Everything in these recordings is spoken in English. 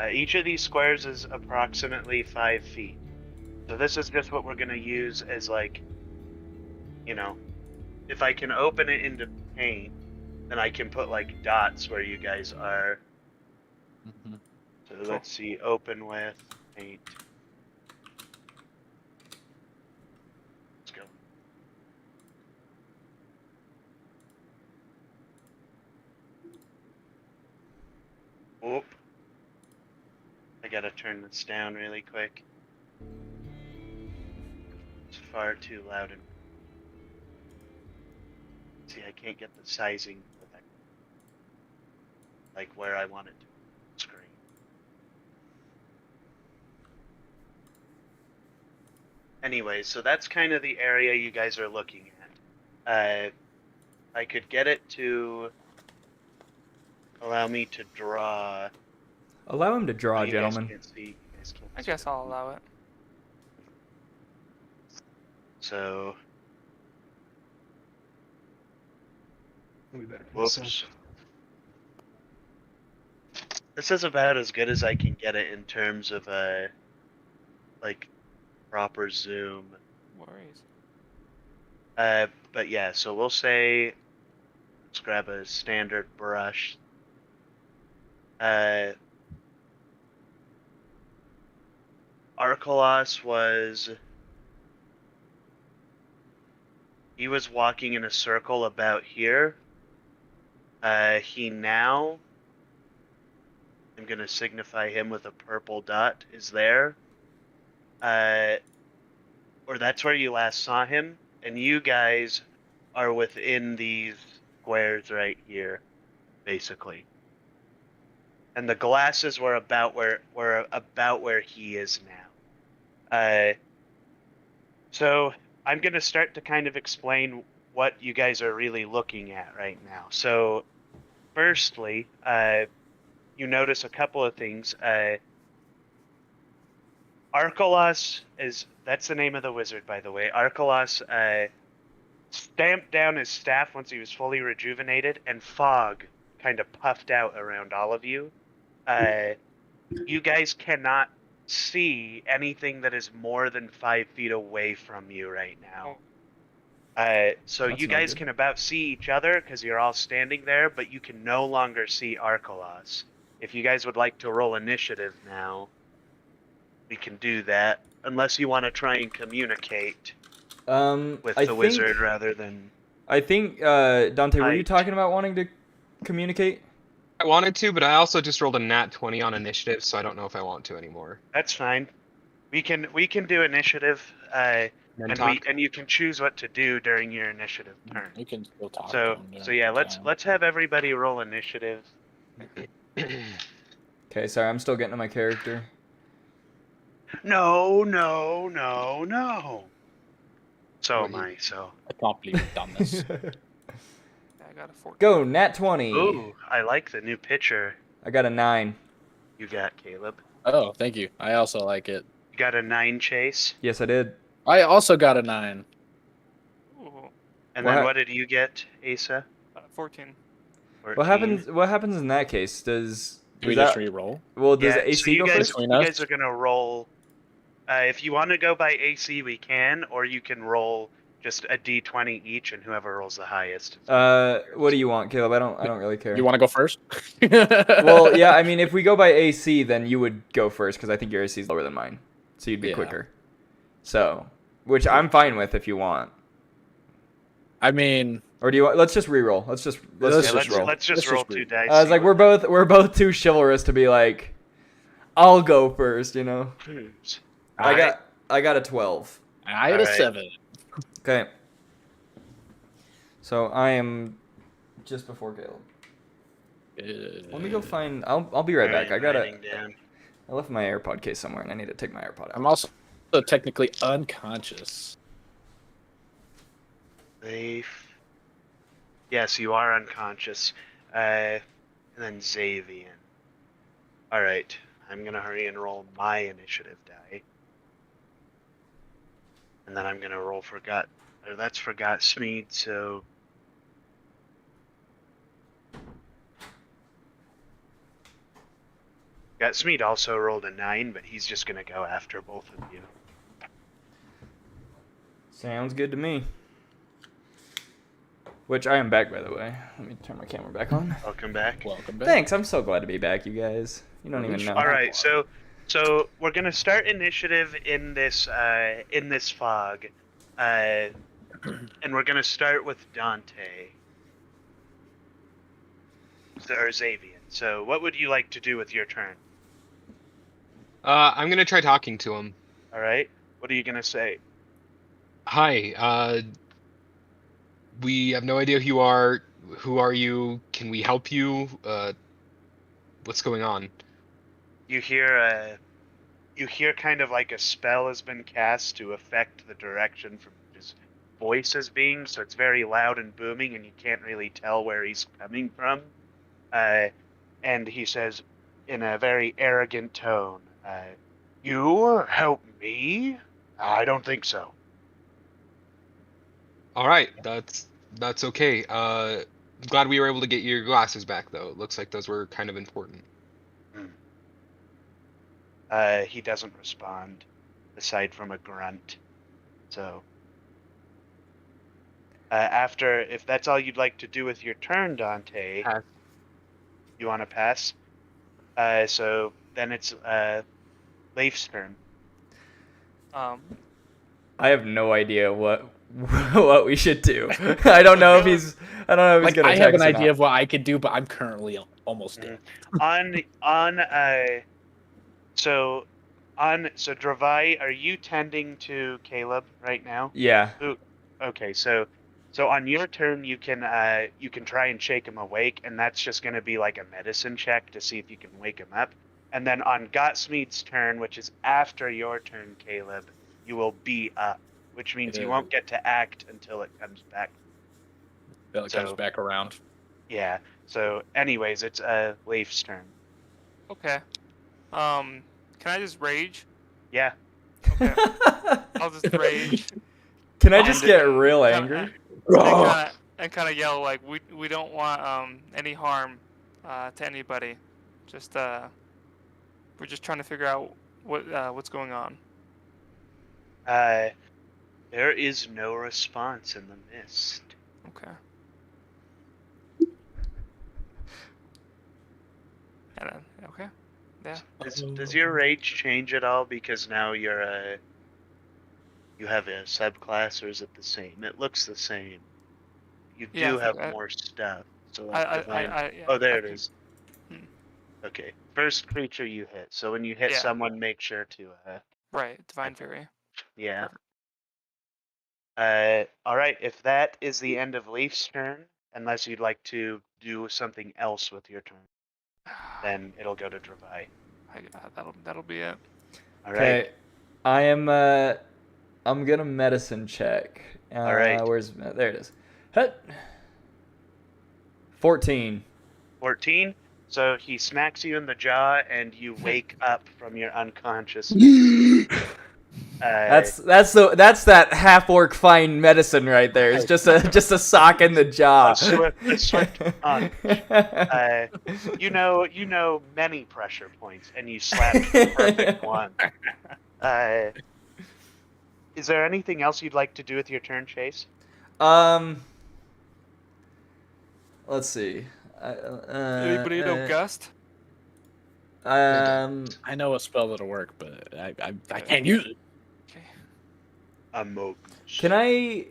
Each of these squares is approximately 5 feet. So this is just what we're going to use as like, you know, if I can open it into paint, then I can put like dots where you guys are. Mm-hmm. So let's see, open with paint. Let's go. Whoop. I gotta turn this down really quick. It's far too loud and see, I can't get the sizing like where I want it to be on the screen. Anyway, so that's kind of the area you guys are looking at. I could get it to allow me to draw. Allow him to draw, You gentlemen. guys can't see. You guys can't I see guess it. I'll allow it. So, I'll be back. whoops. This is about as good as I can get it in terms of like proper zoom. Worries. But yeah, so we'll say, let's grab a standard brush. Arkelos he was walking in a circle about here. He now, I'm gonna signify him with a purple dot, is there. Or that's where you last saw him, and you guys are within these squares right here, basically. And the glasses were about where he is now. So I'm gonna start to kind of explain what you guys are really looking at right now. So, firstly, you notice a couple of things. Arkelos that's the name of the wizard, by the way. Arkelos stamped down his staff once he was fully rejuvenated, and fog kind of puffed out around all of you. You guys cannot see anything that is more than 5 feet away from you right now. So That's you not guys good. can about see each other because you're all standing there, but you can no longer see Arkelos. If you guys would like to roll initiative now, we can do that. Unless you want to try and communicate with the wizard rather than. I think Dante, were you Height. talking about wanting to communicate? I wanted to, but I also just rolled a nat 20 on initiative, so I don't know if I want to anymore. That's fine. We can do initiative, Then talk. and you can choose what to do during your initiative turn. You can still talk to So him. so yeah, let's have everybody roll initiative. Okay, sorry, I'm still getting to my character. No. So am Wait. I. So. I can't believe we've done this. Yeah, I got a 14. Go, nat 20. Ooh, I like the new picture I got a 9. you got, Caleb. Oh, thank you. I also like it. You got a 9, Chase. Yes, I did. I also got a 9. Ooh, And What? then what did you get, Asa? 14. 14. What happens in that case? Does We that, just re-roll? well, does Yeah, the AC so you go guys, first? Between you us? guys are gonna roll. If you want to go by AC, we can, or you can roll just a D20 each, and whoever rolls the highest. What do you want, Caleb? I don't really care. You want to go first? Well, yeah, I mean, if we go by AC, then you would go first because I think your AC is lower than mine, so you'd be Yeah. quicker. So, which I'm fine with if you want. I mean, Or do you want? Let's just re-roll. Let's just Yeah, just let's roll. let's just Let's roll just 2 re- dice. I was like, see we're both too chivalrous to be like, I'll go first, you know. what happens. I got a 12. I had a Alright. 7. Okay. So I am just before Caleb. Let me go find. I'll be right back. I Writing down. I left my AirPod case somewhere, and I need to take my AirPod out. I'm also technically unconscious. Safe. Yes, you are unconscious. And then Xavian. Alright, I'm gonna hurry and roll my initiative die. And then I'm gonna roll that's for Godsmeed, so. Gutsmeat also rolled a 9, but he's just gonna go after both of you. Sounds good to me. Which I am back, by the way. Let me turn my camera back on. Welcome back. Welcome back. Thanks. I'm so glad to be back, you guys. You don't even know. All right, so we're gonna start initiative in this fog, and we're gonna start with Dante or Xavier. So, what would you like to do with your turn? I'm gonna try talking to him. All right, what are you gonna say? Hi, we have no idea who you are. Who are you? Can we help you? What's going on? You hear kind of like a spell has been cast to affect the direction from his voice as being, so it's very loud and booming, and you can't really tell where he's coming from. And he says, in a very arrogant tone, "You help me? I don't think so." All right, that's okay. Glad we were able to get your glasses back, though. It looks like those were kind of important. He doesn't respond, aside from a grunt. So, if that's all you'd like to do with your turn, Dante, Pass. you want to pass? So then it's Leif's turn. I have no idea what we should do. I don't know if he's gonna. I have an attack us or idea not. of what I could do, but I'm currently almost dead. So Dravai, are you tending to Caleb right now? Yeah. Okay, so on your turn you can try and shake him awake, and that's just going to be like a medicine check to see if you can wake him up. And then on Gotsmeat's turn, which is after your turn, Caleb, you will be up, which means you won't get to act until it comes back. Until it comes back around. Yeah. So anyways, it's Leif's turn. Okay. Can I just rage? Yeah. Okay. I'll just rage. Can I just get real angry? And kind of yell like, we don't want any harm to anybody. Just we're just trying to figure out what's going on. There is no response in the mist. Okay. And then, okay. Yeah. Does your rage change at all because now you have a subclass, or is it the same? It looks the same. You do Yeah, I have think more stuff. So yeah, oh, there I it can- is. Okay, first creature you hit. So when you hit Yeah. someone, make sure to Right, Divine Fury. yeah. All right. If that is the end of Leaf's turn, unless you'd like to do something else with your turn, then it'll go to Dravai. That'll be it. All right. Okay. I'm gonna medicine check. All right. There it is. Hut. 14. 14. So he smacks you in the jaw, and you wake up from your unconscious. That's that half orc fine medicine right there. It's just a sock in the jaw. a swift punch. You know many pressure points, and you slap the perfect one. Is there anything else you'd like to do with your turn, Chase? Let's see. Anybody know Gust? I know a spell that'll work, but I can't use it. Okay. Can I?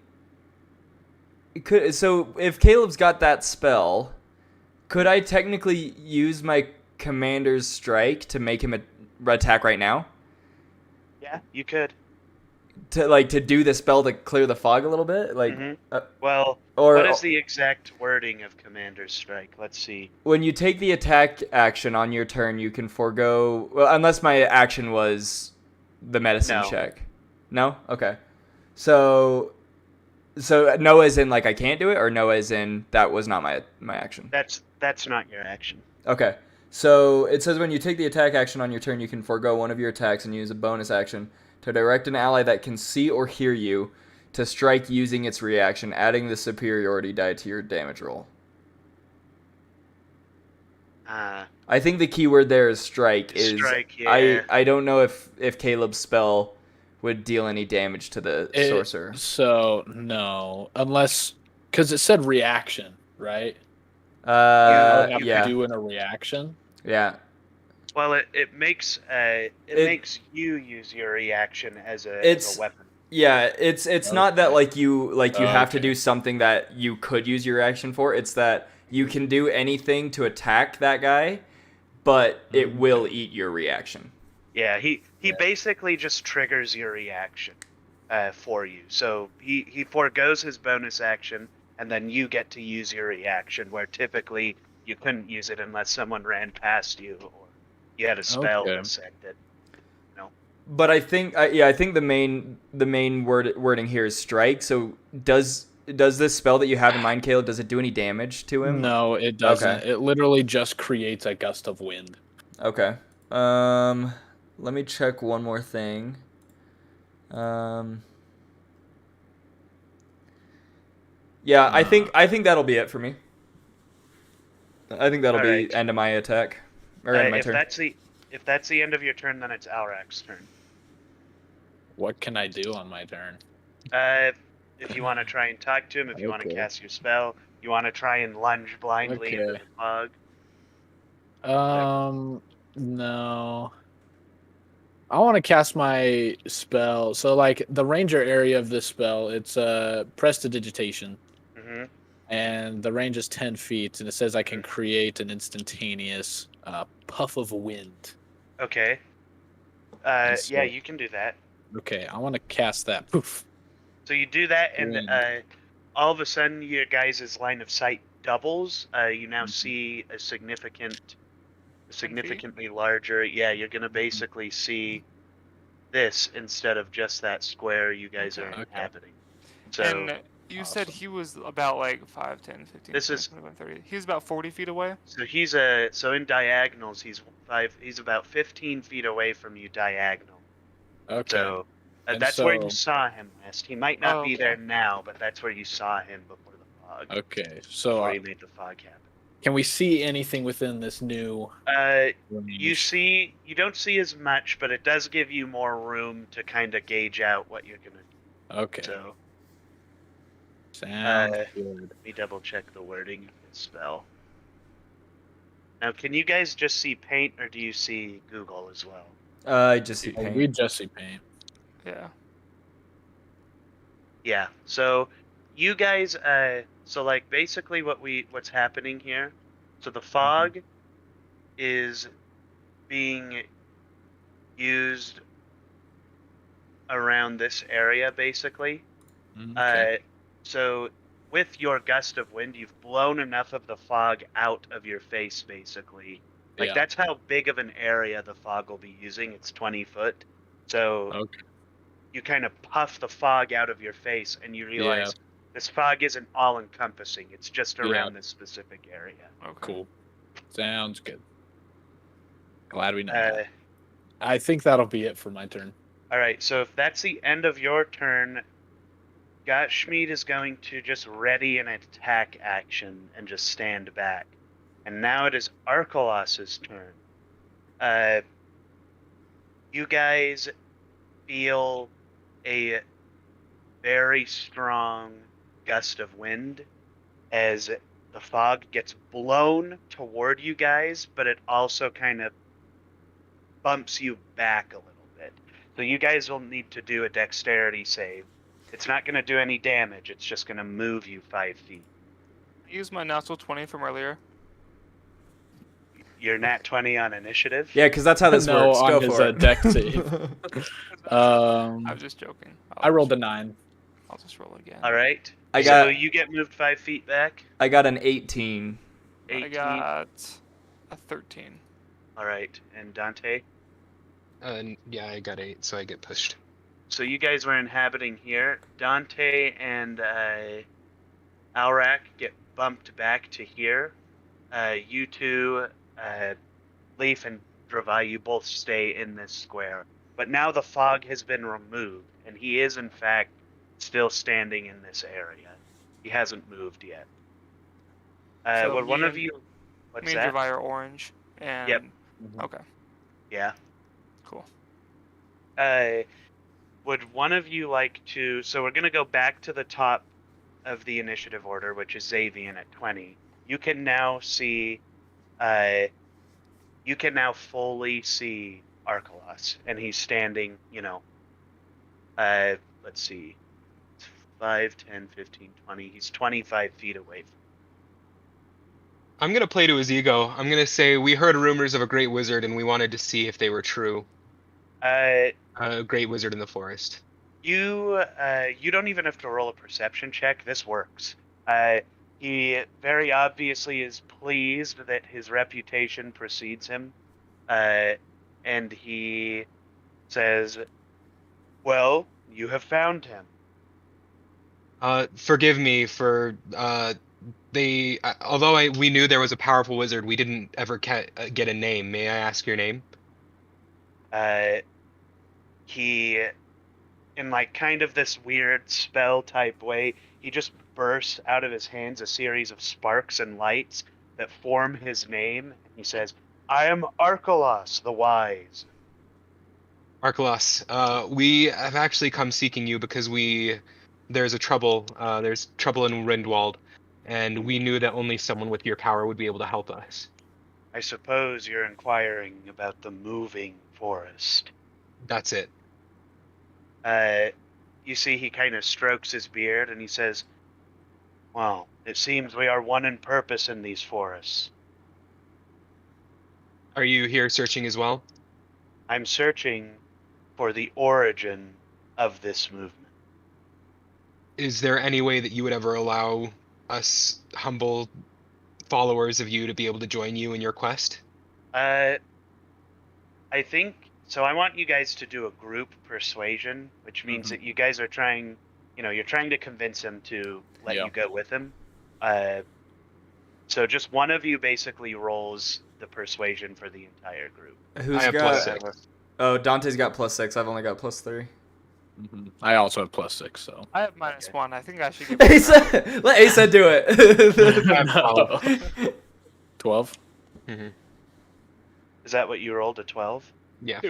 So if Caleb's got that spell, could I technically use my commander's strike to make him attack right now? Yeah, you could. To do the spell to clear the fog a little bit, Well, or what is the exact wording of Commander's Strike? Let's see. when you take the attack action on your turn, you can forego. Well, unless my action was the medicine No. check. No. Okay. So no, as in like I can't do it, or no, as in that was not my action. That's not your action. Okay. So it says when you take the attack action on your turn, you can forego one of your attacks and use a bonus action to direct an ally that can see or hear you to strike using its reaction, adding the superiority die to your damage roll. I think the keyword there is strike. Strike, yeah. I don't know if Caleb's spell would deal any damage to the sorcerer. So no, unless because it said reaction, right? Uh, You have yeah, to do in a reaction. yeah. Well, it makes makes you use your reaction as a weapon. Yeah, it's not that you have to Okay. do something that you could use your reaction for. It's that you can do anything to attack that guy, but it will eat your reaction. Yeah, he basically just triggers your reaction for you. So he foregoes his bonus action, and then you get to use your reaction, where typically you couldn't use it unless someone ran past you or you had a spell Okay. that sent it. But I think I think the main wording here is strike. So does this spell that you have in mind, Caleb, does it do any damage to him? No, it doesn't. Okay. It literally just creates a gust of wind. Okay. Let me check one more thing. Yeah, I think that'll be it for me. I think that'll be end of my attack or end of my turn. If that's the end of your turn, then it's Alrak's turn. What can I do on my turn? If you want to try and talk to him, if you want to cast your spell, you want to try and lunge blindly into the fog. No. I want to cast my spell. So, like, the ranger area of this spell, it's Prestidigitation. Mm-hmm. And the range is 10 feet, and it says I can create an instantaneous puff of wind. Okay. Yeah, you can do that. Okay, I want to cast that. Poof. So you do that, and all of a sudden, your guys' line of sight doubles. You now see a significantly larger. Yeah, you're gonna basically see this instead of just that square you guys are inhabiting. So. And you said he was about like 5, 10, 15, This 20, is 25, 30. He was about 40 feet away? So he's so in diagonals he's about 15 feet away from you diagonal. Okay. So that's where you saw him last. He might not be there now, but that's where you saw him before the fog. Okay. So before he made the fog happen. Can we see anything within this new you don't see as much, but it does give you more room to kind of gauge out what you're gonna do. Okay. So sounds good. Let me double check the wording of this spell. Now, can you guys just see paint, or do you see Google as well? I just see paint. We just see paint. Yeah. Yeah. So you guys, so like basically what's happening here. So the fog is being used around this area, basically. Okay. So with your gust of wind, you've blown enough of the fog out of your face, basically. Like, that's how big of an area the fog will be using. It's 20 foot. So you kind of puff the fog out of your face, and you realize this fog isn't all-encompassing. It's just around this specific area. Okay. Cool. Sounds good. Glad we know that. I think that'll be it for my turn. All right, so if that's the end of your turn, Gottschmied is going to just ready an attack action and just stand back. And now it is Arkelos' turn. You guys feel a very strong gust of wind as the fog gets blown toward you guys, but it also kind of bumps you back a little bit. So you guys will need to do a dexterity save. It's not going to do any damage. It's just going to move you 5 feet. Use my natural 20 from earlier. Your nat 20 on initiative? Yeah, because that's how this works. Go on his for it. deck save. I'm just joking. I rolled a 9. I'll just roll again. All right. I so got- you get moved 5 feet back. I got an 18. 18. I got a 13. All right. And Dante? Yeah, I got 8, so I get pushed. So you guys were inhabiting here. Dante and Alrak get bumped back to here. You two, Leaf and Dravai, you both stay in this square. But now the fog has been removed, and he is, in fact, still standing in this area. He hasn't moved yet. So Would one he of you... What's Me and that? Javi are orange. And Yep. okay, Yeah. cool. Would one of you like to? So we're gonna go back to the top of the initiative order, which is Xavian at 20. You can now see. You can now fully see Arkelos, and he's standing. Let's see, 5, 10, 15, 20. He's 25 feet away. I'm gonna play to his ego. I'm gonna say we heard rumors of a great wizard and we wanted to see if they were true. A great wizard in the forest. You don't even have to roll a perception check. This works. He very obviously is pleased that his reputation precedes him, and he says, "Well, you have found him." Forgive me for although we knew there was a powerful wizard, we didn't ever get a name. May I ask your name? He, in like kind of this weird spell type way, he just bursts out of his hands a series of sparks and lights that form his name. And he says, "I am Arkelos the Wise." Arkelos, we have actually come seeking you because there's trouble in Rindwald, and we knew that only someone with your power would be able to help us. I suppose you're inquiring about the moving forest. That's it. You see, he kind of strokes his beard and he says, "Well, it seems we are one in purpose in these forests. Are you here searching as well? I'm searching for the origin of this movement." Is there any way that you would ever allow us humble followers of you to be able to join you in your quest? I think so. I want you guys to do a group persuasion, which means that you guys are trying, you're trying to convince him to let you go with him. So just one of you basically rolls the persuasion for the entire group. Who's I have got? +6. Oh, Dante's got +6. I've only got +3. I also have +6, so. I have -1. I think I should give. Asa, let Asa do it. I have No. 12? Is that what you rolled, a 12? Yeah.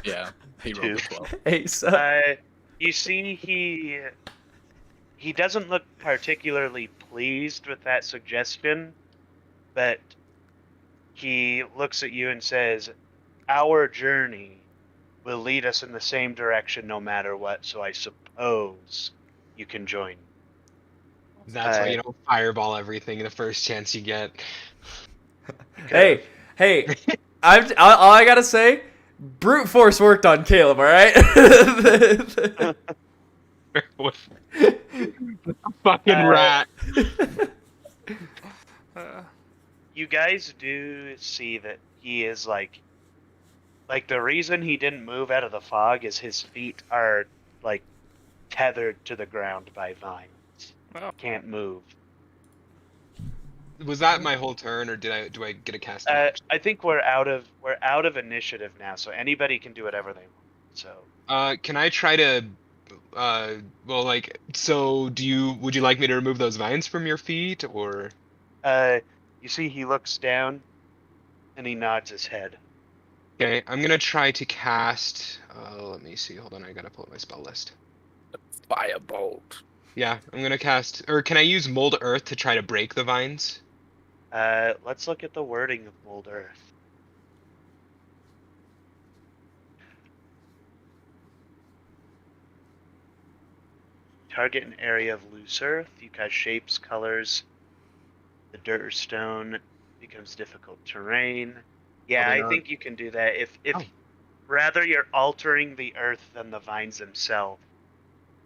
Yeah, he rolled a 12. Asa. You see, he doesn't look particularly pleased with that suggestion, but he looks at you and says, "Our journey will lead us in the same direction no matter what, so I suppose you can join." That's why you don't fireball everything the first chance you get. Hey, all I gotta say, brute force worked on Caleb. All right. Fucking rat. You guys do see that he is like the reason he didn't move out of the fog is his feet are like tethered to the ground by vines. Oh. Can't move. Was that my whole turn, or do I get a cast? I think we're out of initiative now, so anybody can do whatever they want. So Can I try to would you like me to remove those vines from your feet, or? you see he looks down and he nods his head. Okay, I'm gonna try to cast. Let me see. Hold on, I gotta pull up my spell list. Firebolt. Yeah, I'm gonna cast. Or can I use Mold Earth to try to break the vines? Let's look at the wording of Mold Earth. Target an area of loose earth. You cast shapes, colors. The dirt or stone becomes difficult terrain. Yeah, I think you can do that. If rather you're altering the earth than the vines themselves.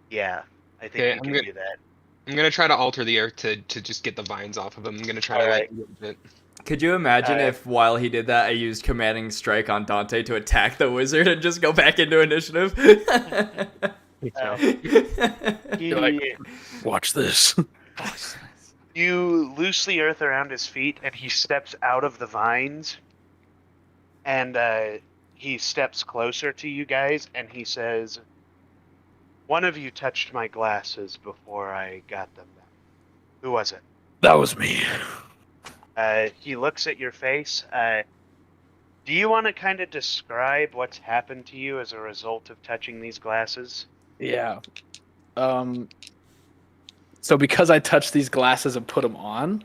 Yeah, I think you can do that. I'm gonna try to alter the earth to just get the vines off of them. I'm gonna try to Alright. it. Could you imagine if while he did that, I used Commanding Strike on Dante to attack the wizard and just go back into initiative? He, Watch this. you loosely earth around his feet, and he steps out of the vines, and he steps closer to you guys, and he says, "One of you touched my glasses before I got them back. Who was it?" That was me. He looks at your face. Do you want to kind of describe what's happened to you as a result of touching these glasses? Yeah. So because I touched these glasses and put them on,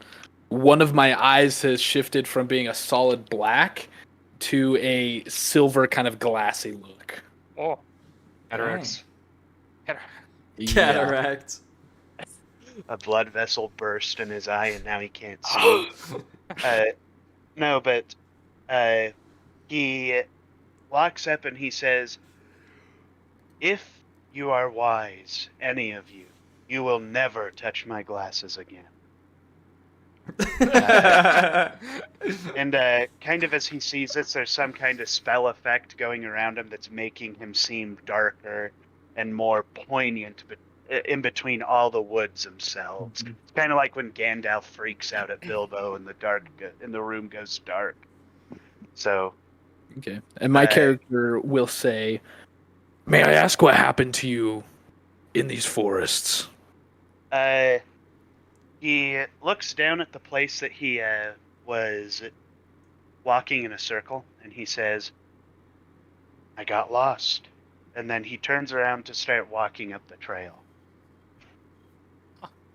one of my eyes has shifted from being a solid black to a silver kind of glassy look. Oh, Cataracts. Yeah. Cataracts. A blood vessel burst in his eye, and now he can't see. No, but he walks up and he says, "If you are wise, any of you, you will never touch my glasses again." And kind of as he sees this, there's some kind of spell effect going around him that's making him seem darker and more poignant in between all the woods themselves. It's kind of like when Gandalf freaks out at Bilbo and the room goes dark. So, Okay. And my character will say, "May I ask what happened to you in these forests?" he looks down at the place that he was walking in a circle, and he says, "I got lost." And then he turns around to start walking up the trail.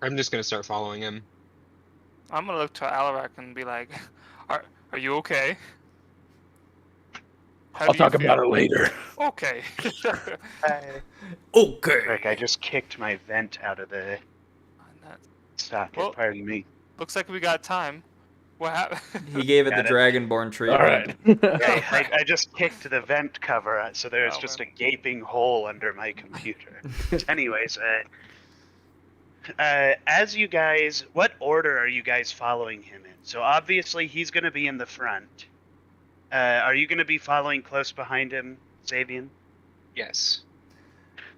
I'm just gonna start following him. I'm gonna look to Alarak and be like, "Are you okay?" How I'll do you talk feel?" about it later. Okay. Okay. Rick, I just kicked my vent out of the socket. Well- Pardon me. Looks like we got time. What happened? He gave it Got the it. Dragonborn treatment. All right. I just kicked the vent cover, so there's Oh, just man. a gaping hole under my computer. Anyways, as you guys, what order are you guys following him in? So obviously he's going to be in the front. Are you going to be following close behind him, Xavian? Yes.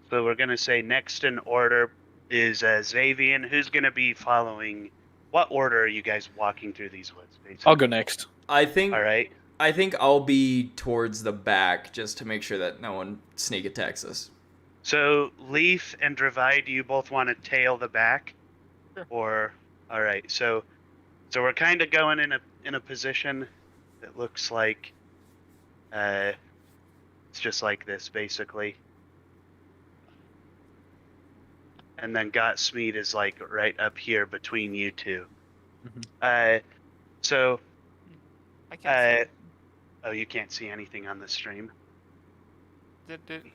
So we're going to say next in order is Xavian. Who's going to be following? What order are you guys walking through these woods? Basically? I'll go next. I think All right. I'll be towards the back just to make sure that no one sneak attacks us. So Leaf and Dravai, do you both want to tail the back? Sure. Or all right. So we're kind of going in a position that looks like it's just like this basically. And then Gotsmead is like right up here between you two. So I can't oh, you can't see anything on the stream. see.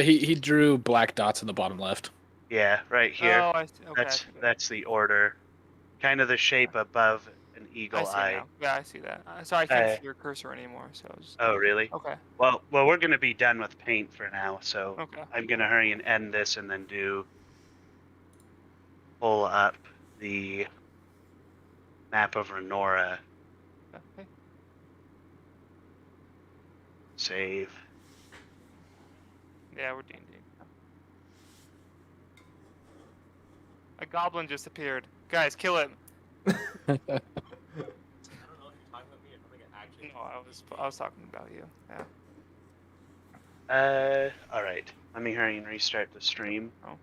He drew black dots in the bottom left. Yeah, right here. Oh, I see. Okay, I see that. That's the order. Kind of the shape above an I eagle see eye. now. Yeah, I see that. Sorry, I can't Uh, see your cursor anymore. So I was just... Oh, really? Okay. Well, we're gonna be done with paint for now, so Okay. I'm gonna hurry and end this, and then pull up the map of Renora. Okay. Save. Yeah, we're D&D. A goblin just appeared. Guys, kill him. No, I was talking about you. Yeah. All right. Let me hurry and restart the stream. Oh.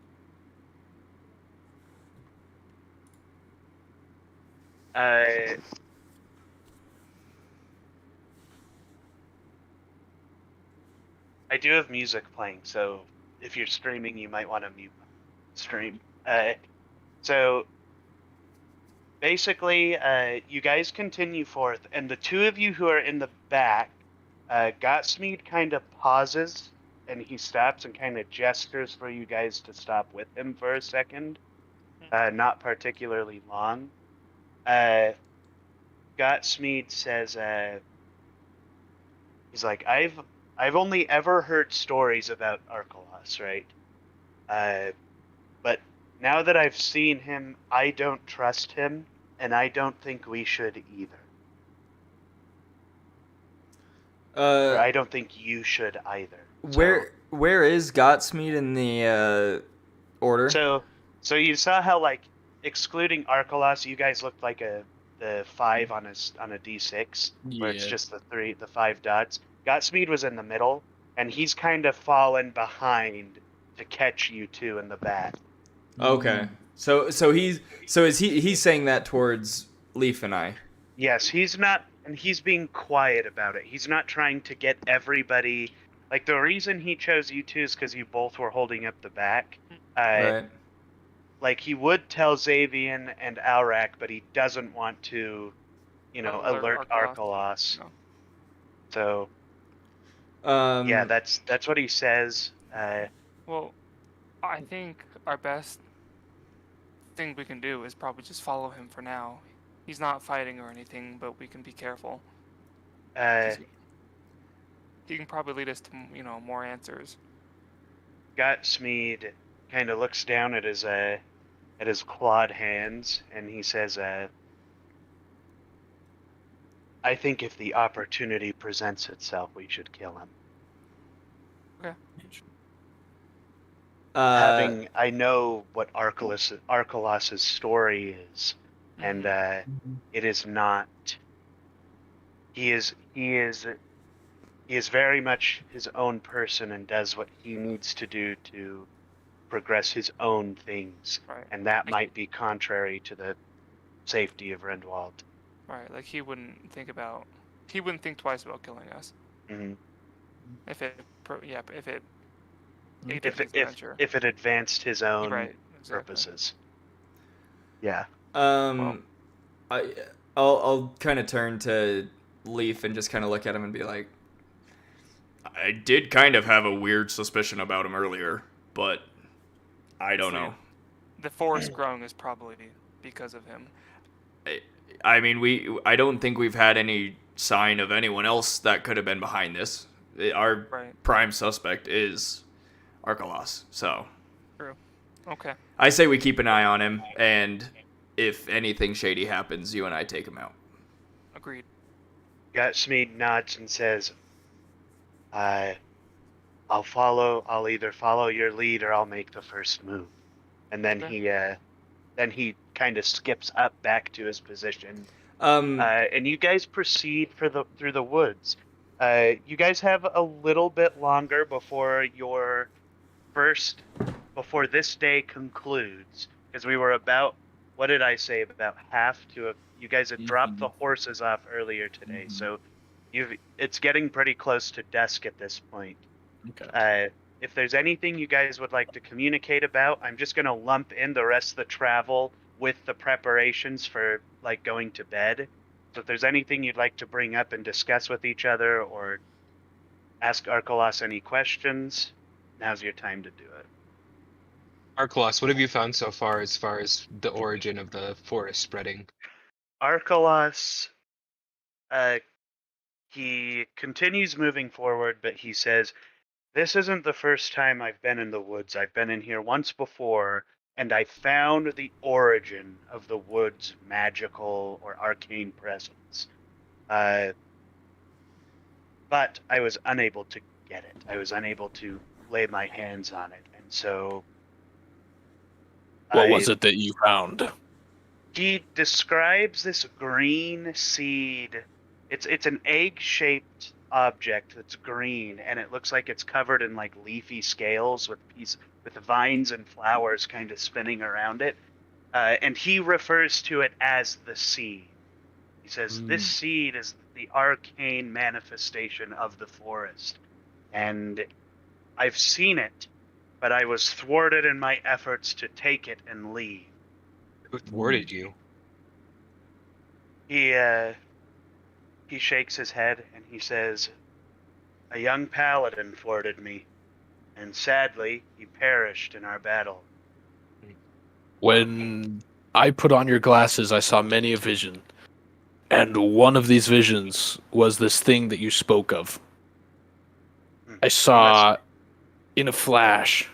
I do have music playing, so if you're streaming, you might want to mute stream. So basically, you guys continue forth, and the two of you who are in the back, Gotsmead kind of pauses, and he stops and kind of gestures for you guys to stop with him for a second. Not particularly long. Gotsmead says, he's like, I've only ever heard stories about Arkalos, right? But now that I've seen him, I don't trust him, and I don't think we should either. Or I don't think you should either. Where is Gotsmead in the order? So you saw how, like, excluding Arkalos, you guys looked like the 5 on a D6, where it's Yeah. just the 5 dots. Gotsmead was in the middle, and he's kind of fallen behind to catch you two in the back. Okay. So he's saying that towards Leaf and I. Yes, he's not, and he's being quiet about it. He's not trying to get everybody. Like, the reason he chose you two is because you both were holding up the back. Right. Like, he would tell Xavian and Alrak, but he doesn't want to, alert Arkalos. No. So, Um, yeah, that's what he says. Well, I think our best thing we can do is probably just follow him for now. He's not fighting or anything, but we can be careful. He can probably lead us to, more answers. Scott Smead kind of looks down at his clawed hands, and he says, I think if the opportunity presents itself, we should kill him. Okay. I know what Arkalos' story is, and it is not. He is very much his own person and does what he needs to do to progress his own things, Right. and that might be contrary to the safety of Rendwald. Right, like he wouldn't think twice about killing us. Mm-hmm. If it If it advanced his own right, exactly. purposes. Yeah. I'll kind of turn to Leaf and just kind of look at him and be like, I did kind of have a weird suspicion about him earlier, but I don't know. The forest growing is probably because of him. I mean, I don't think we've had any sign of anyone else that could have been behind this. Our prime suspect is Arkalos, so. True. Okay. I say we keep an eye on him, and if anything shady happens, you and I take him out. Agreed. Smead nods and says, I'll either follow your lead or I'll make the first move. And then he kind of skips up back to his position. And you guys proceed through the woods. You guys have a little bit longer before before this day concludes, because we were about, what did I say, about half to you guys had dropped the horses off earlier today, so it's getting pretty close to dusk at this point. Okay. If there's anything you guys would like to communicate about, I'm just going to lump in the rest of the travel with the preparations for, like, going to bed. So if there's anything you'd like to bring up and discuss with each other, or ask Arkalos any questions, now's your time to do it. Arkalos, what have you found so far as the origin of the forest spreading? Arkalos, he continues moving forward, but he says, this isn't the first time I've been in the woods. I've been in here once before, and I found the origin of the woods' magical or arcane presence. But I was unable to get it. I was unable to lay my hands on it, and so... What was it that you found? He describes this green seed. It's an egg-shaped object that's green, and it looks like it's covered in, like, leafy scales with vines and flowers kind of spinning around it. And he refers to it as the seed. He says, this seed is the arcane manifestation of the forest. And I've seen it, but I was thwarted in my efforts to take it and leave. Who thwarted you? He shakes his head and he says, a young paladin thwarted me, and sadly, he perished in our battle. When I put on your glasses, I saw many a vision. And one of these visions was this thing that you spoke of. I saw, in a flash,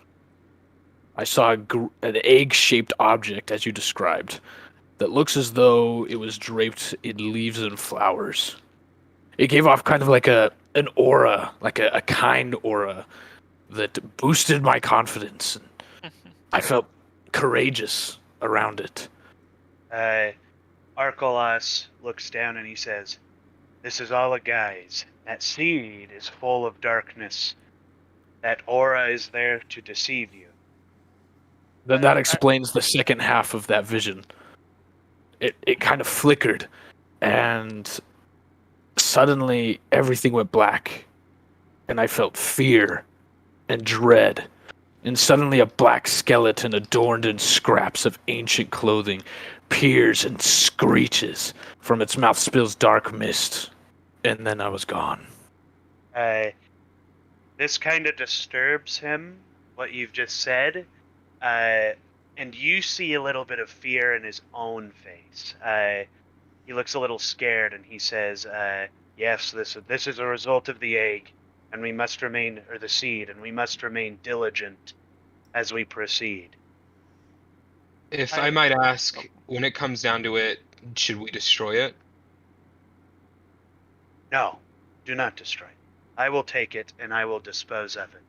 I saw an egg-shaped object, as you described, that looks as though it was draped in leaves and flowers. It gave off kind of like an aura, like a kind aura that boosted my confidence. And I felt courageous around it. Arkalos looks down and he says, this is all a guise. That seed is full of darkness. That aura is there to deceive you. That explains the second half of that vision. It kind of flickered, and suddenly everything went black, and I felt fear and dread. And suddenly a black skeleton adorned in scraps of ancient clothing peers and screeches. From its mouth spills dark mist, and then I was gone. This kind of disturbs him, what you've just said, and you see a little bit of fear in his own face. He looks a little scared, and he says, "Yes, this is a result of the egg, and we must remain, or the seed, and we must remain diligent as we proceed." If I might ask, when it comes down to it, should we destroy it? No, do not destroy it. I will take it, and I will dispose of it.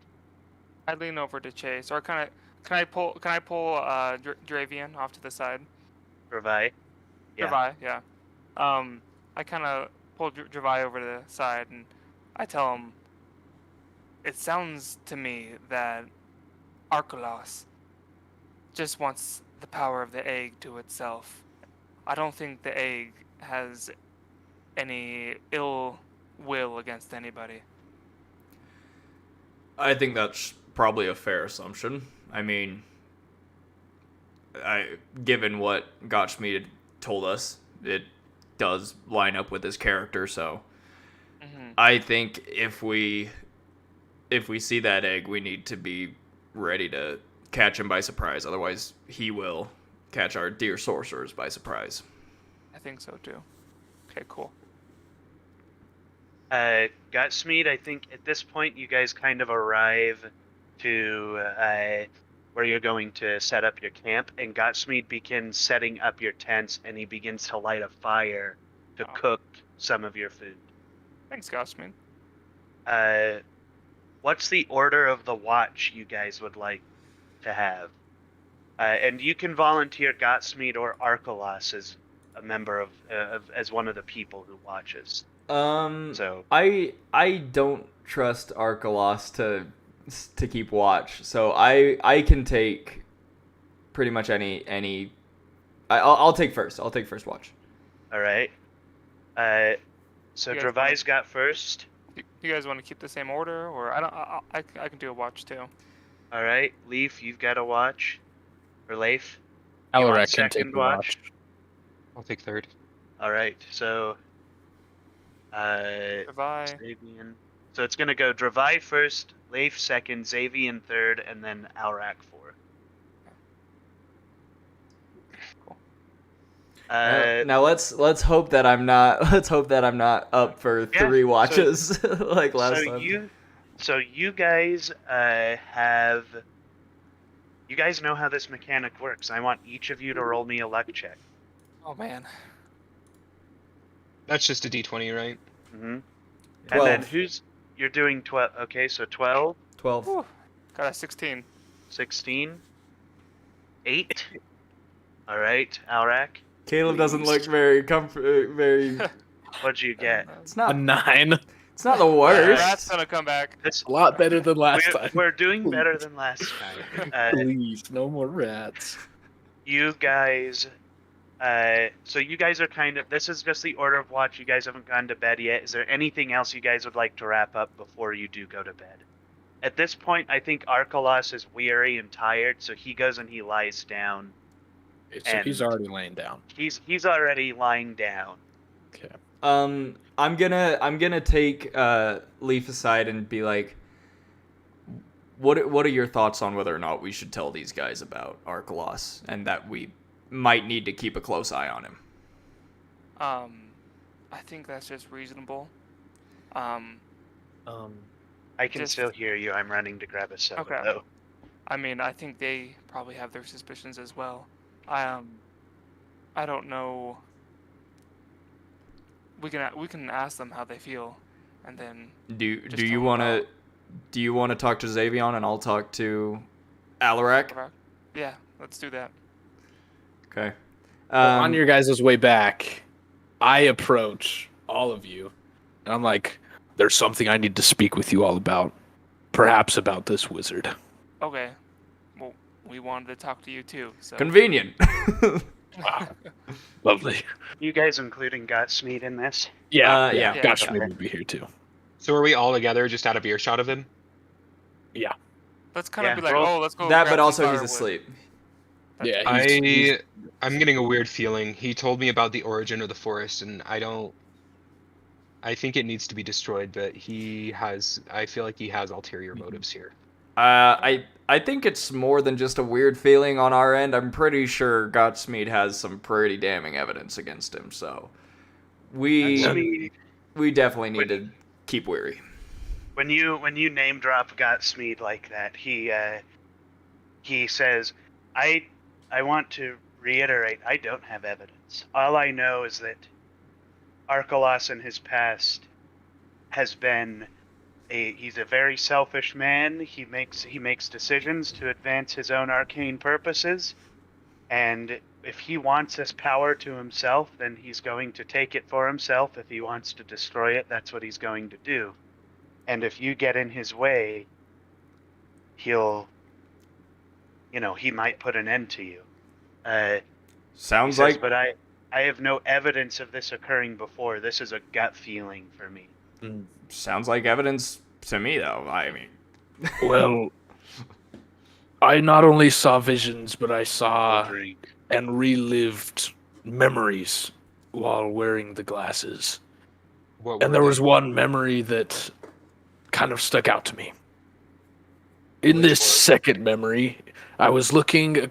I lean over to Chase, or can I pull Dravian off to the side? Dravai? Yeah. Dravai, yeah. I kind of pull Dravai over to the side, and I tell him, it sounds to me that Arkelos just wants the power of the egg to itself. I don't think the egg has any ill will against anybody. I think that's probably a fair assumption. I mean, given what Gotchmead told us, it does line up with his character, so I think if we see that egg, we need to be ready to catch him by surprise. Otherwise, he will catch our dear sorcerers by surprise. I think so too. Okay, cool. Gotsmead, I think at this point you guys kind of arrive to where you're going to set up your camp, and Gotsmead begins setting up your tents, and he begins to light a fire to cook some of your food. Thanks, Gotsmead. What's the order of the watch you guys would like to have? And you can volunteer Gotsmead or Arkelos as a member of as one of the people who watches. So I don't trust Arkelos to keep watch, so I can take pretty much any. I'll take first. I'll take first watch. All right. So You guys Dravai's got first. You guys want to keep the same order, or I can do a watch too. All right, Leaf, you've got a watch. Or Leif. You want Alarak can take second the watch. I'll take third. All right, so Dravai. Xavian. So it's gonna go Dravai first, Leif second, Xavian third, and then Alrak fourth. Cool. Now let's hope that I'm not up for Yeah, 3 watches like last time. So you guys have. You guys know how this mechanic works. I want each of you to roll me a luck check. Oh man. That's just a d20, right? Mm-hmm. 12. And then you're doing 12. Okay, so 12, 12. Whew. Got a 16. 16, 8. All right, Alrak. Caleb doesn't look very very. What'd you get? It's A not. 9. It's not the worst. That's gonna come back. This, A lot better than last time. we're doing better than last time. Please, no more rats. You guys. So you guys are kind of. This is just the order of watch. You guys haven't gone to bed yet. Is there anything else you guys would like to wrap up before you do go to bed? At this point, I think Arkelos is weary and tired, so he goes and he lies down. So he's already laying down. He's already lying down. Okay. I'm gonna take Leaf aside and be like, what are your thoughts on whether or not we should tell these guys about Arkelos and that we might need to keep a close eye on him? I think that's just reasonable. I can Just- still hear you. I'm running to grab a soda, Okay. though. I mean, I think they probably have their suspicions as well. I don't know. We can ask them how they feel, and then Do Just you tell want him to talk to Xavion and I'll talk to Alarak? yeah, let's do that. Okay. On your guys' way back, I approach all of you, and I'm like, there's something I need to speak with you all about. Perhaps about this wizard. Okay. Well, we wanted to talk to you too. So convenient. Wow. Lovely. You guys including Godsmeed in this? Yeah, Yeah. Yeah. Gottschmied Okay. would be here too. So are we all together, just out of earshot of him? Yeah. Let's kind of Yeah, be like, roll- oh, let's go. That, grab but some also he's firewood. asleep. That's Yeah, fine. I'm getting a weird feeling. He told me about the origin of the forest, and I think it needs to be destroyed, but I feel like he has ulterior motives here. I think it's more than just a weird feeling on our end. I'm pretty sure Godsmeed has some pretty damning evidence against him, so we Godsmeed, we definitely need to keep weary. when you name drop Godsmeed like that, he says, I want to reiterate, I don't have evidence. All I know is that Arkalos in his past has been he's a very selfish man. He makes decisions to advance his own arcane purposes, and if he wants this power to himself, then he's going to take it for himself. If he wants to destroy it, that's what he's going to do. And if you get in his way, he might put an end to you. Sounds He says, like but I have no evidence of this occurring before. This is a gut feeling for me. sounds like evidence to me, though. I mean, Well, I not only saw visions, but I saw Drink. and relived memories while wearing the glasses. What And were there they? was one memory that kind of stuck out to me. In Which this one? second memory, I was looking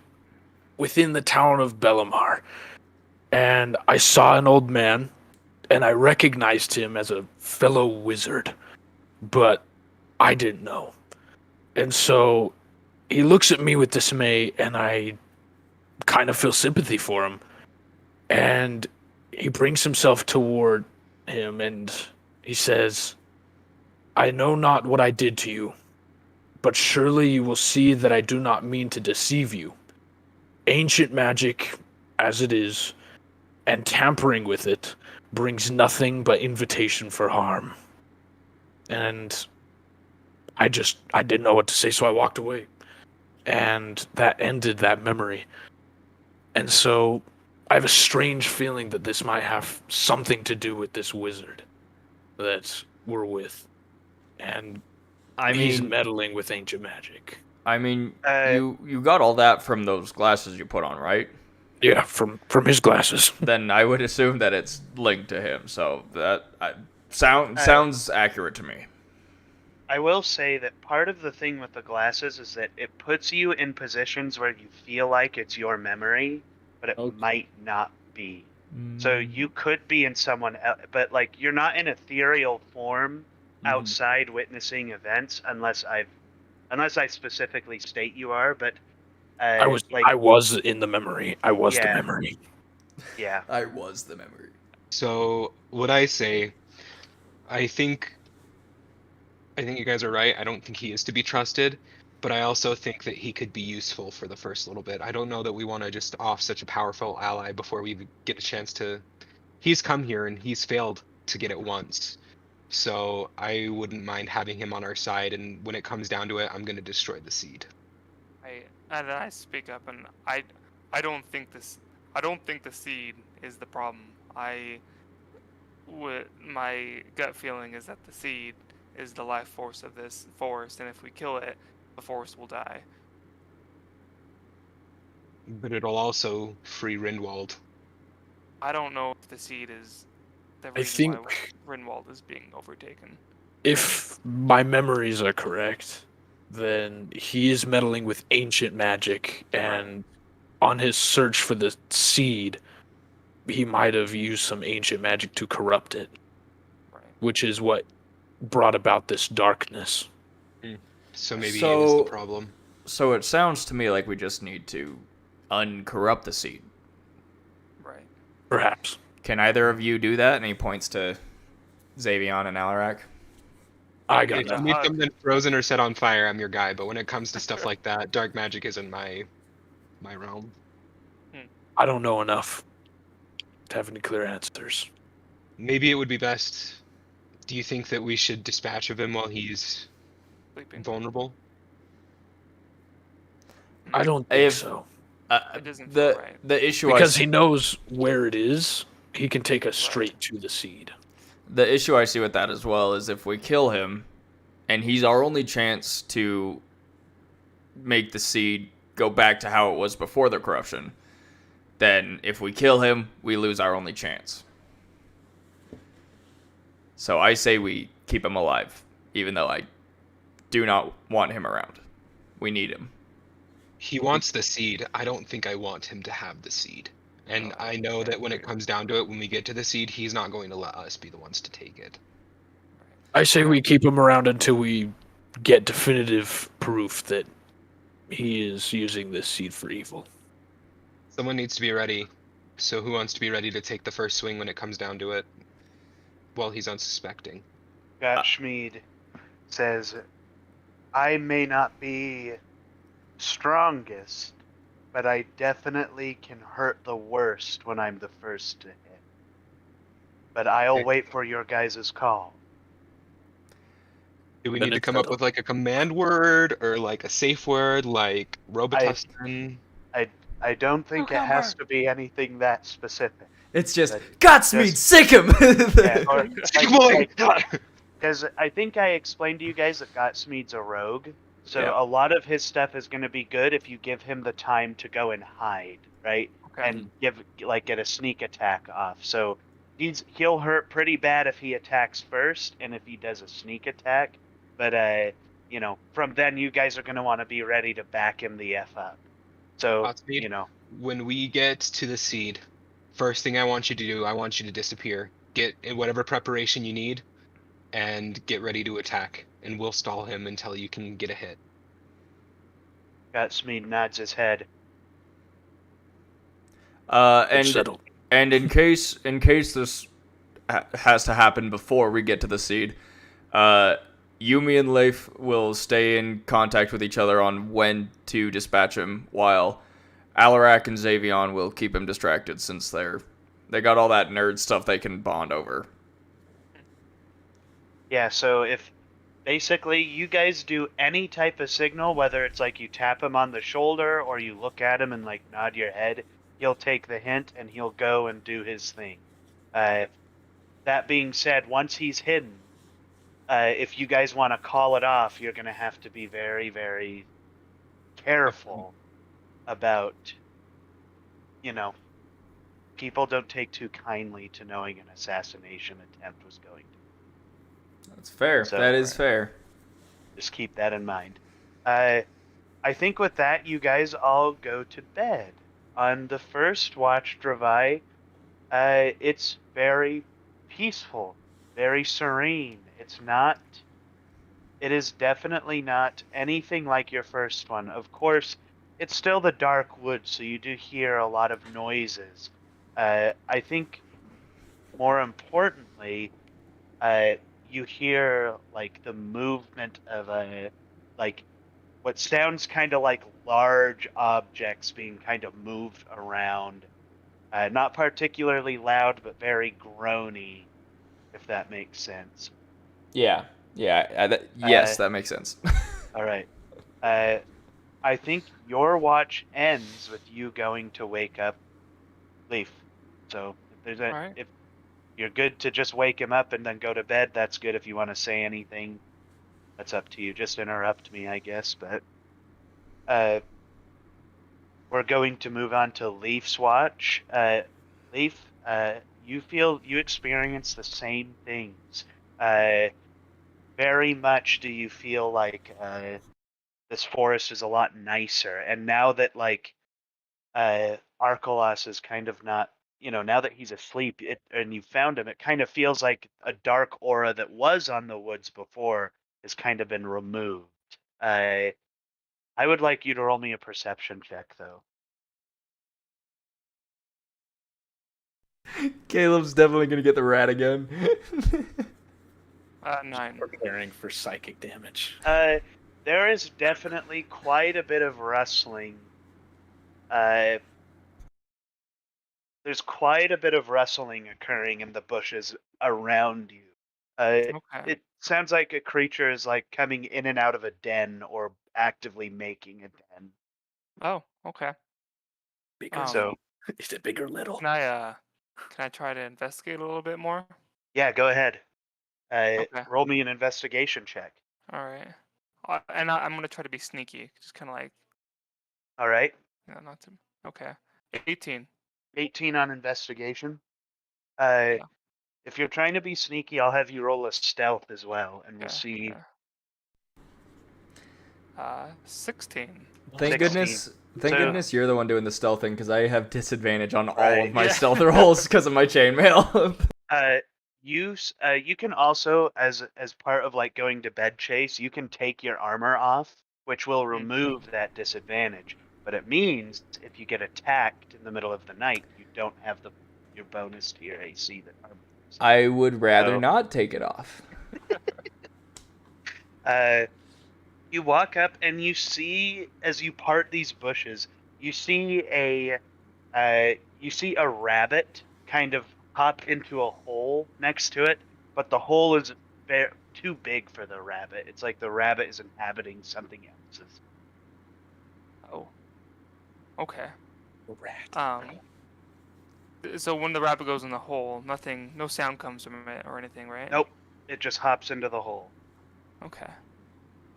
within the town of Bellamar, and I saw an old man, and I recognized him as a fellow wizard, but I didn't know. And so he looks at me with dismay, and I kind of feel sympathy for him. And he brings himself toward him, and he says, I know not what I did to you, but surely you will see that I do not mean to deceive you. Ancient magic, as it is, and tampering with it, brings nothing but invitation for harm. And I didn't know what to say, so I walked away. And that ended that memory. And so I have a strange feeling that this might have something to do with this wizard that we're with. And I he's mean, meddling with ancient magic. you got all that from those glasses you put on, right? Yeah, from his glasses. Then I would assume that it's linked to him. So that sounds accurate to me. I will say that part of the thing with the glasses is that it puts you in positions where you feel like it's your memory, but it Okay. might not be. So you could be in someone else, but like you're not in ethereal form outside witnessing events unless I specifically state you are. But I was in the memory. I was the Yeah. memory. yeah. I was the memory. So what I say, I think you guys are right. I don't think he is to be trusted, but I also think that he could be useful for the first little bit. I don't know that we want to just off such a powerful ally before we get a chance to. He's come here and he's failed to get it once. So I wouldn't mind having him on our side, and when it comes down to it, I'm going to destroy the seed. I speak up, and I don't think the seed is the problem. My gut feeling is that the seed is the life force of this forest, and if we kill it, the forest will die. But it'll also free Rindwald. I don't know if the seed is the I reason why think Rinwald is being overtaken. if my memories are correct, then he is meddling with ancient magic, and on his search for the seed, he might have used some ancient magic to corrupt it, Right. which is what brought about this darkness. So maybe he is So- the problem. So it sounds to me like we just need to uncorrupt the seed. Right. Perhaps. Can either of you do that? And he points to Xavion and Alarak. I got If you that. need something frozen or set on fire, I'm your guy. But when it comes to stuff like that, dark magic isn't my realm. I don't know enough to have any clear answers. Maybe it would be best. Do you think that we should dispatch of him while he's Sleeping. vulnerable? I don't think If- so. It doesn't feel the right. the issue Because he knows where it is, he can take us straight to the seed. the issue I see with that as well is if we kill him, and he's our only chance to make the seed go back to how it was before the corruption, then if we kill him, we lose our only chance. So I say we keep him alive, even though I do not want him around. We need him. He wants the seed. I don't think I want him to have the seed. And I know that when it comes down to it, when we get to the seed, he's not going to let us be the ones to take it. I say we keep him around until we get definitive proof that he is using this seed for evil. Someone needs to be ready. So who wants to be ready to take the first swing when it comes down to it? While he's unsuspecting. Gottschmied says, I may not be strongest, but I definitely can hurt the worst when I'm the first to hit. But I'll wait for your guys' call. Do we Then need to it's come up settled. with like a command word or like a safe word like Robitussin? I don't think it has to be anything that specific. It's just But Godspeed, just- sick him. Yeah, or Sick boy! because I think I explained to you guys that Gottschmied's a rogue, so Yeah. a lot of his stuff is going to be good if you give him the time to go and hide, right? Okay. And get a sneak attack off. So he'll hurt pretty bad if he attacks first, and if he does a sneak attack. But from then you guys are going to want to be ready to back him the f up. So Godspeed. When we get to the seed, first thing I want you to do, I want you to disappear. Get in whatever preparation you need, and get ready to attack. And we'll stall him until you can get a hit. Gottschmied nods his head. It's settled. And in case this has to happen before we get to the seed, Yumi and Leif will stay in contact with each other on when to dispatch him, while Alarak and Xavion will keep him distracted since they got all that nerd stuff they can bond over. Yeah, so if basically you guys do any type of signal, whether it's like you tap him on the shoulder or you look at him and like nod your head, he'll take the hint and he'll go and do his thing. That being said, once he's hidden, if you guys want to call it off, you're going to have to be very, very careful about, people don't take too kindly to knowing an assassination attempt was going to. That's fair. So- That is fair. Just keep that in mind. I think with that, you guys all go to bed. On the first watch, Dravai, it's very peaceful, very serene. It is definitely not anything like your first one. Of course, it's still the dark woods, so you do hear a lot of noises. I think more importantly, you hear like the movement of what sounds kind of like large objects being kind of moved around. Not particularly loud, but very groany, if that makes sense. Yeah. Yes, that makes sense. All right. I think your watch ends with you going to wake up Leaf. So Alright. if you're good to just wake him up and then go to bed, that's good. If you want to say anything, that's up to you. Just interrupt me, I guess. But we're going to move on to Leaf's watch. Leaf, you experience the same things. Very much do you feel like this forest is a lot nicer, and now that Arkelos is kind of not, now that he's asleep, and you found him, it kind of feels like a dark aura that was on the woods before has kind of been removed. I would like you to roll me a perception check, though. Caleb's definitely gonna get the rat again. 9. Preparing for psychic damage. There is definitely quite a bit of rustling. There's quite a bit of rustling occurring in the bushes around you. Okay. It sounds like a creature is like coming in and out of a den or actively making a den. Oh, okay. Bigger. So Is it big or little? Can I try to investigate a little bit more? yeah, go ahead. Okay. Roll me an investigation check. All right. I'm gonna try to be sneaky, just kind of like, All right. not to. Okay. 18. 18 on investigation. Uh, Yeah. if you're trying to be sneaky, I'll have you roll a stealth as well, and we'll Okay. see. Okay. 16. Thank 16. goodness. Thank So- goodness you're the one doing the stealthing, because I have disadvantage on all Right. of my Yeah. stealth rolls because of my chainmail. You can also, as part of like going to bed, Chase, you can take your armor off, which will remove that disadvantage. But it means if you get attacked in the middle of the night, you don't have your bonus to your AC that armor. I would rather So- not take it off. You walk up and you see, as you part these bushes, you see a rabbit kind of hop into a hole next to it, but the hole is too big for the rabbit. It's like the rabbit is inhabiting something else's. Oh. Okay. Rat. So when the rabbit goes in the hole, no sound comes from it or anything, right? Nope. It just hops into the hole. Okay.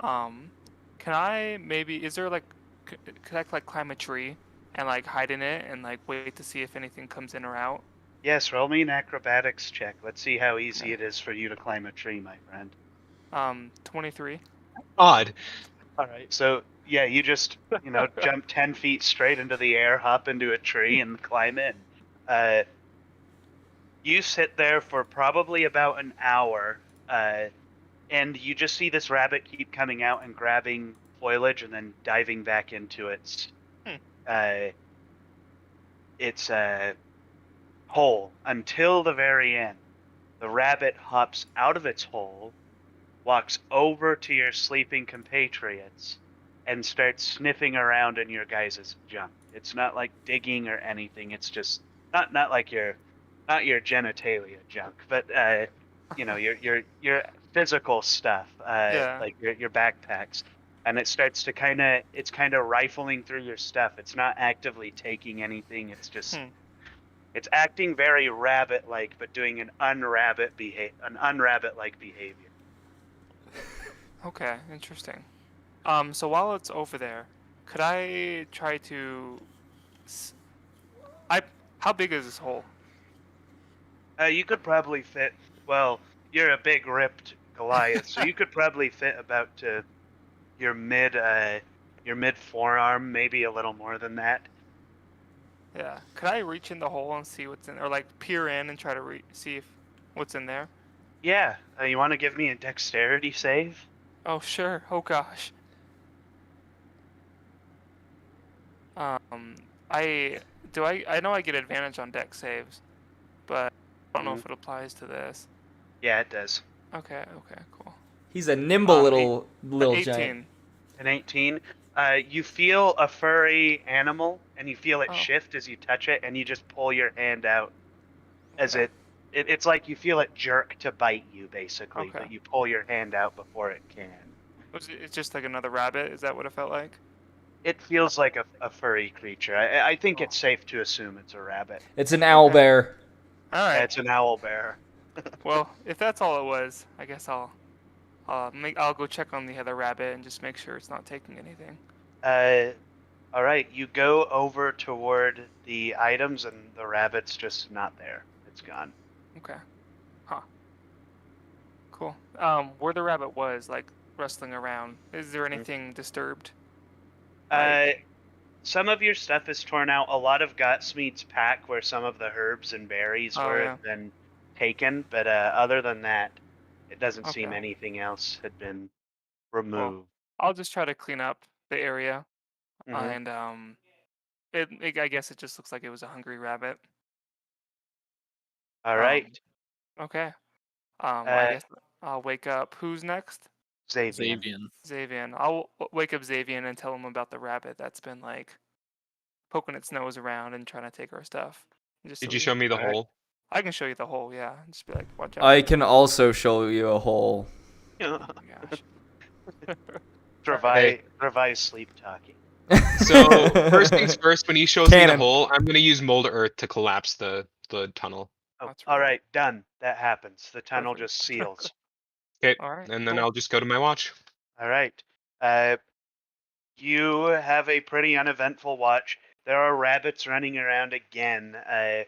Can I maybe? Is there like, could I like climb a tree and like hide in it and like wait to see if anything comes in or out? Yes, roll me an acrobatics check. Let's see how easy Okay. it is for you to climb a tree, my friend. 23. Odd. All right. So yeah, you just jump 10 feet straight into the air, hop into a tree, and climb in. You sit there for probably about an hour, and you just see this rabbit keep coming out and grabbing foliage and then diving back into its hole until the very end. The rabbit hops out of its hole, walks over to your sleeping compatriots, and starts sniffing around in your guys' junk. It's not like digging or anything. It's just not like your genitalia junk, but your physical stuff, Yeah. like your backpacks. And it starts to kind of rifling through your stuff. It's not actively taking anything. It's just it's acting very rabbit-like, but doing an unrabbit-like behavior. Okay, interesting. So while it's over there, could I try to? How big is this hole? You could probably fit. Well, you're a big ripped Goliath, so you could probably fit about to your mid forearm, maybe a little more than that. Yeah. Could I reach in the hole and see what's in, or like peer in and try to see if what's in there? Yeah. You want to give me a dexterity save? Oh sure. Oh gosh. I know I get advantage on dex saves, but I don't know if it applies to this. Yeah, it does. Okay. Okay. Cool. He's a nimble little 18. giant. An 18. You feel a furry animal, and you feel it Oh. shift as you touch it, and you just pull your hand out as Okay. it's like you feel it jerk to bite you, basically, Okay. but you pull your hand out before it can. It's just like another rabbit. Is that what it felt like? It feels like a furry creature. I think it's safe to assume it's a rabbit. It's an owl Okay. bear. All right. It's an owl bear. Well, if that's all it was, I guess I'll go check on the other rabbit and just make sure it's not taking anything. All right, you go over toward the items, and the rabbit's just not there. It's gone. Okay. Huh. Cool. Where the rabbit was, like rustling around, is there anything disturbed? Some of your stuff is torn out. A lot of Gotsmeed's pack, where some of the herbs and berries have been taken, but other than that, it doesn't seem Okay. anything else had been removed. I'll just try to clean up the area, Mhm. and I guess it just looks like it was a hungry rabbit. All right, Okay. Uh, I guess I'll wake up. Who's next? Xavier. Xavian. Xavian. I'll wake up Xavian and tell him about the rabbit that's been like poking its nose around and trying to take our stuff. Just Did so you show me the Alright. hole? I can show you the hole. Yeah. Just be like, watch out. I can also show you a hole. Oh my gosh. Revive sleep talking. So first things first, when he shows me Cannon. the hole, I'm gonna use mold earth to collapse the tunnel. Oh, That's all right. right, done. That happens. The tunnel Perfect. just seals. Okay, All right. and then cool. I'll just go to my watch. All right. You have a pretty uneventful watch. There are rabbits running around again. I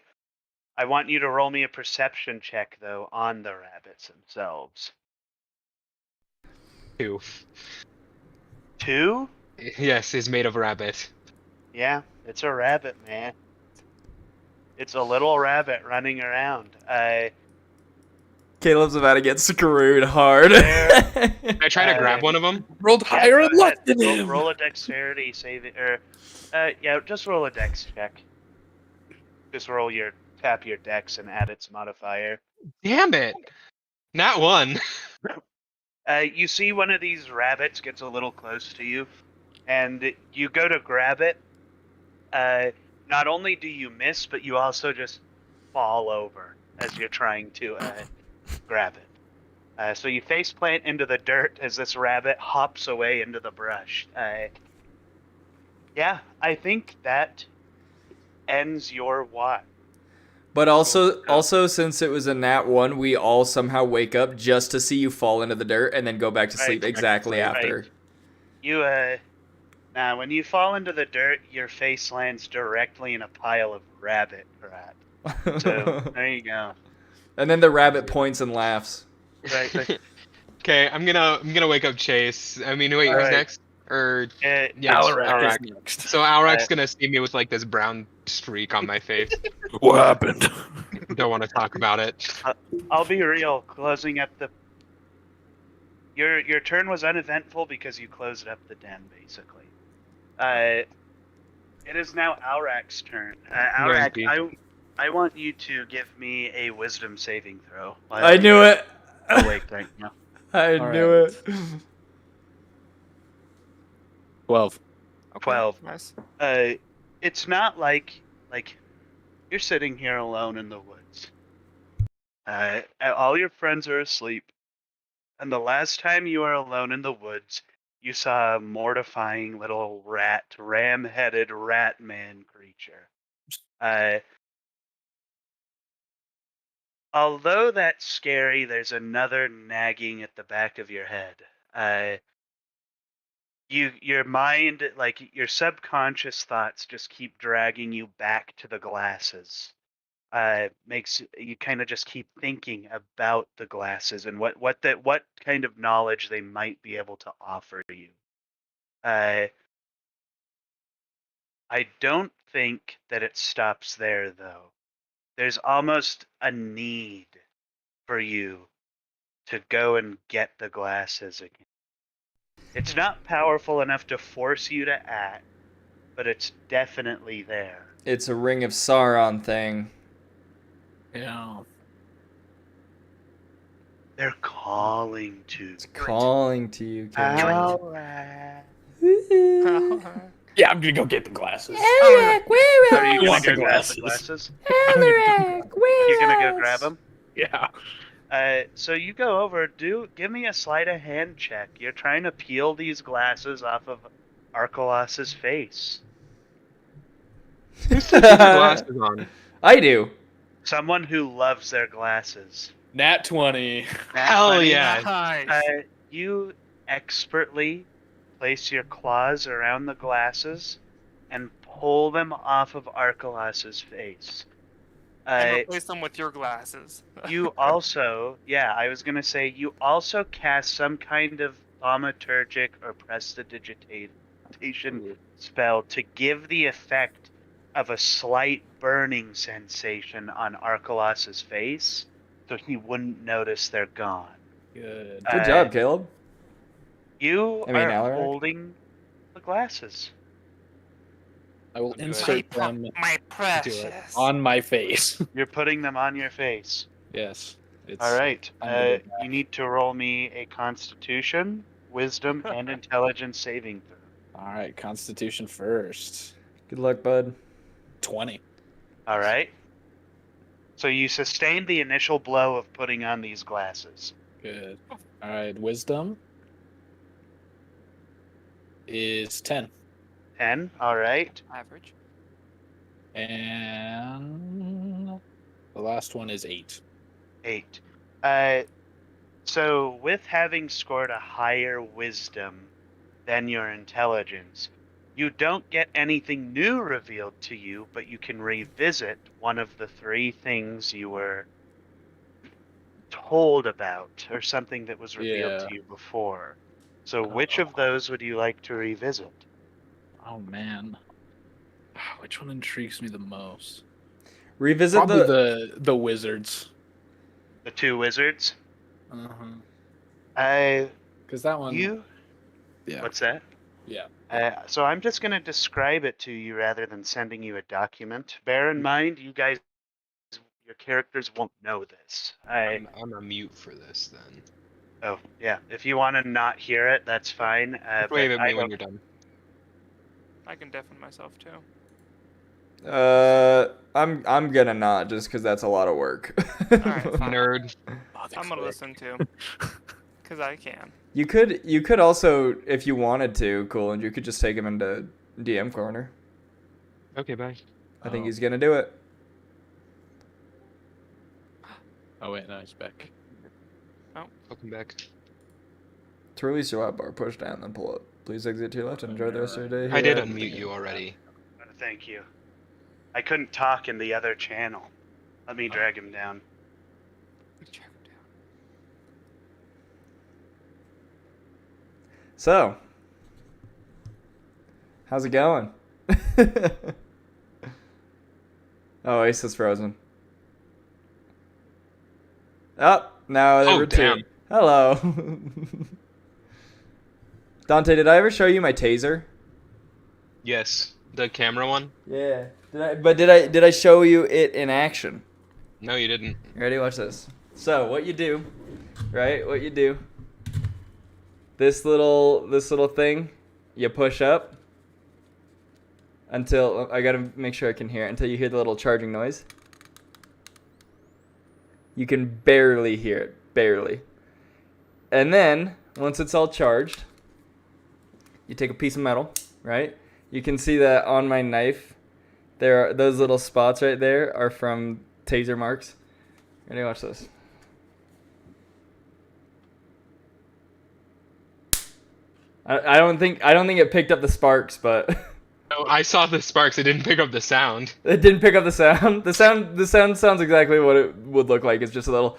want you to roll me a perception check, though, on the rabbits themselves. 2. 2? Yes, is made of rabbit. Yeah, it's a rabbit, man. It's a little rabbit running around. Caleb's about to get screwed hard. There. Can I try to grab one of them? Rolled Yeah, higher go and left ahead. than him. Roll a dexterity saving, or yeah, just roll a dex check. Just tap your dex and add its modifier. Damn it! Not one. You see one of these rabbits gets a little close to you, and you go to grab it. Not only do you miss, but you also just fall over as you're trying to grab it. So you face plant into the dirt as this rabbit hops away into the brush. Yeah, I think that ends your watch. But also, since it was a nat 1, we all somehow wake up just to see you fall into the dirt and then go back to sleep Right, exactly right. after. You now when you fall into the dirt, your face lands directly in a pile of rabbit crap. So there you go. And then the rabbit points and laughs. Right. Okay, I'm gonna wake up Chase. I mean, wait, who's Alright. next? Or Yeah, Alrak is next. So Alrak's gonna see me with like this brown streak on my face. What happened? Don't want to talk about it. I'll be real. Closing up the your turn was uneventful because you closed up the den, basically. It is now Alrak's turn. Alrak, Guaranteed. I want you to give me a wisdom saving throw. I knew it. Awake right now. I All knew right. it. 12. Okay, 12. Nice. It's not like you're sitting here alone in the woods. All your friends are asleep, and the last time you were alone in the woods, you saw a mortifying little ram-headed rat man creature. Although that's scary, there's another nagging at the back of your head. Your mind, like your subconscious thoughts, just keep dragging you back to the glasses. Makes you kind of just keep thinking about the glasses and what kind of knowledge they might be able to offer you. I don't think that it stops there, though. There's almost a need for you to go and get the glasses again. It's not powerful enough to force you to act, but it's definitely there. It's a Ring of Sauron thing. Yeah. They're calling to It's calling to you, Caleb. Alright. Yeah, I'm gonna go get the glasses. Alrak, where Are you gonna want go the grab the glasses. glasses? Alrak, where You're gonna go grab them? Yeah. So you go over. Give me a sleight of hand check. You're trying to peel these glasses off of Arcolos's face. Who's taking the glasses on? I do. Someone who loves their glasses. Nat 20. Hell Funny. yeah. Nice. You expertly place your claws around the glasses and pull them off of Arcolos's face. And replace them with your glasses. You also, I was gonna say, you also cast some kind of thaumaturgic or prestidigitation spell to give the effect of a slight burning sensation on Arcolos's face, so he wouldn't notice they're gone. Good. Good job, Caleb. You I mean, are Alaric? holding the glasses. I will Good. insert them My precious. on my face. You're putting them on your face. Yes. It's, All right. I'm good. You need to roll me a Constitution, Wisdom, and Intelligence saving throw. All right, Constitution first. Good luck, bud. 20. All right. So you sustained the initial blow of putting on these glasses. Good. All right, Wisdom is 10. 10. All right. Average. And the last one is 8. 8. So with having scored a higher wisdom than your intelligence, you don't get anything new revealed to you, but you can revisit one of the 3 things you were told about, or something that was revealed Yeah. to you before. So which of those would you like to revisit? Oh man, which one intrigues me the most? Revisit Probably the wizards. The 2 wizards? Because that one. Yeah. What's that? Yeah. So I'm just going to describe it to you rather than sending you a document. Bear in mind, you guys, your characters won't know this. I'm a mute for this then. Oh, yeah. If you want to not hear it, that's fine. Wave but at me I when don't- you're done. I can deafen myself too. I'm gonna not just because that's a lot of work. Alright, fine. Nerd. I'm gonna listen too. Because I can. You could also, if you wanted to, cool, and you could just take him into DM corner. Okay, bye. I think he's gonna do it. Oh wait, no, he's back. Welcome back. To release your bar, push down, then pull up. Please exit to your left and enjoy the rest of your day. I did here. unmute you already. Thank you. I couldn't talk in the other channel. Let me drag him down. So, how's it going? Oh, Ace is frozen. Oh, now there Oh, were 2. damn. Hello. Dante, did I ever show you my taser? Yes, the camera one. Yeah. Did I show you it in action? No, you didn't. Ready? Watch this. So what you do, right? What you do. This little thing, you push up until I gotta make sure I can hear it, until you hear the little charging noise. You can barely hear it, barely. And then once it's all charged, you take a piece of metal, right? You can see that on my knife, there are those little spots right there are from taser marks. Ready? Watch this. I don't think it picked up the sparks, but No, I saw the sparks. It didn't pick up the sound. it didn't pick up the sound. The sound sounds exactly what it would look like. It's just a little.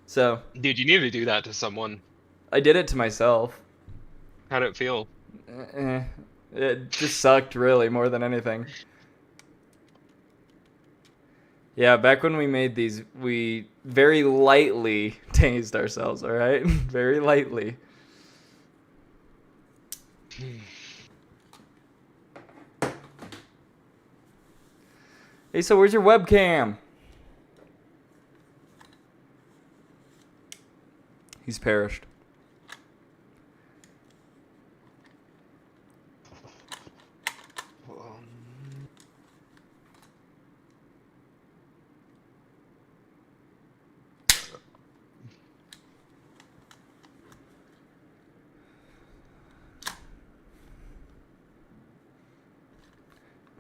So Dude, you need to do that to someone. I did it to myself. How'd it feel? It just sucked, really, more than anything. Yeah, back when we made these, we very lightly tased ourselves, alright? Very lightly. Hey, so where's your webcam? He's perished.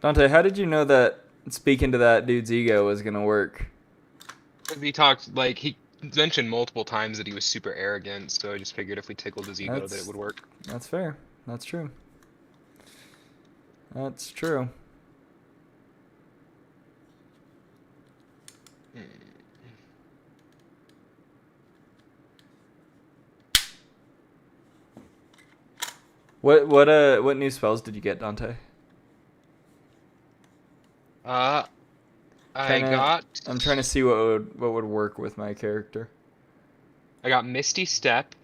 Dante, how did you know that speaking to that dude's ego was gonna work? He talked, like, he mentioned multiple times that he was super arrogant, so I just figured if we tickled his ego that it would work. That's fair. That's true. That's true. What new spells did you get, Dante? I Kinda- got I'm trying to see what would work with my character. Misty Step,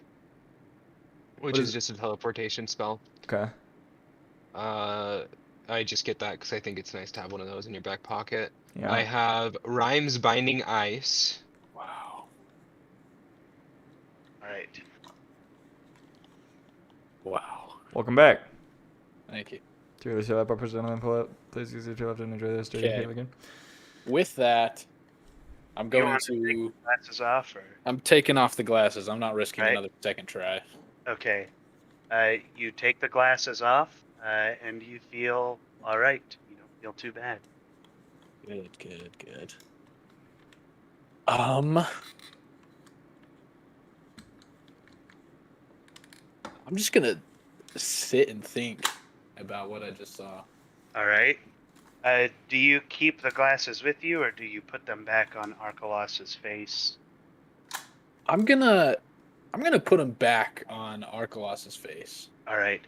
which What is is- just a teleportation spell. Okay. I just get that because I think it's nice to have one of those in your back pocket. Yeah. I have Rhymes Binding Ice. Wow. All right. Wow. Welcome back. Thank you. To really show up, upper down and pull up. Please use your two left and enjoy this dirty Okay. game again. With that, I'm You going want to take to. the glasses off, or I'm taking off the glasses. I'm not risking Right. another second try. okay? You take the glasses off, and you feel all right. You don't feel too bad. Good. I'm just gonna sit and think about what I just saw. All right. Do you keep the glasses with you, or do you put them back on Archelaus's face? I'm gonna put him back on Archelaus's face. All right.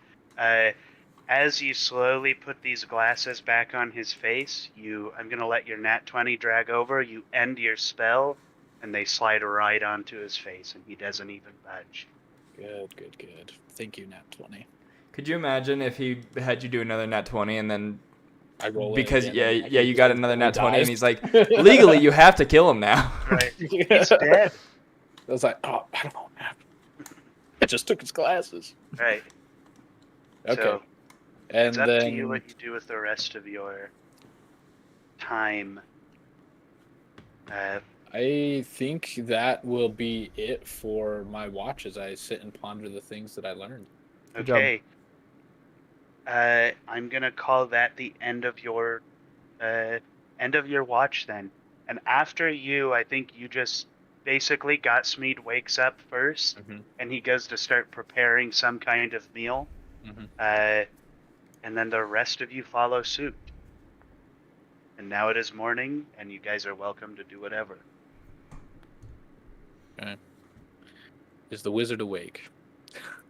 As you slowly put these glasses back on his face, I'm gonna let your nat 20 drag over. You end your spell, and they slide right onto his face, and he doesn't even budge. Good. Thank you, Nat 20. Could you imagine if he had you do another nat 20 and then I roll it because again, and you got another nat 20 dies. and he's like, legally you have to kill him now. Right. He's dead. I was like, oh, I don't know what happened. I just took his glasses. Right. Okay. So, and it's up then to you what you do with the rest of your time. I think that will be it for my watch as I sit and ponder the things that I learned. Good job. Okay. I'm gonna call that the end of your watch then. And after you, I think you just basically Godsmead wakes up first, and he goes to start preparing some kind of meal. And then the rest of you follow suit. And now it is morning, and you guys are welcome to do whatever. Okay. Is the wizard awake?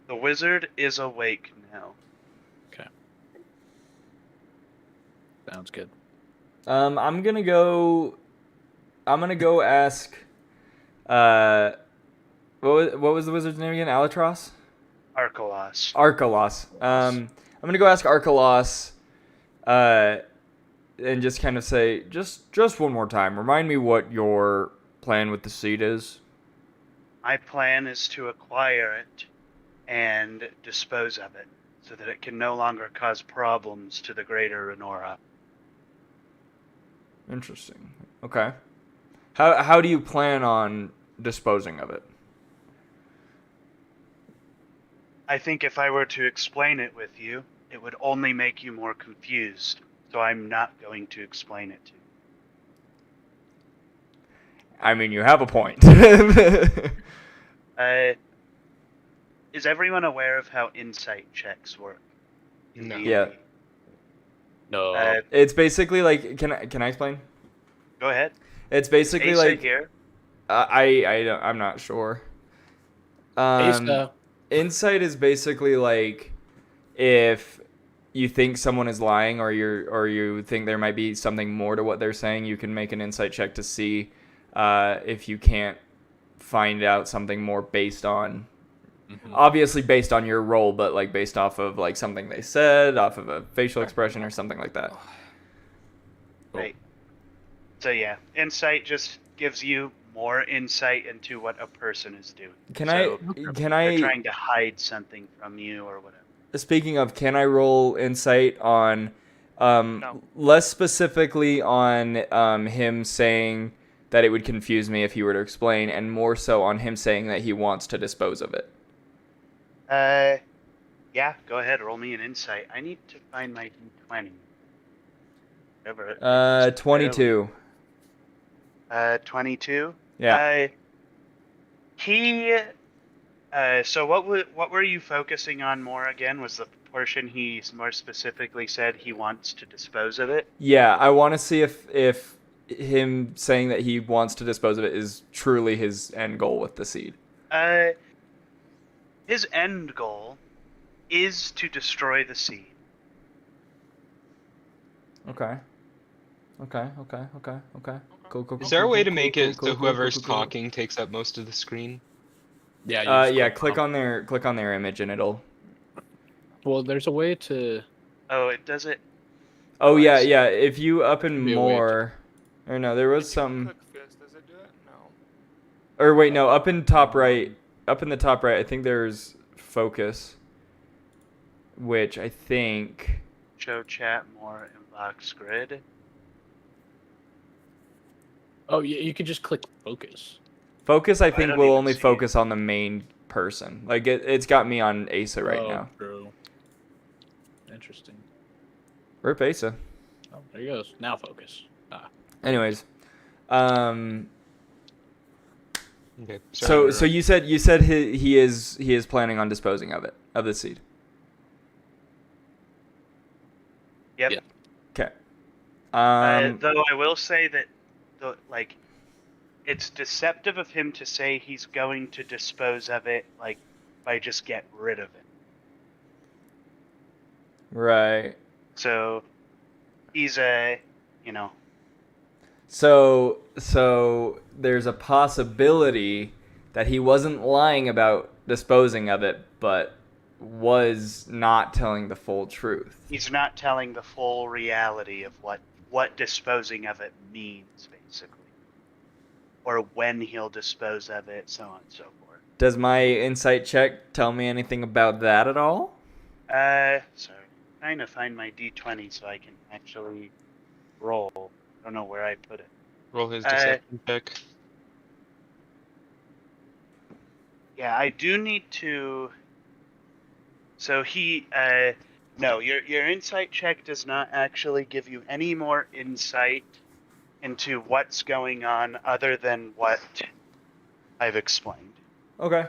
The wizard is awake now. Okay. Sounds good. I'm gonna go ask what was the wizard's name again? Alatros? Archelaus. Archelaus. I'm gonna go ask Archelaus and just kind of say, just one more time, remind me what your plan with the seed is. My plan is to acquire it and dispose of it so that it can no longer cause problems to the greater Renora. Interesting. Okay. How do you plan on disposing of it? I think if I were to explain it with you, it would only make you more confused, so I'm not going to explain it to you. I mean, you have a point. Is everyone aware of how insight checks work? in No. D&D? Yeah. No. It's basically like, can I explain? Go ahead. It's basically Asa like here. I'm not sure. Asa. Insight is basically like if you think someone is lying or you think there might be something more to what they're saying, you can make an insight check to see if you can't find out something more based on obviously based on your role, but like based off of like something they said, off of a facial expression or something like that. Right. So yeah, insight just gives you more insight into what a person is doing. Can So can they're I trying to hide something from you or whatever. speaking of, can I roll insight on No. less specifically on him saying that it would confuse me if he were to explain, and more so on him saying that he wants to dispose of it? Yeah, go ahead, roll me an insight. I need to find my D20. Whatever. 22. 22. Yeah. So what were you focusing on more again? Was the portion he more specifically said he wants to dispose of it? Yeah, I want to see if him saying that he wants to dispose of it is truly his end goal with the seed. His end goal is to destroy the seed. Okay. Cool. Is there a way to make it so whoever's talking takes up most of the screen? Yeah. You just Click on their image and it'll. Well, there's a way to. Oh, it does it. Oh I yeah. see. If you up and Be a way to- more, or no, there was some. Click this. Does it do it? No. Or wait, no, up in top right. Up in the top right, I think there's focus, which I think. Show chat more inbox grid. Oh, yeah. You could just click focus. Focus, I think, don't will even only see it. focus on the main person. Like it's got me on Asa right now. True. interesting. Rupesa. Oh, there he goes. Now focus. Anyways, Okay. so you said he is planning on disposing of the seed. Yep. Yeah. Okay. Though I will say that, it's deceptive of him to say he's going to dispose of it, by just get rid of it. Right. So, he's So there's a possibility that he wasn't lying about disposing of it, but was not telling the full truth. he's not telling the full reality of what disposing of it means, basically. Or when he'll dispose of it, so on and so forth. Does my insight check tell me anything about that at all? Sorry. Trying to find my D20 so I can actually roll. I don't know where I put it. Roll his deception check. Yeah, I do need to. So no, your insight check does not actually give you any more insight into what's going on other than what I've explained. Okay.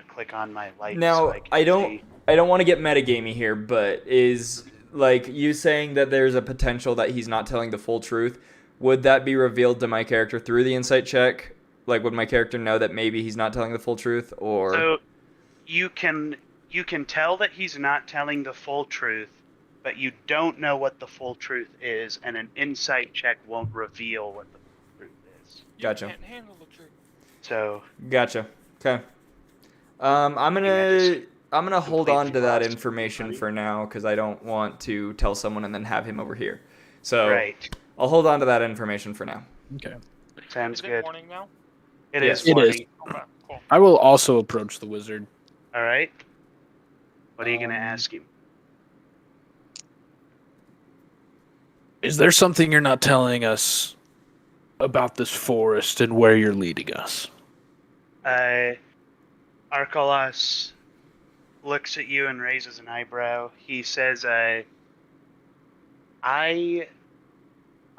Click on my light. Now, so I don't see. want to get metagamey here, but is you saying that there's a potential that he's not telling the full truth? Would that be revealed to my character through the insight check? Would my character know that maybe he's not telling the full truth, or? So you can tell that he's not telling the full truth, but you don't know what the full truth is, and an insight check won't reveal what the full truth is. Gotcha. You can't handle the truth. So Gotcha. Okay. I'm gonna hold on to that information for now because I don't want to tell someone and then have him over here. So right, I'll hold on to that information for now. Okay. sounds Is it good. morning now? It Yes. is. It morning. is. Okay, cool. I will also approach the wizard. All right. What are you gonna Um, ask him? Is there something you're not telling us about this forest and where you're leading us? Arkalos looks at you and raises an eyebrow. He says, I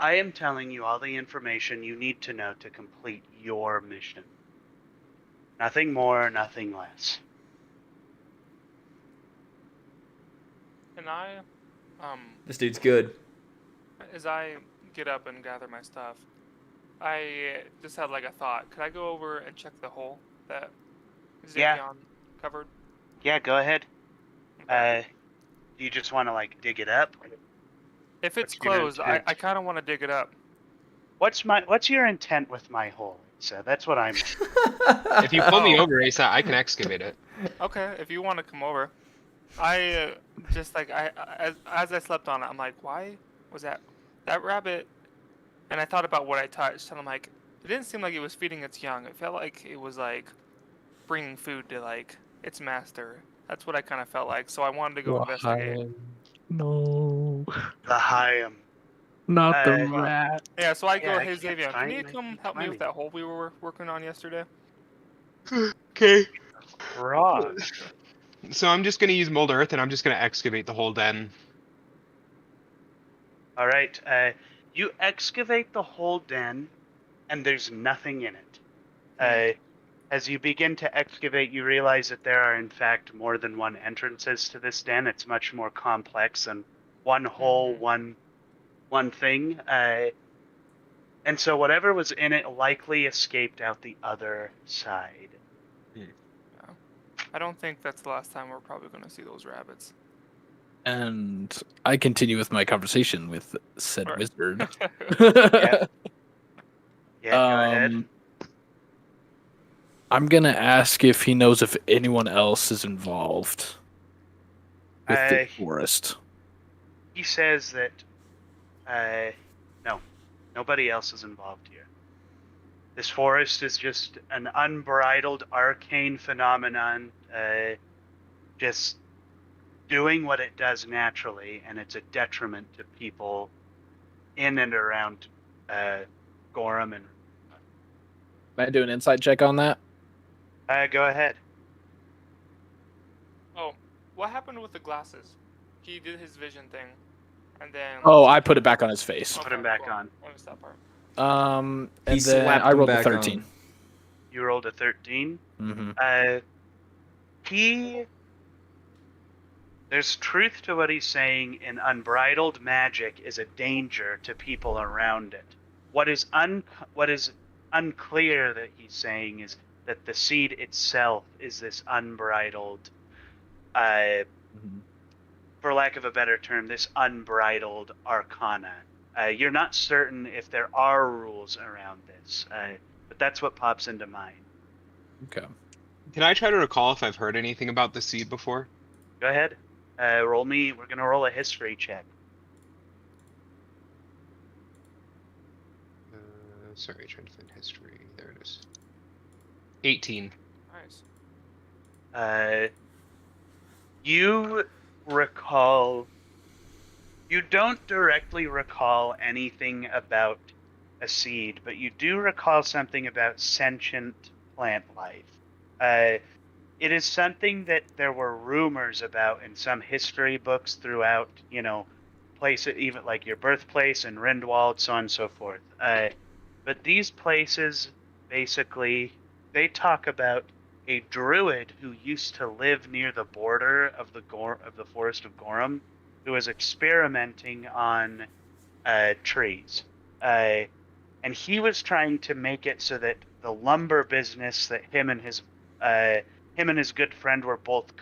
am telling you all the information you need to know to complete your mission. Nothing more, nothing less. And I, This dude's good. as I get up and gather my stuff, I just had a thought. Could I go over and check the hole that Yeah. Xavion covered? Yeah, go ahead. Okay. Do you just want to dig it up? If it's what's your closed, I intent? kind of want to dig it up. What's your intent with my hole? So that's what I'm. If you pull me Oh. over, Asa, I can excavate it. Okay, if you want to come over. I just as I slept on it, I'm like, why was that rabbit? And I thought about what I touched, and I'm like, it didn't seem like it was feeding its young. It felt like it was bringing food to its master. That's what I kind of felt like. So I wanted to go investigate. No, The Hyam. not the Uh, rat. Yeah, so I Yeah, go, I hey can't Xavier, can find you my come help me with D20. that hole we were working on yesterday? Okay. Frog. So I'm just gonna use mold earth, and I'm just gonna excavate the whole den. All right. You excavate the whole den, and there's nothing in it. As you begin to excavate, you realize that there are, in fact, more than one entrances to this den. It's much more complex than one hole, one thing. And so whatever was in it likely escaped out the other side. I don't think that's the last time we're probably going to see those rabbits. And I continue with my conversation with said Alright. wizard. Yeah, go ahead. I'm gonna ask if he knows if anyone else is involved with the forest. He says that, no, nobody else is involved here. This forest is just an unbridled arcane phenomenon, just doing what it does naturally, and it's a detriment to people in and around Gorham. And Can I do an insight check on that? go ahead. what happened with the glasses? He did his vision thing, and then. Oh, I put it back on his face. Put him back on. I missed that part. And He then slapped I him rolled a back 13. on. You rolled a 13. Mm-hmm. There's truth to what he's saying, and unbridled magic is a danger to people around it. What is unclear that he's saying is that the seed itself is this unbridled, for lack of a better term, this unbridled arcana. You're not certain if there are rules around this, but that's what pops into mind. Okay. Can I try to recall if I've heard anything about the seed before? Go ahead. Roll me. We're gonna roll a history check. Sorry, trying to find history. There it is. 18. Nice. You recall. You don't directly recall anything about a seed, but you do recall something about sentient plant life. It is something that there were rumors about in some history books throughout, places, even like your birthplace and Rindwald, so on and so forth. But these places, basically, they talk about a druid who used to live near the border of the forest of Gorham, who was experimenting on trees. And he was trying to make it so that the lumber business that him and his good friend were both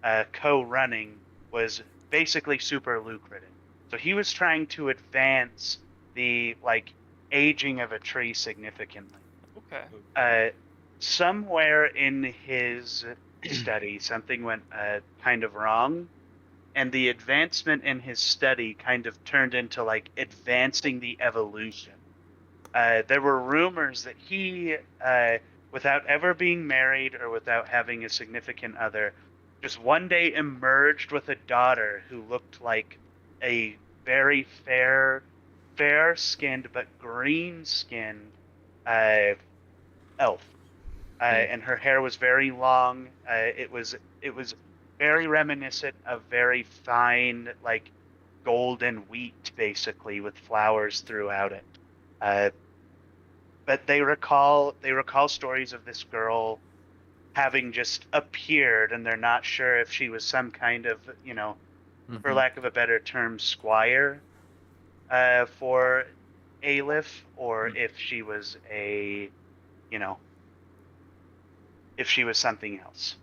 co-running was basically super lucrative. So he was trying to advance the aging of a tree significantly. Okay. Somewhere in his study, something went kind of wrong, and the advancement in his study kind of turned into advancing the evolution. There were rumors that he, without ever being married or without having a significant other, just one day emerged with a daughter who looked like a very fair-skinned but green-skinned elf. And her hair was very long. It was very reminiscent of very fine, golden wheat, basically, with flowers throughout it. But they recall stories of this girl having just appeared, and they're not sure if she was some kind of, for lack of a better term, squire for Aleph, or if she was if she was something else.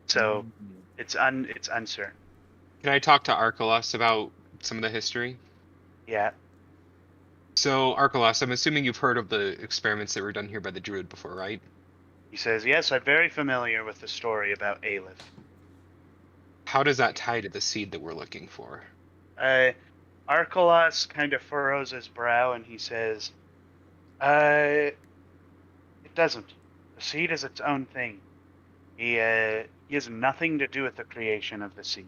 So it's uncertain. Can I talk to Archelaus about some of the history? Yeah. So, Archelaus, I'm assuming you've heard of the experiments that were done here by the druid before, right? He says, yes, I'm very familiar with the story about Aleph. How does that tie to the seed that we're looking for? Archelaus kind of furrows his brow and he says, it doesn't. The seed is its own thing. He has nothing to do with the creation of the seed.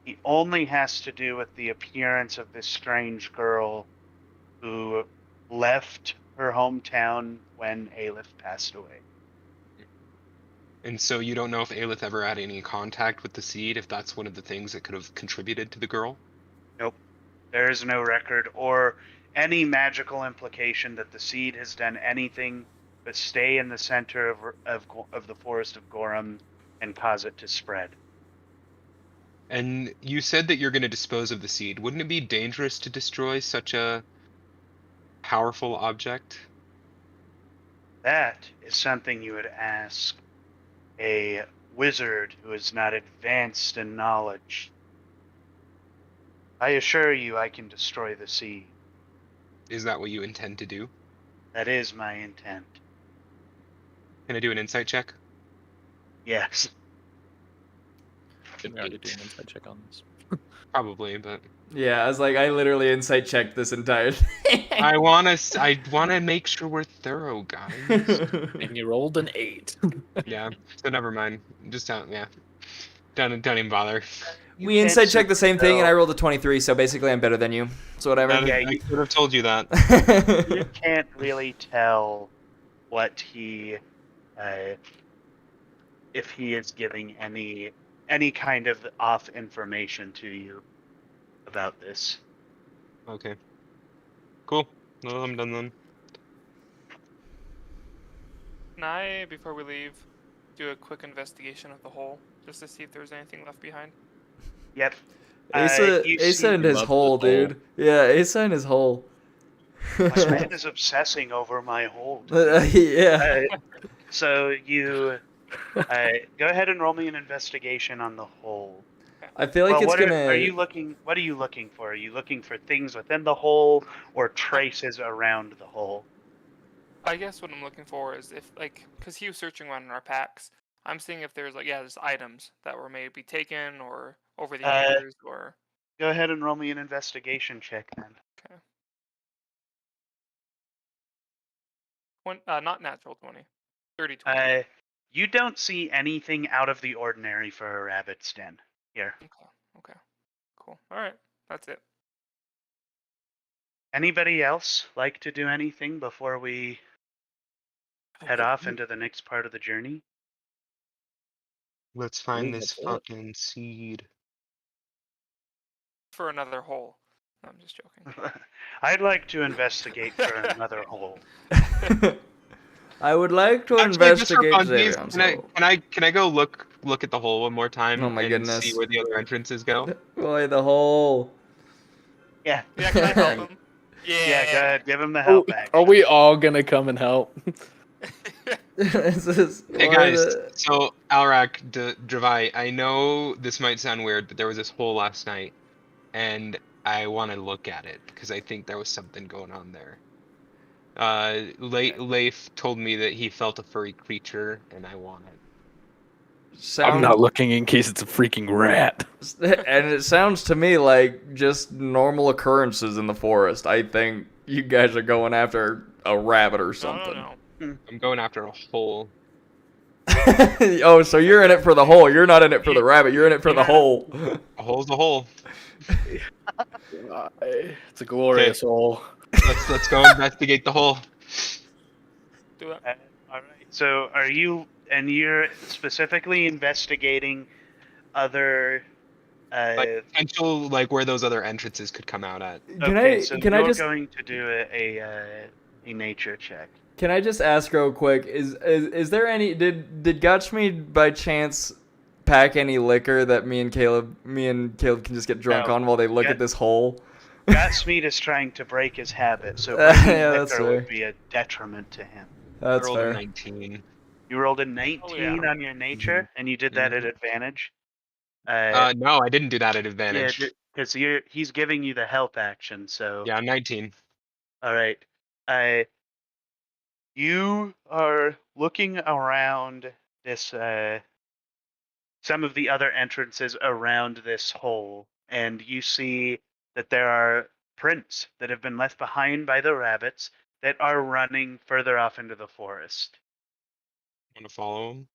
He only has to do with the appearance of this strange girl who left her hometown when Aleph passed away. And so you don't know if Aleph ever had any contact with the seed, if that's one of the things that could have contributed to the girl? Nope. There is no record or any magical implication that the seed has done anything but stay in the center of the forest of Gorham and cause it to spread. And you said that you're going to dispose of the seed. Wouldn't it be dangerous to destroy such a powerful object? That is something you would ask a wizard who is not advanced in knowledge. I assure you I can destroy the seed. Is that what you intend to do? That is my intent. Can I do an insight check? Yes. Should we already do an insight check on this? Probably, but Yeah, I was like, I literally insight checked this entire thing. I wanna make sure we're thorough, guys. And you rolled an 8. Yeah, so never mind. Just don't even bother. We insight checked the same thing, and I rolled a 23, so basically I'm better than you. So whatever. Yeah, I could have told you that. You can't really tell what he, if he is giving any any kind of off information to you about this. Okay. Cool. Well, I'm done then. Can I, before we leave, do a quick investigation of the hole just to see if there's anything left behind? Yep. Asa, you Asa see- in his Love hole, the hole. dude. Yeah, Asa in his hole. This man is obsessing over my hold. Yeah. So you go ahead and roll me an investigation on the hole. I feel like Well, it's what gonna. are you looking? What are you looking for? Are you looking for things within the hole or traces around the hole? I guess what I'm looking for is if, like, because he was searching around in our packs, I'm seeing if there's, like, there's items that were maybe taken or over the years or. Go ahead and roll me an investigation check then. Okay. Not natural 20. 30 20. You don't see anything out of the ordinary for a rabbit's den here. Okay. Cool. All right. That's it. Anybody else like to do anything before we head off into the next part of the journey? Let's find Believe this that's it. fucking seed. For another hole. No, I'm just joking. I'd like to investigate for another hole. I would like to Actually, just for investigate funsies, Xavion's can I go look at the hole one more time? Oh my and goodness. See where the other entrances go. Boy, the hole. Yeah. Yeah, can I help him? Yeah, go ahead. Give him the help back. Are we all gonna come and help? This is Hey why guys, the- so Alrak, Dravai, I know this might sound weird, but there was this hole last night, and I want to look at it because I think there was something going on there. Leif told me that he felt a furry creature, and I want it. I'm not looking in case it's a freaking rat. And it sounds to me like just normal occurrences in the forest. I think you guys are going after a rabbit or something. No. I'm going after a hole. Oh, so you're in it for the hole. You're not in it for the rabbit. You're in it for the hole. A hole's a hole. It's a glorious hole. Let's go investigate the hole. Do it. All right. So are you, and you're specifically investigating other. Like potential, like where those other entrances could come out at. So Can I you're just going to do a nature check. can I just ask real quick? Is there any did Gotchmead by chance pack any liquor that me and Caleb can just get drunk No. on while they look Yeah. at this hole? Godsmead is trying to break his habit, so Yeah, bringing that's liquor would fair. be a detriment to him. That's I rolled a fair. 19. You rolled a 19 on your nature, and you did that at advantage. No, I didn't do that at advantage. Yeah, because he's giving you the help action. So Yeah, 19. all right. You are looking around this some of the other entrances around this hole, and you see that there are prints that have been left behind by the rabbits that are running further off into the forest. Want to follow him?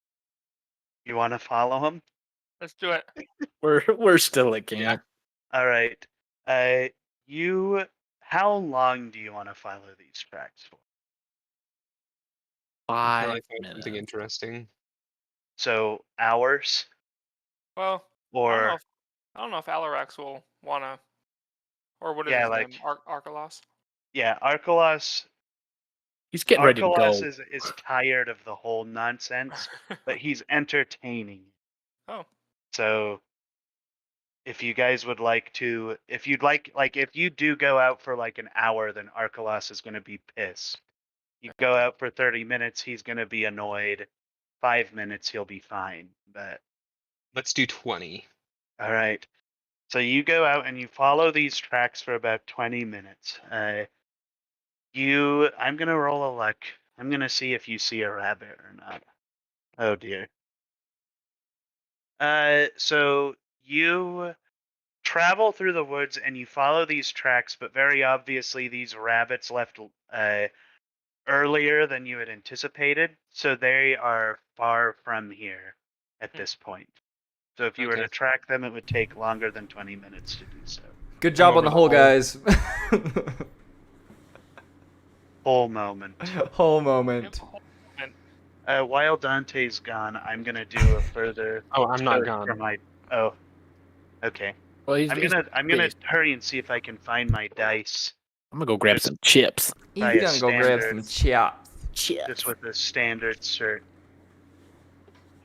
You want to follow them? Let's do it. We're still at camp. All right. How long do you want to follow these tracks for? I 5 like something minutes. interesting. So hours, Well, or I don't know if Alarax will wanna, or what is Yeah, his like- name? Arkalos. yeah, Arkalos. He's getting ready to go. Arkalos is tired of the whole nonsense, but he's entertaining. Oh. So, if you guys would like to, if you'd like, if you do go out for like an hour, then Arkalos is going to be pissed. You go out for 30 minutes, he's going to be annoyed. 5 minutes, he'll be fine. But Let's do 20. all right. So you go out and you follow these tracks for about 20 minutes. I'm gonna roll a luck. I'm gonna see if you see a rabbit or not. Oh dear. So you travel through the woods and you follow these tracks, but very obviously these rabbits left earlier than you had anticipated, so they are far from here at this point. So if you were Okay. to track them, it would take longer than 20 minutes to do so. Good job on the hole, guys. Whole moment. Whole moment. While Dante's gone, I'm gonna do a further. Oh, I'm not search gone. For my. Oh. Okay. Well, I'm gonna hurry and see if I can find my dice. I'm gonna go grab some chips. He's By a gonna go grab some standard. chops. Just with the standard search.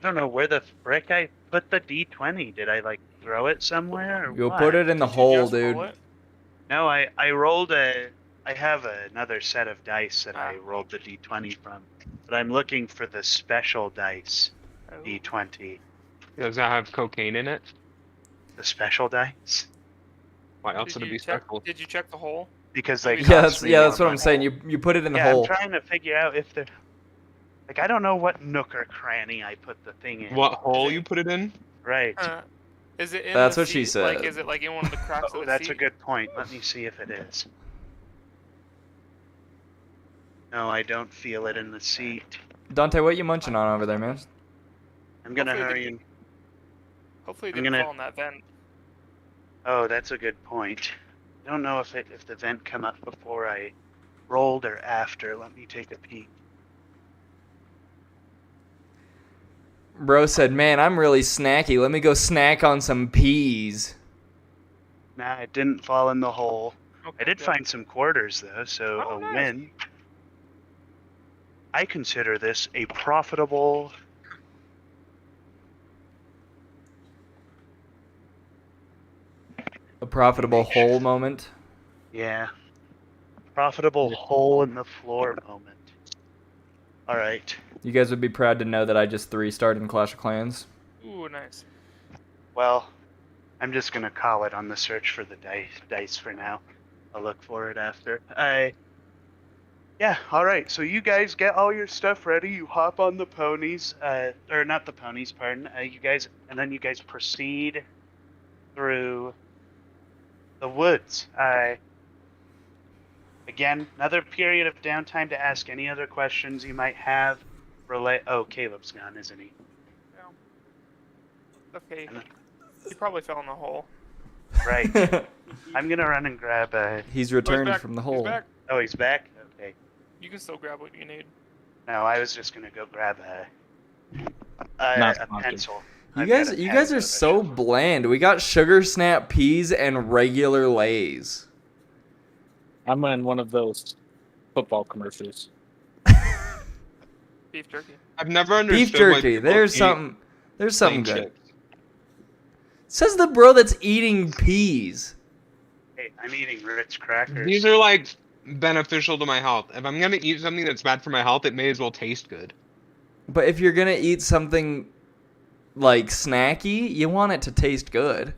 I don't know where the frick I put the D20. Did I like throw it somewhere? Or You'll what? put it in the Did you hole, just dude. pull it? No, I rolled a. I have another set of dice that I Ah. rolled the D20 from, but I'm looking for the special dice Oh. D20. Does that have cocaine in it? The special dice Why else Did would it you be check? special? Did you check the hole? because they. Yeah, cost me That's more what I'm money. saying. You put it in the Yeah, hole. I'm trying to figure out if they're. Like I don't know what nook or cranny I put the thing in. What hole you put it in? Right. Is it in That's the what she seat? Like, said. is it like in one of the cracks Oh, of the that's seat? a good point. Let me see if it is. No, I don't feel it in the seat. Dante, what you munching on over there, man? I'm gonna Hopefully hurry the- and. Hopefully, it I'm didn't gonna- fall in that vent. Oh, that's a good point. I don't know if the vent come up before I rolled or after. Let me take a peek. Bro said, "Man, I'm really snacky. Let me go snack on some peas." Nah, it didn't fall in the hole. Okay, I did good. find some quarters though, so Oh, a nice. win. I consider this a profitable. A profitable hole moment. Yeah. Profitable hole in the floor moment. Alright. You guys would be proud to know that I just 3-starred in Clash of Clans. Ooh, nice. Well, I'm just gonna call it on the search for the dice for now. I'll look for it after. Yeah, alright, so you guys get all your stuff ready, you hop on the ponies, or not the ponies, pardon, you guys proceed through the woods. Again, another period of downtime to ask any other questions you might have. Oh, Caleb's gone, isn't he? Okay. He probably fell in the hole. Right. I'm gonna run and grab a. He's Oh, returned back. from the He's hole. back. Oh, he's back. Okay. You can still grab what you need. No, I was just gonna go grab Not a sponsored. pencil. You I've got guys, a you pen guys and are a so pencil. bland. We got sugar snap peas and regular Lays. I'm in one of those football commercials. Beef jerky. I've never understood Beef why jerky. people There's eat something. There's something plain good. chips. Says the bro that's eating peas. Hey, I'm eating Ritz crackers. These are like beneficial to my health. If I'm gonna eat something that's bad for my health, it may as well taste good. But if you're gonna eat something like snacky, you want it to taste good. Are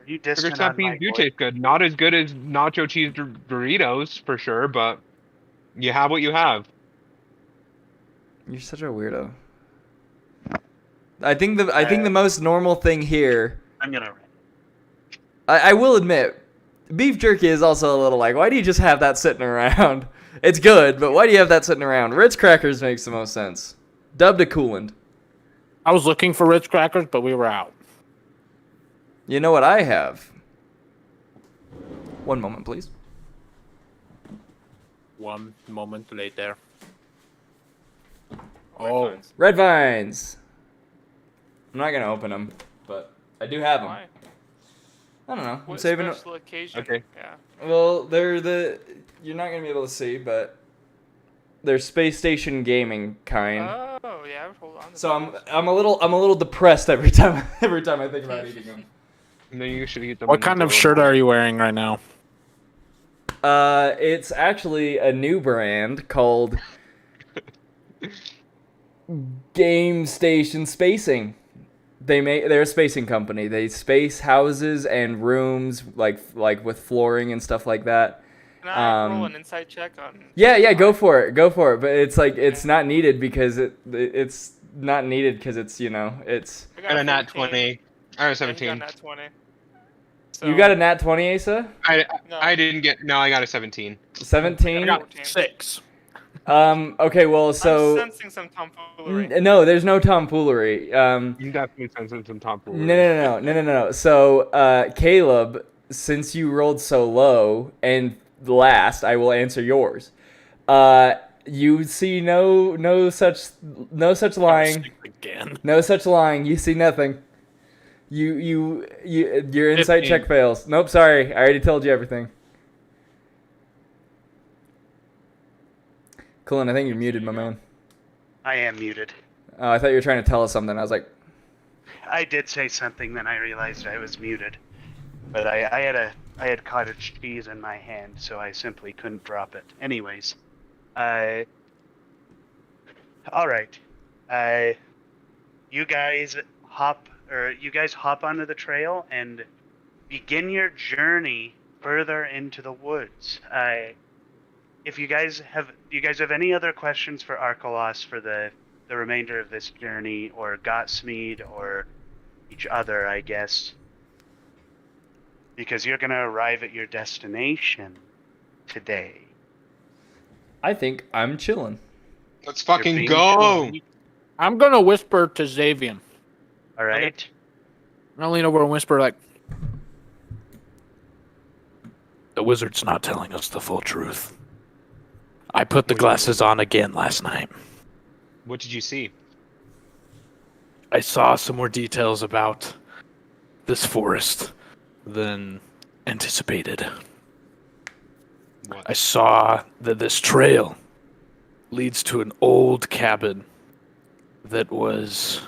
you Sugar dissing snap on peas my do voice? taste good. Not as good as nacho cheese Doritos for sure, but you have what you have. You're such a weirdo. I think the most normal thing here. I'm gonna. I will admit, beef jerky is also a little like, why do you just have that sitting around? It's good, but why do you have that sitting around? Ritz crackers makes the most sense. Dubbed a coolant. I was looking for Ritz crackers, but we were out. You know what I have? One moment, please. One moment later. Red Oh. vines. Red vines. I'm not gonna open them, but I do have them. Why? I don't know. I'm What saving. special occasion? Okay. Yeah. Well, they're the. You're not gonna be able to see, but they're space station gaming kind. Oh yeah, I would hold on. To So those. I'm a little depressed every time I think about eating them. And then you should eat them. What kind of shirt are you wearing right now? It's actually a new brand called Game Station Spacing. They're a spacing company. They space houses and rooms like with flooring and stuff like that. Can I roll um, an inside check on? Yeah, go for it. But it's like it's not needed because it's not needed because it's it's. I I got a nat 14. 20. I got a Yeah, he 17. got a nat 20. So, You got a nat 20, Asa? No. I didn't get. No, I got a 17. 17. I got 14. 6. Okay, well, I'm so sensing some tomfoolery. no, there's no tomfoolery. You definitely sensed some tomfoolery. No. So, Caleb, since you rolled so low and last, I will answer yours. You see no such lying. Again. No such lying. You see nothing. Your insight 15. check fails. Nope, sorry. I already told you everything. Cullen, I think you're muted, my man. I am muted. Oh, I thought you were trying to tell us something. I was like, I did say something, then I realized I was muted. But I had cottage cheese in my hand, so I simply couldn't drop it. Anyways, all right. You guys hop onto the trail and begin your journey further into the woods. If do you guys have any other questions for Arkelos for the remainder of this journey, or Gotsmead, or each other, I guess? Because you're gonna arrive at your destination today. I think I'm chilling. Let's You're fucking being go. chilled. I'm gonna whisper to Xavian. All right. I'm gonna lean over and whisper like, "The wizard's not telling us the full truth. I put the glasses on again last night. What did you see? I saw some more details about this forest than anticipated. What? I saw that this trail leads to an old cabin that was,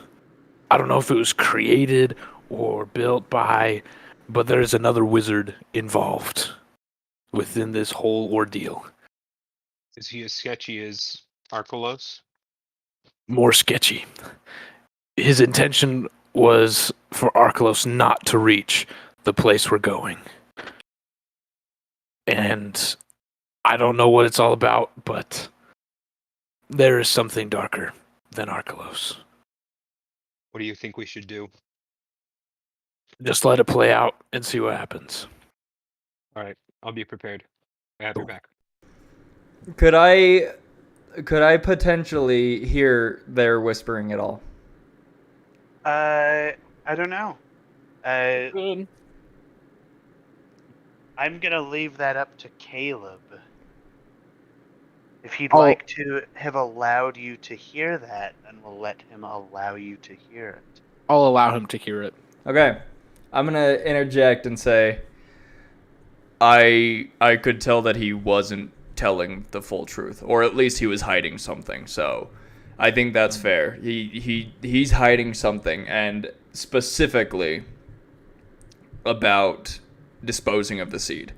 I don't know if it was created or built by, but there's another wizard involved within this whole ordeal. Is he as sketchy as Arkelos? More sketchy. His intention was for Arkelos not to reach the place we're going. And I don't know what it's all about, but there is something darker than Arkelos. What do you think we should do? Just let it play out and see what happens. All right, I'll be prepared. I have your back. Could I potentially hear their whispering at all? I don't know. I'm gonna leave that up to Caleb. If he'd like to have allowed you to hear that, then we'll let him allow you to hear it. I'll allow him to hear it. Okay. I'm going to interject and say, I could tell that he wasn't telling the full truth, or at least he was hiding something. So I think that's fair. He's hiding something, and specifically about disposing of the seed.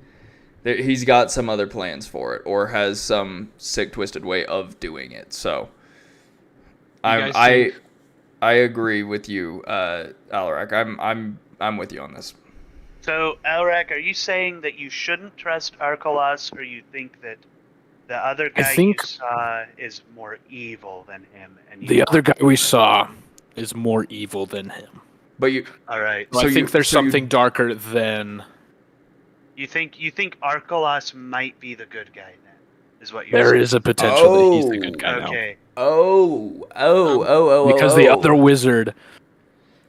He's got some other plans for it, or has some sick, twisted way of doing it. So I agree with you, Alarak. I'm with you on this. So, Elrak, are you saying that you shouldn't trust Arkelos, or you think that the other guy you saw is more evil than him? And The other guy we saw is more evil than him. But you, all right. So I think there's something darker than. You think Arkelos might be the good guy then? Is what you're There saying? is a potential that he's the good guy now. Okay. Because the other wizard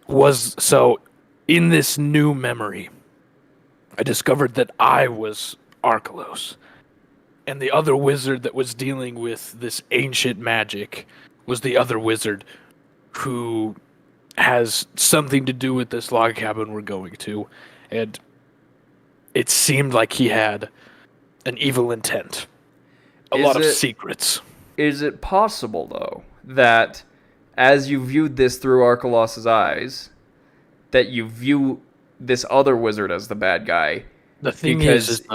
was so in this new memory. I discovered that I was Arkelos, and the other wizard that was dealing with this ancient magic was the other wizard who has something to do with this log cabin we're going to, and it seemed like he had an evil intent, a lot of secrets. Is it possible, though, that as you viewed this through Arkelos' eyes, that you view this other wizard as the bad guy? The thing is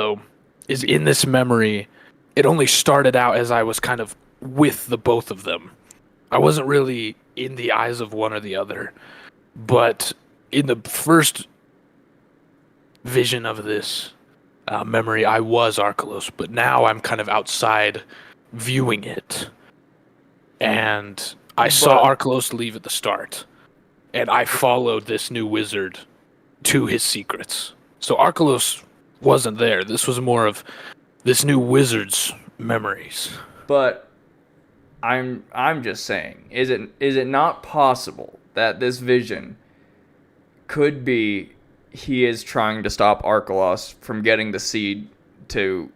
in this memory, it only started out as I was kind of with the both of them. I wasn't really in the eyes of one or the other, but in the first vision of this memory, I was Arkelos, but now I'm kind of outside viewing it. And I saw Arkelos leave at the start, and I followed this new wizard to his secrets. So Arkelos wasn't there. This was more of this new wizard's memories. But I'm just saying, is it not possible that this vision could be he is trying to stop Arkelos from getting the seed to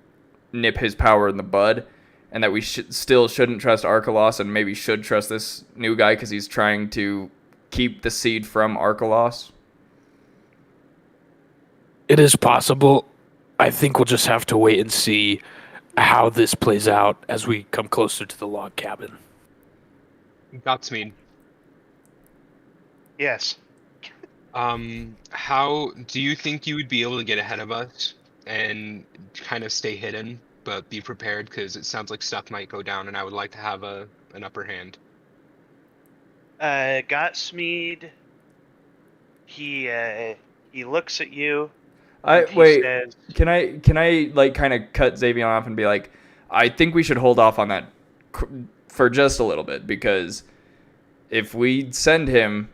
nip his power in the bud, and that we still shouldn't trust Arkalos and maybe should trust this new guy because he's trying to keep the seed from Arkalos? It is possible. I think we'll just have to wait and see how this plays out as we come closer to the log cabin. Godsmead. Yes. How do you think you would be able to get ahead of us and kind of stay hidden, but be prepared? Because it sounds like stuff might go down, and I would like to have an upper hand. Gotsmead, he looks at you. Wait. Says, Can I like kind of cut Xavier off and be like, I think we should hold off on that for just a little bit, because if we send him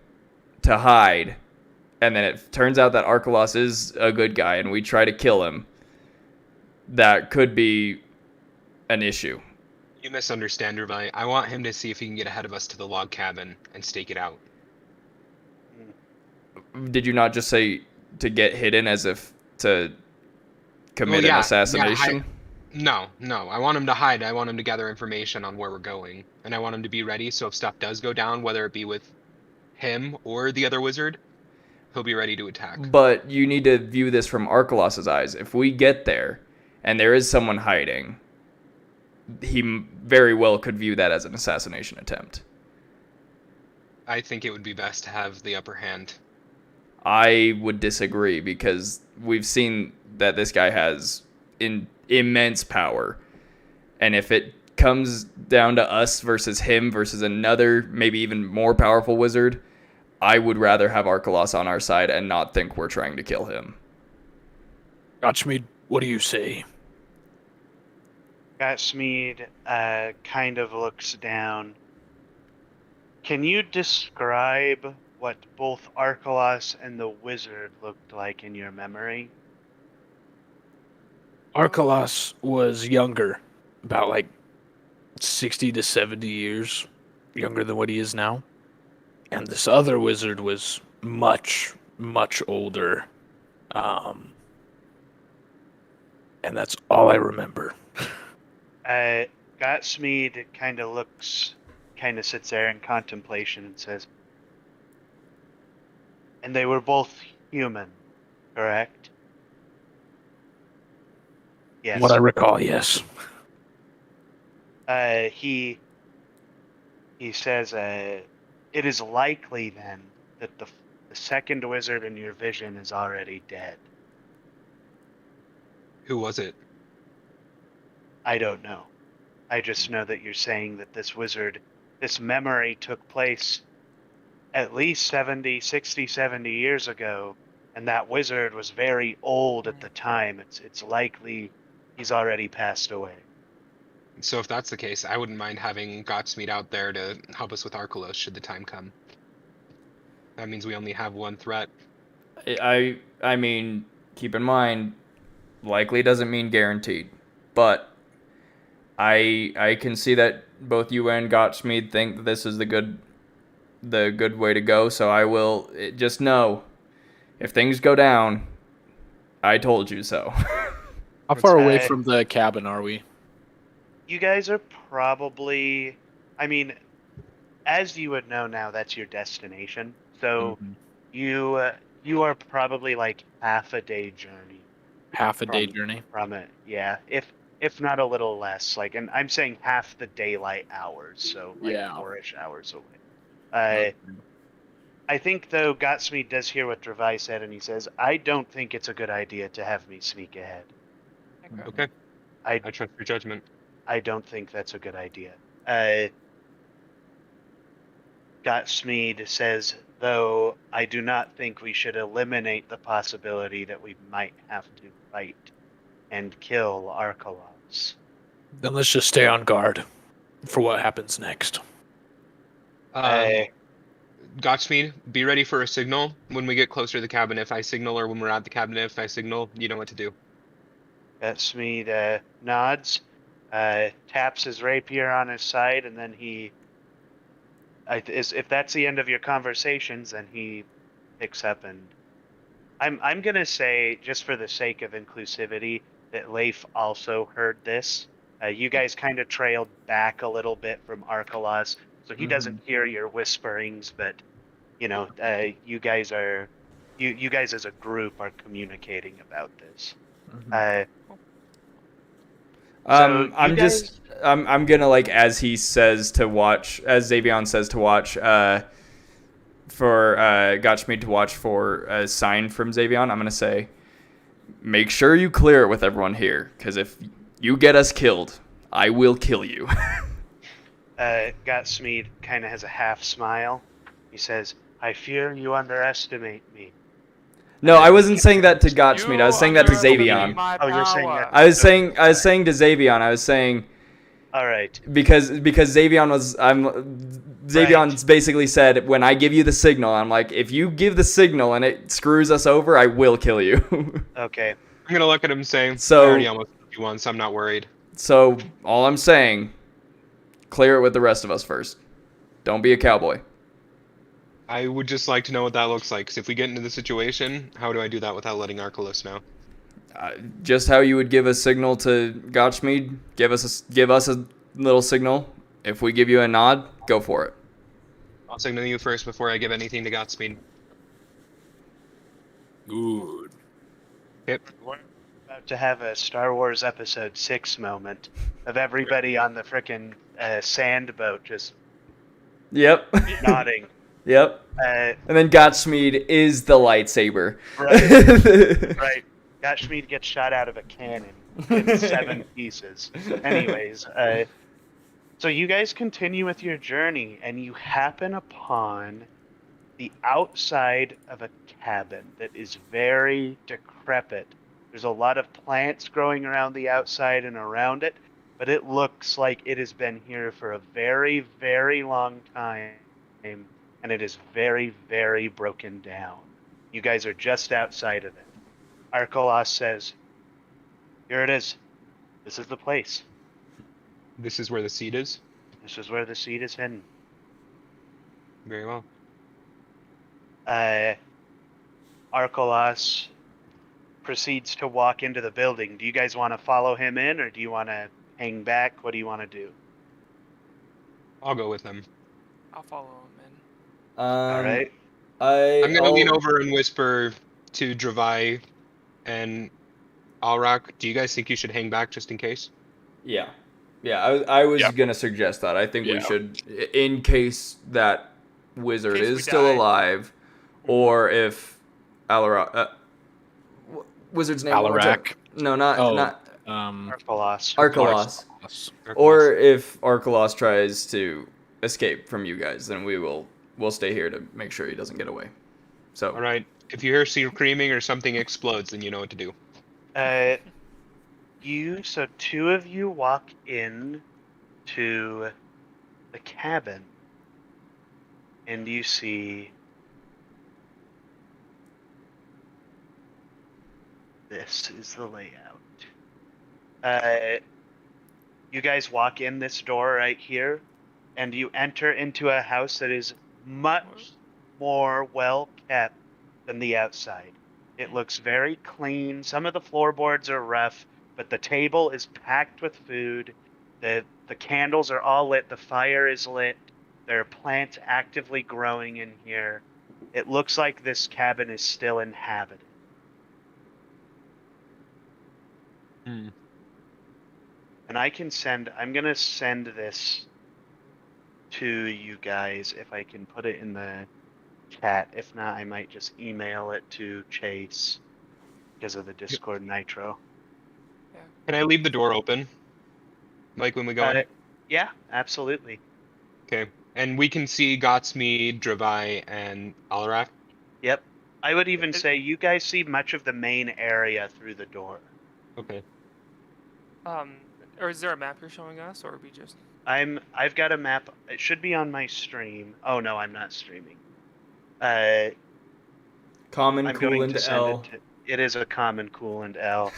to hide, and then it turns out that Arkalos is a good guy, and we try to kill him, that could be an issue. You misunderstand, Revi. I want him to see if he can get ahead of us to the log cabin and stake it out. Did you not just say to get hidden as if to commit an assassination? No. I want him to hide. I want him to gather information on where we're going. And I want him to be ready, so if stuff does go down, whether it be with him or the other wizard, he'll be ready to attack. But you need to view this from Arkalos' eyes. If we get there and there is someone hiding, he very well could view that as an assassination attempt. I think it would be best to have the upper hand. I would disagree, because we've seen that this guy has immense power. And if it comes down to us versus him versus another, maybe even more powerful wizard, I would rather have Arkalos on our side and not think we're trying to kill him. Gotsmead, what do you say? Gotsmead kind of looks down. Can you describe what both Arkalos and the wizard looked like in your memory? Arkalos was younger, about like 60 to 70 years younger than what he is now. And this other wizard was much, much older. And that's all I remember. Gotsmead kind of sits there in contemplation and says, and they were both human, correct? Yes. What I recall, yes. He says, it is likely then that the second wizard in your vision is already dead. Who was it? I don't know. I just know that you're saying that this memory took place at least 60, 70 years ago, and that wizard was very old at the time. It's likely he's already passed away. So if that's the case, I wouldn't mind having Gotsmead out there to help us with Arkalos should the time come. That means we only have one threat. I mean, keep in mind, likely doesn't mean guaranteed. But I can see that both you and Gotsmead think that this is the good way to go, so I will just know, if things go down, I told you so. How far away from the cabin are we? You guys are probably, I mean, as you would know now, that's your destination. So you are probably like half a day journey. Half a day journey from it, yeah. If not a little less, like, and I'm saying half the daylight hours, so like 4-ish hours away. I think though Gotsmead does hear what Dravai said, and he says, "I don't think it's a good idea to have me sneak ahead." Okay. I trust your judgment. I don't think that's a good idea. Gotsmead says, though, I do not think we should eliminate the possibility that we might have to fight and kill Arkalos. Then let's just stay on guard for what happens next. Gotsmead, be ready for a signal when we get closer to the cabin. If I signal, or when we're at the cabin, if I signal, you know what to do. Gotsmead nods, taps his rapier on his side, and then if that's the end of your conversations, then he picks up, and I'm gonna say, just for the sake of inclusivity, that Leif also heard this, You guys kind of trailed back a little bit from Arkalos, so he doesn't hear your whisperings, but you know, you guys as a group are communicating about this. So I'm you just I'm gonna, like, as he says to watch, as Xavion says to watch, for Gotchmead to watch for a sign from Xavion, I'm gonna say, make sure you clear it with everyone here, because if you get us killed, I will kill you. Gotsmead kind of has a half smile. He says, "I fear you underestimate me." No, I wasn't saying that to Gotchmead. I was saying that to Xavion. Oh, you're saying that. I was saying to Xavion. I was saying All right. because Xavion's basically said, when I give you the signal, I'm like, if you give the signal and it screws us over, I will kill you. Okay. I'm gonna look at him saying, So- I already almost killed you once, I'm not worried. So all I'm saying, clear it with the rest of us first. Don't be a cowboy. I would just like to know what that looks like, because if we get into the situation, how do I do that without letting Arcalos know? Just how you would give a signal to Gotchmead, give us a little signal. If we give you a nod, go for it. I'll signal you first before I give anything to Godspeed. Good. Yep. We're about to have a Star Wars Episode 6 moment of everybody on the frickin' sand boat just Yep. nodding. Yep. Uh, And then Gotchmead is the lightsaber. right. Right. Gottschmied gets shot out of a cannon in 7 pieces. Anyways, so you guys continue with your journey, and you happen upon the outside of a cabin that is very decrepit. There's a lot of plants growing around the outside and around it, but it looks like it has been here for a very, very long time, and it is very, very broken down. You guys are just outside of it. Arkalos says, "Here it is. This is the place. This is where the seed is? This is where the seed is hidden." Very well. Arkalos proceeds to walk into the building. Do you guys want to follow him in, or do you want to hang back? What do you want to do? I'll go with him. I'll follow him in. All right. I'm gonna lean over and whisper to Dravai and Alrak, do you guys think you should hang back just in case? Yeah. Yeah, I was Yeah. going to suggest that. I think we Yeah. should, in case that wizard In case we is still die. alive, or if Alarak... wizard's name? one more time. Alarak. No, not Arkalos. Arkalos. Or if Arkalos tries to escape from you guys, then we'll stay here to make sure he doesn't get away. So, All right. If you hear screaming or something explodes, then you know what to do. So 2 of you walk in to the cabin, and you see this is the layout. You guys walk in this door right here, and you enter into a house that is much more well kept than the outside. It looks very clean. Some of the floorboards are rough, but the table is packed with food. The candles are all lit. The fire is lit. There are plants actively growing in here. It looks like this cabin is still inhabited. Hmm. And I'm going to send this to you guys if I can put it in the chat. If not, I might just email it to Chase because of the Discord Nitro. Can I leave the door open? Like when we go in? Yeah, absolutely. Okay. And we can see Gotsmead, Dravai, and Alarak? Yep. I would even say you guys see much of the main area through the door. Okay. Or is there a map you're showing us, or are we just? I've got a map. It should be on my stream. Oh no, I'm not streaming. common, I'm cool, going and to send L. it is a common, cool, and L.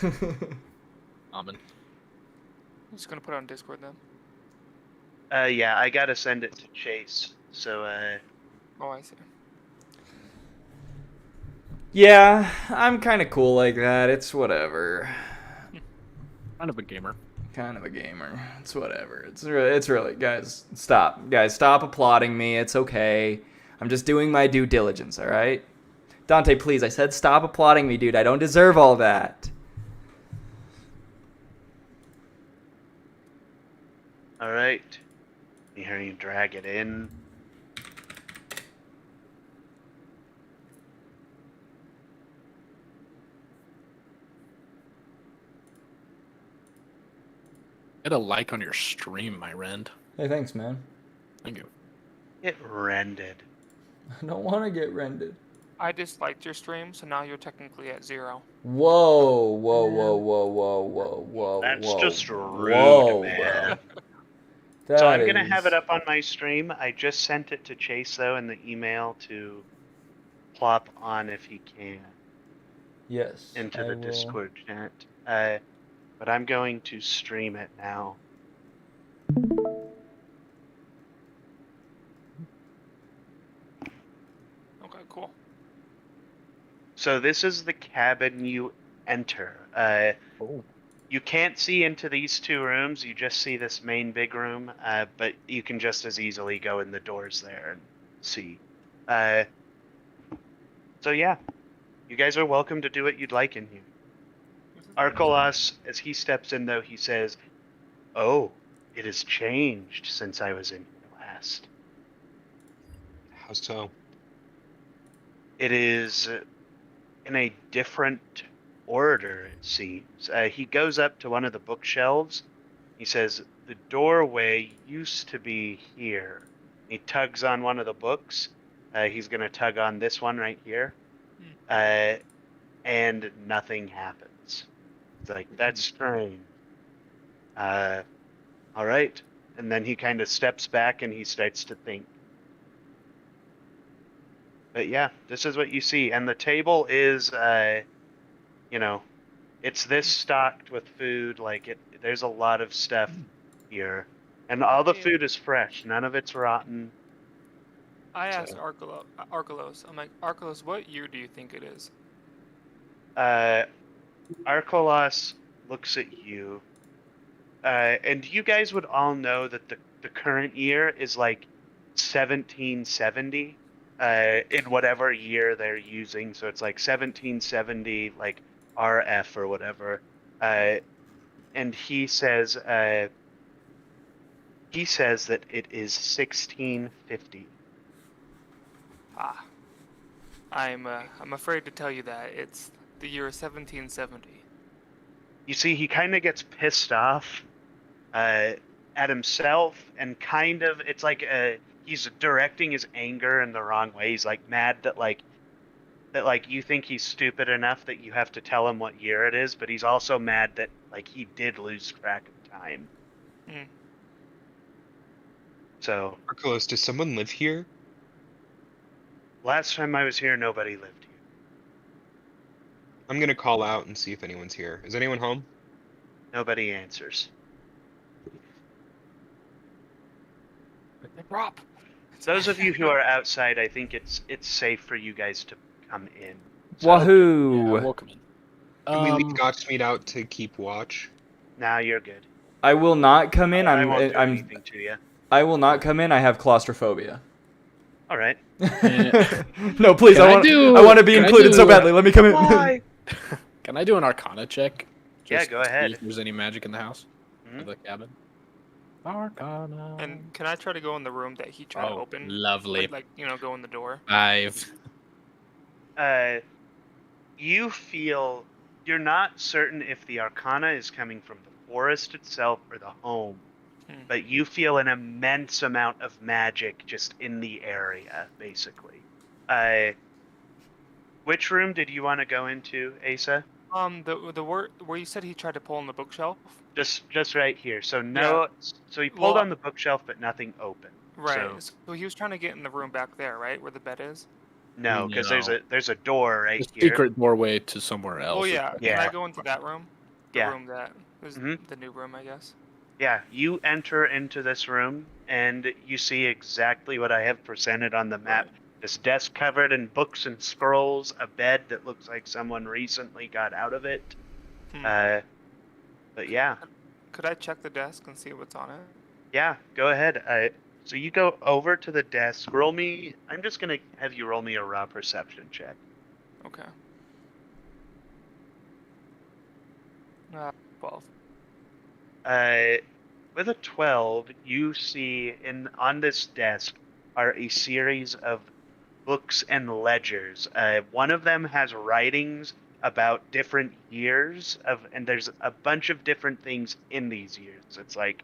Common. I'm just gonna put it on Discord then. Yeah, I gotta send it to Chase. So Oh, I see. Yeah, I'm kind of cool like that. It's whatever. Kind of a gamer. kind of a gamer. It's whatever. It's really, guys, stop. Guys, stop applauding me. It's okay. I'm just doing my due diligence, all right? Dante, please, I said stop applauding me, dude. I don't deserve all that. All right. You hear you drag it in. Get a like on your stream, my Rend. Hey, thanks, man. Thank you. It rended. I don't want to get rended. I disliked your stream, so now you're technically at 0. Whoa, whoa, whoa, whoa, whoa, whoa, whoa, That's whoa. just rude, Whoa, man. bro. So I'm gonna have it up on my stream. I just sent it to Chase though in the email to plop on if he can Yes. into I the will. Discord chat. But I'm going to stream it now. Okay, cool. So this is the cabin you enter. Oh. You can't see into these two rooms. You just see this main big room, but you can just as easily go in the doors there and see. So yeah, you guys are welcome to do what you'd like in here. Arkelos, as he steps in though, he says, "Oh, it has changed since I was in here last. How so? It is in a different order, it seems." He goes up to one of the bookshelves. He says, "The doorway used to be here." He tugs on one of the books. He's going to tug on this one right here. And nothing happens. It's like, that's strange. All right. And then he kind of steps back and he starts to think. But yeah, this is what you see. And the table is, you know, it's this stocked with food. Like, there's a lot of stuff here. And all the food is fresh. None of it's rotten. I asked Arkelos, I'm like, Arkelos, what year do you think it is? Arkelos looks at you. And you guys would all know that the current year is like 1770 in whatever year they're using. So it's like 1770, like RF or whatever. And he says that it is 1650. Ah, I'm afraid to tell you that it's the year 1770. You see, he kind of gets pissed off at himself, and kind of, it's like he's directing his anger in the wrong way. He's like mad that you think he's stupid enough that you have to tell him what year it is, but he's also mad that like he did lose track of time. Mm. So Arkelos, does someone live here? last time I was here, nobody lived here. I'm gonna call out and see if anyone's here. Is anyone home? Nobody answers. Rob. Those of you who are outside, I think it's safe for you guys to come in. So Wahoo! Yeah, welcome in. Can we leave Godsmeet out to keep watch? now you're good. I will not come in. I won't do anything to you. I will not come in. I have claustrophobia. All right. No, please. Can I want to be can I included do- so badly. Let me come in. Why? Can I do an Arcana check? Yeah, Just go to see ahead. If there's any magic in the house, Mhm. or the cabin. Arcana. And can I try to go in the room that he tried to open? Lovely. Like, go in the door. 5. You feel you're not certain if the Arcana is coming from the forest itself or the home, but you feel an immense amount of magic just in the area, basically. Which room did you want to go into, Asa? The where you said he tried to pull on the bookshelf. Just right here. So so he pulled Well- on the bookshelf, but nothing open. Right. So, So he was trying to get in the room back there, right, where the bed is. no, because No. there's a door right The here. secret doorway to somewhere else. Oh yeah. Yeah. Can I go into that room? The Yeah. room that is Mhm. the new room, I guess. Yeah, you enter into this room and you see exactly what I have presented on the map. This desk covered in books and scrolls, a bed that looks like someone recently got out of it. Hmm. But yeah, Could I check the desk and see what's on it? Yeah, go ahead. So you go over to the desk. Roll me. I'm just gonna have you roll me a raw perception check. Okay. 12. With a 12, you see on this desk are a series of books and ledgers. One of them has writings about different years and there's a bunch of different things in these years. It's like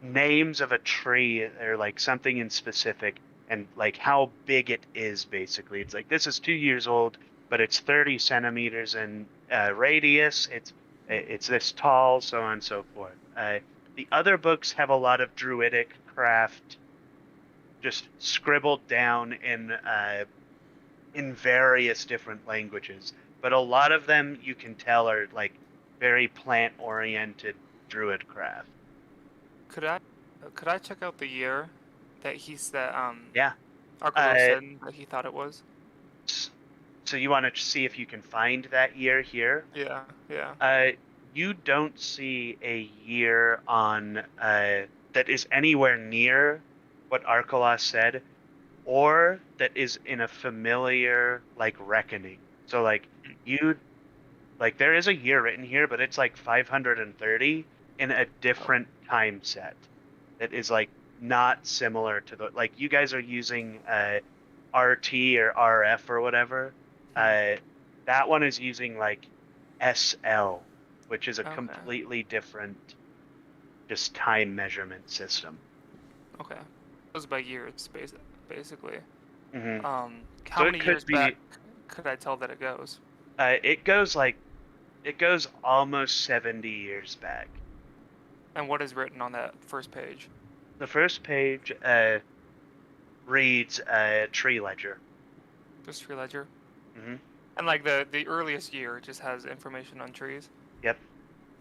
names of a tree or like something in specific and like how big it is basically. It's like this is 2 years old, but it's 30 centimeters in radius. It's this tall, so on and so forth. The other books have a lot of druidic craft just scribbled down in various different languages, but a lot of them you can tell are like very plant-oriented druid craft. Could I check out the year that Yeah. Arkalos said that he thought it was? So you want to see if you can find that year here? Yeah. You don't see a year on that is anywhere near what Arkalos said, or that is in a familiar like reckoning. So like there is a year written here, but it's like 530 in a different time set that is like not similar to the like you guys are using RT or RF or whatever. That one is using like SL, which is a completely different just time measurement system. Okay. It goes by years, basically. Mm-hmm. How many years back could I tell that it goes? It goes almost 70 years back. And what is written on that first page? The first page reads Tree Ledger. Just Tree Ledger? Mm-hmm. And like the earliest year just has information on trees? Yep.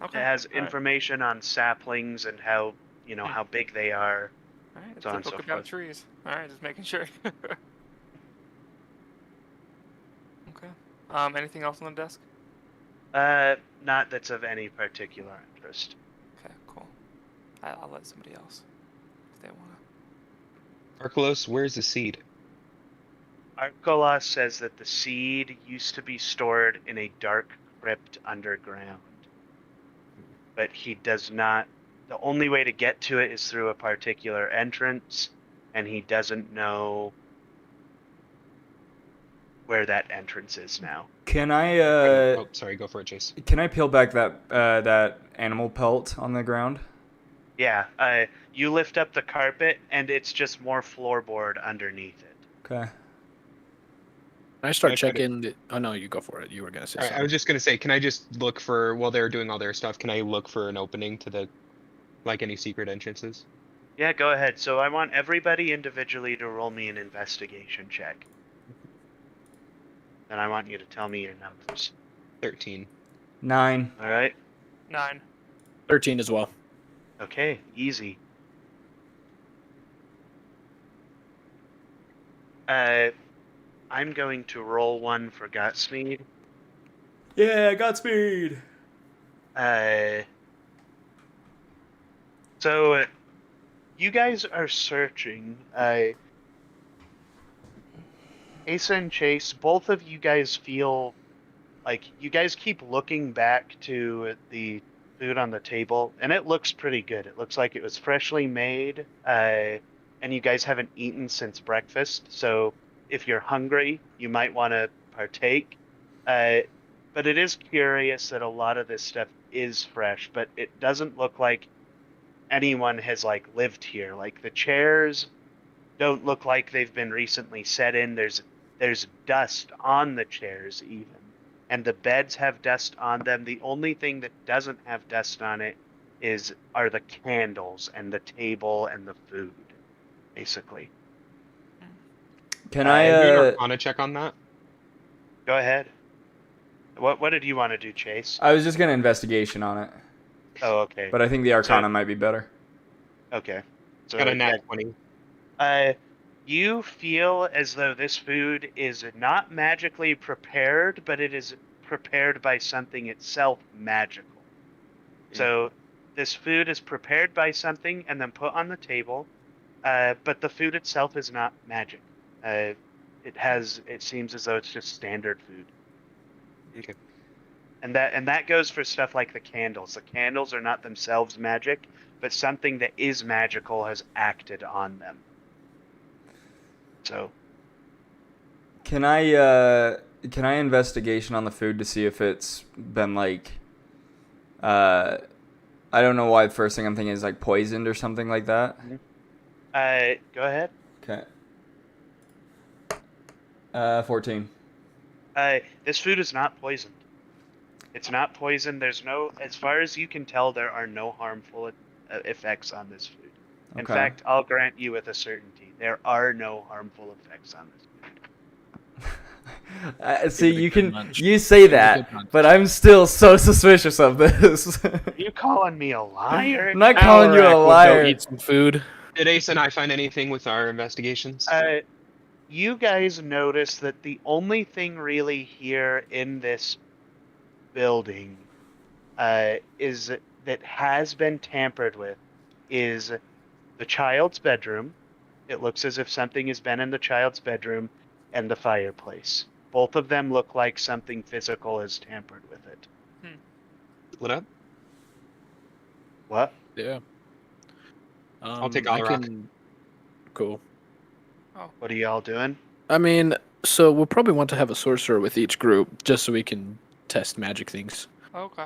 Okay. It has information on saplings and how how big they are. All right, it's so on a and book so about forth. trees. All right, just making sure. Okay. Anything else on the desk? Not that's of any particular interest. Okay, cool. I'll let somebody else if they want to. Arkalos, where's the seed? Arkalos says that the seed used to be stored in a dark crypt underground. But he does not. The only way to get to it is through a particular entrance, and he doesn't know where that entrance is now. Can I Oh, sorry, go for it, Chase. can I peel back that animal pelt on the ground? Yeah, you lift up the carpet, and it's just more floorboard underneath it. Okay. Can I start I tried checking? Oh no, you go for it. You were gonna say All right, something. I was just gonna say, can I just look for while they're doing all their stuff? Can I look for an opening to the, like any secret entrances? Yeah, go ahead. So I want everybody individually to roll me an investigation check. And I want you to tell me your numbers. 13. 9. All right? 9. 13 as well. Okay, easy. I'm going to roll one for Godspeed. Yeah, Godspeed. So you guys are searching. Asa and Chase, both of you guys feel like you guys keep looking back to the food on the table, and it looks pretty good. It looks like it was freshly made, and you guys haven't eaten since breakfast. So if you're hungry, you might want to partake. But it is curious that a lot of this stuff is fresh, but it doesn't look like anyone has like lived here. Like the chairs don't look like they've been recently set in. There's dust on the chairs even, and the beds have dust on them. The only thing that doesn't have dust on it are the candles and the table and the food, basically. Can Do I an Arcana check on that? Go ahead. What did you want to do, Chase? I was just gonna investigation on it, Oh, okay. but I think the Arcana might be better. Okay. So Got a yeah, nat 20. you feel as though this food is not magically prepared, but it is prepared by something itself magical. So this food is prepared by something and then put on the table, but the food itself is not magic. It seems as though it's just standard food. Okay. And that goes for stuff like the candles. The candles are not themselves magic, but something that is magical has acted on them. So, Can I investigation on the food to see if it's been like I don't know why the first thing I'm thinking is like poisoned or something like that. go ahead. Okay. 14. This food is not poisoned. It's not poisoned. There's no, as far as you can tell, there are no harmful effects on this food. In Okay. fact, I'll grant you with a certainty, there are no harmful effects on this food. See, Give it a you good can munch. you say Give it a that, good munch. but I'm still so suspicious of this. Are you calling me a liar? I'm not calling you a Alarak will go liar. eat some food. Did Ace and I find anything with our investigations? You guys notice that the only thing really here in this building is that has been tampered with is the child's bedroom. It looks as if something has been in the child's bedroom, and the fireplace. Both of them look like something physical has tampered with it. Split up? What? Yeah. I'll take I Alarak. can- Cool. What are y'all doing? I mean, so we'll probably want to have a sorcerer with each group, just so we can test magic things. Okay.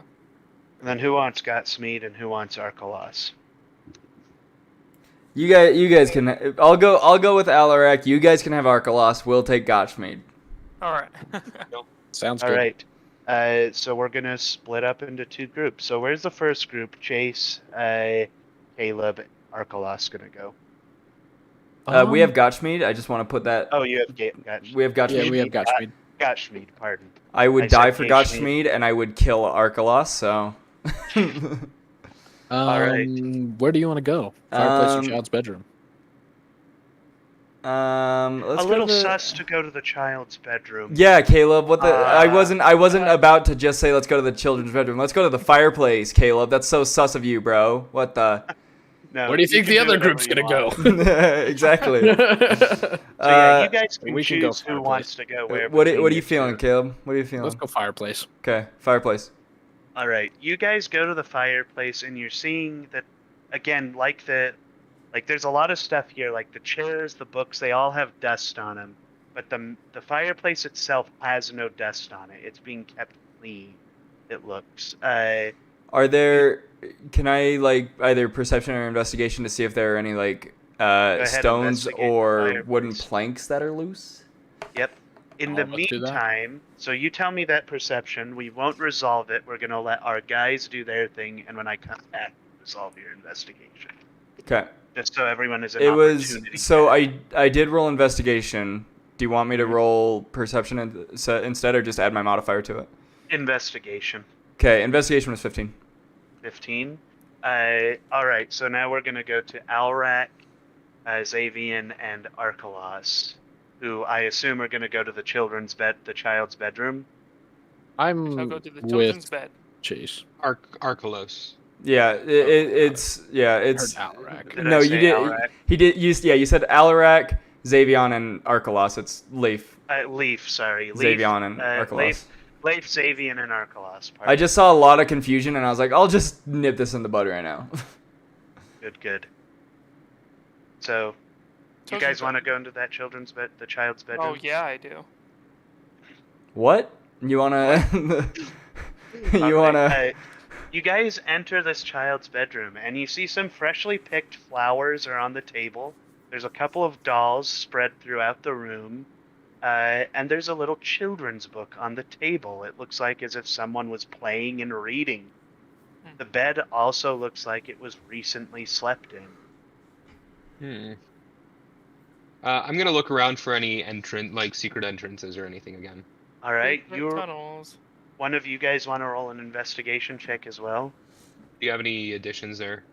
And then who wants Godsmead and who wants Arkalos? You guys can. I'll go with Alarak. You guys can have Arkalos. We'll take Gotchmead. All right. Sounds All good. right. So we're gonna split up into two groups. So where's the first group? Chase, Caleb, Arkalos gonna go. We have Gotchmead. I just want to put that. Oh, you have Gotch. We have Gotchmead. Yeah, we have Gotchmead. Gotchmead. Pardon. I would I die said for Gotchmead. Gotchmead, and I would kill Arkalos. So. Alright. Where do you want to go? Fireplace or Um, child's bedroom? Let's A go little to the- sus to go to the child's bedroom. Yeah, Caleb. What the? I wasn't uh, about to just say let's go to the children's bedroom. Let's go to the fireplace, Caleb. That's so sus of you, bro. What the? No, Where do you think can the do other whatever group's you gonna want. go? Exactly. So yeah, you guys can we can go choose who fireplace. wants to go where. what between are you you feeling, two. Caleb? What are you feeling? Let's go fireplace. Okay, fireplace. All right, you guys go to the fireplace and you're seeing that again, like there's a lot of stuff here, like the chairs, the books, they all have dust on them, but the fireplace itself has no dust on it. It's being kept clean. It looks. Are there? Can I like either perception or investigation to see if there are any like ahead, stones investigate or fireplace. wooden planks that are loose? Yep. In Oh, the let's do that. meantime, so you tell me that perception. We won't resolve it. We're gonna let our guys do their thing, and when I come back, resolve your investigation. Okay. Just so everyone is an It was opportunity. so I did roll investigation. Do you want me to roll perception instead, or just add my modifier to it? Investigation. Okay, investigation was 15. 15. All right. So now we're gonna go to Alrak, Xavian, and Arkalos, who I assume are gonna go to the child's bedroom. I'm I'll go to the children's with bed. Chase. Arkalos. Yeah, it's I heard it's Alarak. Did no, I you say did. Alrak? He did. You said Alarak, Xavion, and Arkalos. It's Leaf, Leaf. Sorry. Leaf. Xavion, and Arkalos. Leif, Xavian, and Arkalos. I just saw a lot of confusion, and I was like, I'll just nip this in the bud right now. Good. So, you Children's guys bed. want to go into that the child's bedroom? Oh yeah, I do. What? You wanna? you Okay, wanna? you guys enter this child's bedroom, and you see some freshly picked flowers are on the table. There's a couple of dolls spread throughout the room, and there's a little children's book on the table. It looks like as if someone was playing and reading. The bed also looks like it was recently slept in. I'm gonna look around for any secret entrances or anything again. All right, Secret tunnels. one of you guys want to roll an investigation check as well? Do you have any additions there?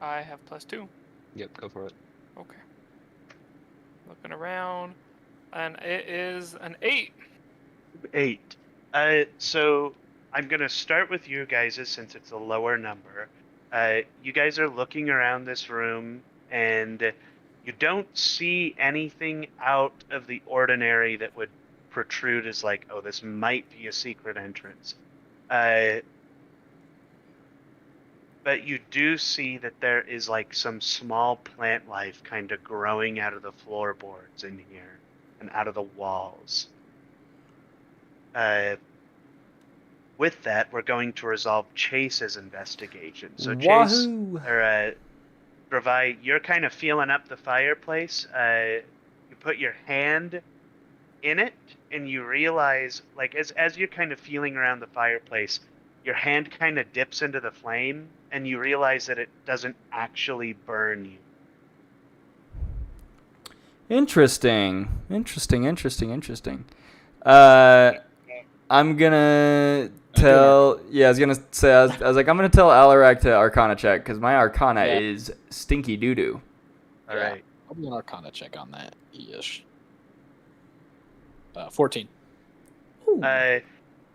I have +2. Yep, go for it. Okay. Looking around, and it is an 8. 8. So I'm gonna start with you guys since it's a lower number. You guys are looking around this room, and you don't see anything out of the ordinary that would protrude as like, oh, this might be a secret entrance. But you do see that there is like some small plant life kind of growing out of the floorboards in here and out of the walls. With that, we're going to resolve Chase's investigation. So Chase, or Dravai, you're kind of feeling up the fireplace. You put your hand in it, and you realize, like, as you're kind of feeling around the fireplace, your hand kind of dips into the flame, and you realize that it doesn't actually burn you. Interesting. I'm gonna tell. Yeah, I was gonna say. I was like, I'm gonna tell Alarak to Arcana check because my Arcana is stinky doo doo. All right. I'll do an Arcana check on that. Yes. 14.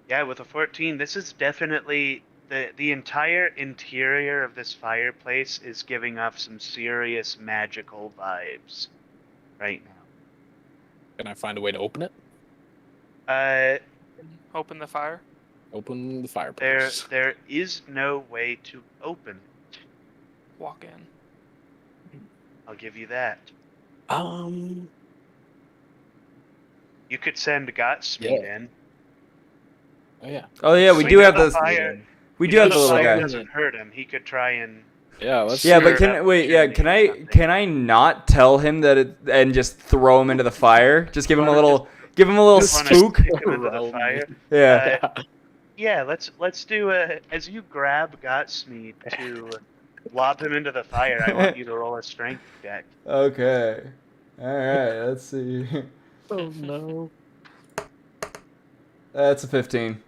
Yeah, with a 14, this is definitely the entire interior of this fireplace is giving off some serious magical vibes right now. Can I find a way to open it? Open the fire. Open the fireplace. There is no way to open it. Walk in. I'll give you that. You could send Gotsmeet in. Oh yeah. Oh yeah, we Swing do at have the this. fire. We do have the little fire guy. doesn't hurt him. He could try and. Yeah. Let's. Yeah, Sure, but can I something. can I not tell him that and just throw him into the fire? Just give him a little Just wanna spook. stick him into the fire. Yeah. Yeah, let's do as you grab Gotsmeet to lob him into the fire. I want you to roll a strength check. Okay. All right. Let's see. Oh no. That's a 15.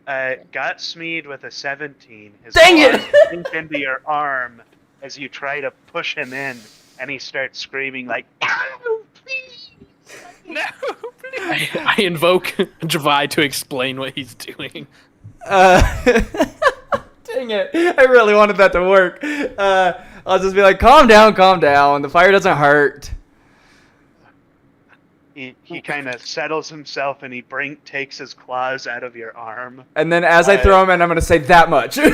Gotsmeet with a 17. His Dang it! claws sink into your arm as you try to push him in, and he starts screaming like, "No, please!" No, please. I invoke Javai to explain what he's doing. Dang it! I really wanted that to work. I'll just be like, calm down. The fire doesn't hurt. He kind of settles himself and he takes his claws out of your arm. And then as I throw him in, I'm gonna say that much. You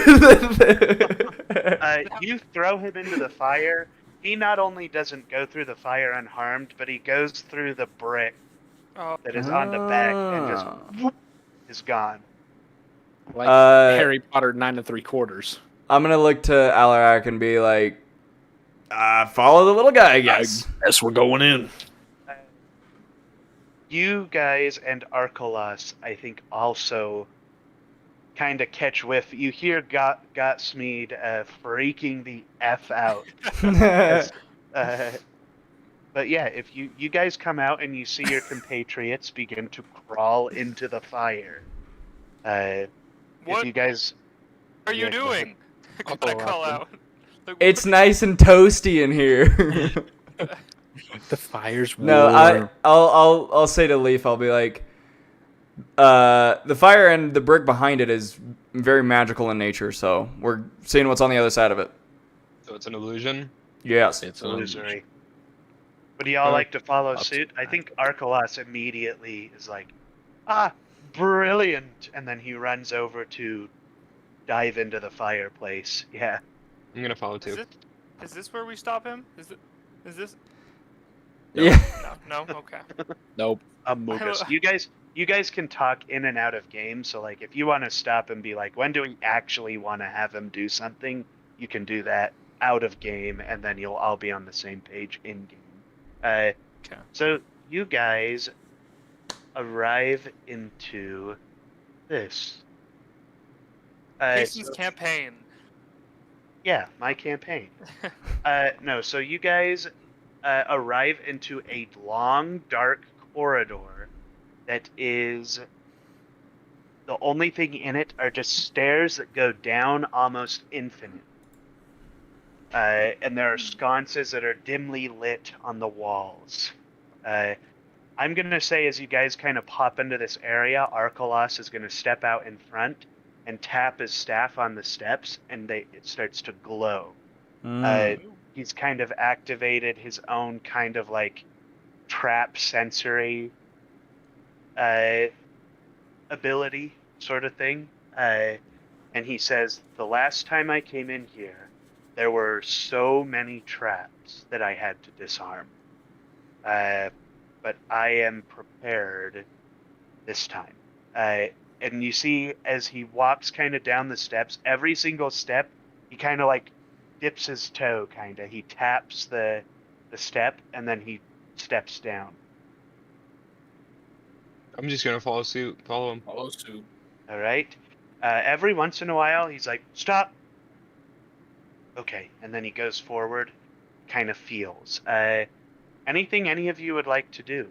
throw him into the fire. He not only doesn't go through the fire unharmed, but he goes through the brick that is on the back and just whoop, is gone. Like Harry Potter 9 3/4. I'm gonna look to Alarak and be like, follow the little guy, I guess. I guess we're going in. You guys and Arcolas, I think, also kind of catch whiff. You hear Gotsmeet freaking the F out. But yeah, if you guys come out and you see your compatriots begin to crawl into the fire. What if you guys are you doing? Can I call out? Like, It's nice and toasty in here. The fire's warm. No, I'll say to Leaf, I'll be like, the fire and the brick behind it is very magical in nature, so we're seeing what's on the other side of it. So it's an illusion. Yes. It's illusory. Would y'all like to follow suit? I think Arcolas immediately is like, brilliant, and then he runs over to dive into the fireplace. Yeah. I'm gonna follow too. Is this where we stop him? Is this? Yeah. No. Okay. Nope. Amogus. You guys can talk in and out of game, so like if you want to stop and be like, when do we actually want to have him do something, you can do that out of game, and then you'll all be on the same page in game. Okay. So you guys arrive into this. Jason's campaign. Yeah, my campaign. No, so you guys arrive into a long, dark corridor that is... The only thing in it are just stairs that go down almost infinite. And there are sconces that are dimly lit on the walls. I'm going to say as you guys kind of pop into this area, Arcolas is going to step out in front, and tap his staff on the steps, and it starts to glow. He's kind of activated his own kind of like trap sensory ability sort of thing. And he says, the last time I came in here, there were so many traps that I had to disarm. But I am prepared this time. And you see, as he walks kind of down the steps, every single step, he kind of like dips his toe, kind of. He taps the step, and then he steps down. I'm just gonna follow suit. Follow him. Follow suit. All right. Every once in a while, he's like, stop. Okay. And then he goes forward, kind of feels. Anything any of you would like to do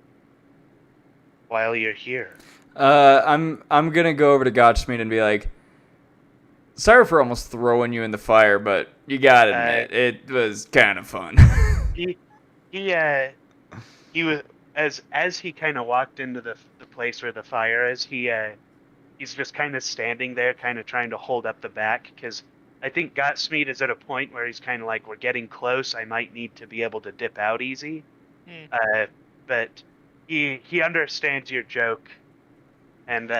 while you're here? I'm gonna go over to Godsmead and be like, sorry for almost throwing you in the fire, but you gotta admit, it was kind of fun. He was as he kind of walked into the place where the fire is. He's just kind of standing there, kind of trying to hold up the back, because I think Godsmead is at a point where he's kind of like, we're getting close. I might need to be able to dip out easy. But he understands your joke and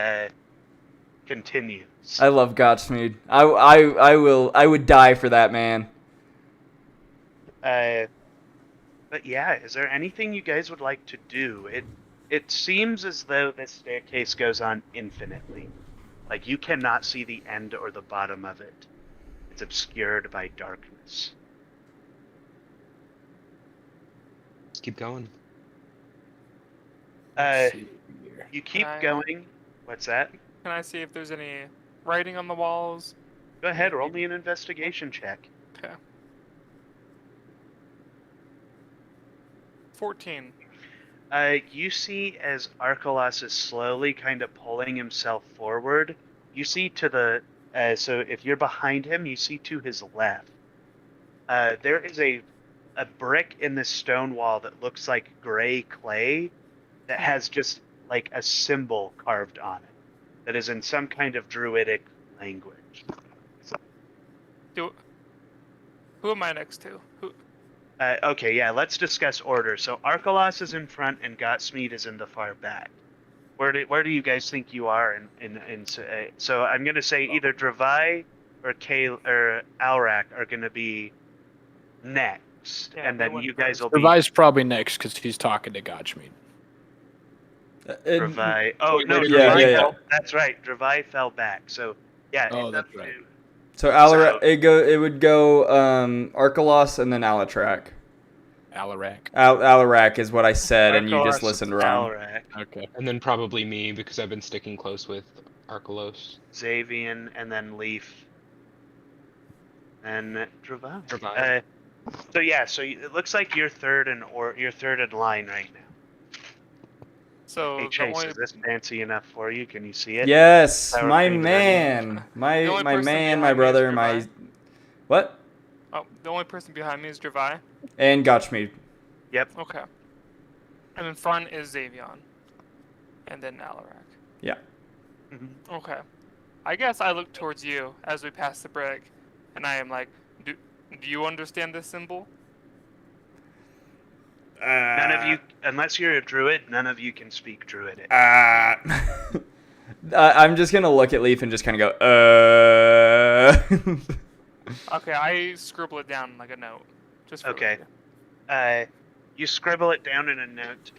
continues. I love Godsmead. I would die for that man. But yeah, is there anything you guys would like to do? It seems as though this staircase goes on infinitely. Like, you cannot see the end or the bottom of it. It's obscured by darkness. Let's keep going. You keep Can I- going. What's that? Can I see if there's any writing on the walls? Go ahead, roll me an investigation check. Okay. 14. You see as Arkelos is slowly kind of pulling himself forward, you see to the, so if you're behind him, you see to his left. There is a brick in the stone wall that looks like gray clay that has just like a symbol carved on it that is in some kind of druidic language. Who am I next to? Who? Okay, yeah, let's discuss order. So Arkelos is in front and Godsmead is in the far back. Where do you guys think you are so I'm gonna say either Dravai or Alrak are gonna be next, Yeah, and they then went you guys will be Levi's probably next because he's talking to Godsmead. Dravai. Oh no, Yeah, Dravai yeah, yeah. fell. That's right, Dravai fell back. So yeah. Oh, it's that's up right. to- So it would go Arkelos and then Alatrak. Alarak. Alarak is what I said, and you just Arkelos, listened wrong. Alrak, Okay. And then probably me, because I've been sticking close with Arkelos. Xavian, and then Leaf, and Dravai. Dravai. So yeah, it looks like you're third in line right now. So Hey the Chase, only, is this fancy enough for you? Can you see it? Yes, Power my Queen man, The my only my person man, behind my me is brother, Dravai. what? the only person behind me is Dravai. And Godsmead. Yep. Okay. And in front is Xavion. And then Alarak. Yeah. Mhm. Okay. I guess I look towards you as we pass the brick, and I am like, do you understand this symbol? None of you, unless you're a druid, none of you can speak druidic. I'm just gonna look at Leaf and just kind of go, Okay, I scribble it down like a note. Just for Okay. later. You scribble it down in a note.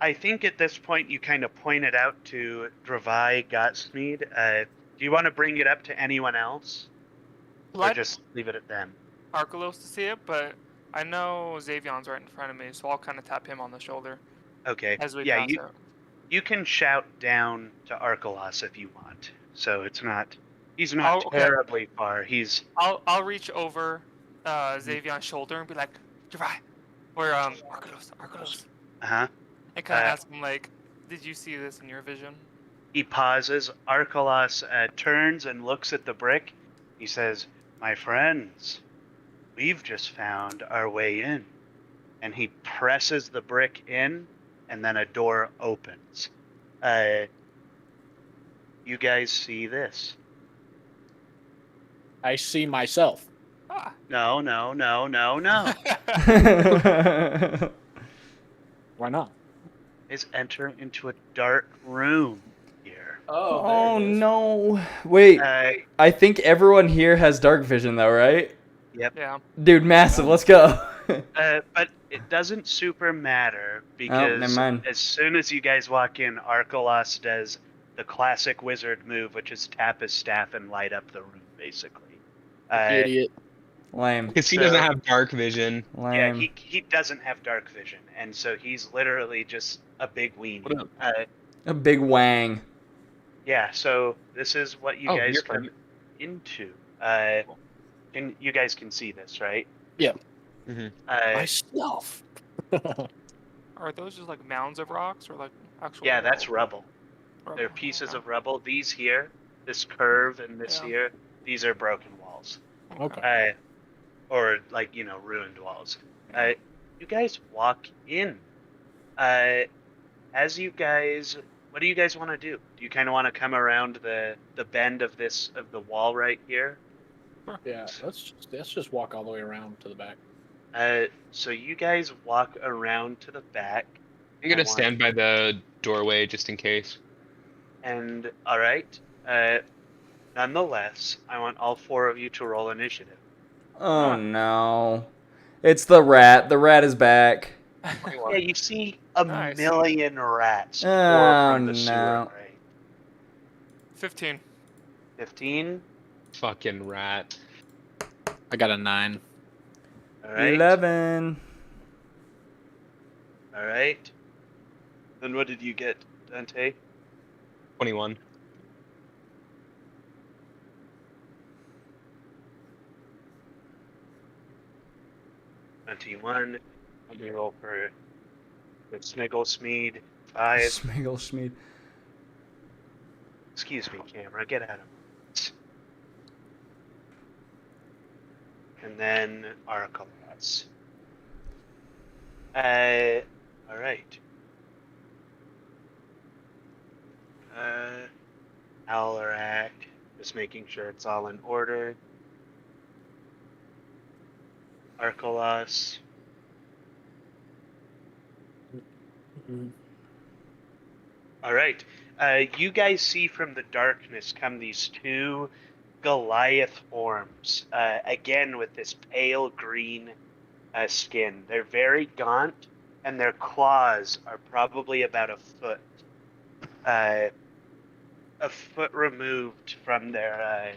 I think at this point you kind of point it out to Dravai, Godsmead. Do you want to bring it up to anyone else, or Let just leave it at them? Arkelos to see it, but I know Xavion's right in front of me, so I'll kind of tap him on the shoulder Okay. as we Yeah, pass out. you can shout down to Arkelos if you want. So it's not. He's not Oh, okay. terribly far. He's. I'll reach over Xavion's shoulder and be like, Dravai, or Arkelos, Uh-huh. and kind of Uh, ask him like, did you see this in your vision? He pauses. Arkelos turns and looks at the brick. He says, "My friends, we've just found our way in." And he presses the brick in, and then a door opens. you guys see this. I see myself. Ah. No. Why not? Is enter into a dark room here. Oh no. Wait, Uh, I think everyone here has dark vision though, right? yep. Yeah. Dude, massive. Let's go. But it doesn't super matter never because mind. as soon as you guys walk in, Arkelos does the classic wizard move, which is tap his staff and light up the room, basically. Idiot. Lame. Because he So- doesn't have dark vision. Yeah, Lame. he doesn't have dark vision, and so he's literally just a big weenie. What A big wang. Yeah, so this is what you Oh, guys you're come fine. into. And you guys can see this, right? Yeah. Mhm. Myself. Are those just like mounds of rocks or like actual? yeah, that's rubble. rubble? They're pieces Okay. of rubble. These here, this curve and this Yeah. here, these are broken walls. Okay. Or like, ruined walls. You guys walk in. As you guys, what do you guys want to do? Do you kind of want to come around the bend of the wall right here? Yeah. Let's just walk all the way around to the back. So you guys walk around to the back, I'm gonna I want- stand by the doorway just in case. and all right. Nonetheless, I want all 4 of you to roll initiative. Oh no. It's the rat. The rat is back. Yeah, you see a Nice. million rats pour Oh, from the sewer. no. Right? 15. 15. Fucking rat. I got a 9. All right. 11. All right. Then what did you get, Dante? 21. 21. Let me roll for the Snigglesmead. 5. Smiggle Schmeed. Excuse me, camera. Get out of it. And then Arkelos. All right. Alarak. Just making sure it's all in order. Arkelos. All right. You guys see from the darkness come these 2 Goliath forms. Again, with this pale green skin. They're very gaunt, and their claws are probably about a foot. A foot removed from their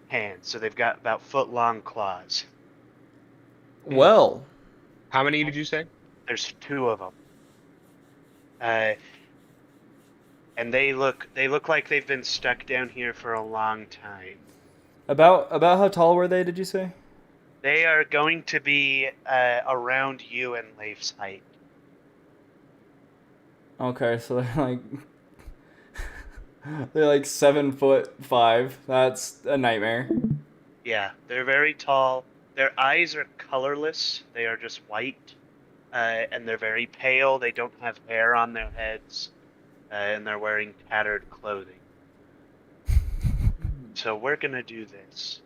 hands. So they've got about foot-long claws. Well. How many did you say? There's 2 of them. And they look like they've been stuck down here for a long time. About how tall were they, did you say? They are going to be around you and Leif's height. Okay, so they're like 7'5". That's a nightmare. Yeah, they're very tall. Their eyes are colorless. They are just white. And they're very pale. They don't have hair on their heads. And they're wearing tattered clothing. So we're going to do this.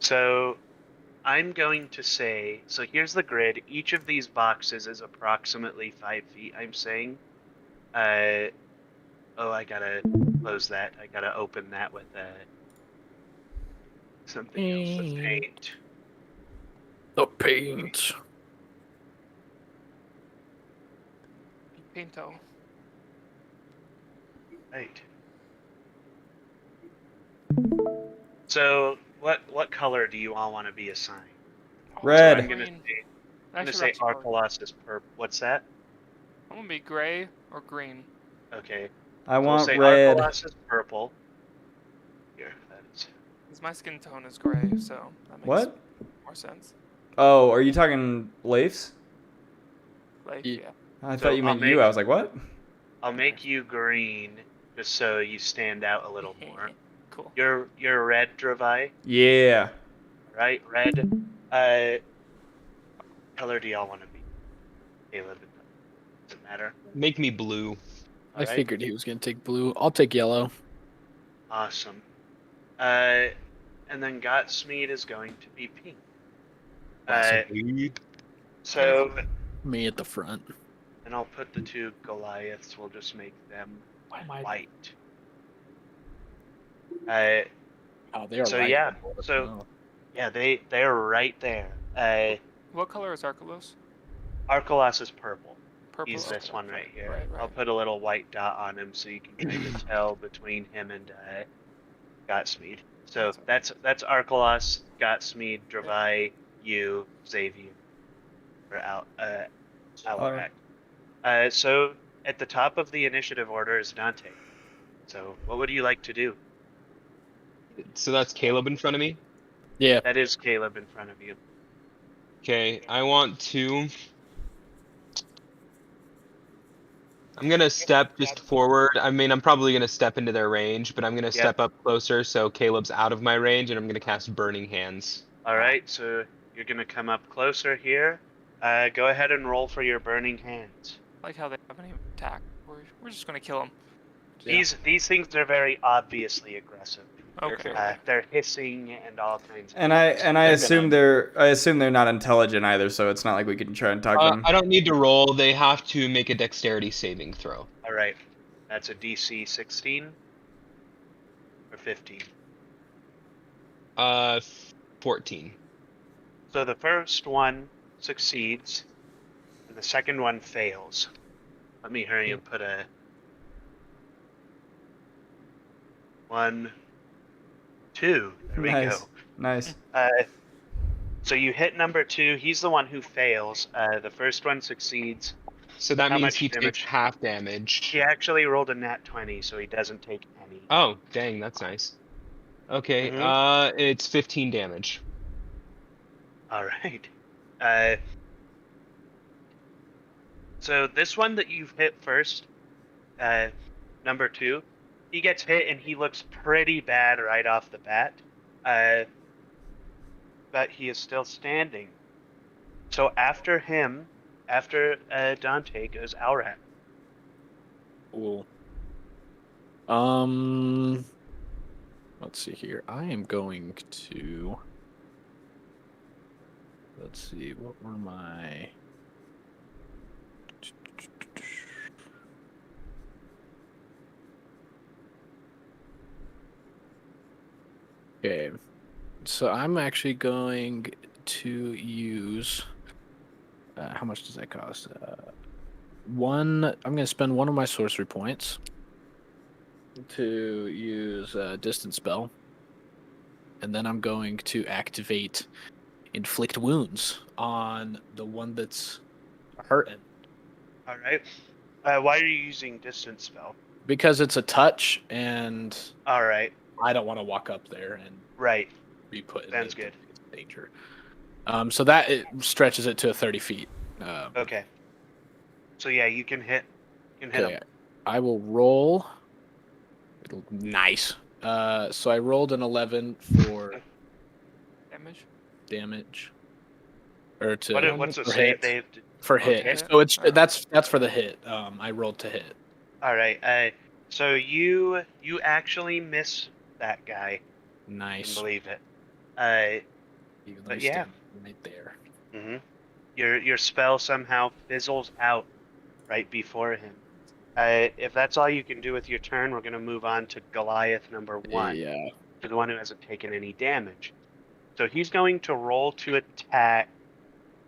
So I'm going to say, so here's the grid. Each of these boxes is approximately 5 feet, I'm saying. I gotta close that. I gotta open that with something else with paint. The paint. Pinto. Right. So what color do you all want to be assigned? Red. So I'm gonna say Arkelos is purple. What's that? I'm gonna be gray or green. Okay. I We'll want say red. Arkelos is purple. Here, that is. Because my skin tone is gray, so that makes What? more sense. Oh, are you talking Leif's? Like, Ye- yeah. I So thought you I'll meant you. make- I was like, what? I'll make you green just so you stand out a little more. Cool. You're red, Dravai, Yeah. right? Red. Color do y'all want to be? Caleb. Doesn't matter. Make me blue. I Alright. figured he was gonna take blue. I'll take yellow. Awesome. And then Godsmeed is going to be pink. So, Me at the front. and I'll put the two Goliaths. We'll just make them Why am I? white. Oh, they are. So, right yeah, on board. so- Oh. Yeah, they're right there. What color is Arkelos? Arkelos is purple. Purple. He's this okay. one right here. Right, I'll right. put a little white dot on him so you can kind of tell between him and Godsmeed. So that's Arkelos, Godsmeed, Dravai, you, Xavier, or Alarak. So at the top of the initiative order is Dante. So what would you like to do? So that's Caleb in front of me. Yeah. That is Caleb in front of you. Okay, I want to. I'm gonna step just forward. I mean, I'm probably gonna step into their range, but I'm gonna step up closer so Caleb's out of my range, and I'm gonna cast Burning Hands. All right, so you're gonna come up closer here. Go ahead and roll for your burning hands. I like how they haven't even attacked. We're just gonna kill them. Yeah. These things are very obviously aggressive. Okay. They're hissing and all kinds. Of And I They're assume they're not intelligent either, so it's not like we can try and talk them. I don't need to roll. They have to make a dexterity saving throw. All right, that's a DC 16 or 15. 14. So the first one succeeds, and the second one fails. Let me hurry and put a 1, 2. There we Nice. go. Nice. So you hit number 2. He's the one who fails. The first one succeeds. So that How means much he damage? takes half damage. He actually rolled a nat 20, so he doesn't take any. Oh, dang, that's nice. Okay, it's 15 damage. All right. So this one that you've hit first, number 2, he gets hit and he looks pretty bad right off the bat. But he is still standing. So after him, after Dante goes Alrak. Cool. Let's see here. I am going to. Let's see. What were my? Okay. So I'm actually going to use. How much does that cost? I'm going to spend one of my sorcery points to use a distance spell, and then I'm going to activate inflict wounds on the one that's hurting. All right. Why are you using distance spell? Because it's a touch, and All right. I don't want to walk up there and Right. be put in Sounds good. danger. So that it stretches it to 30 feet. Okay. So yeah, you can hit. You can hit Okay, him. I will roll. Nice. So I rolled an 11 for Damage. damage. Or to What's the for save hit. they have to? For hit. Okay. So it's that's for the hit. I rolled to hit. All right. So you actually miss that guy. I Nice. can believe it. Even though but he's yeah. standing right there. hmm Your spell somehow fizzles out right before him. If that's all you can do with your turn, we're gonna move on to Goliath number 1, Yeah. to the one who hasn't taken any damage. So he's going to roll to attack.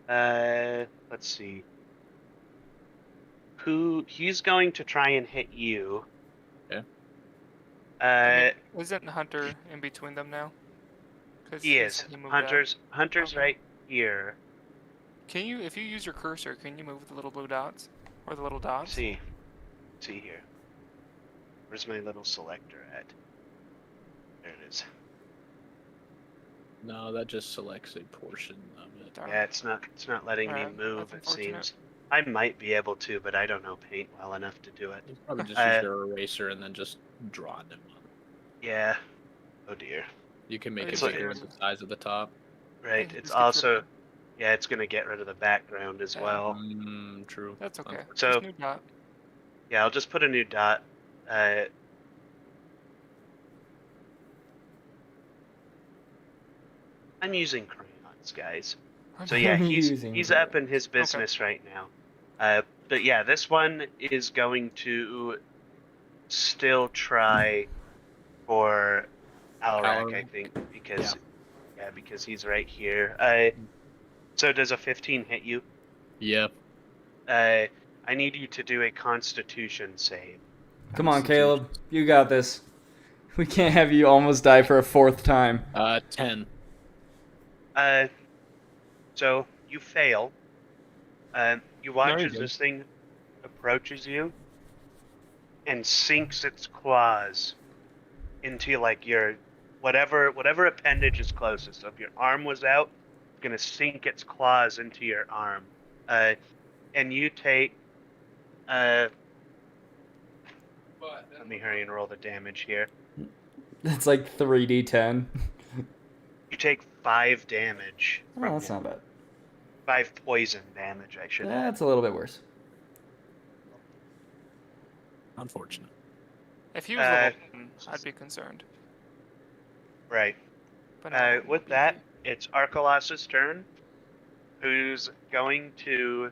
Let's see. He's going to try and hit you. Okay. Isn't Hunter in between them now? 'Cause He is. he moved out. Hunter's Okay. right here. Can you, if you use your cursor, can you move the little blue dots or the little dots? See here. Where's my little selector at? There it is. No, that just selects a portion of it. Darn. Yeah, it's not letting me Alright, move. that's It unfortunate. seems. I might be able to, but I don't know Paint well enough to do it. You probably just Uh, use your eraser and then just draw them on. Yeah. Oh dear. You can make It's it like- bigger at the size of the top. Right. Yeah, It's just get rid of also it. Yeah, it's gonna get rid of the background as well. True. That's okay. So- Just new dot. Yeah, I'll just put a new dot. I'm using crayons, guys. So yeah, I'm he's using up in his business right now. But yeah, this one is going to still try for Alrak, I Alrak. think, because because he's right here. So does a 15 hit you? Yeah. I need you to do a Constitution save. Come on, Caleb. You got this. We can't have you almost die for a 4th time. 10. So you fail. You watch Very as good. this thing approaches you and sinks its claws into like your whatever appendage is closest. So if your arm was out, it's gonna sink its claws into your arm. And you take let me hurry and roll the damage here. That's like 3d10. You take 5 damage. Oh, from that's him. not bad. 5 poison damage, I should add. That's a little bit worse. Unfortunate. If he was level 1, I'd be concerned. Right. But no, With that, it's Archelaus's turn, who's going to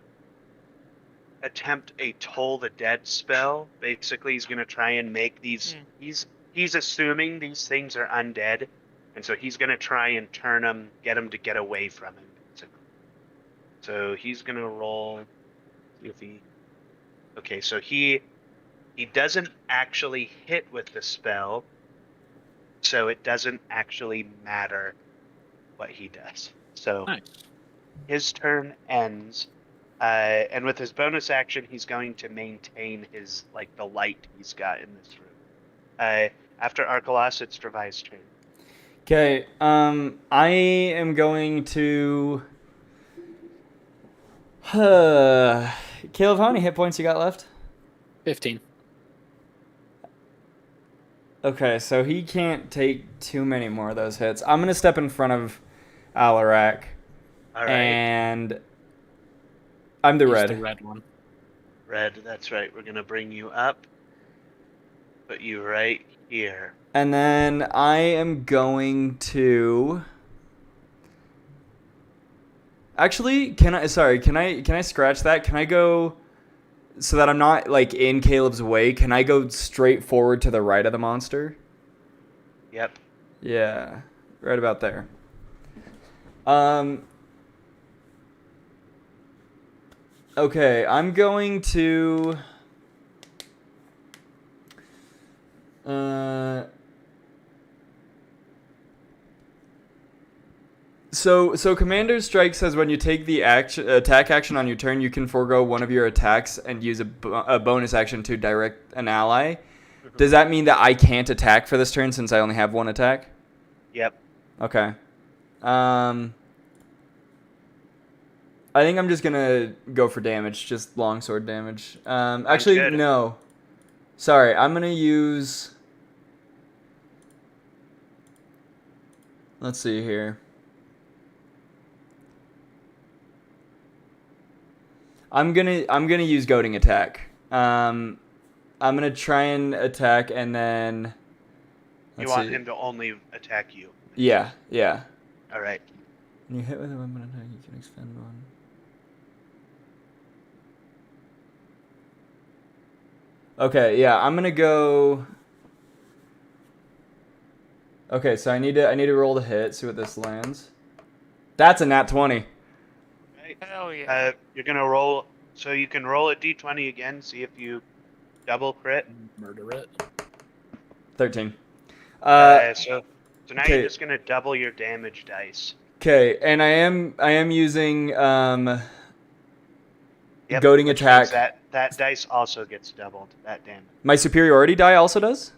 attempt a Toll the Dead spell. Basically, he's going to try and make these. He's assuming these things are undead, and so he's going to try and turn them, get them to get away from him. Basically. So he's going to roll. See if he. Okay, so he doesn't actually hit with the spell, so it doesn't actually matter what he does. So Nice. his turn ends, and with his bonus action, he's going to maintain his the light he's got in this room. After Archelaus, it's Travai's turn. Okay, I am going to... Caleb, how many hit points you got left? 15. Okay, so he can't take too many more of those hits. I'm going to step in front of Alarak, All right, and I'm the He's red. the red one. Red. That's right. We're gonna bring you up. Put you right here. And then I am going to... Actually, can I scratch that? Can I go so that I'm not in Caleb's way? Can I go straight forward to the right of the monster? Yep. Yeah, right about there. Okay, I'm going to So Commander's Strike says when you take the attack action on your turn, you can forego one of your attacks and use a bonus action to direct an ally. Does that mean that I can't attack for this turn since I only have one attack? Yep. Okay. I think I'm just gonna go for damage, just longsword damage. Actually, good. no. Sorry, I'm gonna use... Let's see here. I'm gonna use goading attack. I'm gonna try and attack and then... You want him to only attack you. Yeah. All right. When you hit with a weapon attack, you can expend one. Okay, yeah, I'm gonna go... Okay, so I need to roll the hit, see what this lands. That's a nat 20. Right. Hell yeah. You're gonna roll. So you can roll a d20 again. See if you double crit. Murder it. 13. So now okay. you're just gonna double your damage dice. Okay, and I am using Yep, goading which attack. means that dice also gets doubled. That damage. My superiority die also does?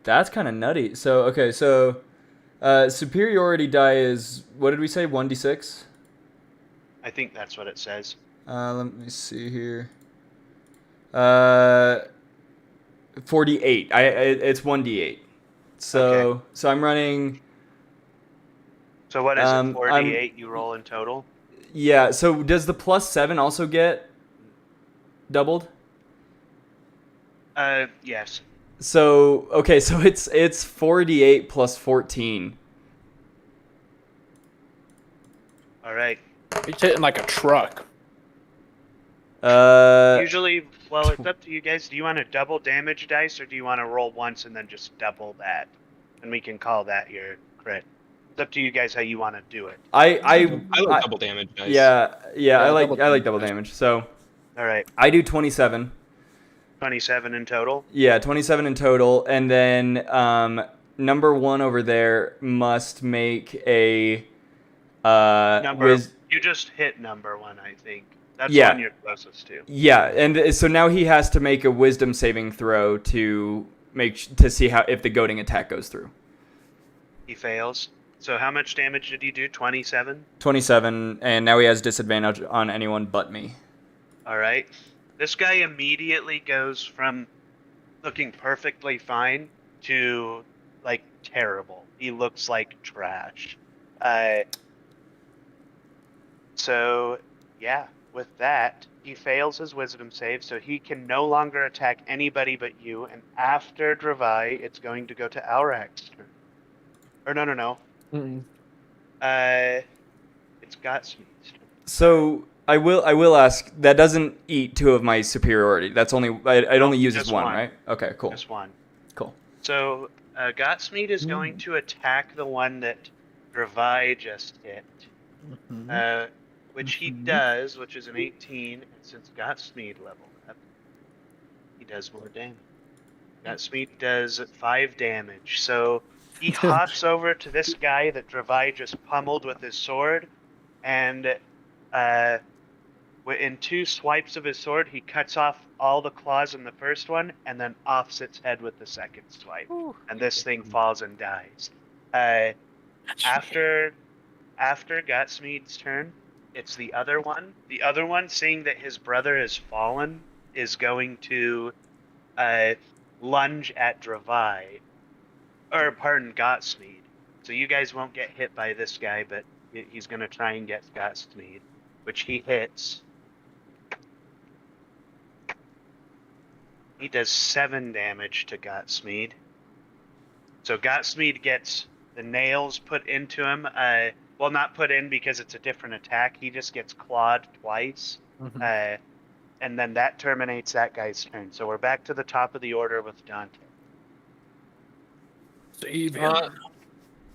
That's kind of nutty. So, okay, so superiority die is, what did we say, 1d6? I think that's what it says. Let me see here. 48. It's 1d8. So Okay. so I'm running So what is it? 4 I'm- d8 you roll in total. Yeah. So does the +7 also get doubled? Yes. So okay, so it's 4d8 plus 14. All right. He's hitting like a truck. Usually, well, it's up to you guys. Do you want a double damage dice, or do you want to roll once and then just double that, and we can call that your crit? It's up to you guys how you want to do it. I like double damage, guys. Yeah, I like double double damage. So All right. I do 27. 27 in total. Yeah, 27 in total, and then number 1 over there must make a You just hit number 1, I think. That's Yeah. the one you're closest to. Yeah, and so now he has to make a wisdom saving throw to see how if the goading attack goes through. He fails. So how much damage did he do? 27? 27, and now he has disadvantage on anyone but me. All right. This guy immediately goes from looking perfectly fine to, like, terrible. He looks like trash. So, yeah, with that, he fails his wisdom save, so he can no longer attack anybody but you, and after Dravai, it's going to go to Aurax's turn. Or no. Mm-mm. It's Gotsmede's turn. So I will ask. That doesn't eat 2 of my superiority. That's only it only uses just 1, one. right? Okay, cool. Just one. Cool. So, Gotsmeade is going to attack the one that Dravai just hit. Which he does, which is an 18, and since Gotsmeade leveled up, he does more damage. Gotsmeade does 5 damage, so he hops over to this guy that Dravai just pummeled with his sword, and in 2 swipes of his sword, he cuts off all the claws in the first one, and then offs its head with the second swipe, and this thing falls and dies. After Gotsmeade's turn, it's the other one. The other one, seeing that his brother has fallen, is going to lunge at Dravai. Or, pardon, Gotsmeade. So you guys won't get hit by this guy, but he's going to try and get Gotsmeade, which he hits. He does 7 damage to Gotsmeade. So Gotsmeade gets the nails put into him. Well, not put in because it's a different attack. He just gets clawed twice. And then that terminates that guy's turn. So we're back to the top of the order with Dante.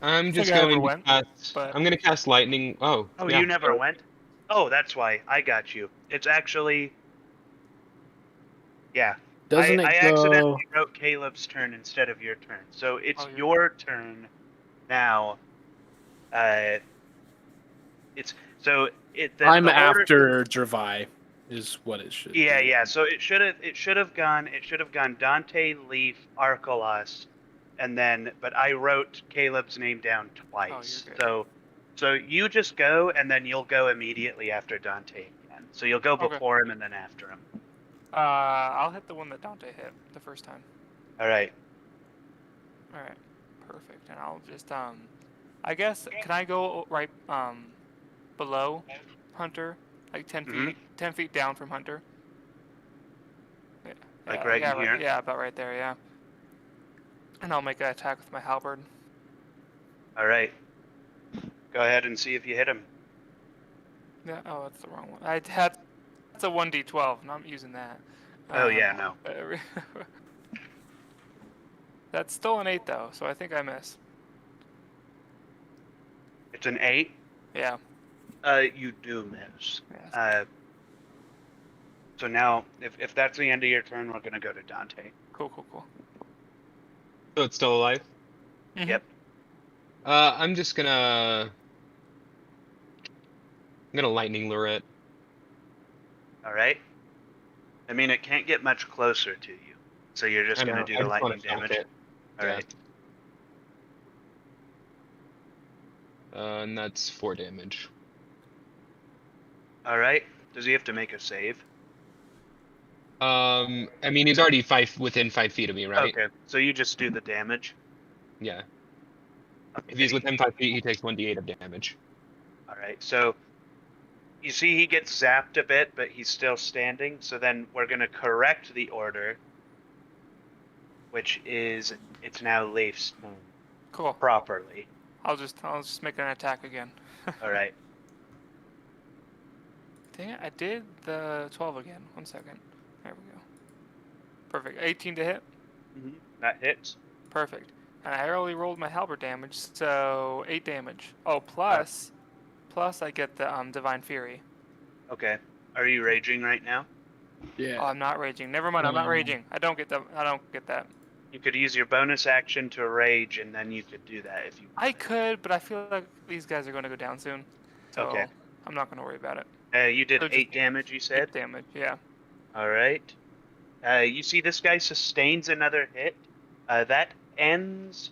I'm just I never going to went, cast. but- I'm going to cast lightning. Oh. Oh, yeah. you never went? Oh, that's why. I got you. It's actually... Yeah. Doesn't I it go? accidentally wrote Caleb's turn instead of your turn. So it's Oh, your turn now. It's... So... I'm the order- after Dravai, is what it should. Yeah, be. yeah. So it should have gone Dante, Leaf, Arkelos, and then but I wrote Caleb's name down twice. you're good. So you just go and then you'll go immediately after Dante again. So you'll go Okay. before him and then after him. I'll hit the one that Dante hit the first time. All right. All right, perfect. And I'll just I guess can I go right below Hunter, like 10 feet, Mhm. 10 feet down from Hunter? Yeah, Like right in here? Yeah, about right there. Yeah. And I'll make an attack with my halberd. All right. Go ahead and see if you hit him. Yeah. Oh, that's the wrong one. I had. That's a 1d12. Not using that. Oh yeah, no. That's still an 8 though, so I think I miss. It's an 8. Yeah. You do miss. Yeah. So now, if that's the end of your turn, we're gonna go to Dante. Cool. So it's still alive. Mhm. Yep. I'm just gonna. I'm gonna lightning lure it. All right. I mean, it can't get much closer to you, so you're just I gonna know, do I the just wanna lightning stop damage. it. All Yeah. right. And that's 4 damage. All right. Does he have to make a save? I mean, he's already within 5 feet of me, right? Okay. So you just do the damage. Yeah. If he's within 5 feet, he takes 1d8 of damage. All right, so you see he gets zapped a bit, but he's still standing. So then we're going to correct the order, which is it's now Leif's turn Cool. properly. I'll just make an attack again. All right. Dang it, I did the 12 again. 1 second. There we go. Perfect. 18 to hit. That hits. Perfect. And I already rolled my halberd damage, so 8 damage. Oh, plus I get the Divine Fury. Okay. Are you raging right now? Yeah. Oh, I'm not raging. Never mind, I'm not raging. I don't get that. You could use your bonus action to rage, and then you could do that if you. I could, but I feel like these guys are going to go down soon. So Okay. I'm not going to worry about it. You did So 8 damage, you said? 8 damage, yeah. All right. You see this guy sustains another hit. That ends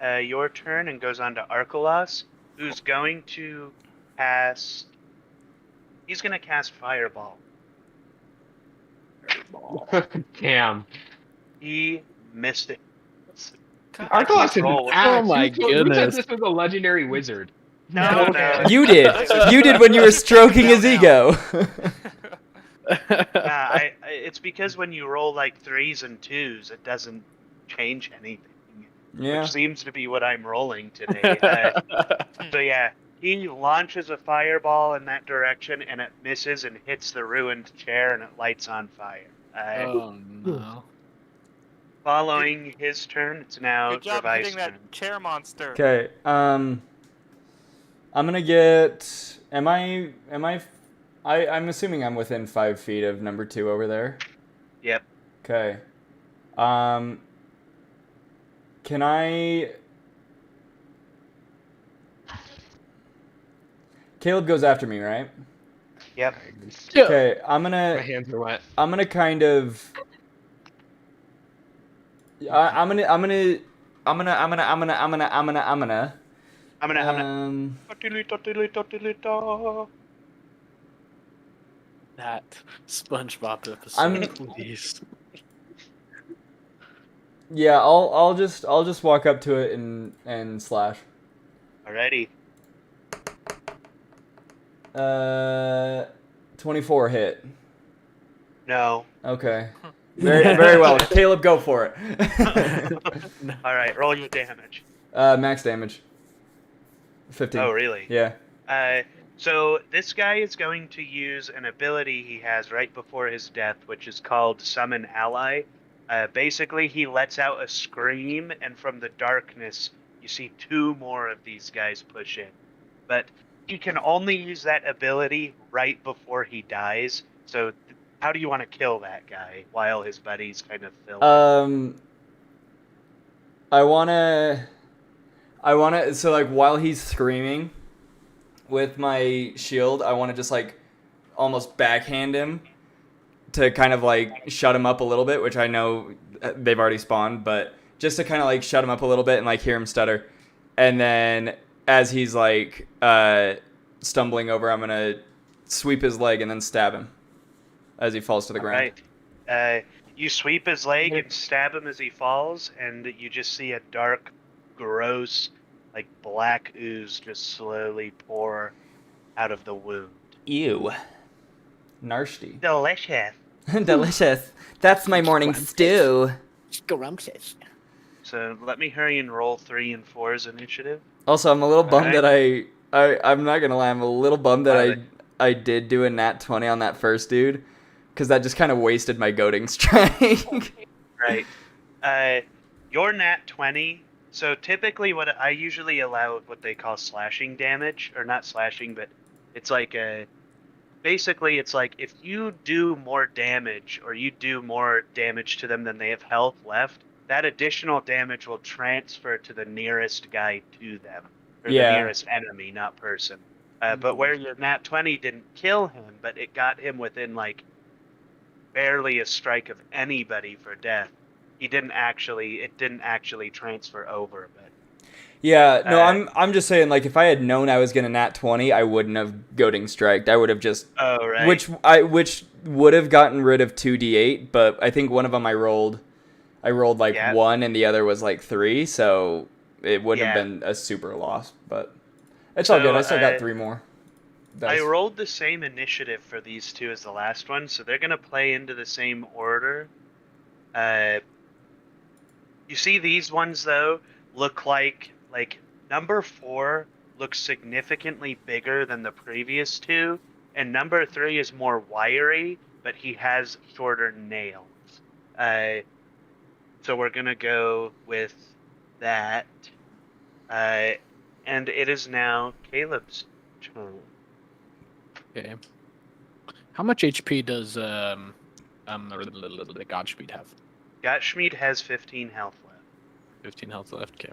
your turn and goes on to Arkelos, who's going to cast. He's going to cast Fireball. Damn. He missed it. Arkelos is roll. an ass. Oh my Who said goodness. this was a legendary wizard? No, no. You did. You did when you were stroking his ego. It's because when you roll like 3s and 2s, it doesn't change anything. Yeah. Which seems to be what I'm rolling today. So yeah, he launches a fireball in that direction, and it misses and hits the ruined chair, and it lights on fire. Oh no. Following his turn, it's now Good job Revi's hitting that turn. chair monster. Okay. I'm gonna get. I'm assuming I'm within 5 feet of number 2 over there. Yep. Okay. Can I? Caleb goes after me, right? Yep. Okay. My hands are wet. I'm gonna kind of. I'm gonna. That SpongeBob episode, please. Yeah, I'll just walk up to it and slash. Alrighty. 24 hit. No. Okay. Very well. Caleb, go for it. Alright, roll your damage. Max damage. 15. Oh, really? Yeah. So this guy is going to use an ability he has right before his death, which is called Summon Ally. Basically, he lets out a scream, and from the darkness, you see 2 more of these guys push in. But he can only use that ability right before he dies. So how do you want to kill that guy while his buddies kind of fill in? I wanna. So like while he's screaming, with my shield, I want to just like almost backhand him to kind of like shut him up a little bit, which I know they've already spawned, but just to kind of like shut him up a little bit and like hear him stutter. And then as he's like stumbling over, I'm gonna sweep his leg and then stab him as he falls to the ground. Right. You sweep his leg and stab him as he falls, and you just see a dark, gross, like black ooze just slowly pour out of the wound. Ew. Nasty. Delicious. Delicious. That's my morning stew. Scrumptious. So let me hurry and roll 3 and 4's initiative. Also, I'm a little bummed Alright. that I'm not gonna lie, I'm a little bummed that Alright. I did do a nat 20 on that first dude, because that just kind of wasted my goading strike. Right. Your nat 20. So typically, what I usually allow what they call slashing damage, or not slashing, but it's like basically it's like if you do more damage or you do more damage to them than they have health left, that additional damage will transfer to the nearest guy to them, or Yeah. the nearest enemy, not person. But where your nat 20 didn't kill him, but it got him within like barely a strike of anybody for death. It didn't actually transfer over, but Yeah, no, I'm just saying, like, if I had known I was gonna nat 20, I wouldn't have goading striked. I would have just right. which would have gotten rid of 2d8, but I think one of them I rolled like 1 and the other was like 3, so it wouldn't Yeah. have been a super loss, but it's all So, good. I still got 3 more. I dice. rolled the same initiative for these two as the last one, so they're gonna play into the same order. You see these ones though look like number 4 looks significantly bigger than the previous two, and number 3 is more wiry, but he has shorter nails. So we're gonna go with that. And it is now Caleb's turn. Okay. How much HP does the Godspeed have? Gottschmied has 15 health left. 15 health left. Okay.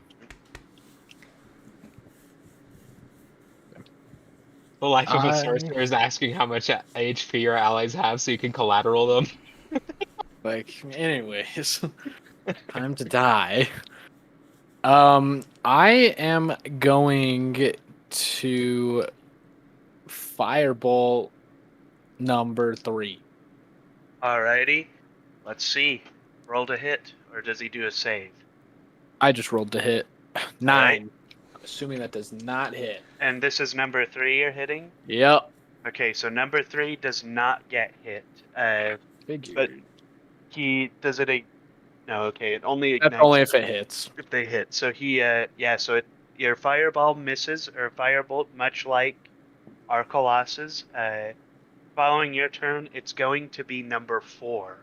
The life of a sorcerer is asking how much HP your allies have so you can collateral them. Like, anyways, time to die. I am going to fireball number 3. Alrighty, let's see. Roll to hit, or does he do a save? I just rolled to hit. 9. Alright. I'm assuming that does not hit. And this is number 3 you're hitting? Yep. Okay, so number 3 does not get hit. Figured. But he does it no, okay, it only That's ignites only if it hits. if they hit. So he your fireball misses, or firebolt, much like Arcolos's. Following your turn, it's going to be number 4.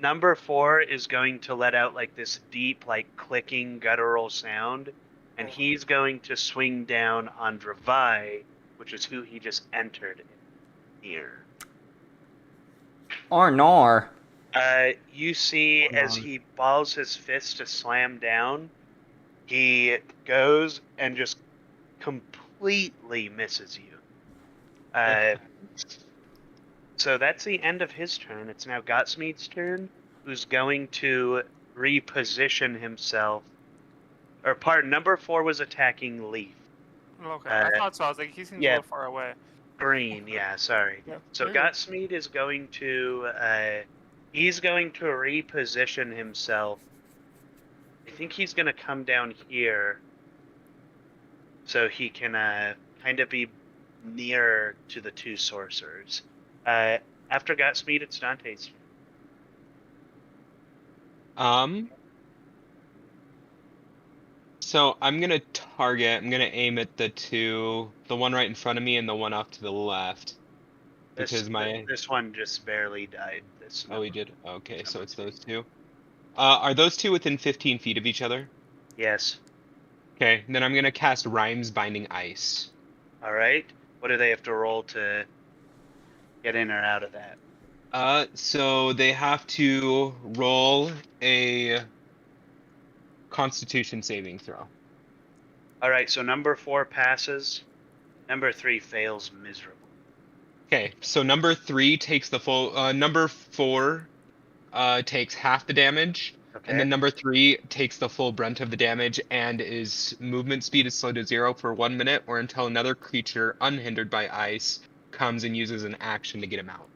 Number 4 is going to let out like this deep, like clicking, guttural sound, and he's going to swing down on Dravai, which is who he just entered here. Arnar. You see as he balls his fist to slam down, he goes and just completely misses you. So that's the end of his turn. It's now Gotsmead's turn, who's going to reposition himself. Or pardon, number 4 was attacking Leaf. Okay, I thought so. I was like, he seems a little far away. Green, yeah, sorry. Yeah, So very good. Gotsmead is going to he's going to reposition himself. I think he's going to come down here so he can kind of be nearer to the two sorcerers. After Gotsmead, it's Dante's turn. So I'm gonna aim at the one right in front of me and the one off to the left. Because this one just barely died. Oh, he did? Okay, so it's those two. Are those two within 15 feet of each other? Yes. Okay, then I'm gonna cast Rhymes Binding Ice. Alright. What do they have to roll to get in or out of that? So they have to roll a Constitution saving throw. Alright, so number 4 passes. Number 3 fails miserably. Okay, so number 3 takes the full. Number 4 takes half the damage, Okay. and then number 3 takes the full brunt of the damage, and his movement speed is slowed to 0 for 1 minute, or until another creature unhindered by ice comes and uses an action to get him out.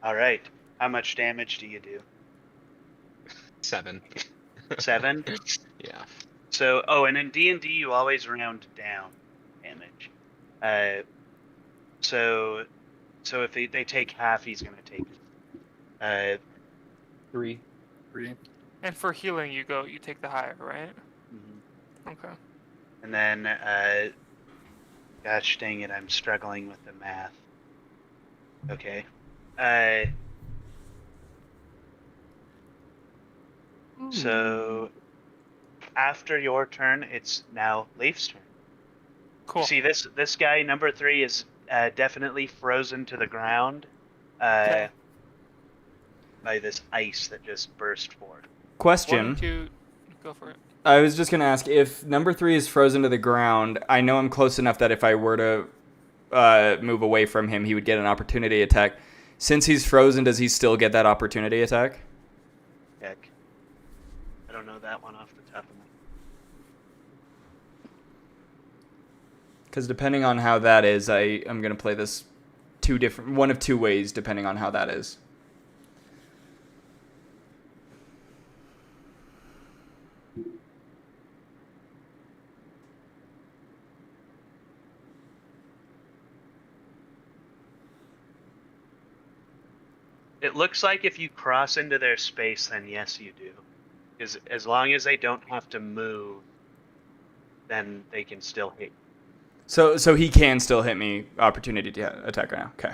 Alright. How much damage do you do? 7. 7? Yeah. So, and in D&D you always round down damage. So if they take half, he's going to take 3. 3. And for healing, you take the higher, right? Okay. And then, gosh dang it, I'm struggling with the math. Okay. So, after your turn, it's now Leaf's turn. Cool. See, this guy, number 3, is definitely frozen to the ground by this ice that just burst forth. Question. 1, 2, go for it. I was just gonna ask, if number 3 is frozen to the ground, I know I'm close enough that if I were to move away from him, he would get an opportunity attack. Since he's frozen, does he still get that opportunity attack? Heck. I don't know that one off the top of my head. Because depending on how that is, I'm gonna play this one of two ways, depending on how that is. It looks like if you cross into their space, then yes, you do. Because as long as they don't have to move, then they can still hit you. So he can still hit me. Opportunity to attack right now. Okay.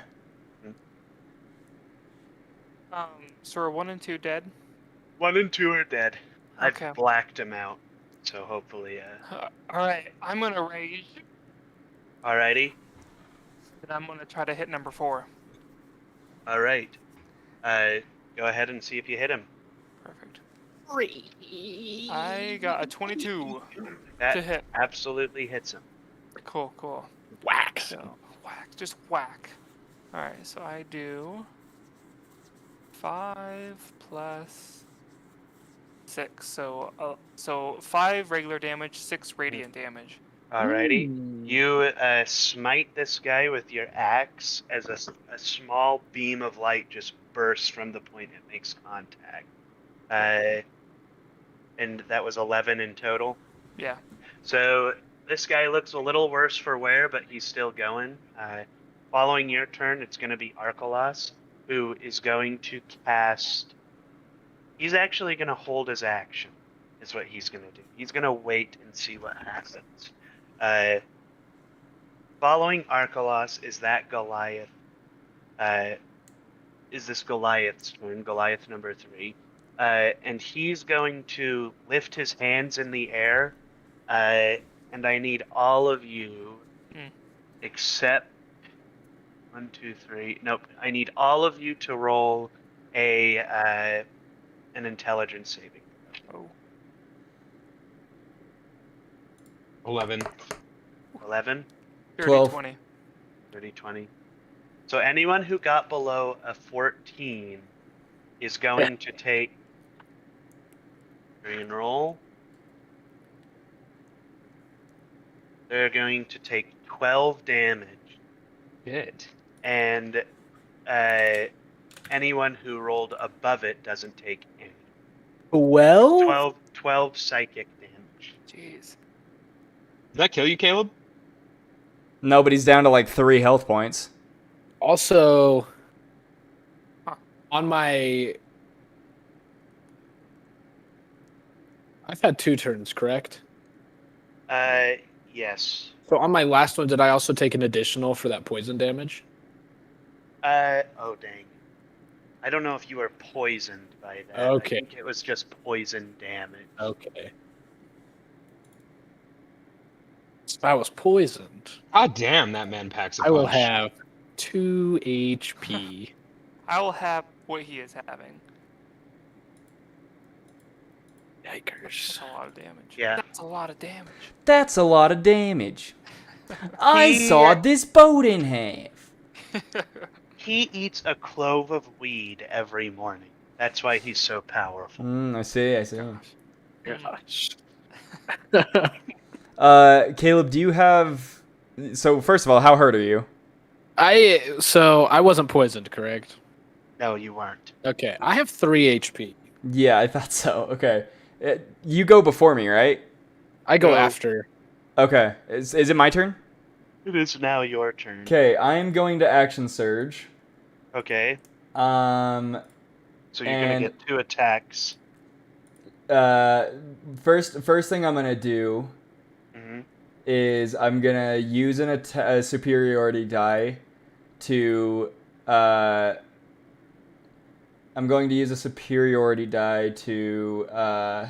So are 1 and 2 dead? 1 and 2 are dead. Okay. I've blacked them out. So hopefully, Alright, I'm gonna rage, alrighty. and I'm gonna try to hit number 4. Alright. Go ahead and see if you hit him. Perfect. I got a 22 to That hit. absolutely hits him. Cool. Whack. So, just whack. Alright, so I do 5 plus 6. So 5 regular damage, 6 radiant damage. Alrighty. You smite this guy with your axe as a small beam of light just bursts from the point it makes contact. And that was 11 in total. Yeah. So this guy looks a little worse for wear, but he's still going. Following your turn, it's going to be Arkalos, who is going to cast... He's actually going to hold his action, is what he's going to do. He's going to wait and see what happens. Following Arkalos is that Goliath. Is this Goliath's turn, Goliath number 3. And he's going to lift his hands in the air, and I need all of you, except 1, 2, 3. Nope, I need all of you to roll an intelligence saving. Oh. 11. 11, 30, 12. 20. 30, 20. So anyone who got below a 14 is going to take. And roll. They're going to take 12 damage. Good. And anyone who rolled above it doesn't take any. Well, 12 psychic damage. Jeez. Did that kill you, Caleb? No, but he's down to like 3 health points. also, Huh. on my... I've had 2 turns, correct? Yes. So on my last one, did I also take an additional for that poison damage? Oh dang. I don't know if you were poisoned by that. Okay. I think it was just poison damage. Okay. So if I was poisoned, God damn, that man packs a punch. I will have 2 HP. I will have what he is having. Yikers. That's a lot of damage. Yeah. That's a lot of damage. That's a lot of damage. I saw this boat in half. He eats a clove of weed every morning. That's why he's so powerful. I see. Gosh. Caleb, do you have... So, first of all, how hurt are you? So I wasn't poisoned, correct? No, you weren't. Okay, I have 3 HP. Yeah, I thought so. Okay. You go before me, right? I go No. after. Okay. Is it my turn? It is now your turn. Okay, I'm going to action surge. Okay. Um, So you're gonna And- get 2 attacks. first thing I'm gonna do Hmm. is I'm gonna use a superiority die to I'm going to use a superiority die to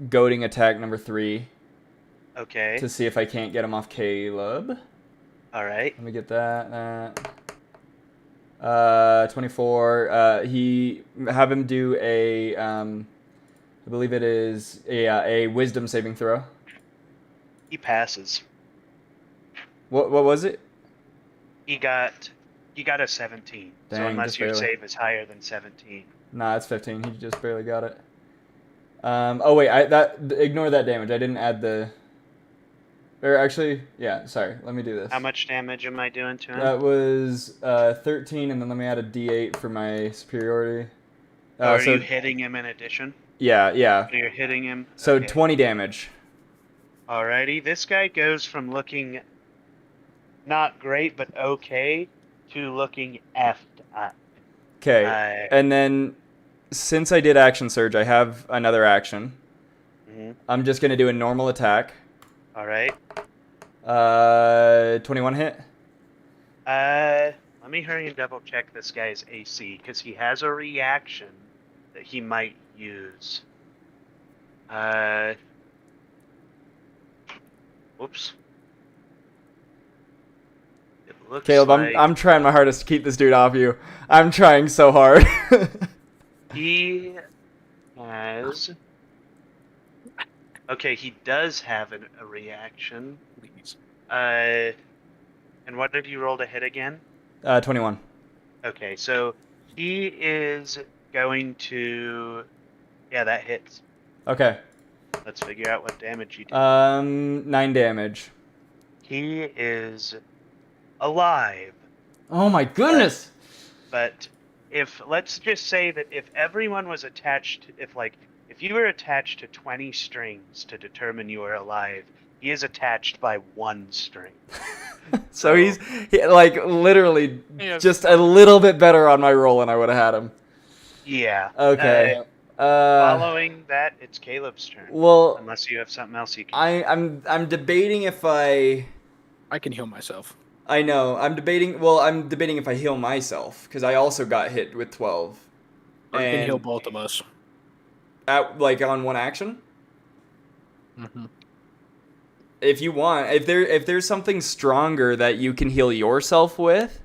goading attack number 3 Okay. to see if I can't get him off Caleb. All right. Let me get that. 24. He have him do a I believe it is a wisdom saving throw. He passes. What was it? He got a 17. So Dang, unless just your barely. save is higher than 17. Nah, it's 15. He just barely got it. Oh wait, ignore that damage. I didn't add the. Or actually, yeah. Sorry. Let me do this. How much damage am I doing to him? That was 13, and then let me add a D8 for my superiority. Are So you hitting him in addition? yeah. So you're hitting him. So Okay. 20 damage. Alrighty, this guy goes from looking not great but okay to looking effed up. Okay. And then, since I did action surge, I have another action. Mhm. I'm just gonna do a normal attack. All right. 21 hit. Let me hurry and double check this guy's AC because he has a reaction that he might use. Whoops. It looks Caleb, like I'm trying my hardest to keep this dude off you. I'm trying so hard. he has. Okay, he does have a reaction. Please. And what did you roll to hit again? 21. Okay, so he is going to. Yeah, that hits. Okay. Let's figure out what damage you do. 9 damage. He is alive, Oh my goodness! but let's just say that if everyone was attached, if you were attached to 20 strings to determine you are alive, he is attached by 1 string. So he's like literally Yes. just a little bit better on my roll, and I would have had him. Yeah. Okay. Following that, it's Caleb's turn. Well, Unless you have something else you can. I'm debating if I can heal myself. I know I'm debating. Well, I'm debating if I heal myself because I also got hit with 12. Or you can And heal both of us. like on one action. Mm-hmm. If you want, if there's something stronger that you can heal yourself with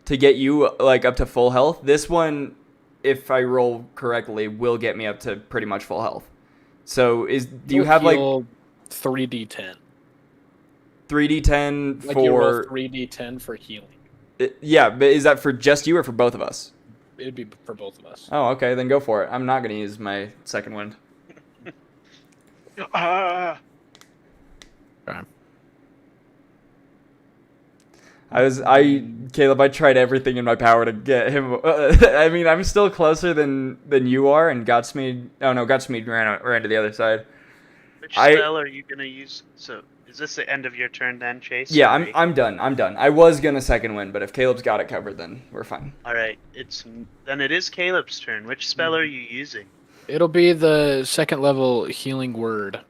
to get you like up to full health, this one, if I roll correctly, will get me up to pretty much full health. So do you have like 3d10? 3d10 Like you roll for 3d10 for healing. Yeah, but is that for just you or for both of us? It'd be for both of us. Oh, okay, then go for it. I'm not gonna use my second wind. Ah! Okay. Caleb, I tried everything in my power to get him. I mean, I'm still closer than you are, and Godsmeed. Oh no, Godsmeed ran to the other side. Which spell are you gonna use? So, is this the end of your turn then, Chase? Yeah, Sorry. I'm done. I was gonna second wind, but if Caleb's got it covered, then we're fine. All right, then it is Caleb's turn. Which spell are you using? It'll be the 2nd level healing word.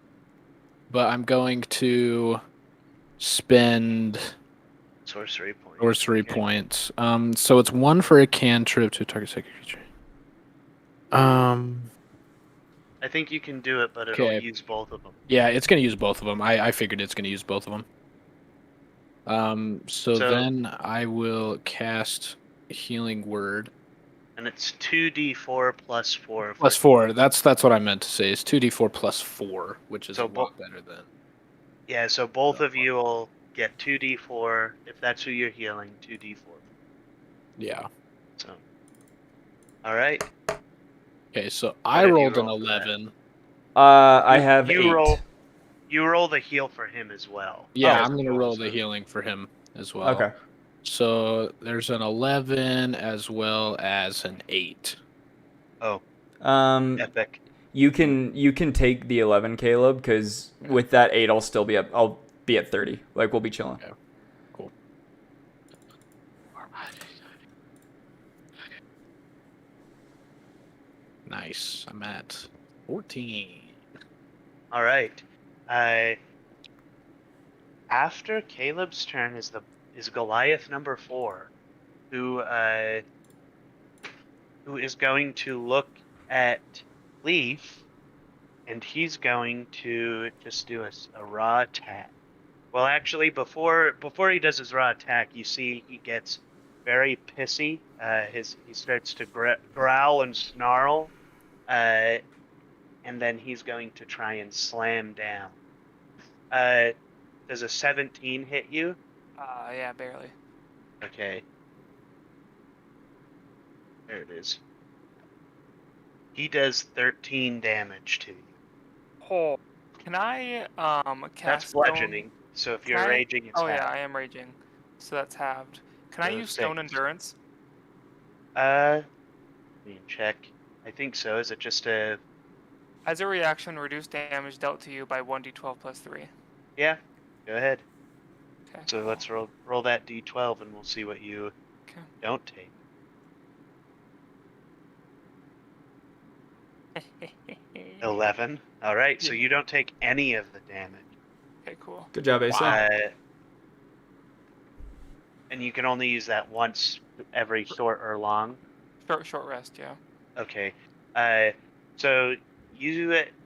But I'm going to spend Sorcery point. sorcery Okay. points. So it's 1 for a cantrip to target second creature. I think you can do it, but it'll Okay. use both of them. Yeah, it's gonna use both of them. I figured it's gonna use both of them. So then I will cast healing word. And it's 2d4 plus 4. Plus 4. That's what I meant to say. It's 2d4 plus 4, which is So a lot better than. Yeah, so both of you will get 2d4 if that's who you're healing. 2d4. Yeah. So. All right. Okay, so What I did you rolled an roll for that? 11. I have you 8. You roll the heal for him as well. Yeah, As I'm a gonna roll the bonus. healing for him as well. Okay. So there's an 11 as well as an 8. Oh, Epic. epic. You can take the 11, Caleb, because with that 8, I'll be at 30. Like we'll be chilling. Okay. Cool. Nice. I'm at 14. All right. After Caleb's turn is Goliath number 4, who is going to look at Leaf, and he's going to just do a raw attack. Well, actually, before he does his raw attack, you see he gets very pissy. He starts to growl and snarl, and then he's going to try and slam down. Does a 17 hit you? Yeah, barely. Okay. There it is. He does 13 damage to you. Oh, can I cast That's stone? bludgeoning. So if you're Can I- raging, it's Oh yeah, half. I am raging, so that's halved. Can I So use stone 6. endurance? Let me check. I think so. Is it just a? As a reaction, reduce damage dealt to you by 1d12 plus 3. Yeah. Go ahead. Okay. So let's roll that d12 and we'll see what you Okay. don't take. 11. All right, so Yeah. you don't take any of the damage. Okay, cool. Good job, Asa. Wow. And you can only use that once every short or long. Short rest, yeah. Okay. So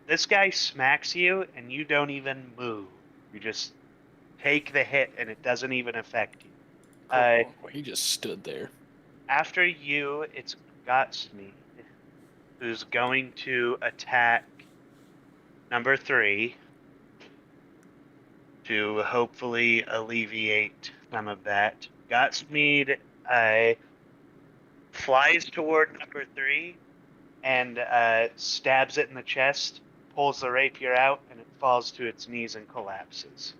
this guy smacks you, and you don't even move. You just take the hit, and it doesn't even affect you. Cool, cool. Well, he just stood there. After you, it's Gotsmead, who's going to attack number 3 to hopefully alleviate some of that. Gotsmead flies toward number 3 and stabs it in the chest, pulls the rapier out, and it falls to its knees and collapses.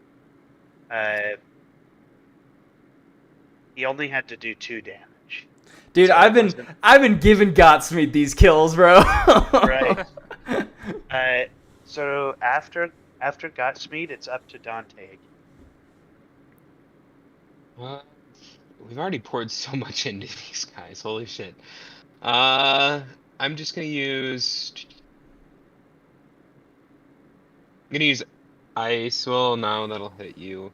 He only had to do 2 damage. Dude, So I've it been giving Gotsmead these kills, bro. Right. So after Gotsmead, it's up to Dante again. We've already poured so much into these guys. Holy shit. I'm just gonna use. I'm gonna use ice. Well, no, that'll hit you.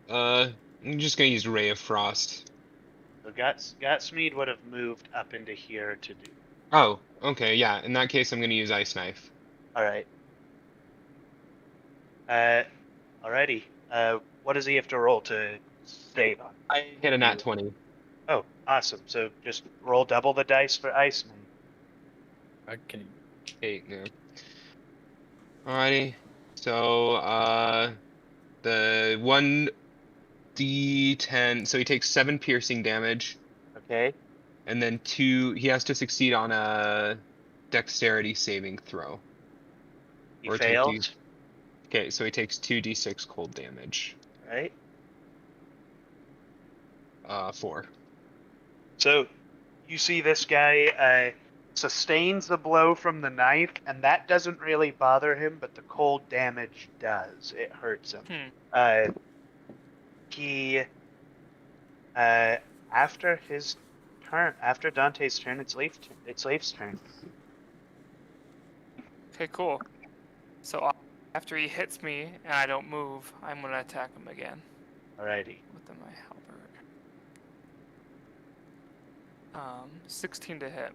I'm just gonna use Ray of Frost. So Gotsmead would have moved up into here to do. Oh, okay, yeah. In that case, I'm gonna use Ice Knife. All right. Alrighty. What does he have to roll to save on? I hit a nat 20. Oh, awesome. So just roll double the dice for Iceman. I can. 8, yeah. Alrighty. So, the 1d10. So he takes 7 piercing damage, Okay. and then 2. He has to succeed on a dexterity saving throw. He Or take fails. these- Okay, so he takes 2d6 cold damage. Right. 4. So you see this guy sustains the blow from the knife, and that doesn't really bother him, but the cold damage does. It hurts him. He after his turn, after Dante's turn, it's Leif's turn. Okay, cool. So after he hits me and I don't move, I'm gonna attack him again Alrighty. with my halberd. 16 to hit.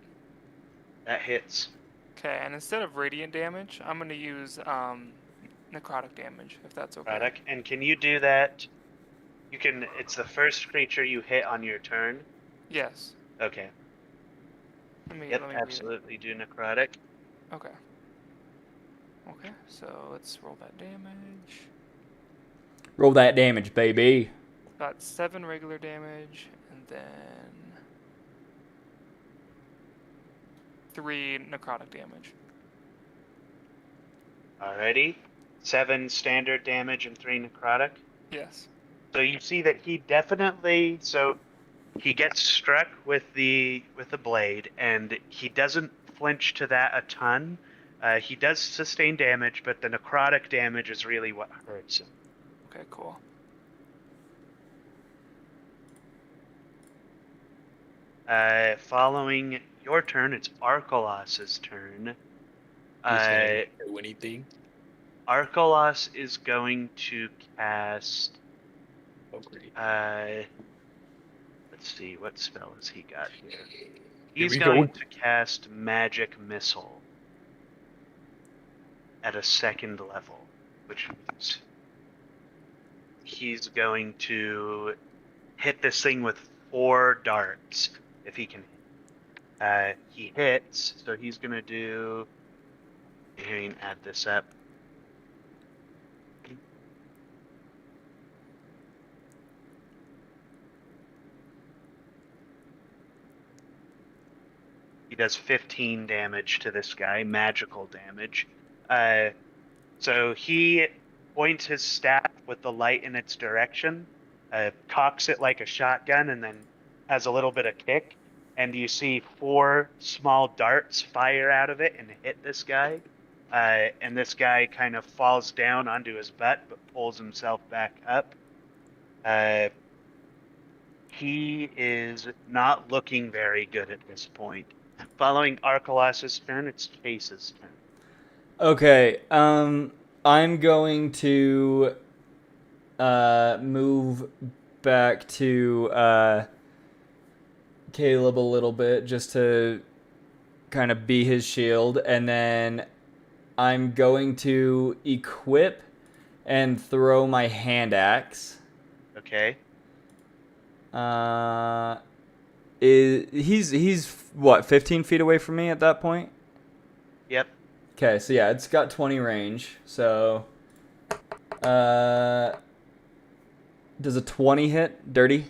That hits. Okay, and instead of radiant damage, I'm gonna use necrotic damage, if that's okay. Product. And can you do that? You can. It's the first creature you hit on your turn. Yes. Okay. Let me Yep. read it. Absolutely do necrotic. Okay. Okay, so let's roll that damage. Roll that damage, baby. Got 7 regular damage, and then 3 necrotic damage. Alrighty. 7 standard damage and 3 necrotic. Yes. So you see that he definitely. So he gets struck with the blade, and he doesn't flinch to that a ton. He does sustain damage, but the necrotic damage is really what hurts him. Okay, cool. Following your turn, it's Arkelos' turn. Do anything. Arkelos is going to cast. Oh, great. Let's see, what spell has he got here? Here He's we going go. to cast Magic Missile at a 2nd level, which means he's going to hit this thing with 4 darts if he can. He hits, so he's going to do. Here, you can add this up. He does 15 damage to this guy, magical damage. So he points his staff with the light in its direction, cocks it like a shotgun, and then has a little bit of kick. And you see 4 small darts fire out of it and hit this guy. And this guy kind of falls down onto his butt, but pulls himself back up. he is not looking very good at this point. Following Arkalas's turn, it's Chase's turn. Okay. I'm going to move back to Caleb a little bit just to kind of be his shield, and then I'm going to equip and throw my hand axe. Okay. He's what, 15 feet away from me at that point? Yep. Okay, so yeah, it's got 20 range. So, does a 20 hit? Dirty?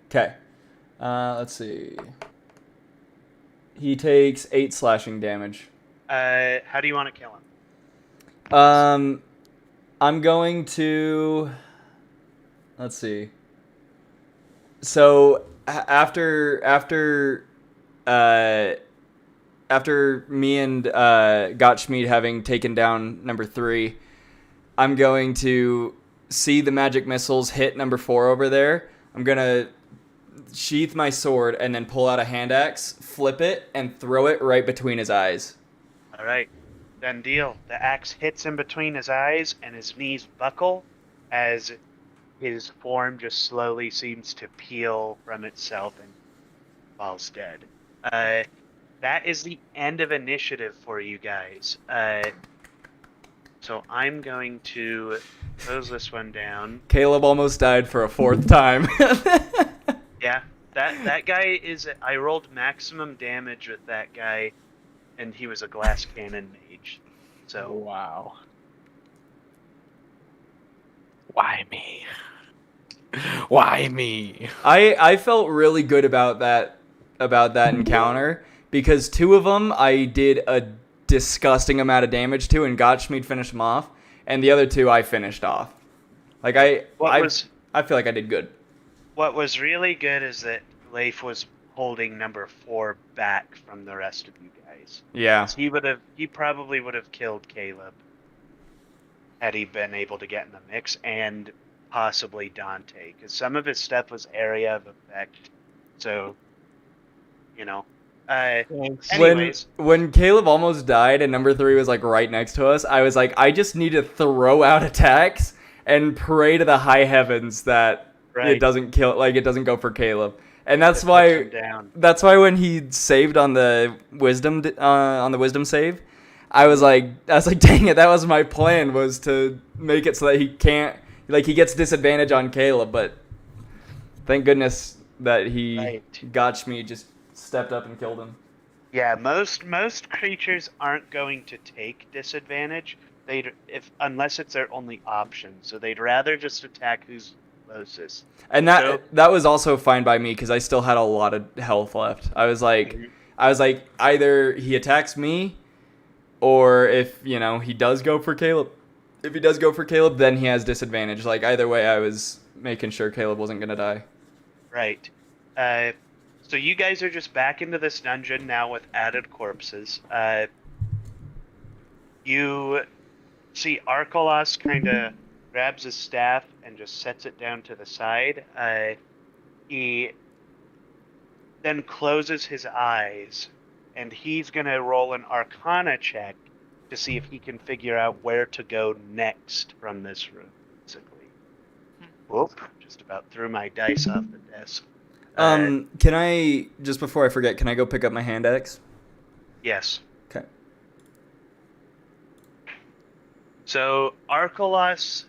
Okay. Let's see. He takes 8 slashing damage. How do you want to kill him? I'm going to... Let's see. So, after me and Gottschmied having taken down number 3, I'm going to see the magic missiles hit number 4 over there. I'm going to sheath my sword and then pull out a hand axe, flip it, and throw it right between his eyes. All right. Done deal. The axe hits him between his eyes, and his knees buckle as his form just slowly seems to peel from itself and falls dead. That is the end of initiative for you guys. So I'm going to close this one down. Caleb almost died for a 4th time. Yeah, that guy is... I rolled maximum damage with that guy, and he was a glass cannon mage. So Wow. Why me? Why me? I felt really good about that encounter because 2 of them I did a disgusting amount of damage to, and Gottschmied finished them off, and the other 2 I finished off. Like I feel like I did good. what was really good is that Leif was holding number 4 back from the rest of you guys. Yeah. He probably would have killed Caleb had he been able to get in the mix, and possibly Dante, because some of his stuff was area of effect. So, you know. Anyways, when Caleb almost died and number 3 was like right next to us, I was like, I just need to throw out attacks and pray to the high heavens that it doesn't go for Caleb. And that's why when he saved on the wisdom save, I was like, dang it, that was my plan, was to make it so that he can't, like, he gets disadvantage on Caleb, but thank goodness that he Gottschmied just stepped up and killed him. Yeah, most creatures aren't going to take disadvantage. Unless it's their only option. So they'd rather just attack who's closest. And that was also fine by me because I still had a lot of health left. I was like, either he attacks me, or if he does go for Caleb. If he does go for Caleb, then he has disadvantage. Like, either way, I was making sure Caleb wasn't gonna die. Right. So you guys are just back into this dungeon now with added corpses. You see Arkalas kind of grabs his staff and just sets it down to the side. He then closes his eyes, and he's going to roll an Arcana check to see if he can figure out where to go next from this room, basically. Whoop, just about threw my dice off the desk. Can I, just before I forget, can I go pick up my hand axe? Yes. Okay. So Arkalas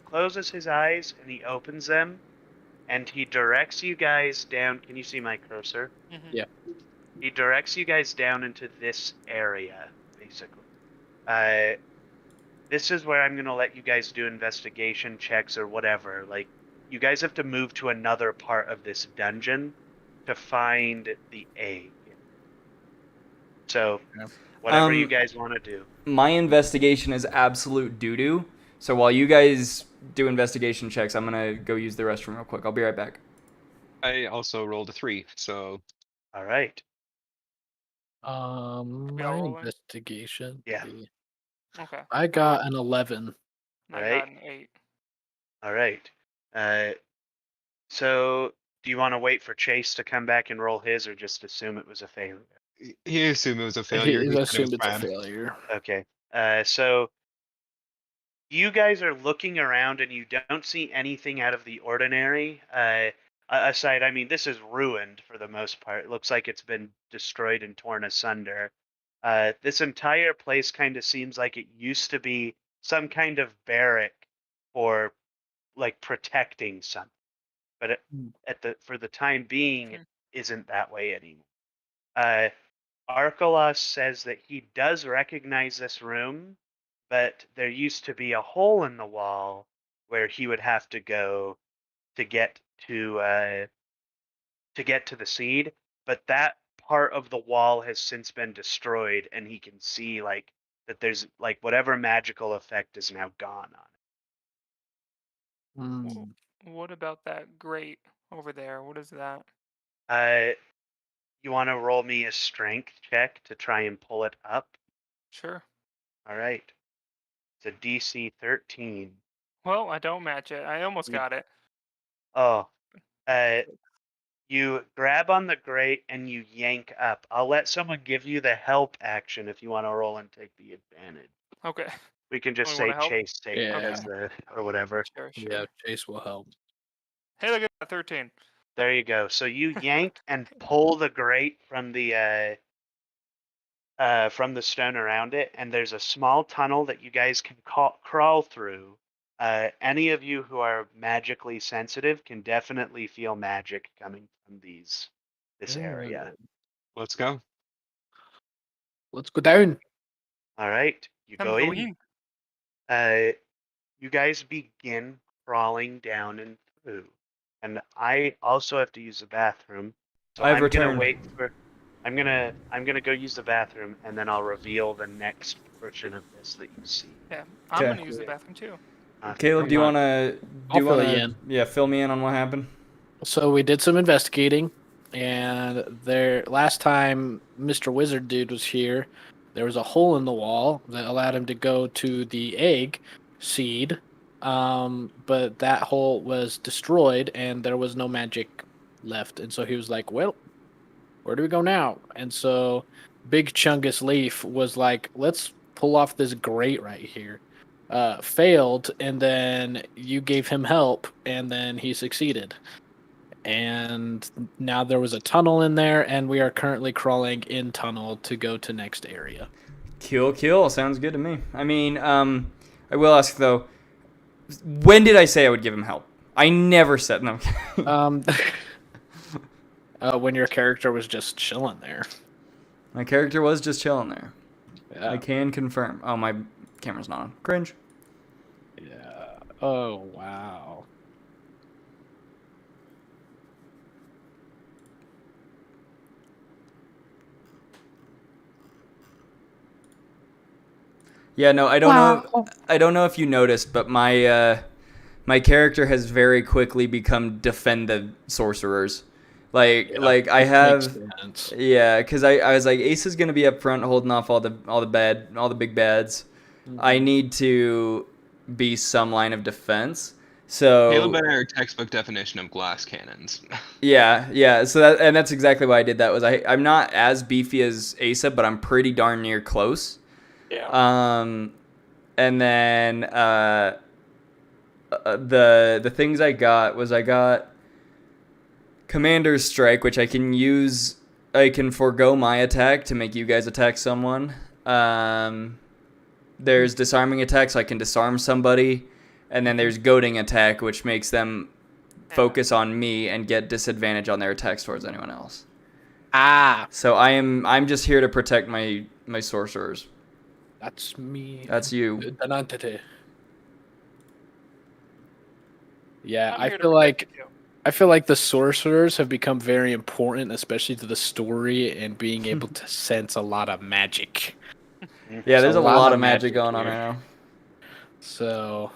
closes his eyes and he opens them, and he directs you guys down. Can you see my cursor? Mm-hmm. Yeah. He directs you guys down into this area, basically. This is where I'm going to let you guys do investigation checks or whatever. Like, you guys have to move to another part of this dungeon to find the egg. So, whatever you guys want to do. My investigation is absolute doo-doo. So while you guys do investigation checks, I'm going to go use the restroom real quick. I'll be right back. I also rolled a 3, so... All right. My investigation. Yeah. Okay. I got an 11. I Right. got an 8. All right. So do you want to wait for Chase to come back and roll his, or just assume it was a failure? He assumed it was a failure. He He said it assumed was it's a bad. failure. Okay. So you guys are looking around and you don't see anything out of the ordinary. Aside, I mean, this is ruined for the most part. It looks like it's been destroyed and torn asunder. This entire place kind of seems like it used to be some kind of barrack for like protecting something, but for the time being, it isn't that way anymore. Arkelos says that he does recognize this room, but there used to be a hole in the wall where he would have to go to get to the seed, but that part of the wall has since been destroyed, and he can see like that there's like whatever magical effect is now gone on it. What about that grate over there? What is that? You want to roll me a strength check to try and pull it up? Sure. All right. It's a DC 13. Well, I don't match it. I almost got it. Oh. You grab on the grate and you yank up. I'll let someone give you the help action if you want to roll and take the advantage. Okay. We can just Oh, you say wanna help? Chase take it Yeah. as the or whatever. Sure. Yeah, Chase will help. Hey, look at that 13. There you go. So you yank and pull the grate from the stone around it, and there's a small tunnel that you guys can crawl through. Any of you who are magically sensitive can definitely feel magic coming from this area. Let's go. Let's go down. All right, you I'm go going in. You guys begin crawling down and through, and I also have to use the bathroom. So I've I'm returned. gonna wait for. I'm gonna go use the bathroom, and then I'll reveal the next portion of this that you see. Yeah, I'm Okay. gonna use the bathroom too. Caleb, do you want to? I'll fill you in. Yeah, fill me in on what happened. So we did some investigating, and last time Mr. Wizard Dude was here, there was a hole in the wall that allowed him to go to the egg seed, but that hole was destroyed and there was no magic left. And so he was like, well, where do we go now? And so Big Chungus Leaf was like, let's pull off this grate right here. Failed, and then you gave him help, and then he succeeded. And now there was a tunnel in there, and we are currently crawling in tunnel to go to next area. Kill. Sounds good to me. I mean, I will ask though, when did I say I would give him help? I never said no. When your character was just chilling there. My character was just chilling there. Yeah. I can confirm. Oh, my camera's not on. Cringe. Yeah. Oh, wow. Yeah, no, I don't know. I don't know if you noticed, but my character has very quickly become defend the sorcerers. Like I have. Makes sense. Yeah, because I was like, Ace is gonna be up front holding off all the big bads. I need to be some line of defense. So Caleb and I are textbook definition of glass cannons. yeah. So that's exactly why I did that. Was I'm not as beefy as Asa, but I'm pretty darn near close. Yeah. And then the things I got Commander's Strike, which I can use. I can forego my attack to make you guys attack someone. There's Disarming Attack, so I can disarm somebody. And then there's Goading Attack, which makes them focus on me and get disadvantage on their attacks towards anyone else. So I'm just here to protect my sorcerers. That's me. That's you. Danantete. Yeah, I'm I here to feel protect like you too. I feel like the sorcerers have become very important, especially to the story and being able to sense a lot of magic. Yeah, there's a a lot of magic going on here. right now. So,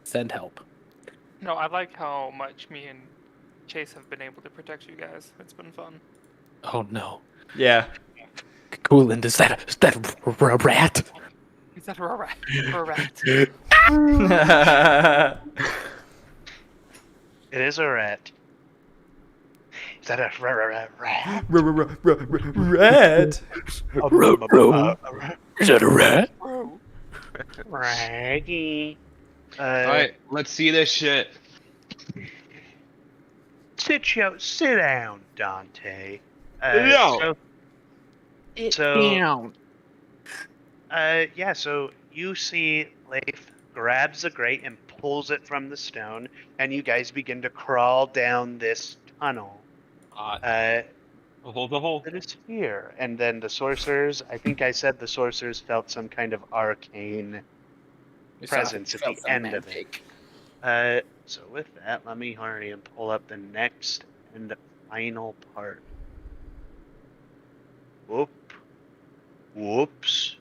send help. No, I like how much me and Chase have been able to protect you guys. It's been fun. Oh no, Yeah. Cooland, is that a rat? Is that a rat? A rat. It is a rat. Is that a rat? Rat. Is that a rat? Raggy. Alright, let's see this shit. Sit down, Dante. No. So you see Leif grabs the grate and pulls it from the stone, and you guys begin to crawl down this tunnel. A hole. That is here. And then the sorcerers, I think I said the sorcerers felt some kind of arcane presence at the end of it. So with that, let me hurry and pull up the next and final part. Whoops.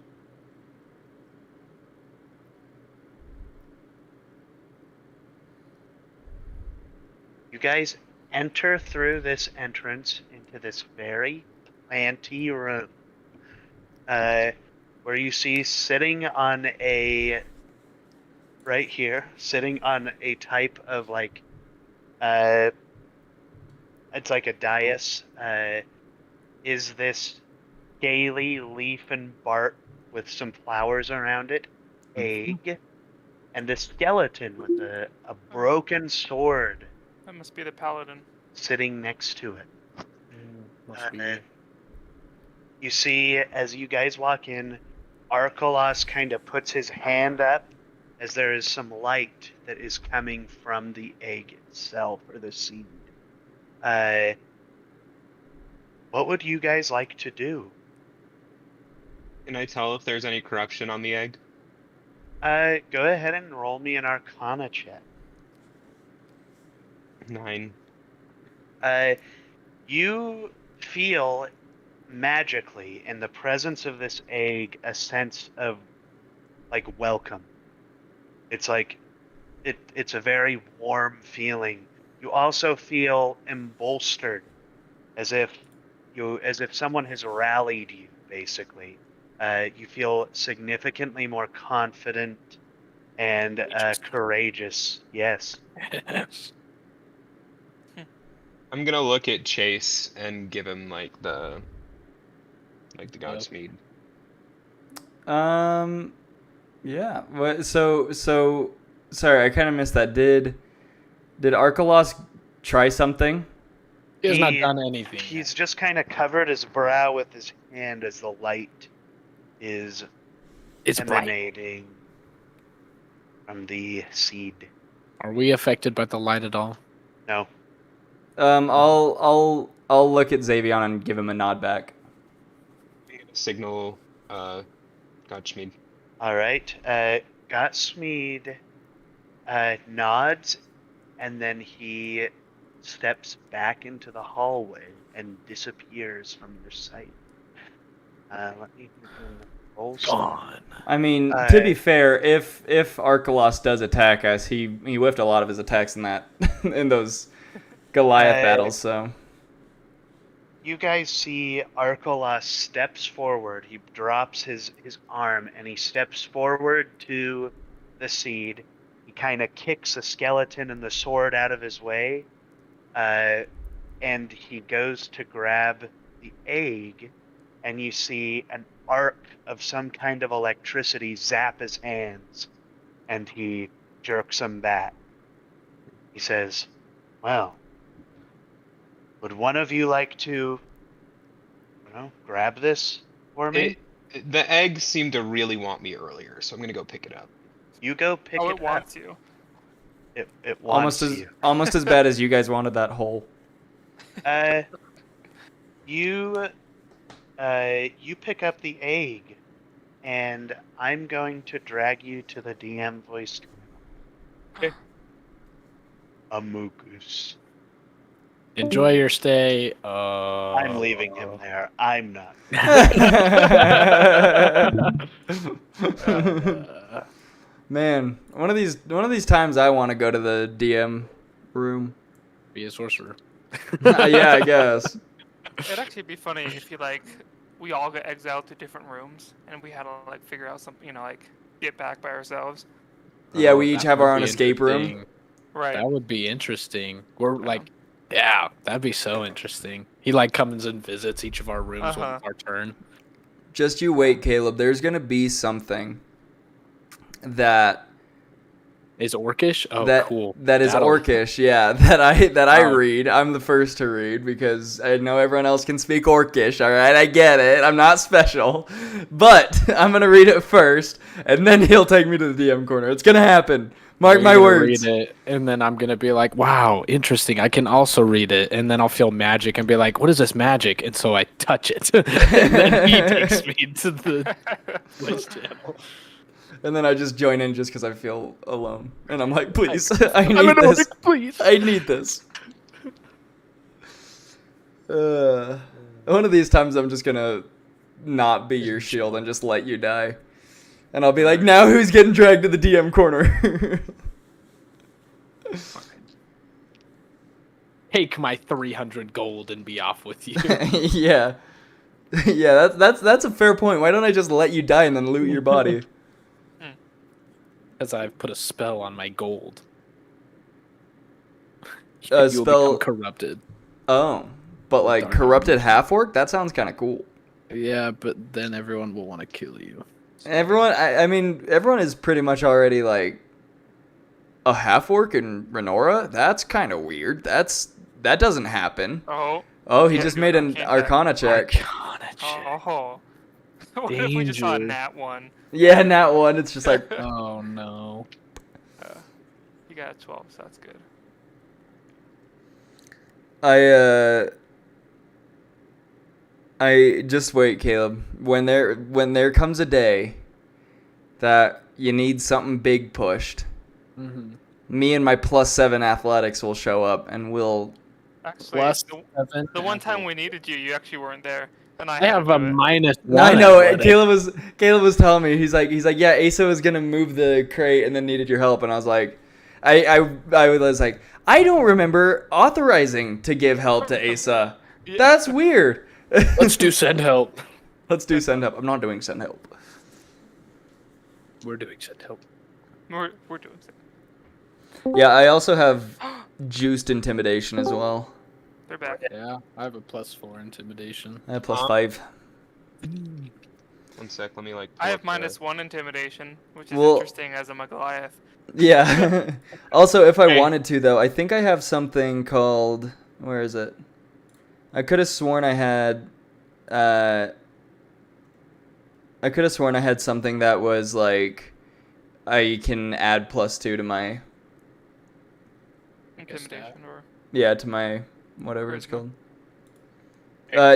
You guys enter through this entrance into this very planty room, where you see sitting on a type of like, it's like a dais, is this scaly leaf and bark with some flowers around it, egg, and a skeleton with a broken sword. That must be the paladin. Sitting next to it. Must be. You see, as you guys walk in, Arkelos kind of puts his hand up as there is some light that is coming from the egg itself, or the seed. What would you guys like to do? Can I tell if there's any corruption on the egg? Go ahead and roll me an Arcana check. 9. You feel magically in the presence of this egg a sense of like welcome. It's like it's a very warm feeling. You also feel embolstered, as if someone has rallied you, basically. You feel significantly more confident and courageous. Yes. I'm gonna look at Chase and give him like the Godspeed. Yeah. What? So sorry, I kind of missed that. Did Arkelos try something? He has not done anything. He's just kind of covered his brow with his hand as the light is emanating from the seed. Are we affected by the light at all? No. I'll look at Xavion and give him a nod back. Signal, Godspeed. All right. Godsmead nods, and then he steps back into the hallway and disappears from your sight. Let me roll some. Gone. I mean, to be fair, if Arkelos does attack us, he whiffed a lot of his attacks in that in those Goliath battles. So you guys see Arkelos steps forward. He drops his arm and he steps forward to the seed. He kind of kicks the skeleton and the sword out of his way, and he goes to grab the egg, and you see an arc of some kind of electricity zap his hands, and he jerks them back. He says, "Well, would one of you like to, grab this for me?" The egg seemed to really want me earlier, so I'm gonna go pick it up. You go pick it it up. wants you. It wants you. almost as bad as you guys wanted that hole. You pick up the egg, and I'm going to drag you to the DM voice. Amogus. Enjoy your stay. I'm leaving him there. I'm not. Man, one of these times I want to go to the DM room. Be a sorcerer. Yeah, I guess. It'd actually be funny if we all got exiled to different rooms and we had to figure out something, get back by ourselves. Yeah, we each That have would our own be escape room. interesting. Right. That would be interesting. We're like, yeah, that'd be so interesting. He like comes and visits each of our rooms when it's our turn. Just you wait, Caleb. There's gonna be something that Is orcish? Oh, that cool. that is That'll- orcish. Yeah, that I Oh. read. I'm the first to read because I know everyone else can speak orcish. All right, I get it. I'm not special, but I'm gonna read it first, and then he'll take me to the DM corner. It's gonna happen. Mark You're my gonna words. Read it, and then I'm gonna be like, "Wow, interesting. I can also read it." And then I'll feel magic and be like, "What is this magic?" And so I touch it, and then he takes me to the voice channel. And then I just join in just because I feel alone, and I'm like, please, I I'm need an this. orc, please. I need this. One of these times I'm just gonna not be your shield and just let you die. And I'll be like, now who's getting dragged to the DM corner? Take my 300 gold and be off with you. Yeah. Yeah, that's a fair point. Why don't I just let you die and then loot your body? As I've put a spell on my gold. A You'll spell- become corrupted. Oh. But like Darn. corrupted half orc? That sounds kinda cool. Yeah, but then everyone will want to kill you. Everyone I mean, everyone is pretty much already like a half orc in Renora? That's kinda weird. That doesn't happen. Oh. Oh, he Yeah, just do made an an arcana Arcana check. Arcana check. Oh. What if we just saw a Danger. nat 1? Yeah, nat one. It's just like Oh no. You got a 12, so that's good. I just wait, Caleb. When there comes a day that you need something big pushed, Mm-hmm. me and my +7 athletics will show up and we'll Actually, Plus the, 7. the one time we needed you, you actually weren't there. And I have a minus. -1. I know. athletic. Caleb was telling me he's like yeah, Asa was gonna move the crate and then needed your help, and I was like, I was like, I don't remember authorizing to give help to Asa. That's weird. Let's do send help. Let's do send help. I'm not doing send help. We're doing send help. We're doing it. Yeah, I also have juiced intimidation as well. They're back. Yeah, I have a +4 intimidation. I have +5. 1 sec, let me like. I have pull up the- -1 intimidation, which is Well- interesting as I'm a Goliath. Yeah. Also, if I Hey. wanted to, though, I think I have something called. Where is it? I could have sworn I had. I could have sworn I had something that was like, I can add +2 to my Intimidation or to my whatever it's Charisma. called.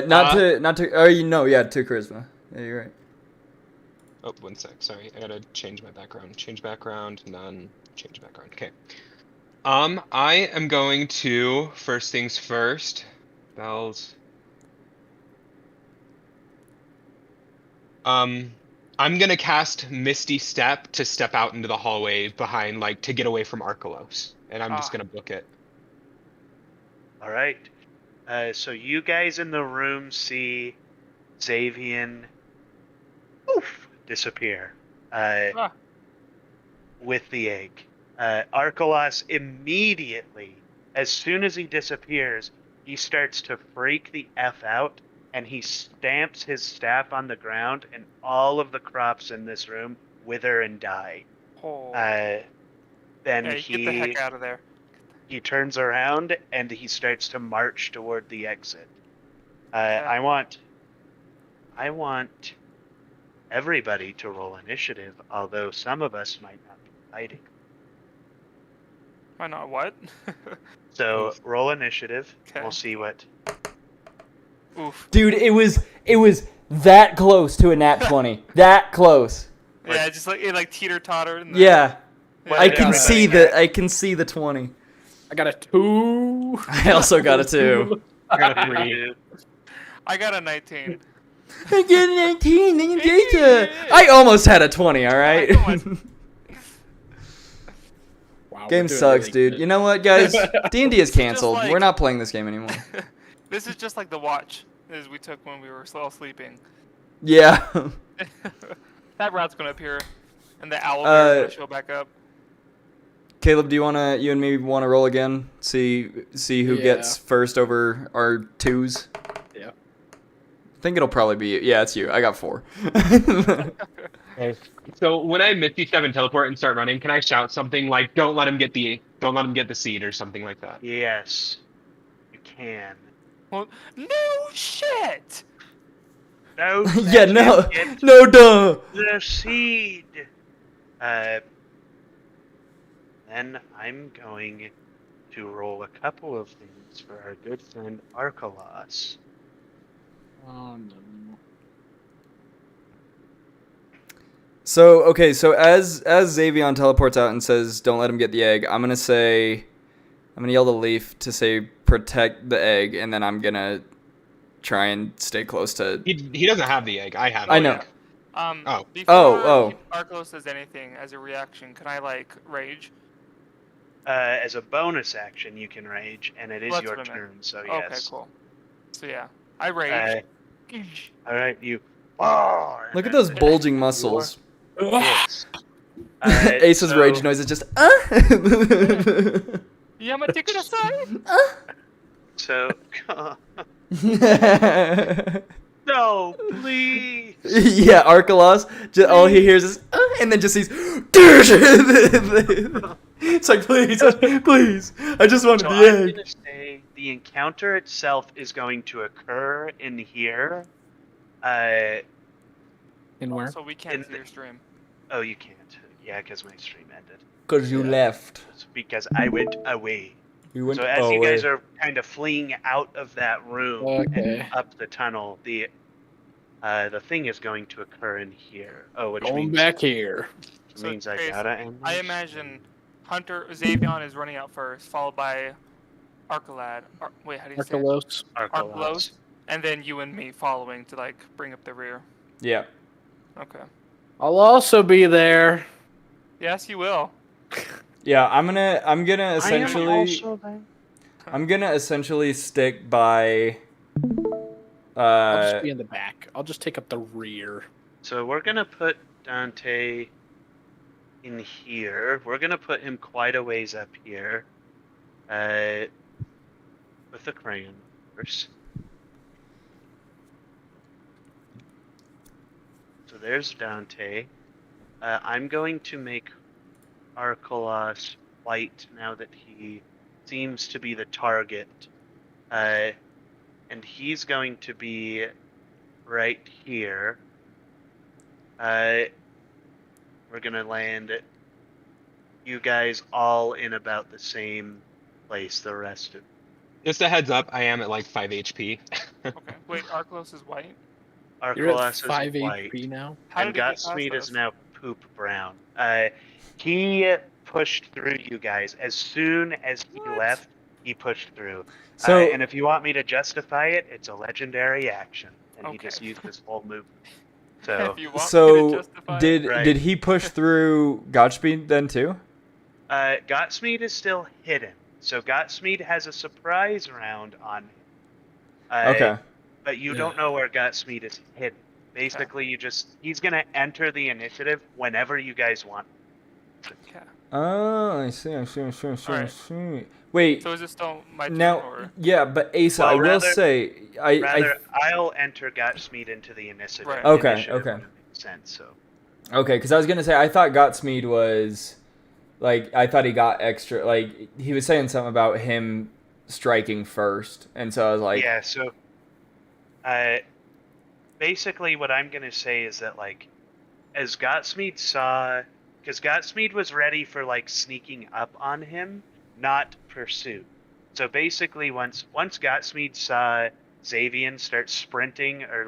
Not to. Oh, to charisma. Yeah, you're right. Oh, 1 sec. Sorry, I gotta change my background. Change background. None. Change background. Okay. I am going to first things first. Bells. I'm gonna cast Misty Step to step out into the hallway behind, like, to get away from Arkelos, and I'm just Ah. gonna book it. All right. So you guys in the room see Xavian disappear with the egg. Arkelos immediately, as soon as he disappears, he starts to freak the F out, and he stamps his staff on the ground, and all of the crops in this room wither and die. oh. Then Yeah, get the heck out of there. he turns around and he starts to march toward the exit. Okay. I want everybody to roll initiative, although some of us might not be fighting. Why not? What? So roll initiative. Okay. We'll see what. Oof. Dude, it was that close to a nat 20. That close. Yeah, just like it like teeter totter. Yeah. What I did can everybody see get? I can see the 20. I got a 2. I also got a 2. I got a 3. I got a 19. I get a 19. I almost had a 20, alright? Come Wow, Game we're doing sucks, really dude. good. You know what, guys? D&D is canceled. like- We're not playing this game anymore. This is just like the watch as we took when we were all sleeping. Yeah. That rat's gonna appear, and the owl bear's Uh, gonna show back up. Caleb, do you and me wanna roll again? See who gets first over our twos. Yeah. I think it'll probably be you. Yeah, it's you. I got 4. Okay. So when I Misty Step and teleport and start running, can I shout something like "Don't let him get the seed" or something like that? Yes, you can. Well, no shit. No. Yeah, no, Get no, duh. the seed. Then I'm going to roll a couple of things for our good friend Arkalos. Oh no. So as Xavion teleports out and says, "Don't let him get the egg," I'm gonna yell to Leaf to say, "Protect the egg," and then I'm gonna try and stay close to. He doesn't have the egg. I have it. I know. Oh. Before Arco says anything, as a reaction, can I like rage? As a bonus action, you can rage, and it is Well, that's your what I meant. turn. So Okay, yes. cool. So yeah, I rage. All right, you. Oh, Look at those bulging muscles. Yes. Ace's rage noise is just. Yamatika aside. So. No, please. Yeah, Arkalos. All he hears is, and then just sees. It's like, please, please. I just wanted So the I'm egg. gonna say the encounter itself is going to occur in here. In where? So we can't see your stream. Oh, you can't. Yeah, because my stream ended. Because you left. It's because I went away. You went So as away. you guys are kind of fleeing out of that room Okay. and up the tunnel, the thing is going to occur in here. Oh, which Going means back here. which means I Chase, gotta end. I this. imagine Hunter Xavion is running out first, followed by Arcalad. Wait, how do you say it? Arcalos. Arcalos, and then you and me following to like bring up the rear. Yeah. Okay. I'll also be there. Yes, you will. Yeah, I'm gonna I am essentially also there. I'm gonna essentially stick by I'll just be in the back. I'll just take up the rear. So we're gonna put Dante in here. We're gonna put him quite a ways up here. With the crayon first. So there's Dante. I'm going to make Arkalos white now that he seems to be the target. And he's going to be right here. We're gonna land you guys all in about the same place. The rest of Just a heads up, I am at like 5 HP. Okay. Wait, Arcalos is white. You're at Arkalos 5 is white, HP now. How and did he get past Godsmeed is us? now poop brown. He pushed through you guys as soon as he What? left. He pushed through. So And if you want me to justify it, it's a legendary action, and he Okay. just used his whole move. So If you want me to so justify it. did Right. did he push through Godspeed then too? Godsmeed is still hidden. So Godsmeed has a surprise round on him. Okay. But you don't know where Godsmeed is hidden. Basically, he's gonna enter the initiative whenever you guys want. Okay. Oh, I see. Alright. Wait. So is this still my turn Now, or? yeah, but Asa, I Well, will rather- say, Rather, I'll enter Godsmeed into the initiative. Right. Okay, initiative okay. when it makes sense. So okay, because I was gonna say I thought Godsmeed was, like, I thought he got extra, like he was saying something about him striking first, and so I was like, yeah. So, basically, what I'm gonna say is that like, as Godsmeed saw, because Godsmeed was ready for like sneaking up on him, not pursuit. So basically, once Godsmeed saw Xavian start sprinting or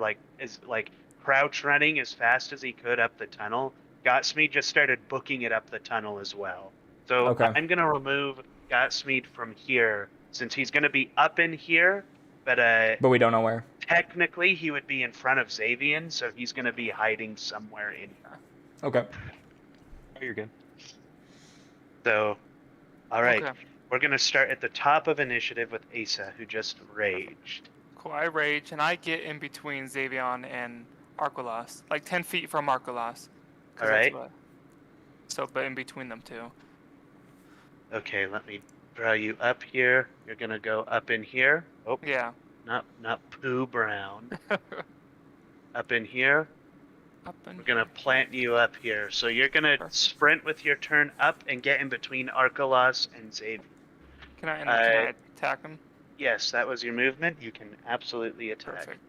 crouch running as fast as he could up the tunnel, Godsmeed just started booking it up the tunnel as well. So Okay. I'm gonna remove Godsmeed from here since he's gonna be up in here, but but we don't know where. technically he would be in front of Xavian, so he's gonna be hiding somewhere in here. Okay. Oh, you're good. So, all right. Okay. We're going to start at the top of initiative with Asa, who just raged. Cool. I rage and I get in between Xavion and Arcalos, like 10 feet from Arcalos. 'cause Alright. that's what- So, but in between them two. Okay, let me draw you up here. You're gonna go up in here. Oh, Yeah. not Pooh Brown. Up in here. Up and We're gonna here. plant you up here. So you're gonna Perfect. sprint with your turn up and get in between Arkalos and Xavier. Can I attack him? Yes, that was your movement. You can absolutely attack. Perfect.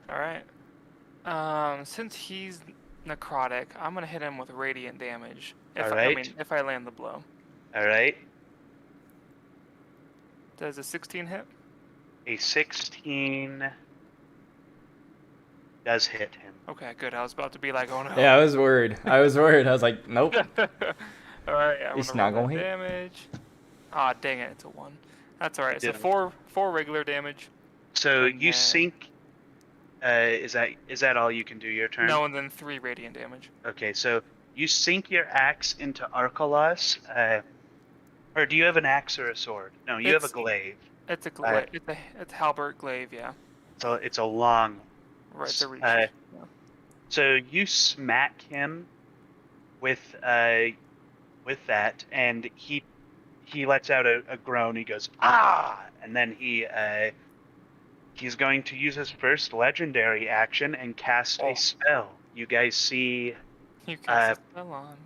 All right. Since he's necrotic, I'm gonna hit him with radiant damage. I mean, if I land the blow. All right. Does a 16 hit? A 16 does hit him. Okay, good. I was about to be like, oh no. Yeah, I was worried. I was like, nope. All right, I'm He's gonna not roll gonna that hit. damage. Ah, dang it, it's a 1. That's all right. So Didn't. four regular damage. So And you then- sink. Is that all you can do your turn? No, and then 3 radiant damage. Okay, so you sink your axe into Arkalos. Or do you have an axe or a sword? No, you have a It's- glaive. It's a glaive. It's halberd glaive, yeah. So it's a long. Right, it's a reach. Uh, yeah. So you smack him with that, and he lets out a groan. He goes ah, and then he's going to use his first legendary action and cast a spell. You guys see You cast a spell on.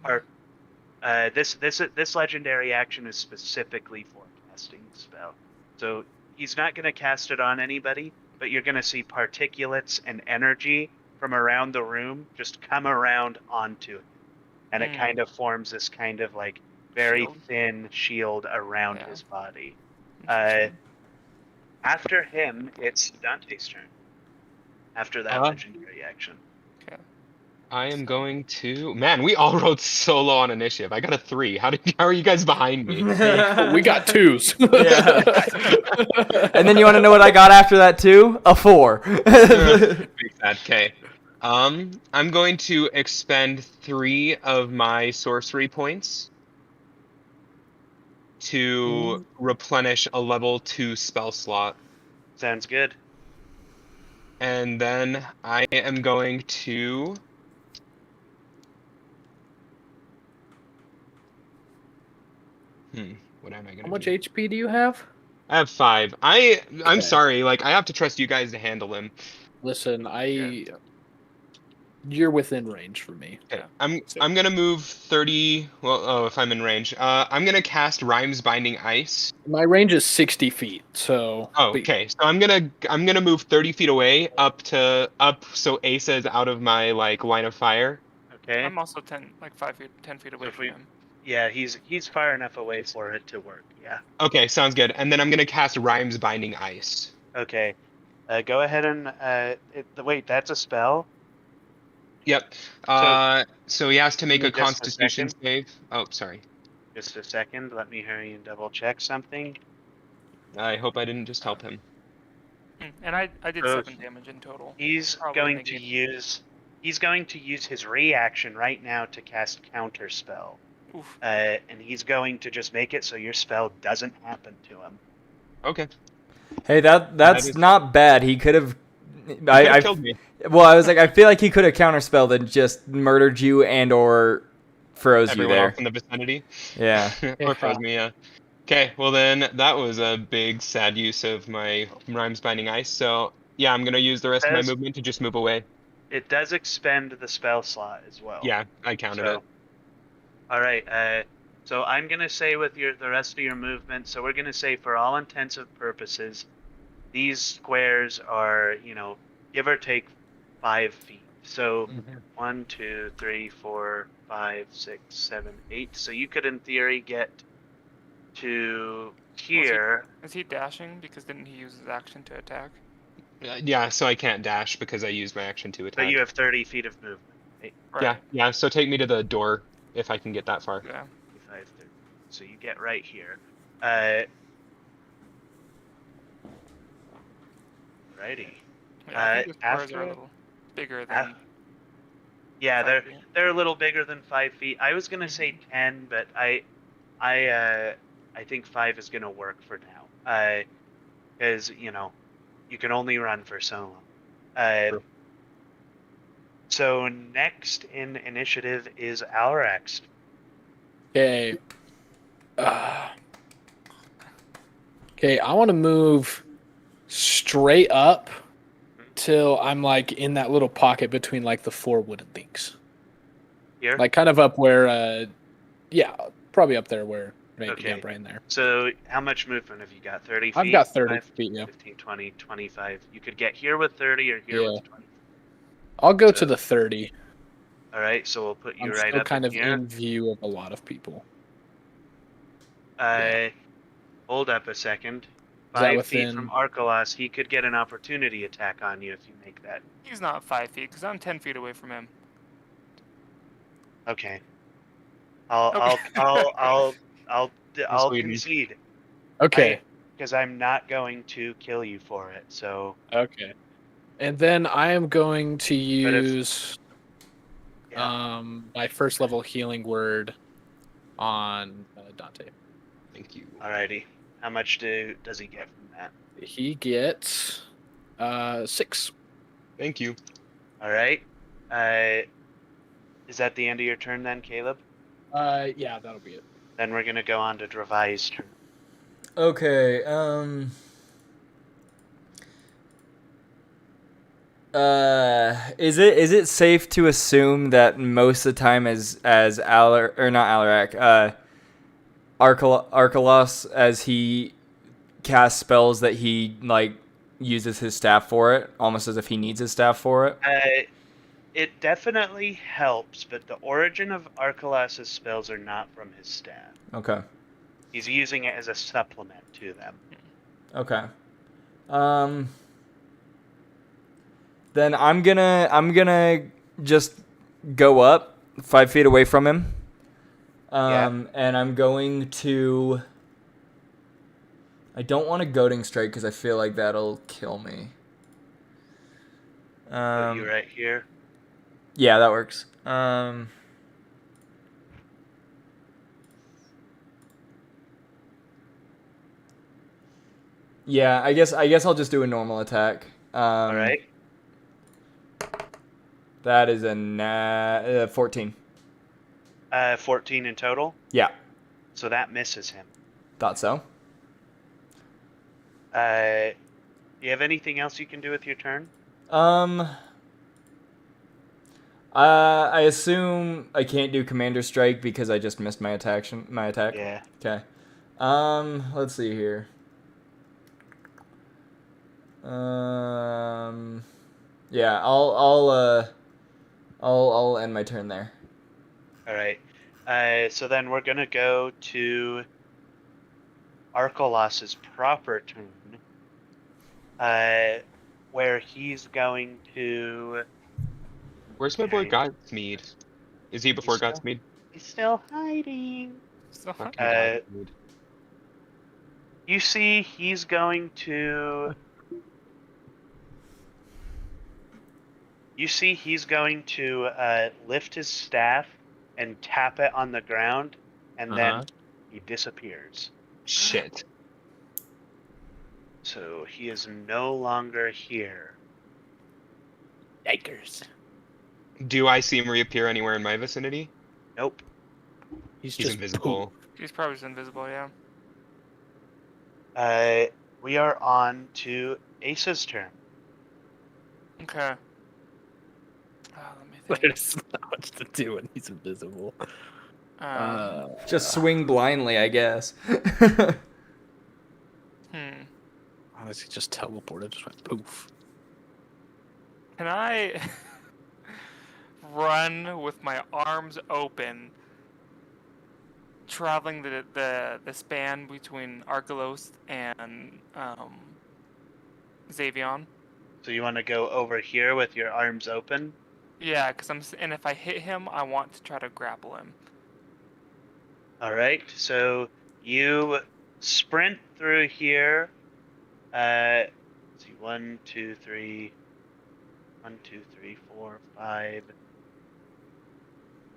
this legendary action is specifically for casting the spell. So he's not going to cast it on anybody, but you're going to see particulates and energy from around the room just come around onto it. And it kind of forms this kind of like very Shield. thin shield around Yeah. his body. Interesting. After him, it's Dante's turn. After that legendary action. Okay. I am going to. Man, we all rolled so low on initiative. I got a 3. How are you guys behind me? We got 2s. Yeah. And then you want to know what I got after that too? A 4. Big sad. Okay. I'm going to expend 3 of my sorcery points to replenish a level 2 spell slot. Sounds good. And then I am going to what am I gonna How much do? HP do you have? I have 5. I'm Okay. sorry, like I have to trust you guys to handle him. Listen, you're within range for me. Okay. Yeah. I'm gonna move 30. Well, if I'm in range, I'm gonna cast Rhymes Binding Ice. My range is 60 feet, so. Oh, but- okay. So I'm gonna move 30 feet away up so Asa is out of my like line of fire. Okay. I'm also 10 feet away if from we- him. Yeah, he's far enough away for it to work. Yeah. Okay, sounds good. And then I'm gonna cast Rhymes Binding Ice. Okay. Go ahead and wait. That's a spell. Yep. So he has to make a Just a Constitution second. save. Oh, sorry. Just a second. Let me hurry and double check something. I hope I didn't just help him. And I did So 7 damage in total. He's Probably going make to it- use. He's going to use his reaction right now to cast Counter Spell. Oof. And he's going to just make it so your spell doesn't happen to him. Okay. Hey, that's is- not bad. He could have. Could've killed me. Well, I was like, I feel like he could have counterspelled and just murdered you and or froze Everyone you there. else in the vicinity. Yeah. Or froze me, yeah. Okay, well then that was a big sad use of my Rhymes Binding Ice. So yeah, I'm gonna use the rest of my As- movement to just move away. It does expend the spell slot as well. Yeah, I counted it. All right. So I'm gonna say with the rest of your movement. So we're gonna say for all intents and purposes, these squares are give or take 5 feet. So 1, 2, 3, 4, 5, 6, 7, 8. So you could in theory get to here. Is he dashing? Because didn't he use his action to attack? Yeah, so I can't dash because I used my action to attack. But you have 30 feet of movement. Right. Yeah. So take me to the door if I can get that far. Yeah. 25, 30. So you get right here. Righty. Yeah, I think the squares after- are a little bigger af- than. Yeah, 5 feet. they're a little bigger than 5 feet. I was gonna say 10, but I think 5 is gonna work for now. Because you can only run for so long. True. So next in initiative is Alrax. Okay. Okay, I want to move straight up till I'm like in that little pocket between like the 4 wooden things. Here? Like kind of up where, yeah, probably up there where, right, Okay. yeah, right in there. So how much movement have you got? 30 feet? I've got 30 5, feet, yeah. 15, 20, 25. You could get here with 30 or here Yeah. with 20. I'll go So- to the 30. All right, so we'll put you I'm right still up kind in of here. in view of a lot of people. Hold up a second. Is that 5 feet within- from Arkalos, he could get an opportunity attack on you if you make that. He's not 5 feet because I'm 10 feet away from him. Okay. I'll Sweden. concede Okay. because I'm not going to kill you for it. So Okay. And then I am going to But if- use my first level healing word on Dante. Thank you. alrighty. How much does he get from that? He gets 6. Thank you. All right. Is that the end of your turn then, Caleb? Yeah, that'll be it. Then we're gonna go on to Dravai's turn. Okay. Is it safe to assume that most of the time as Arkalos, as he casts spells, that he like uses his staff for it, almost as if he needs his staff for it? It definitely helps, but the origin of Arkalos' spells are not from his staff. Okay. He's using it as a supplement to them. Okay. Then I'm gonna just go up 5 feet away from him. And I'm going to. I don't want a goading strike because I feel like that'll kill me. Put you right here. Yeah, that works. Yeah, I guess I'll just do a normal attack. All right. That is a 14. 14 in total. Yeah, So that misses him. thought so. Do you have anything else you can do with your turn? I assume I can't do Commander Strike because I just missed my attack. Yeah. Okay. Let's see here. Yeah, I'll end my turn there. All right. So then we're gonna go to Arkalos' proper turn, where he's going to. Where's my boy Okay. Godsmeed? Is he before still- Godsmeed? He's still hiding. So, Fucking Uh, Godsmeed. You see, he's going to. You see, he's going to lift his staff and tap it on the ground, and then he disappears. Shit. So he is no longer here. Yikers. Do I see him reappear anywhere in my vicinity? Nope. He's He's just invisible. he's probably just invisible, yeah. We are on to Ace's turn. Okay. Let me poop. think. There's not much to do when he's invisible. Just swing blindly, I guess. Honestly, just teleported, just went poof. Can I run with my arms open, traveling the span between Arkalos and Xavion? So you want to go over here with your arms open? Yeah, and if I hit him, I want to try to grapple him. All right. So you sprint through here. Let's see, 1, 2, 3, 1, 2, 3, 4, 5.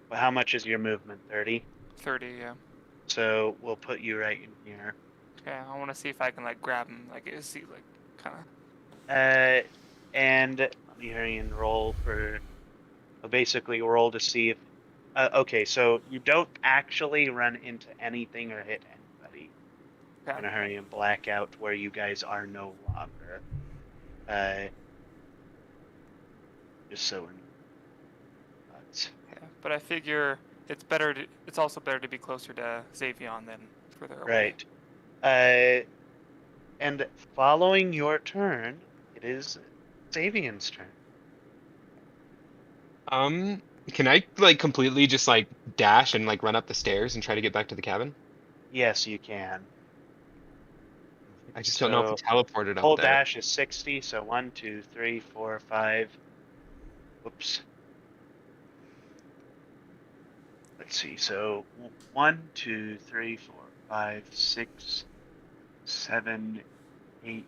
Well, how much is your movement? 30. 30, yeah. So we'll put you right in here. Okay, I want to see if I can like grab him, like see like kind of. And let me hurry and roll for. Well, basically, roll to see if. Okay, so you don't actually run into anything or hit anybody. Okay. gonna hurry and black out where you guys are no longer. Just so we're not. Yeah, but I figure it's better. It's also better to be closer to Xavion than further away. Right. And following your turn, it is Xavion's turn. Can I like completely just like dash and like run up the stairs and try to get back to the cabin? Yes, you can. I just don't know if So, it's teleported Full up there. dash is 60, so 1, 2, 3, 4, 5. Whoops. Let's see. So 1, 2, 3, 4, 5, 6, 7, 8.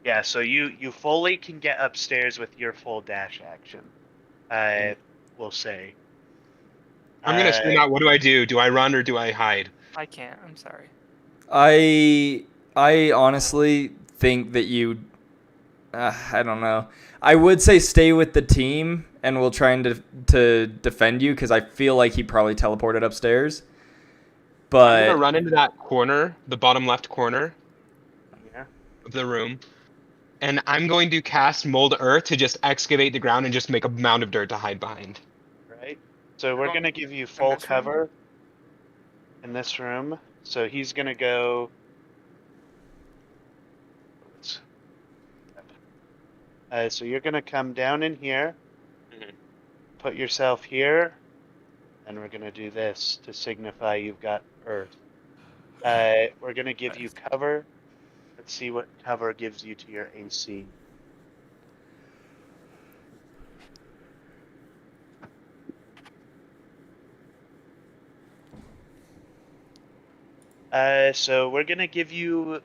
Yeah, so you fully can get upstairs with your full dash action. We'll say. I'm gonna stream out. What do I do? Do I run or do I hide? I can't. I'm sorry. I honestly think that you. I don't know. I would say stay with the team, and we'll try and to defend you because I feel like he probably teleported upstairs. I'm But gonna run into that corner, the bottom left corner Yeah. of the room, and I'm going to cast Mold Earth to just excavate the ground and just make a mound of dirt to hide behind. Right. So we're Well, gonna give you full this room? cover in this room. So he's gonna go. So you're gonna come down in here, Mhm. put yourself here, and we're gonna do this to signify you've got Earth. We're gonna give you cover. Let's see what cover gives you to your AC. So we're gonna give you.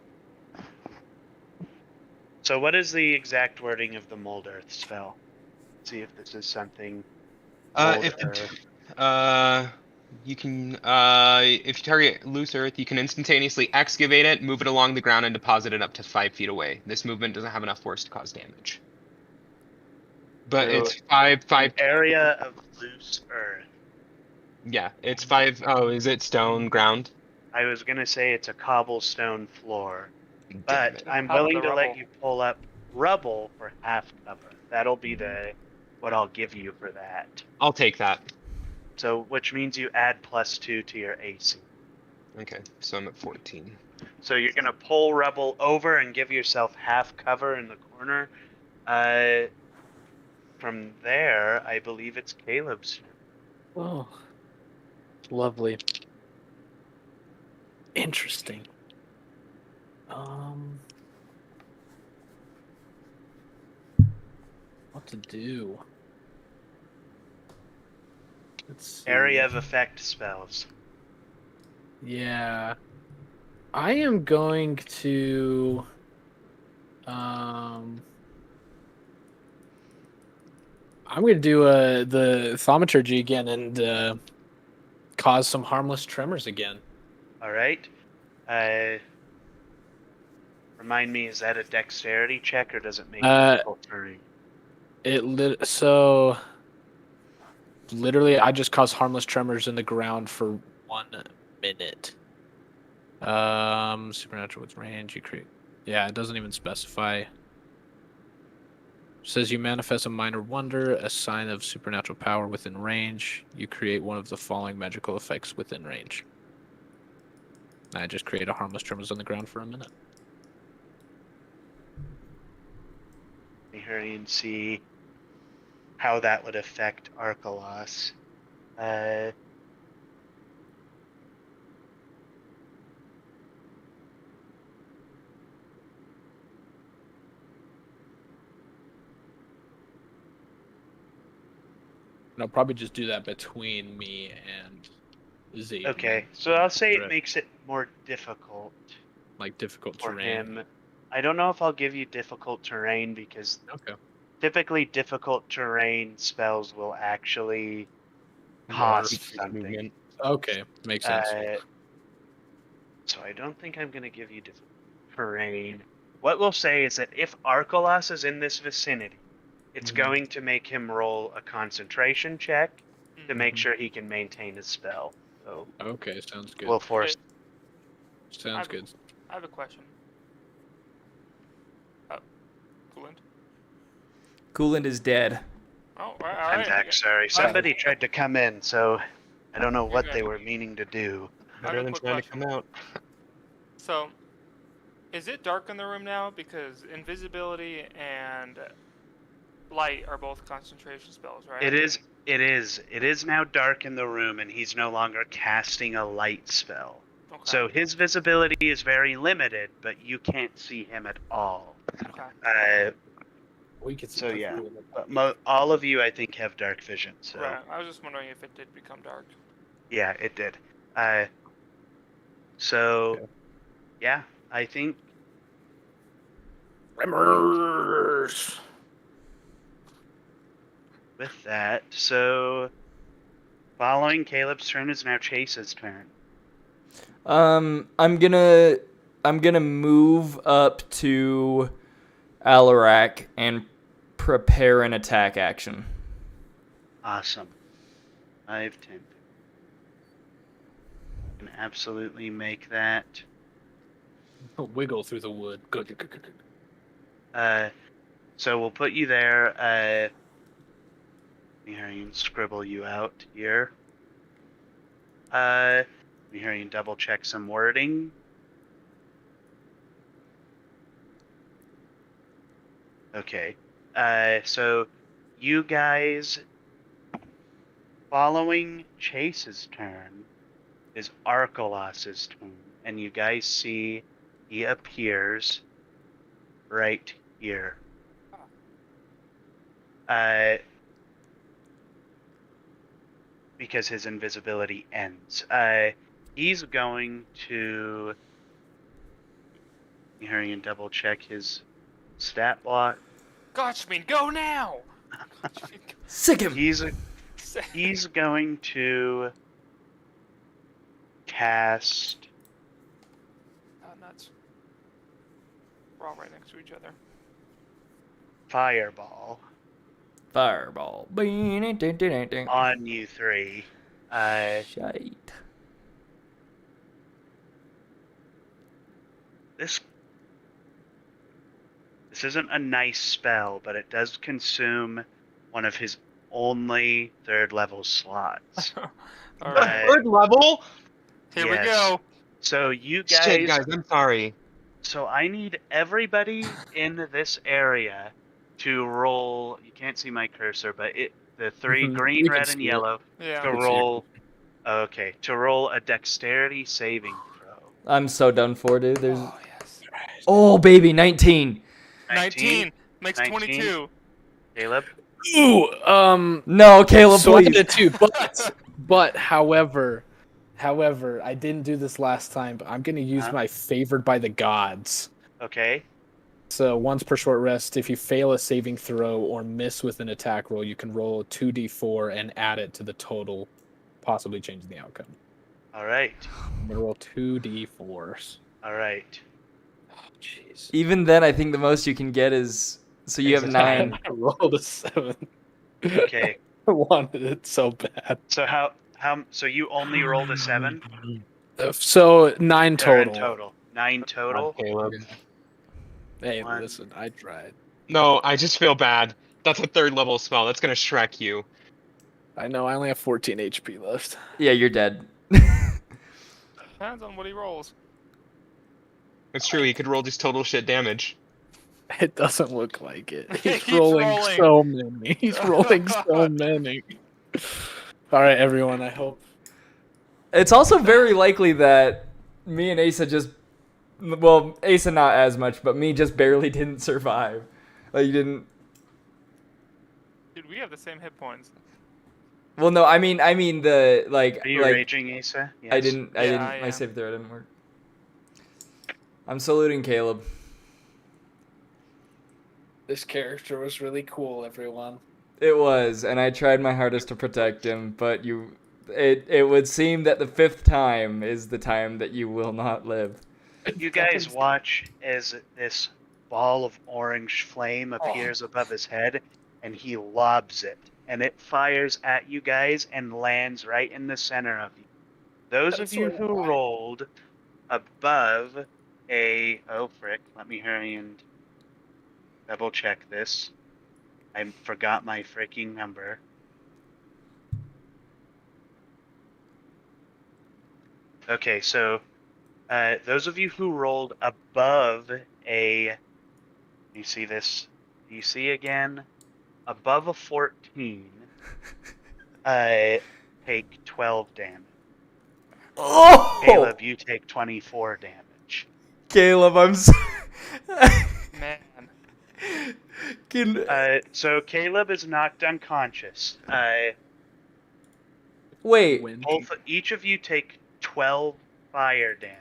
So what is the exact wording of the Mold Earth spell? Let's see if this is something. Mold If Earth. you can if you target loose earth, you can instantaneously excavate it, move it along the ground, and deposit it up to 5 feet away. This movement doesn't have enough force to cause damage. But So it's 5. Area of loose Earth. Yeah, it's 5. Oh, is it stone ground? I was gonna say it's a cobblestone floor, Damn but it. I'm How about willing the to let rubble? you pull up rubble for half cover. That'll be what I'll give you for that. I'll take that. So, which means you add +2 to your AC. Okay, so I'm at 14. So you're gonna pull rubble over and give yourself half cover in the corner. From there, I believe it's Caleb's turn. Oh, lovely. Interesting. What to do? Let's see. Area of effect spells. Yeah. I am going to I'm going to do the thaumaturgy again and cause some harmless tremors again. All right. Remind me, is that a dexterity check or does it make it difficult terrain? So literally I just cause harmless tremors in the ground for 1 minute. Supernatural with range you create. Yeah, it doesn't even specify. Says you manifest a minor wonder, a sign of supernatural power within range. You create one of the following magical effects within range. I just create a harmless tremors on the ground for a minute. Let me hurry and see how that would affect Arkalos. And I'll probably just do that between me and Z. Okay, so I'll say it Right. makes it more difficult Like difficult for terrain. him. I don't know if I'll give you difficult terrain because Okay. typically difficult terrain spells will actually More cost speed something. movement. Okay, makes sense. So I don't think I'm going to give you difficult terrain. What we'll say is that if Arkalos is in this vicinity, it's Mhm. going to make him roll a concentration check to make Mhm. sure he can maintain his spell. So Okay, sounds good. we'll force. Sounds good. I have a question. Coolant? Coolant is dead. Oh, all I'm right. back. Sorry, somebody tried to come in, so I don't know what they were meaning to do. I have Better a than quick trying to question. come out. So, is it dark in the room now? Because invisibility and light are both concentration spells, right? It is. It is. It is now dark in the room, and he's no longer casting a light spell. Okay. So his visibility is very limited, but you can't see him at all. Okay. We could see So, dark yeah. through it. But all of you, I think, have dark vision. So Right. I was just wondering if it did become dark. yeah, it did. So Okay. yeah, I think Tremors. with that, so following Caleb's turn is now Chase's turn. I'm gonna move up to Alarak and prepare an attack action. Awesome. 5, 10. Can absolutely make that. Wiggle through the wood. Good. So we'll put you there. Here, you can scribble you out here. Here, you can double check some wording. Okay. So you guys, following Chase's turn, is Arkalos' turn, and you guys see he appears right here. Because his invisibility ends. He's going to. Here you can double check his stat block. Gotchman, go now! Sick him. He's going to cast. Oh, nuts. We're all right next to each other. Fireball Fireball. on you three. Shite. This isn't a nice spell, but it does consume one of his only 3rd level slots. All right. Third level? Here we Yes. go. So you guys, Shit, guys, I'm sorry. so I need everybody in this area to roll. You can't see my cursor, but the 3 green, We can red, and see it. yellow Yeah. to roll. Okay, to roll a dexterity saving throw. I'm so done for, dude. There's Oh, yes. oh baby, 19. 19 makes 19. 22. Caleb. Ooh, No, Caleb, so I please. did it too, but however, I didn't do this last time, but I'm gonna use Huh? my favored by the gods. Okay. So once per short rest, if you fail a saving throw or miss with an attack roll, you can roll 2d4 and add it to the total, possibly changing the outcome. All right. I'm gonna roll 2d4s. All right. Oh, jeez. Even then, I think the most you can get is so you have 9. I rolled a 7. Okay. I wanted it so bad. So so you only rolled a 7? So 9 Or in total. total. 9 total. Caleb. Hey, One. listen, I tried. No, I just feel bad. That's a 3rd level spell. That's gonna Shrek you. I know I only have 14 HP left. Yeah, you're dead. Depends on what he rolls. It's true, he could roll just total shit damage. It doesn't look like it. He He's keeps rolling rolling. so many. He's rolling so many. All right, everyone. I hope. It's also very likely that me and Asa well, Asa not as much, but me just barely didn't survive. Like you didn't. Dude, we have the same hit points. Well, no, I mean the like. Are you like, raging, Asa? Yes. I didn't. I My am. save throw didn't work. I'm saluting Caleb. This character was really cool, everyone. It was, and I tried my hardest to protect him, but it would seem that the 5th time is the time that you will not live. You guys watch as this ball of orange flame appears above his head, and he lobs it, and it fires at you guys and lands right in the center of you. Those That's of you so who wild. rolled above a... Oh, frick. Let me hurry and double check this. I forgot my freaking number. Okay, so those of you who rolled above a... You see this? Do you see again? Above a 14, take 12 damage. Oh, Caleb, you take 24 damage. Caleb, I'm so... Man. So Caleb is knocked unconscious. Wait, Each of you take 12 fire damage.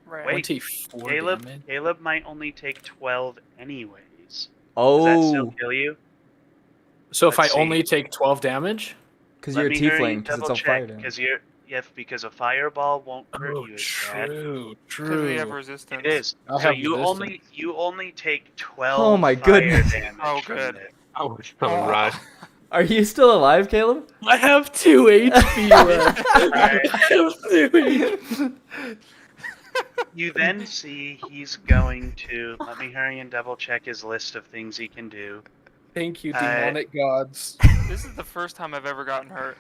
Right. Wait, 24 Caleb. damage. Caleb might only take 12 anyways. Does that oh, still kill you? So if I Let's see. only take 12 damage? because you're a Let me hurry tiefling, and because it's double on fire check, damage. because a fireball won't hurt Oh, you as bad. true, Because we have true. resistance. It is. I So have you resistance. only take 12 Oh my fire goodness. damage Oh, from good. this. Oh, so rush. Are you still alive, Caleb? I have 2 HP left. Alright. I have 2 HP. You then see he's going to... Let me hurry and double check his list of things he can do. Thank you, demonic gods. This is the first time I've ever gotten hurt.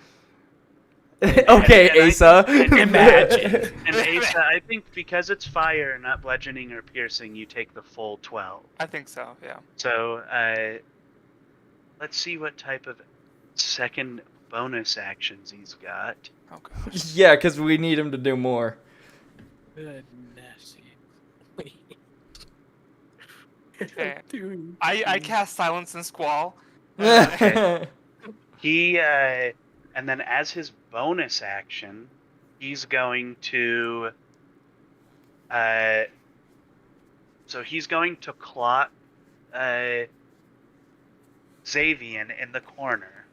Okay, and I- Asa. Imagine. And Asa, I think because it's fire, not bludgeoning or piercing, you take the full 12. I think so, yeah. So, let's see what type of second bonus actions he's got. Oh, gosh. Yeah, because we need him to do more. Goodness. Okay. Dude. I cast Silence and Squall. He, and then as his bonus action, he's going to, so he's going to clock, Xavian in the corner,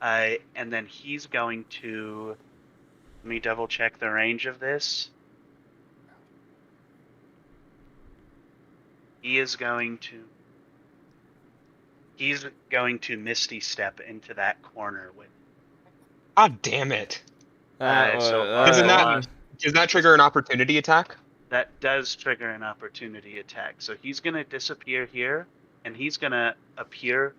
and then he's going to, let me double check the range of this. He's going to Misty Step into that corner with. God damn it. So Isn't Arkalos- that, does that trigger an opportunity attack? That does trigger an opportunity attack. So he's going to disappear here, and he's going to appear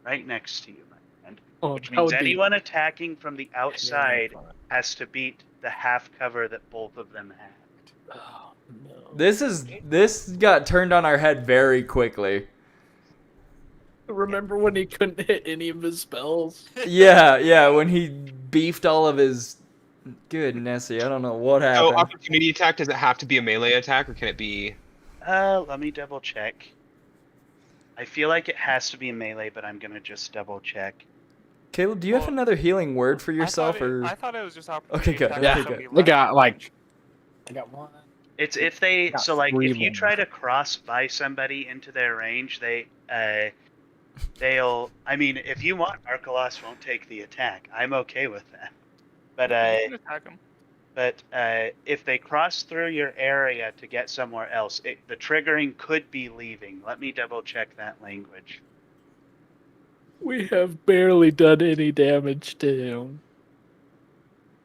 right next to you, my friend. Oh, Which that means would be anyone attacking from the outside has to beat the half cover that both of them had. Oh, no. This got turned on our head very quickly. Remember when he couldn't hit any of his spells? Yeah, when he beefed all of his... Good Nessie, I don't know what So happened. opportunity attack, does it have to be a melee attack, or can it be... Let me double check. I feel like it has to be a melee, but I'm going to just double check. Caleb, do you have Well, another healing word for yourself, or... I thought it was just opportunity. Okay, good. attack Yeah, for good. somebody They left. got like. I got one. It's if they Got so like 3 if you more. try to cross by somebody into their range, they'll. I mean, if you want, Arkalos won't take the attack. I'm okay with that. But You can attack him. if they cross through your area to get somewhere else, the triggering could be leaving. Let me double check that language. We have barely done any damage to him.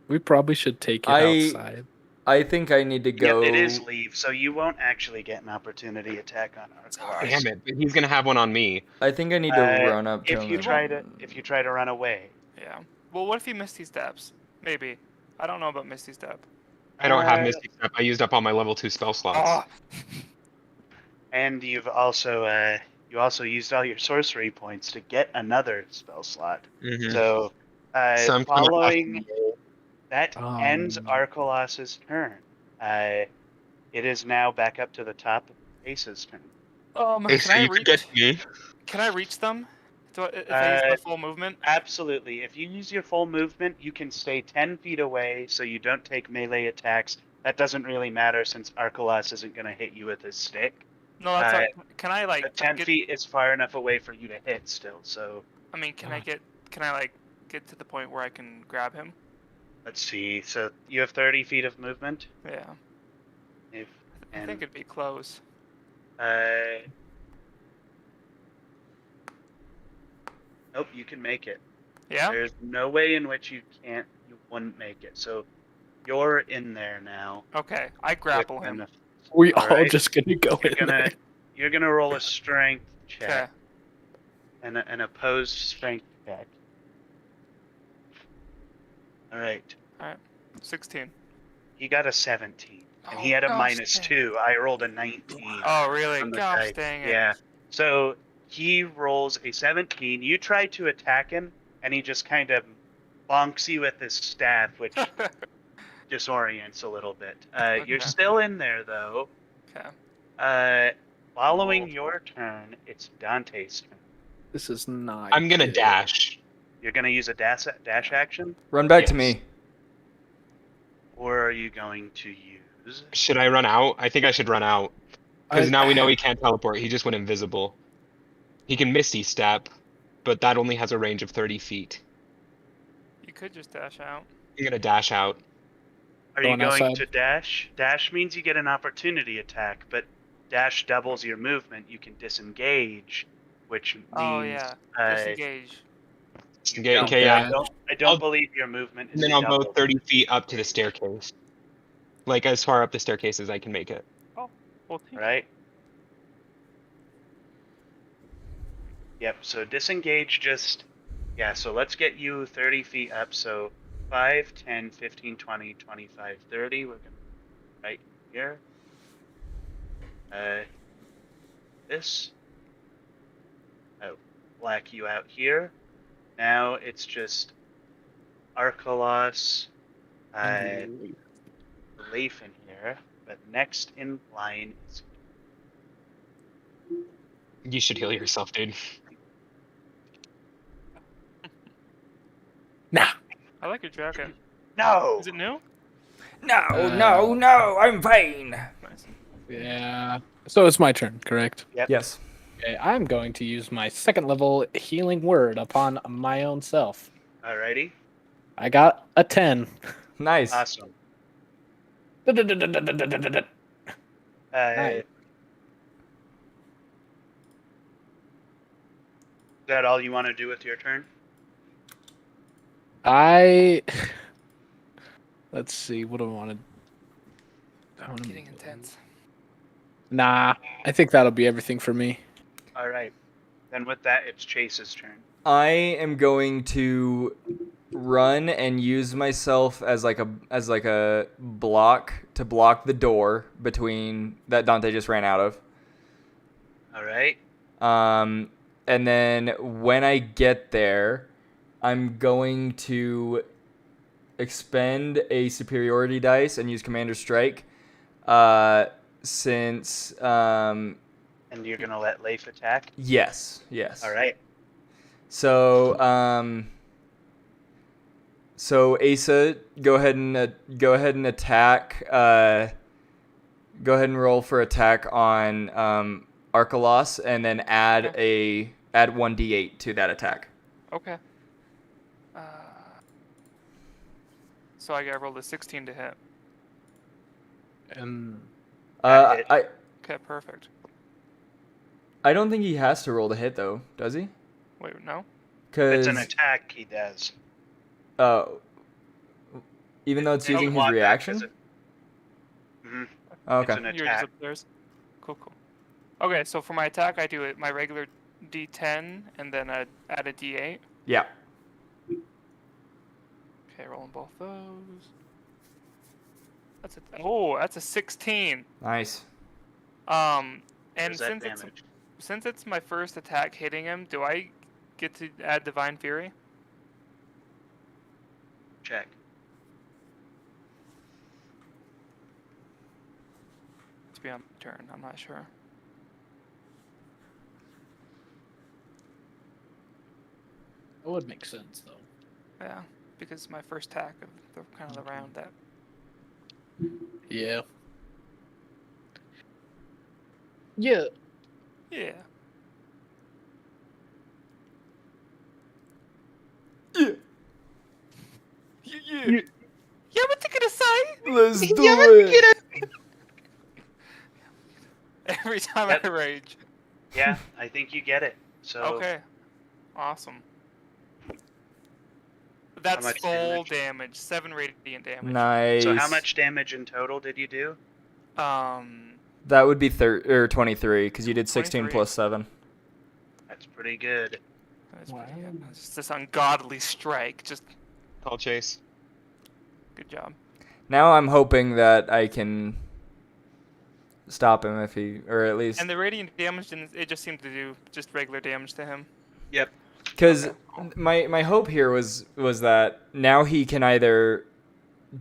We probably should take it outside. I think I need to go... Yep, it is leave, so you won't actually get an opportunity attack on Arkalos. Damn it, but he's gonna have one on me. I think I need to run up to If him. you and- try to run away. Yeah. Well, what if he Misty Steps? Maybe. I don't know about Misty Step. I don't have Uh, Mystic Step. I used up all my level 2 spell slots. Oh, And you've also used all your sorcery points to get another spell slot. Mhm. So, So I'm gonna following that Um, ends Arkalos' turn. It is now back up to the top of Ace's turn. Hey, can so I you could get me. Can I reach them? If I use my full movement? Absolutely. If you use your full movement, you can stay 10 feet away so you don't take melee attacks. That doesn't really matter since Arkalos isn't going to hit you with his stick. No, that's not, can I like But 10 get, feet is far enough away for you to hit still, so I mean, can I get to the point where I can grab him? let's see. So you have 30 feet of movement? Yeah. If, I and, think it'd be close. Nope, you can make it. Yeah? There's no way in which you wouldn't make it. So you're in there now. Okay, I grapple him. We All all right. just gonna go You're in gonna there. you're gonna roll a strength Okay. check and an opposed strength check. All right. 16. He got a 17, and he Oh, had a gosh dang. -2. I rolled a 19. Oh, really? on the Gosh dice. dang it. Yeah. So he rolls a 17. You try to attack him, and he just kind of bonks you with his staff, which disorients a little bit. You're Okay. still in there, though. Okay. Following your turn, it's Dante's turn. This is not. I'm gonna good. dash. You're going to use a dash action, Run back to Yes. me. or are you going to use... Should I run out? I think I should run out. Because I- now we know he can't teleport. He just went invisible. He can Misty Step, but that only has a range of 30 feet. You could just dash out. I'm gonna dash out. Are you Going going outside? to dash? Dash means you get an opportunity attack, but dash doubles your movement. You can disengage, which means... Oh, yeah. Disengage. Okay, don't. okay, yeah. I don't I'll- believe your movement is And then I'll go doubled. 30 feet up to the staircase. Like, as far up the staircase as I can make it. Well, Right? Yep, so disengage just... Yeah, so let's get you 30 feet up. So 5, 10, 15, 20, 25, 30. We're going to right here. This. Oh, black you out here. Now it's just Arkalos, Leif in here. But next in line is... You should heal yourself, dude. Nah. I like your jacket. No! Is it new? No, I'm fine. Nice. Yeah. So it's my turn, correct? Yes. Okay, I'm going to use my second level healing word upon my own self. Alrighty. I got a 10. Nice. Awesome. Nice. Is that all you want to do with your turn? Let's see. What do I want to? Getting intense. Nah. I think that'll be everything for me. Alright. Then with that, it's Chase's turn. I am going to run and use myself as like a block to block the door between that Dante just ran out of. Alright. And then when I get there, I'm going to expend a superiority dice and use Commander Strike. Since And you're going to let Leif attack? yes. Alright. So so Asa, go ahead and attack. Go ahead and roll for attack on Arkalos, and then add 1d8 to that attack. Okay. So I rolled a 16 to hit. And That hit. Okay, perfect. I don't think he has to roll to hit though, does he? Wait, no? It's Because an attack he does. even though it's You don't using his want that 'cause reaction. it- Mhm. Okay. It's an You're just attack. upstairs. Cool. Okay, so for my attack, I do it my regular D10 and then I add a D8. Yeah. Okay, rolling both those. That's a 16. Nice. And Does that damage? since it's my first attack hitting him, do I get to add Divine Fury? Check. To be on my turn, I'm not sure. that would make sense, though. Yeah, because it's my first attack of the kind of the round that. Yeah. Yeah. Yeah. Yeah. Yeah, but take it aside. Let's do it. Every time Yep. I rage. Yeah, I think you get it. So Okay. Awesome. That's much full damage? damage. 7 radiant damage. Nice. So how much damage in total did you do? That would be 23 because you did 16 23. plus 7. That's pretty good. That's Wow. pretty good. Just this ungodly strike. Just Call chase. good job. Now I'm hoping that I can stop him if he, or at least, And the radiant damage didn't. It just seemed to do just regular damage to him. Yep. because Okay, cool. my hope here was that now he can either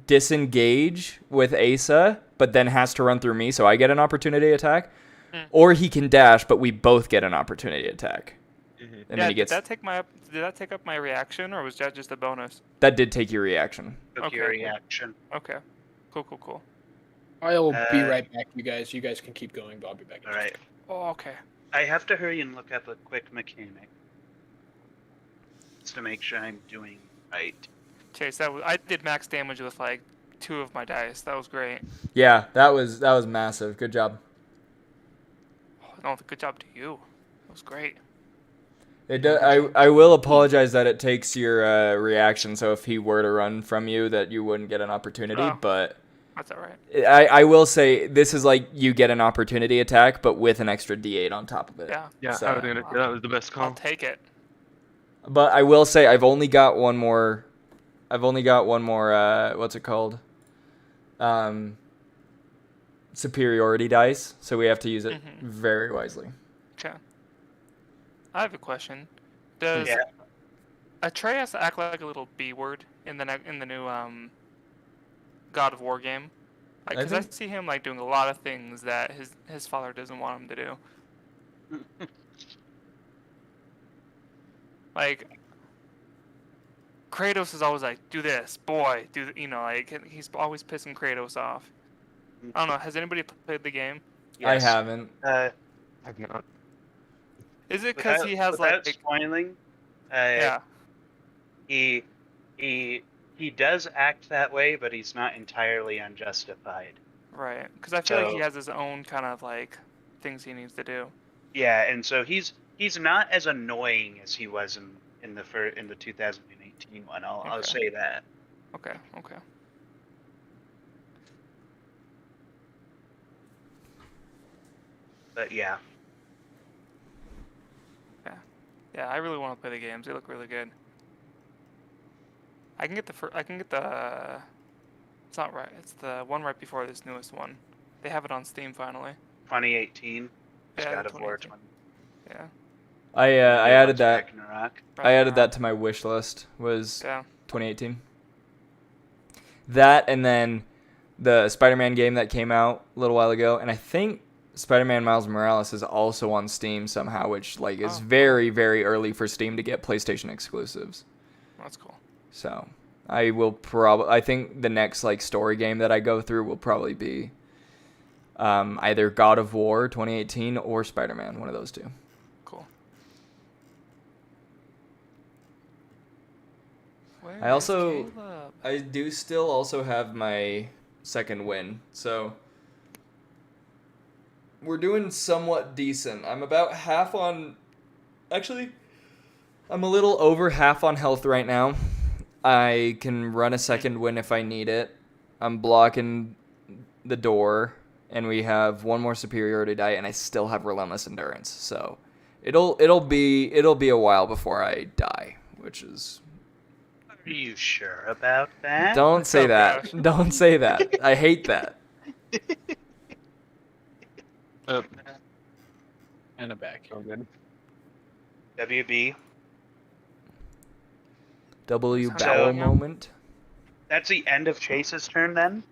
disengage with Asa, but then has to run through me, so I get an opportunity attack, or he can dash, but we both get an opportunity attack. Mm-hmm. And Yeah, then he gets did that take up my reaction, or was that just a bonus? that did take your reaction. Took Okay, your cool. reaction. Okay. Cool. I'll be Uh, right back, you guys. You guys can keep going, but I'll be back. All right. Oh, okay. I have to hurry and look up a quick mechanic. Just to make sure I'm doing right. Chase, I did max damage with like 2 of my dice. That was great. Yeah, that was massive. Good job. Oh, good job to you. That was great. I will apologize that it takes your reaction. So if he were to run from you, that you wouldn't get an opportunity. Oh. But That's all right. I will say this is like you get an opportunity attack, but with an extra D8 on top of it. Yeah. Yeah, So- that was the best I'll call. take it. But I will say I've only got one more. What's it called? Superiority dice. So we have to use it Mhm. very wisely. Okay. I have a question. Does Yeah. Atreus act like a little B word in the new God of War game? Like, I because I think- see him like doing a lot of things that his father doesn't want him to do. Like, Kratos is always like, do this, boy, like he's always pissing Kratos off. I don't know. Has anybody played the game? Yes. I haven't. I've not. Is it because he has without like, spoiling, yeah, he does act that way, but he's not entirely unjustified. right? Because I feel like he So- has his own kind of like things he needs to do. Yeah, and so he's not as annoying as he was in the 2018 one. I'll Okay. say that. Okay. But yeah, Yeah, I really want to play the games. They look really good. I can get the it's not right. It's the one right before this newest one. They have it on Steam finally. 2018. It's Yeah, God of War 2018. 20. Yeah. I added that. Ragnarok. I added that to my wish list. Was Yeah. 2018. That and then the Spider-Man game that came out a little while ago, and I think Spider-Man Miles Morales is also on Steam somehow, which like is Oh. very, very early for Steam to get PlayStation exclusives. That's cool. So I think the next like story game that I go through will probably be either God of War 2018 or Spider-Man, one of those two. Cool. I also- Where's Caleb? I do still also have my second win, so we're doing somewhat decent. I'm about half on. Actually, I'm a little over half on health right now. I can run a second win if I need it. I'm blocking the door, and we have one more superiority die, and I still have relentless endurance. So it'll be a while before I die, which is. Are you sure about that? Don't say Oh, that. gosh. Don't say that. I hate that. And a back. Oh, good. WB. W So- bowel moment. That's the end of Chase's turn then?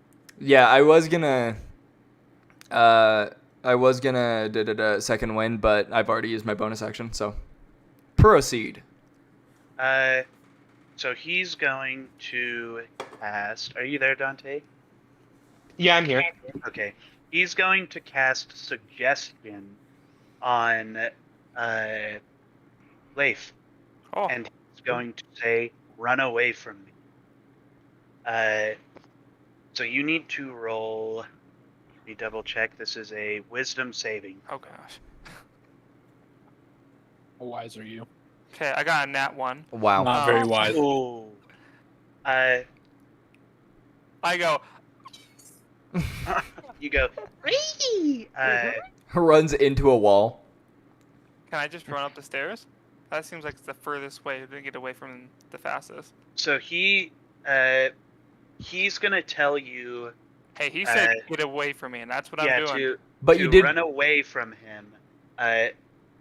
Yeah, I was gonna second win, but I've already used my bonus action, so proceed. So he's going to cast. Are you there, Dante? Yeah, I'm here. Okay. He's going to cast Suggestion on Leif, Oh, and he's going to say, "Run away from me." So you need to roll. Let me double check. This is a Wisdom saving. oh gosh. How wise are you? Okay, I got a nat 1. Wow. Not very Oh. wise. Oh. Uh, I go. you go. "Whee!" Runs into a wall. Can I just run up the stairs? That seems like it's the furthest way to get away from him the fastest. So he's gonna tell you. Hey, he said get away from me, and that's what Yeah, I'm doing. But to you did. run away from him,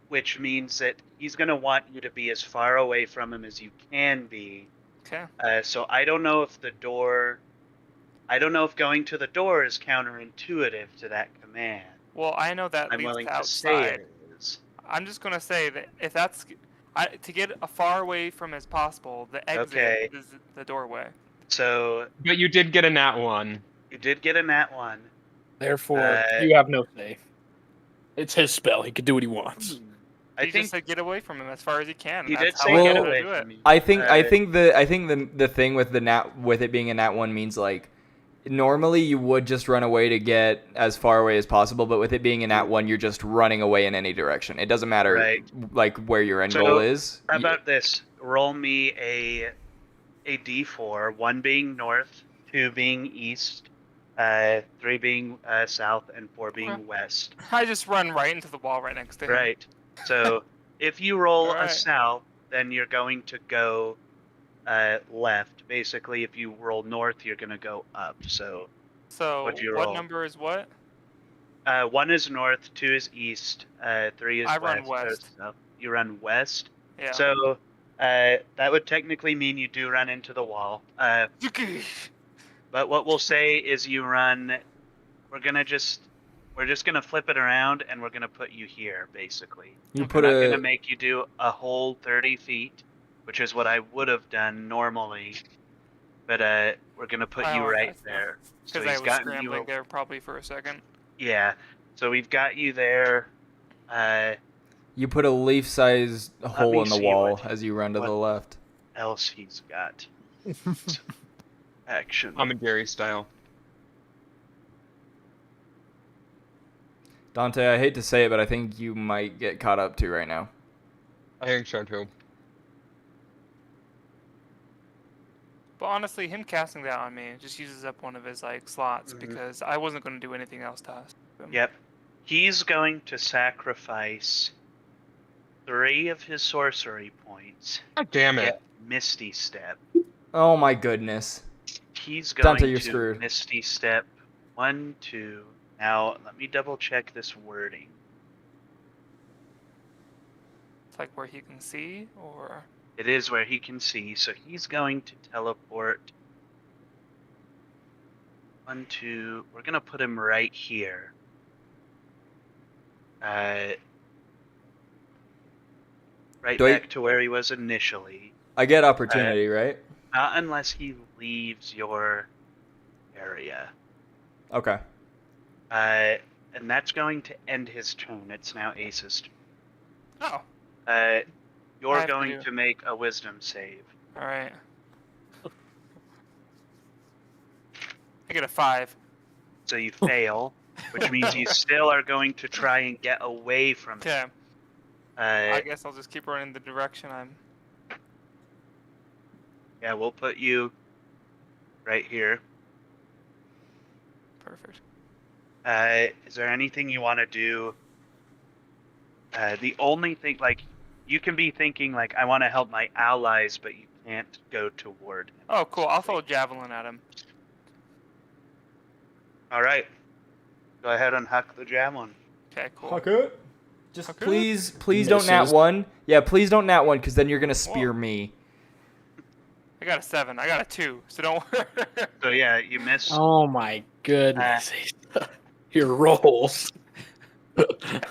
which means that he's gonna want you to be as far away from him as you can be. Okay. So I don't know if going to the door is counterintuitive to that command. Well, I know that I'm leads willing to to say outside. it is. I'm just gonna say that if that's to get as far away from as possible, the exit Okay. is the doorway. So But you did get a nat 1. you did get a nat 1. Therefore, you have no say. It's his spell. He can do what he wants. I He think just said get away from him as far as he can. you and did that's say how I get get him to away do from it. me. I think the thing with with it being a nat 1 means like normally you would just run away to get as far away as possible, but with it being a nat 1, you're just running away in any direction. It doesn't matter Right. like where your end So, goal is. How about this? Roll me a d4, 1 being north, 2 being east, 3 being south, and 4 being Okay. west. I just run right into the wall right next to him. Right. So if you roll a Alright. south, then you're going to go left. Basically, if you roll north, you're going to go up. So So What'd you what roll? number is what? 1 is north, 2 is east, 3 is I west. run west. So you run west. Yeah. So that would technically mean you do run into the wall. But what we'll say is you run. We're just gonna flip it around, and we're gonna put you here, basically. You We're put not a gonna make you do a whole 30 feet, which is what I would have done normally. But we're gonna put you Oh, right that's there. So Because I he's was gotten scrambling you. there probably for a second. Yeah. So we've got you there. you put a leaf-sized hole me in the see wall what- as you run to what- the left. Else he's got. Action. Tom and Jerry style. Dante, I hate to say it, but I think you might get caught up to right now. I think so too. But honestly, him casting that on me just uses up one of his like slots Mhm. because I wasn't going to do anything else to us. Yep. He's going to sacrifice 3 of his sorcery points. God damn it. Get Misty Step. Oh my goodness. He's going Dante, you're to screwed. Misty Step 1, 2. Now, let me double check this wording. It's like where he can see, or It is where he can see, so he's going to teleport. 1, 2. We're going to put him right here. Right Do I- back to where he was initially. I get opportunity, right? Not unless he leaves your area. Okay. And that's going to end his turn. It's now Ace's turn. oh, Uh, I you're have to going do- to make a wisdom save. all right. I get a 5. So you fail, which means you still are going to try and get away from it. Okay, I Uh, guess I'll just keep running the direction I'm. yeah, we'll put you right here. Perfect. Is there anything you want to do? The only thing, like, you can be thinking, like, I want to help my allies, but you can't go toward him. Oh, cool. I'll throw a javelin at him. All right. Go ahead and huck the javelin. Okay, cool. it. Just Huck it. please don't nat Misses. 1. Yeah, please don't nat 1 because then you're gonna spear me. I got a 7. I got a 2. So don't worry. So yeah, you missed. Oh my goodness. Your rolls.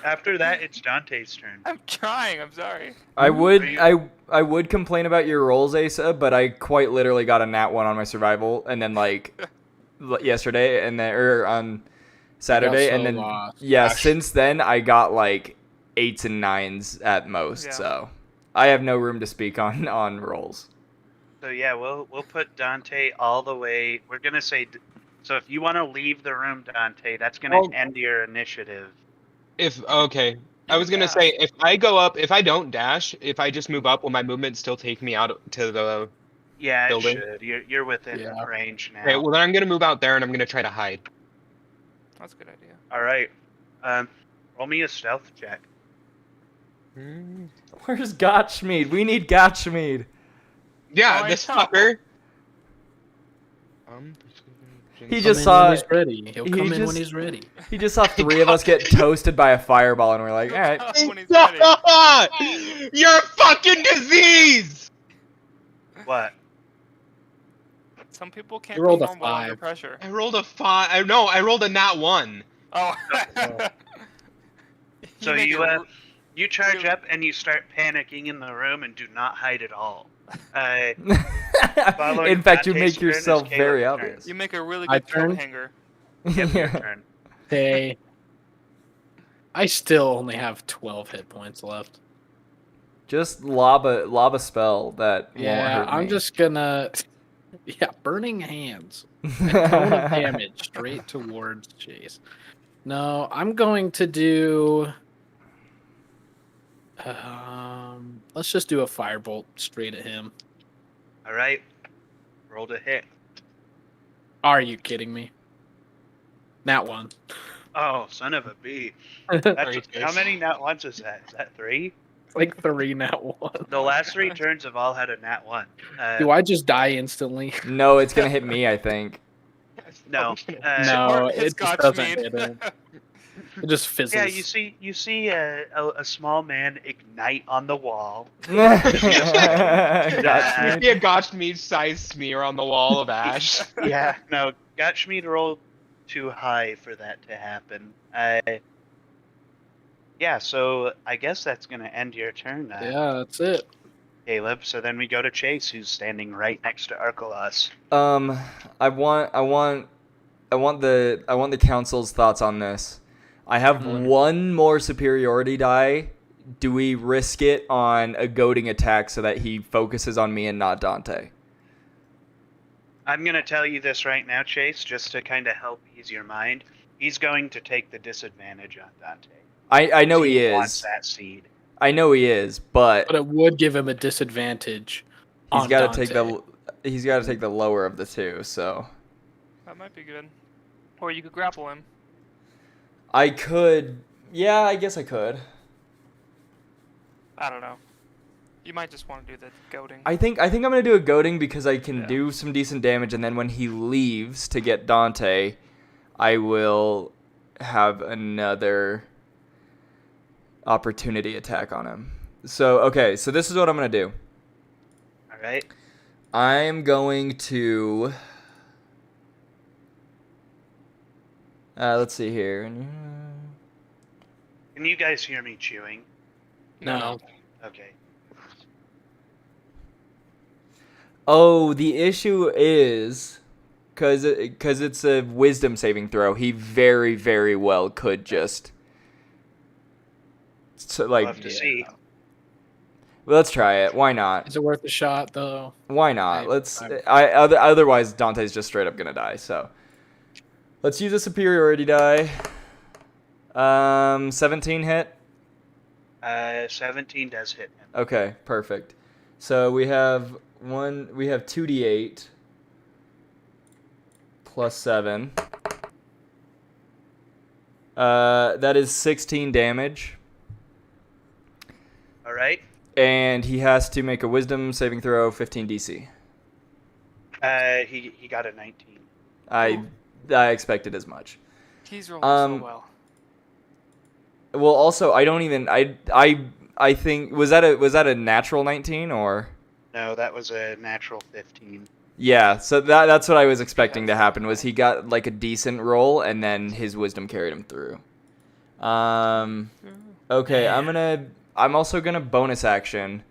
After that, it's Dante's turn. I'm trying. I'm sorry. I would you- I would complain about your rolls, Asa, but I quite literally got a nat 1 on my survival, and then like yesterday, and then or on Saturday, so and then lost. yeah, Gosh. since then I got like 8s and 9s at most. Yeah. So I have no room to speak on rolls. So yeah, we'll put Dante all the way. We're gonna say. So if you want to leave the room, Dante, that's gonna Oh. end your initiative. Okay. I was gonna say if I go up, if I don't dash, if I just move up, will my movement still take me out to the? Yeah, it building? should. You're within Yeah. range now. Okay, well then I'm gonna move out there and I'm gonna try to hide. That's a good idea. All right. Roll me a stealth check. Where's Gotchmead? We need Gotchmead. Yeah, Oh, I this know. fucker. He Come just in saw when he's ready. He'll he come in just- when he's ready. he just saw 3 of us get toasted by a fireball, and we're like, all right. When he's ready. You're fucking disease! What? Some people can't You rolled a perform well under 5. pressure. I rolled a 5. No, I rolled a nat 1. Oh. So make you it r- you charge really- up and you start panicking in the room and do not hide at all. Following In fact, you Dante's make turn is yourself Caleb's very turn. obvious. You make a really My good coat turn? hanger. Yep, your turn. Hey. I still only have 12 hit points left. Just lob a spell that won't Yeah, hurt I'm me. just gonna. Yeah, burning hands. Cone of damage straight towards Chase. No, I'm going to do. Let's just do a firebolt straight at him. All right. Roll to hit. Are you kidding me? Nat 1. Oh, son of a bee. Sorry, That's, Chase. how many nat ones is that? Is that 3? Like 3 nat 1. The last 3 turns have all had a nat 1. Do I just die instantly? No, it's gonna hit me, I think. No. No, It's it just Gotch doesn't mead. hit him. It just fizzles. Yeah, you see a small man ignite on the wall. Gotcha. Be a Gotchmead size smear on the wall of ash. Yeah, no, Gotchmead rolled too high for that to happen. Yeah, so I guess that's gonna end your turn, Yeah, that's it. Caleb. So then we go to Chase, who's standing right next to Arkalos. I want the council's thoughts on this. I have one more superiority die. Do we risk it on a goading attack so that he focuses on me and not Dante? I'm gonna tell you this right now, Chase, just to kind of help ease your mind. He's going to take the disadvantage on Dante. I know he wants is. that seed. I know he is, but But it would give him a disadvantage. he's on got to take Dante. the lower of the two. So That might be good. Or you could grapple him. I could. Yeah, I guess I could. I don't know. You might just want to do the goading. I think I'm gonna do a goading because I can Yeah. do some decent damage, and then when he leaves to get Dante, I will have another opportunity attack on him. So okay, so this is what I'm gonna do. All right. I'm going to. Let's see here. Can you guys hear me chewing? No. Okay. Oh, the issue is because it's a wisdom saving throw. He very, very well could just We'll like. have to see. Well, let's try it. Why not? Is it worth a shot, though? Why not? I'm- Otherwise Dante's just straight up gonna die. So let's use a superiority die. 17 hit. 17 does hit him. Okay, perfect. So we have 2d8 plus 7. That is 16 damage. All right. And he has to make a wisdom saving throw, 15 DC. He got a 19. I expected as much. He's rolling so well. Well, also I don't even I think was that a natural 19 or? No, that was a natural 15. Yeah, so that's what I was expecting to happen was he got like a decent roll and then his wisdom carried him through. Okay, I'm also gonna bonus action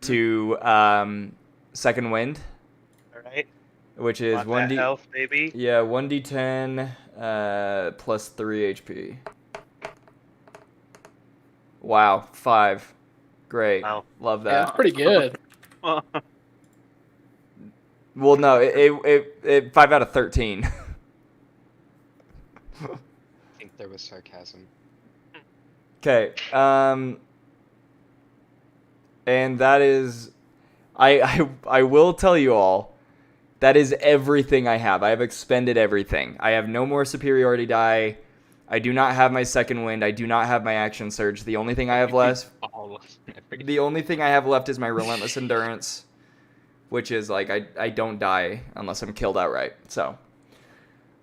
to second wind, All right. which is Want that 1d health, baby. yeah 1d10 plus 3 HP. Wow, 5. Great, Wow. love Yeah, that. that's pretty good. Well, no, it 5 out of 13. I think there was sarcasm. Okay, and that is I will tell you all, that is everything I have. I have expended everything. I have no more superiority die. I do not have my second wind. I do not have my action surge. The only thing I have left, the only thing I have left is my relentless endurance, which is like I don't die unless I'm killed outright. So,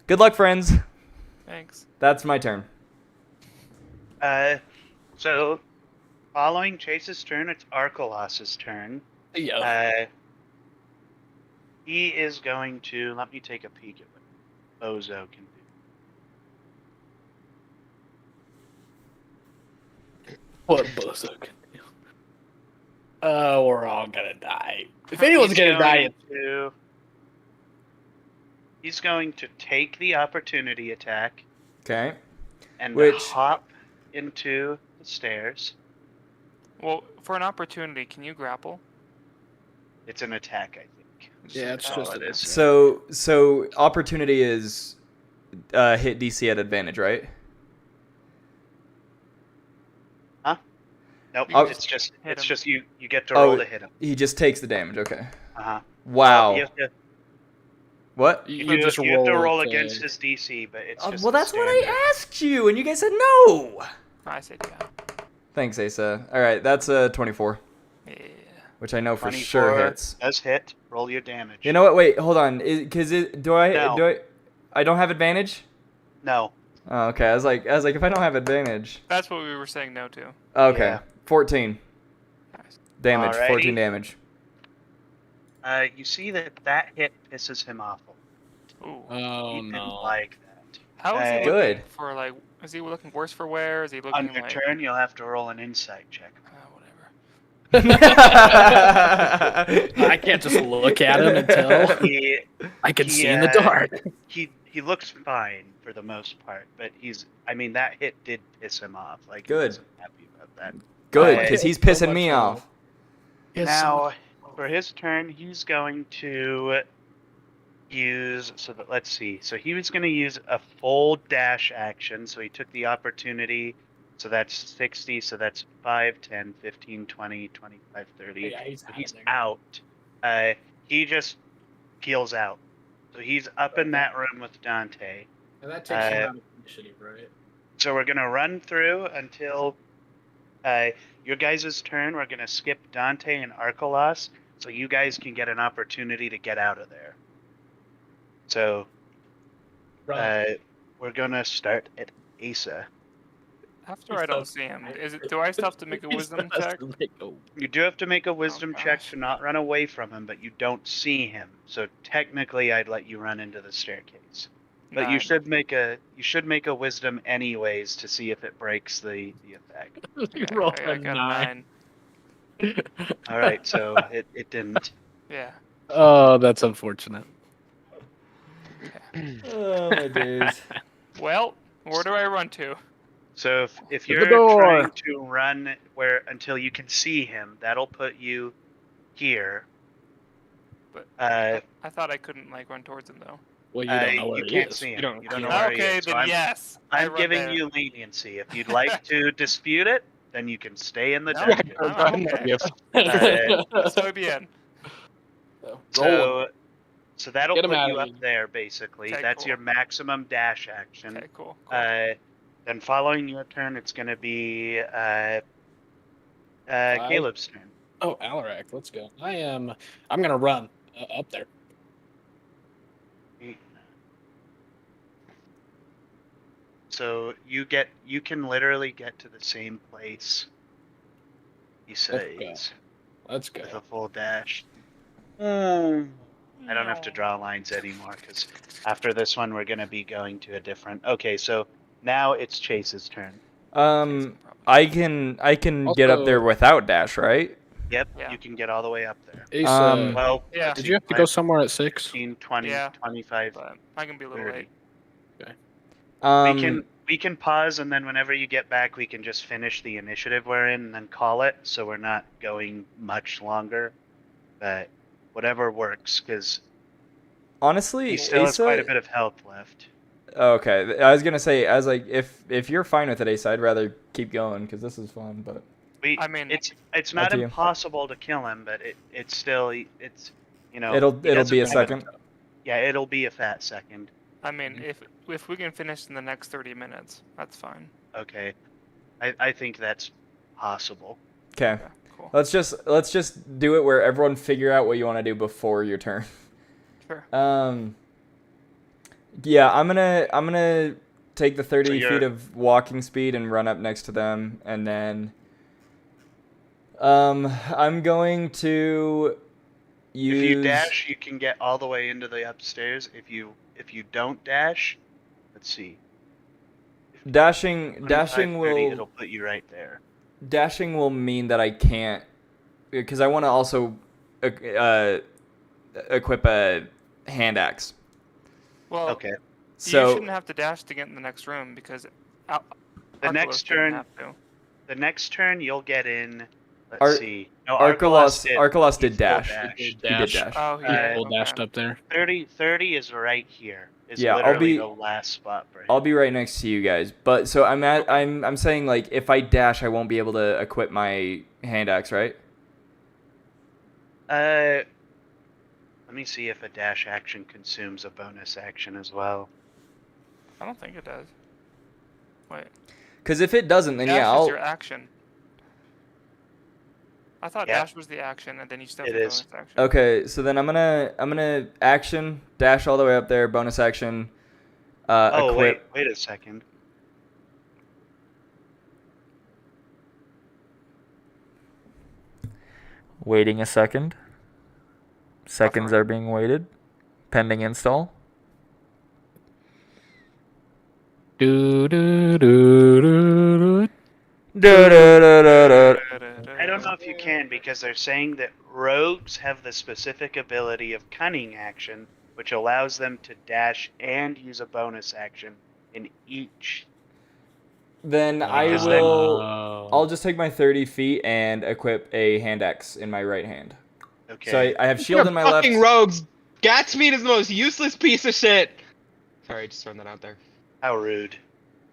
good luck, friends. Thanks. That's my turn. So, following Chase's turn, it's Archelaus's turn. Yeah. He is going to, let me take a peek at what Bozo can do. What Bozo can do? We're all gonna die. If anyone's gonna die, he's going to take the opportunity attack Okay. and Which- hop into the stairs. Well, for an opportunity, can you grapple? It's an attack, I think. Yeah, it's That's just all it is. So opportunity is hit DC at advantage, right? Nope, Oh. it's just Hit him. you get to roll Oh, to hit him. he just takes the damage. Okay. Uh-huh. Wow. You have to, What? you just have to roll to- against his DC, but it's just Well, the that's what standard. I asked you, and you guys said no. I said yeah. Thanks, Asa. All right, that's a 24, Yeah. which I know for 24 sure hits. does hit. Roll your damage. You know what? Wait, hold on. Do I No. I don't have advantage? No. Oh, okay. I was like, if I don't have advantage. That's what we were saying no to. Okay. Yeah. 14 Nice. damage. Alrighty. 14 damage. You see that hit pisses him off. Ooh. Oh He didn't no. like that. How is he looking Good. for like? Is he looking worse for wear? Is he looking On your like? turn, you'll have to roll an insight check. Whatever. I can't just look at him and tell. He I can He, see in the uh, dark. he looks fine for the most part, but that hit did piss him off. Like, Good. He wasn't happy about that. Good, Okay. because he's pissing me off. Now, for his turn, he's going to use. Let's see. So he was going to use a full dash action. So he took the opportunity. So that's 60. So that's 5, 10, 15, 20, 25, 30. Yeah, he's So out he's there. out. He just peels out. So he's up in that room with Dante. And that takes him out of initiative, right? So we're gonna run through until your guys' turn. We're gonna skip Dante and Archelaus, so you guys can get an opportunity to get out of there. So we're gonna start at Asa. After I don't see him, do I still have to make a wisdom check? You do have to make a wisdom check gosh. to not run away from him, but you don't see him. So technically, I'd let you run into the staircase. But you Nine. should make a wisdom anyways to see if it breaks the effect. You I- rolled I a got a 9. 9. All right, so it didn't. Yeah. Oh, that's unfortunate. Oh my days. Well, where do I run to? So if the you're door. trying to run until you can see him, that'll put you here. But Uh, I thought I couldn't like run towards him though. Well, you don't know where you he can't is. see him. You don't, You don't you know don't- where he Okay, is, so then yes. I I'm run giving there. you leniency. If you'd like to dispute it, then you can stay in the No. dungeon. Oh, okay. So bien. So that'll Get him put out you of up here. there, basically. Okay, That's cool. your maximum dash action. Okay, cool. Then following your turn, it's going to be Caleb's turn. Oh, Alarak, let's go. I'm gonna run up there. So you can literally get to the same place. He says Let's go. with a full dash. I don't have to draw lines anymore because after this one we're gonna be going to a different. Okay, so now it's Chase's turn. I can get up Also- there without dash, right? Yep, Yeah. you can get all the way up there. Ace, Well, Yeah. let's did see, you have to go somewhere at 6? 15, 20, Yeah. 25, But I can be a little 30. late. We can pause and then whenever you get back we can just finish the initiative we're in and then call it so we're not going much longer. But whatever works because honestly, he still has Asa, quite a bit of health left. Okay, I was gonna say, as like, if you're fine with it, Asa, I'd rather keep going because this is fun. But I mean, it's not to you. impossible to kill him, but it's still it's you know It'll he be doesn't a have second. Yeah, it'll be a fat second. I mean, if we can finish in the next 30 minutes, that's fine. Okay, I think that's possible. Okay. Okay, cool. Let's just do it where everyone figure out what you want to do before your turn. Sure. Yeah, I'm gonna take the 30 So feet of walking speed and run up next to them, and then I'm going to use. If you dash, you can get all the way into the upstairs. If you don't dash, let's see. Dashing 25, 30, will it'll put you right there. dashing will mean that I can't, because I want to also equip a hand axe. Well, Okay. you So shouldn't have to dash to get in the next room because The Archelaus next didn't turn, have to. the next turn you'll get in. Let's Ar- see. No, Archelaus he did still dash. dashed. He did He did dash. dash. Oh, he Uh, did. Full Okay. dashed up there. 30 is right here. Is Yeah, I'll literally be- the last spot for him. I'll be right next to you guys. But so I'm saying, like, if I dash, I won't be able to equip my hand axe, right? Let me see if a dash action consumes a bonus action as well. I don't think it does. Wait. Because if it doesn't, then Dash yeah, is I'll. your action. I thought Yeah. dash was the action, and then you still It have the is. bonus action. Okay, so then I'm gonna action dash all the way up there, bonus action. Oh Equip. wait a second. Waiting a second. Seconds Buffering. are being waited. Pending install. Do, do, do, do, do. I don't know if you can because they're saying that rogues have the specific ability of cunning action, which allows them to dash and use a bonus action in each. Then I Because will. Oh. I'll just take my 30 feet and equip a hand axe in my right hand. Okay. So I have shield in my left. Fucking rogues. Gatsmeet is the most useless piece of shit. Sorry, just throwing that out there. How rude.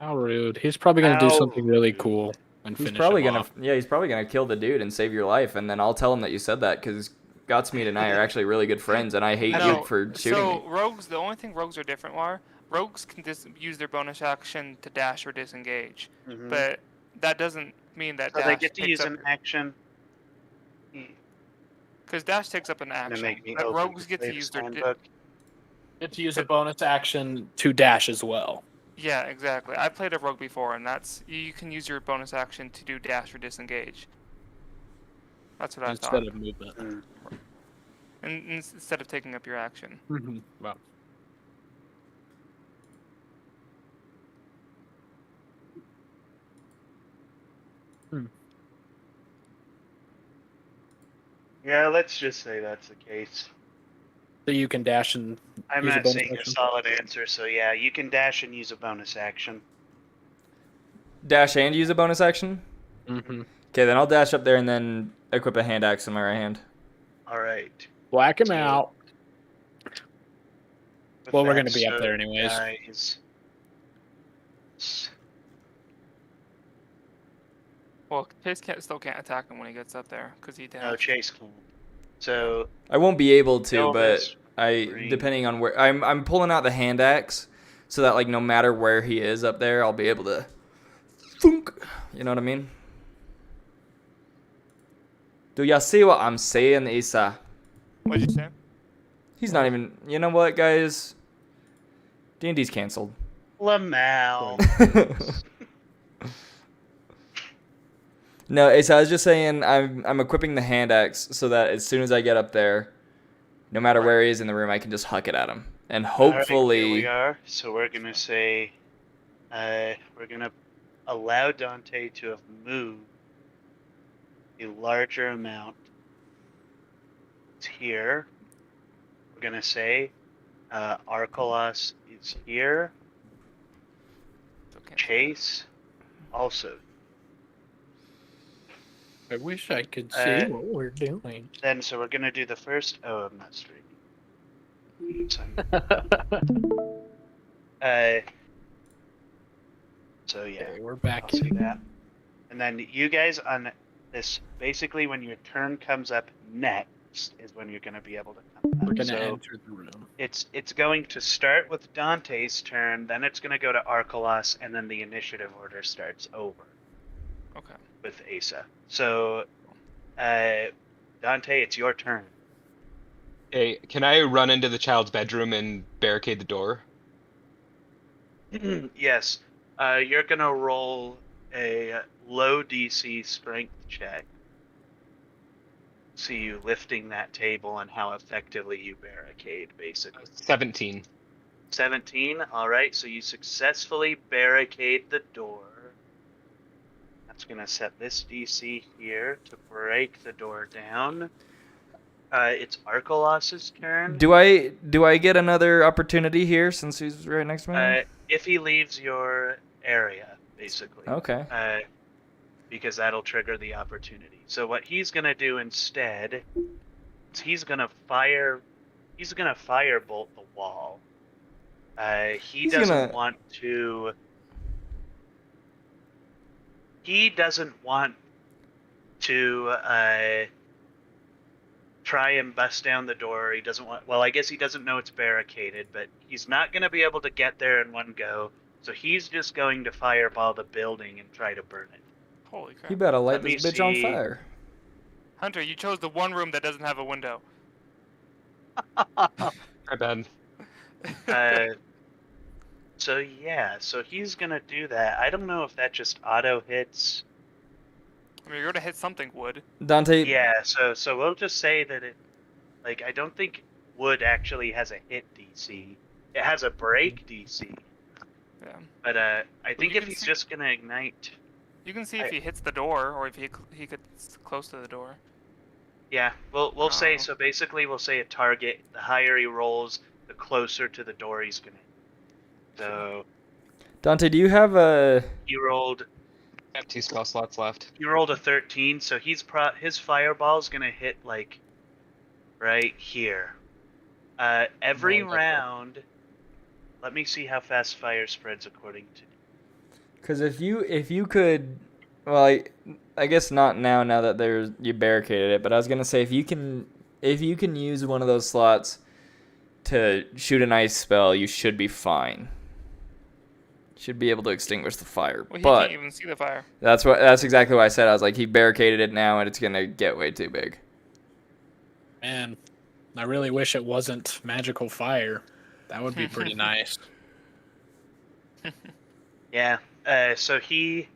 How rude. He's probably gonna do How something really cool and He's finish probably him gonna. off. Yeah, he's probably gonna kill the dude and save your life, and then I'll tell him that you said that because Godsmeet and I are actually really good friends, and I hate I you know. for shooting So me. rogues, the only thing rogues are different are rogues can use their bonus action to dash or disengage, Mhm. but that doesn't mean that So dash they get to takes use up, an action. because dash takes up an Gonna action. make me But open rogues the get to latest use their handbook. Get to use a bonus action to dash as well. yeah, exactly. I played a rogue before, and that's you can use your bonus action to do dash or disengage. That's what I Instead thought. of movement. Mm. Instead of taking up your action. Mm-hmm. Well, Yeah, let's just say that's the case. so you can dash and I'm use a not bonus seeing a action? solid answer, so yeah, you can dash and use a bonus action. Dash and use a bonus action. Mm-hmm. Okay, then I'll dash up there and then equip a hand axe in my right hand. All right. Black him So- out. With Well, we're that, gonna be up so there anyways. guys, Well, Chase still can't attack him when he gets up there because he no, dashed. Chase can't. So I won't be able to, Elvis, but I Green. depending on where I'm pulling out the hand axe so that like no matter where he is up there, I'll be able to thunk. You know what I mean? Do y'all see what I'm saying, Isa? What'd you say? He's not even. You know what, guys? D&D's canceled. Lamau. No, Isa, I was just saying I'm equipping the hand axe so that as soon as I get up there, no matter where he is in the room, I can just huck it at him, and All right, here hopefully. we are. So we're gonna say, we're gonna allow Dante to have moved a larger amount. It's here. We're gonna say, Archelaus is here. Still can't. Chase, also. I wish I could see Uh, what we're doing. Then, so we're gonna do the first. Oh, I'm not streaming. Sorry. So yeah, Okay, we're back. I'll see that. And then you guys on this basically when your turn comes up next is when you're going to be able to come We're up. gonna So enter the room. it's going to start with Dante's turn, then it's going to go to Arkalos, and then the initiative order starts over Okay. with Asa. So, Dante, it's your turn. Hey, can I run into the child's bedroom and barricade the door? Yes. You're going to roll a low DC strength check. See you lifting that table and how effectively you barricade, basically. 17. 17. All right, so you successfully barricade the door. That's going to set this DC here to break the door down. It's Arkalos' turn. Do I get another opportunity here since he's right next to me? If he leaves your area, basically. Okay. Because that'll trigger the opportunity. So what he's going to do instead is he's going to firebolt the wall. He doesn't want to try and bust down the door. He doesn't want, well, I guess he doesn't know it's barricaded, but he's not going to be able to get there in one go. So he's just going to fireball the building and try to burn it. Holy crap. You better light Let me this bitch on see. fire. Hunter, you chose the one room that doesn't have a window. My bad. So yeah, so he's gonna do that. I don't know if that just auto hits. I mean, you're gonna hit something wood. Dante. Yeah, so we'll just say that it, like, I don't think wood actually has a hit DC. It has a break DC. Yeah. But I think you if can he's see- just gonna ignite, You can see if he hits the door or if he gets close to the door. yeah, we'll say, Oh. so basically we'll say a target. The higher he rolls, the closer to the door he's gonna hit. So Dante, do you have a? he rolled I have 2 spell slots left. He rolled a 13, so his fireball's gonna hit like right here. Every Right, okay. round. Let me see how fast fire spreads according to. Because if you could, well, I guess not now. Now that you barricaded it, but I was gonna say if you can use one of those slots to shoot an ice spell, you should be fine. Should be able to extinguish the fire. Well, he But can't even see the fire. that's exactly what I said. I was like, he barricaded it now, and it's gonna get way too big. Man, I really wish it wasn't magical fire. That would be pretty nice. Yeah. So he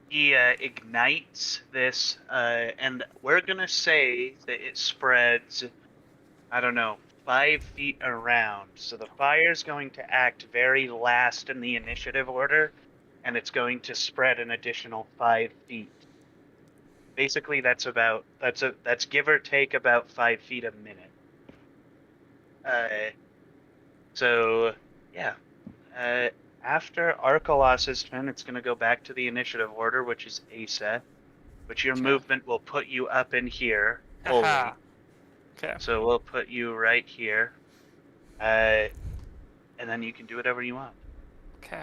ignites this, and we're gonna say that it spreads. I don't know, 5 feet around. So the fire's going to act very last in the initiative order, and it's going to spread an additional 5 feet. Basically, that's give or take about 5 feet a minute. So yeah. After Arkalos' turn, it's going to go back to the initiative order, which is Asa. But your Okay. movement will put you up in here. fully. Haha. Okay. So we'll put you right here. And then you can do whatever you want. Okay.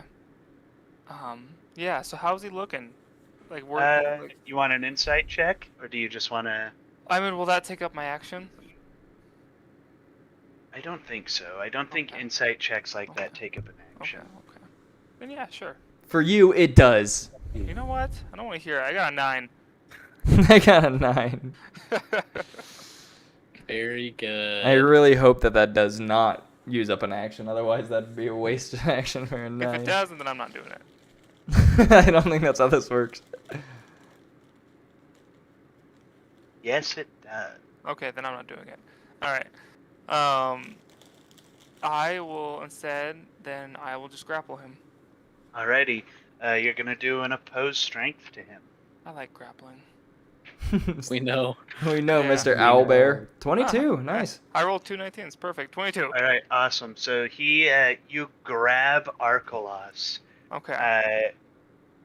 Yeah. So how's he looking? Like, we're. You want an insight check? Or do you just want to... I mean, will that take up my action? I don't think so. I don't think Okay. insight checks like that Okay. take up an action. Okay. Then yeah, sure. For you, it does. You know what? I don't want to hear it. I got a 9. I got a 9. Very good. I really hope that does not use up an action. Otherwise, that'd be a wasted action for a If 9. it doesn't, then I'm not doing it. I don't think that's how this works. Yes, it does. Okay, then I'm not doing it. All right. I will instead. Then I will just grapple him. Alrighty. You're going to do an opposed strength to him. I like grappling. We know. We know, Yeah. Mr. Owlbear. 22, nice. I rolled 2 19s. Perfect. 22. All right, awesome. So you grab Arkalos, Okay.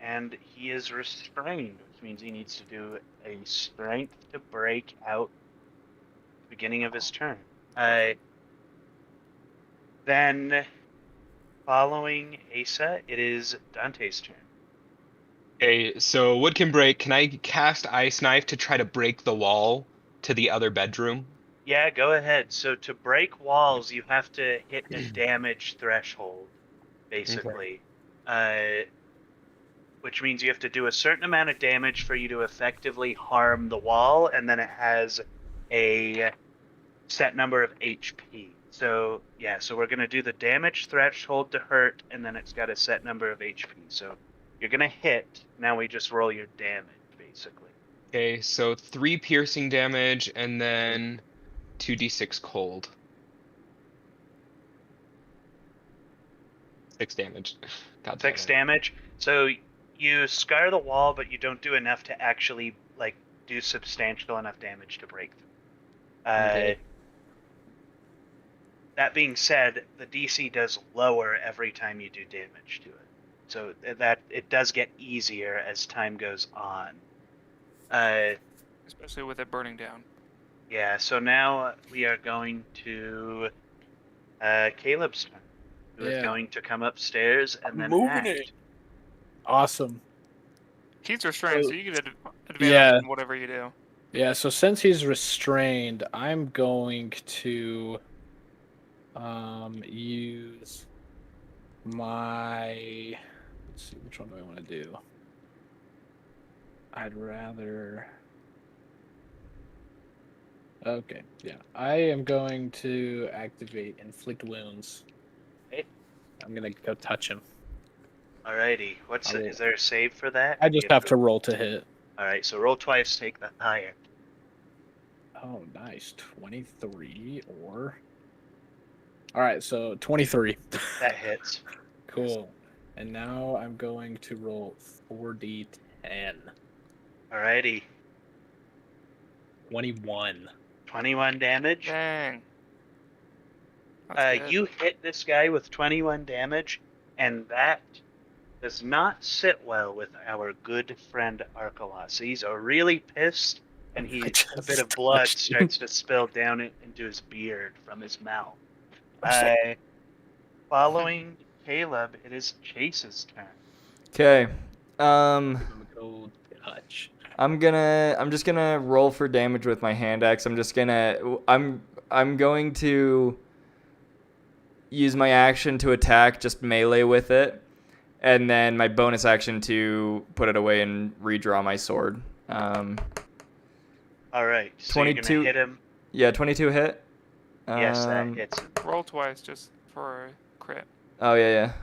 and he is restrained, which means he needs to do a strength to break out. Beginning of his turn. Then, following Asa, it is Dante's turn. Okay, so wood can break. Can I cast Ice Knife to try to break the wall to the other bedroom? Yeah, go ahead. So to break walls, you have to hit a damage threshold, basically. Which means you have to do a certain amount of damage for you to effectively harm the wall, and then it has a set number of HP. So yeah, so we're gonna do the damage threshold to hurt, and then it's got a set number of HP. So you're gonna hit. Now we just roll your damage, basically. Okay, so 3 piercing damage and then 2d6 cold. 6 damage. God damn 6 it. damage. So you scar the wall, but you don't do enough to actually like do substantial enough damage to break through. Okay. That being said, the DC does lower every time you do damage to it, so that it does get easier as time goes on. Especially with it burning down. Yeah. So now we are going to Caleb's turn. Who is Yeah. going to come upstairs and then Moving act. it. Awesome. He's restrained, So- so you get advantage Yeah. in whatever you do. Yeah, so since he's restrained, I'm going to use my, let's see, which one do I want to do? I'd rather, okay, yeah, I am going to activate Inflict Wounds. Okay. I'm gonna go touch him. Alrighty. Is there a save for that? I just have to roll to hit. Alright, so roll twice, take the higher. Oh, nice. 23 or... Alright, so 23. That hits. Cool. And now I'm going to roll 4d10. Alrighty. 21. 21 damage. Dang. That's good. You hit this guy with 21 damage, and that does not sit well with our good friend Arkalos. He's really pissed, and a bit of blood starts to spill down into his beard from his mouth. Following Caleb, it is Chase's turn. Okay. Go touch. I'm just gonna roll for damage with my hand axe. I'm going to use my action to attack, just melee with it, and then my bonus action to put it away and redraw my sword. All right. So 22 you're gonna hit him. Yeah, 22 hit. Yes, that hits him. Roll twice just for a crit. Oh yeah.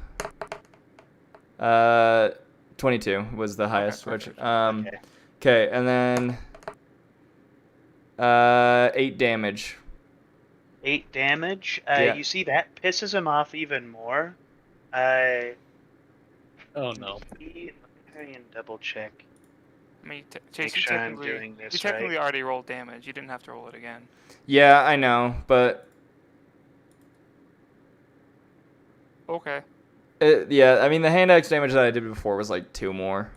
22 was the highest, which perfect. okay, and then 8 damage. 8 damage. Yeah. You see that pisses him off even more. Oh no. Let me try and double check. I mean, Make Chase, you sure I'm technically, doing this you technically right. already rolled damage. You didn't have to roll it again. Yeah, I know, but Okay. yeah, I mean the hand axe damage that I did before was like 2 more,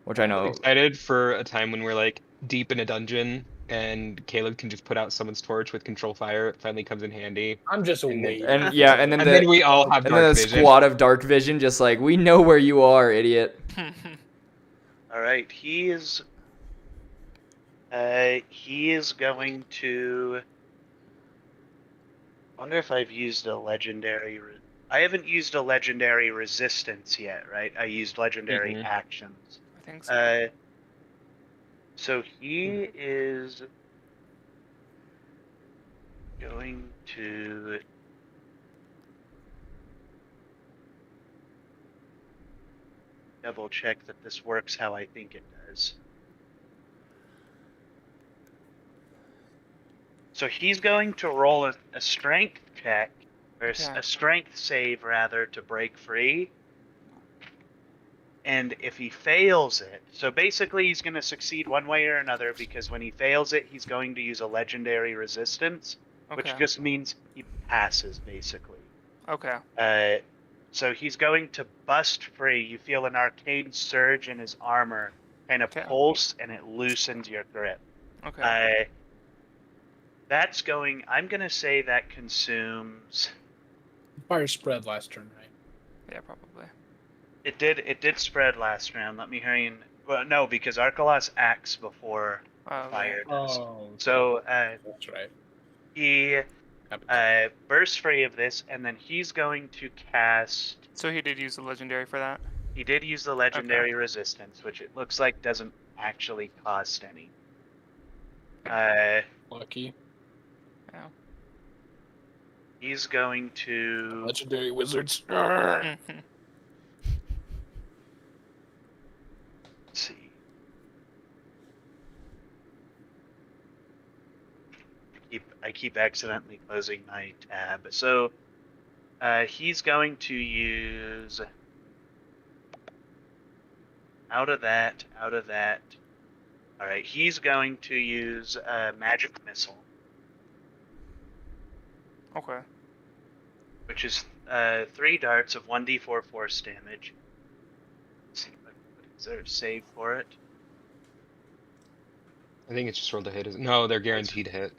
which I know. Excited for a time when we're like deep in a dungeon and Caleb can just put out someone's torch with control fire. It finally comes in handy. I'm just And then- waiting. And yeah, and then And then we all have and then dark a vision. squad of dark vision, just like, we know where you are, idiot. All right, he is going to. I wonder if I've used a legendary. I haven't used a legendary resistance yet, right? I used legendary Mhm. actions. I think so. So he is going to. Double check that this works how I think it does. So he's going to roll a strength check, or Okay. a strength save rather, to break free. And if he fails it, so basically he's going to succeed one way or another, because when he fails it, he's going to use a legendary resistance, which Okay. just means he passes, basically. Okay. So he's going to bust free. You feel an arcane surge in his armor kind of Okay. pulse, and it loosens your grip. Okay. That's going. I'm going to say that consumes. Fire spread last turn, right? Yeah, probably. It did spread last round. Let me hurry in. Well, no, because Arkalos acts before fire does. Oh, So that's right. he bursts free of this, and then he's going to cast. So he did use the legendary for that. He did use the legendary resistance, which it looks like doesn't actually cost any. Lucky. Yeah. He's going to. Legendary wizards. Mhm. Let's see. I keep accidentally closing my tab. So he's going to use out of that. All right, he's going to use magic missile, Okay. which is 3 darts of 1d4 force damage. Let's see, is there a save for it? I think it's just rolled a hit. No, they're guaranteed hit.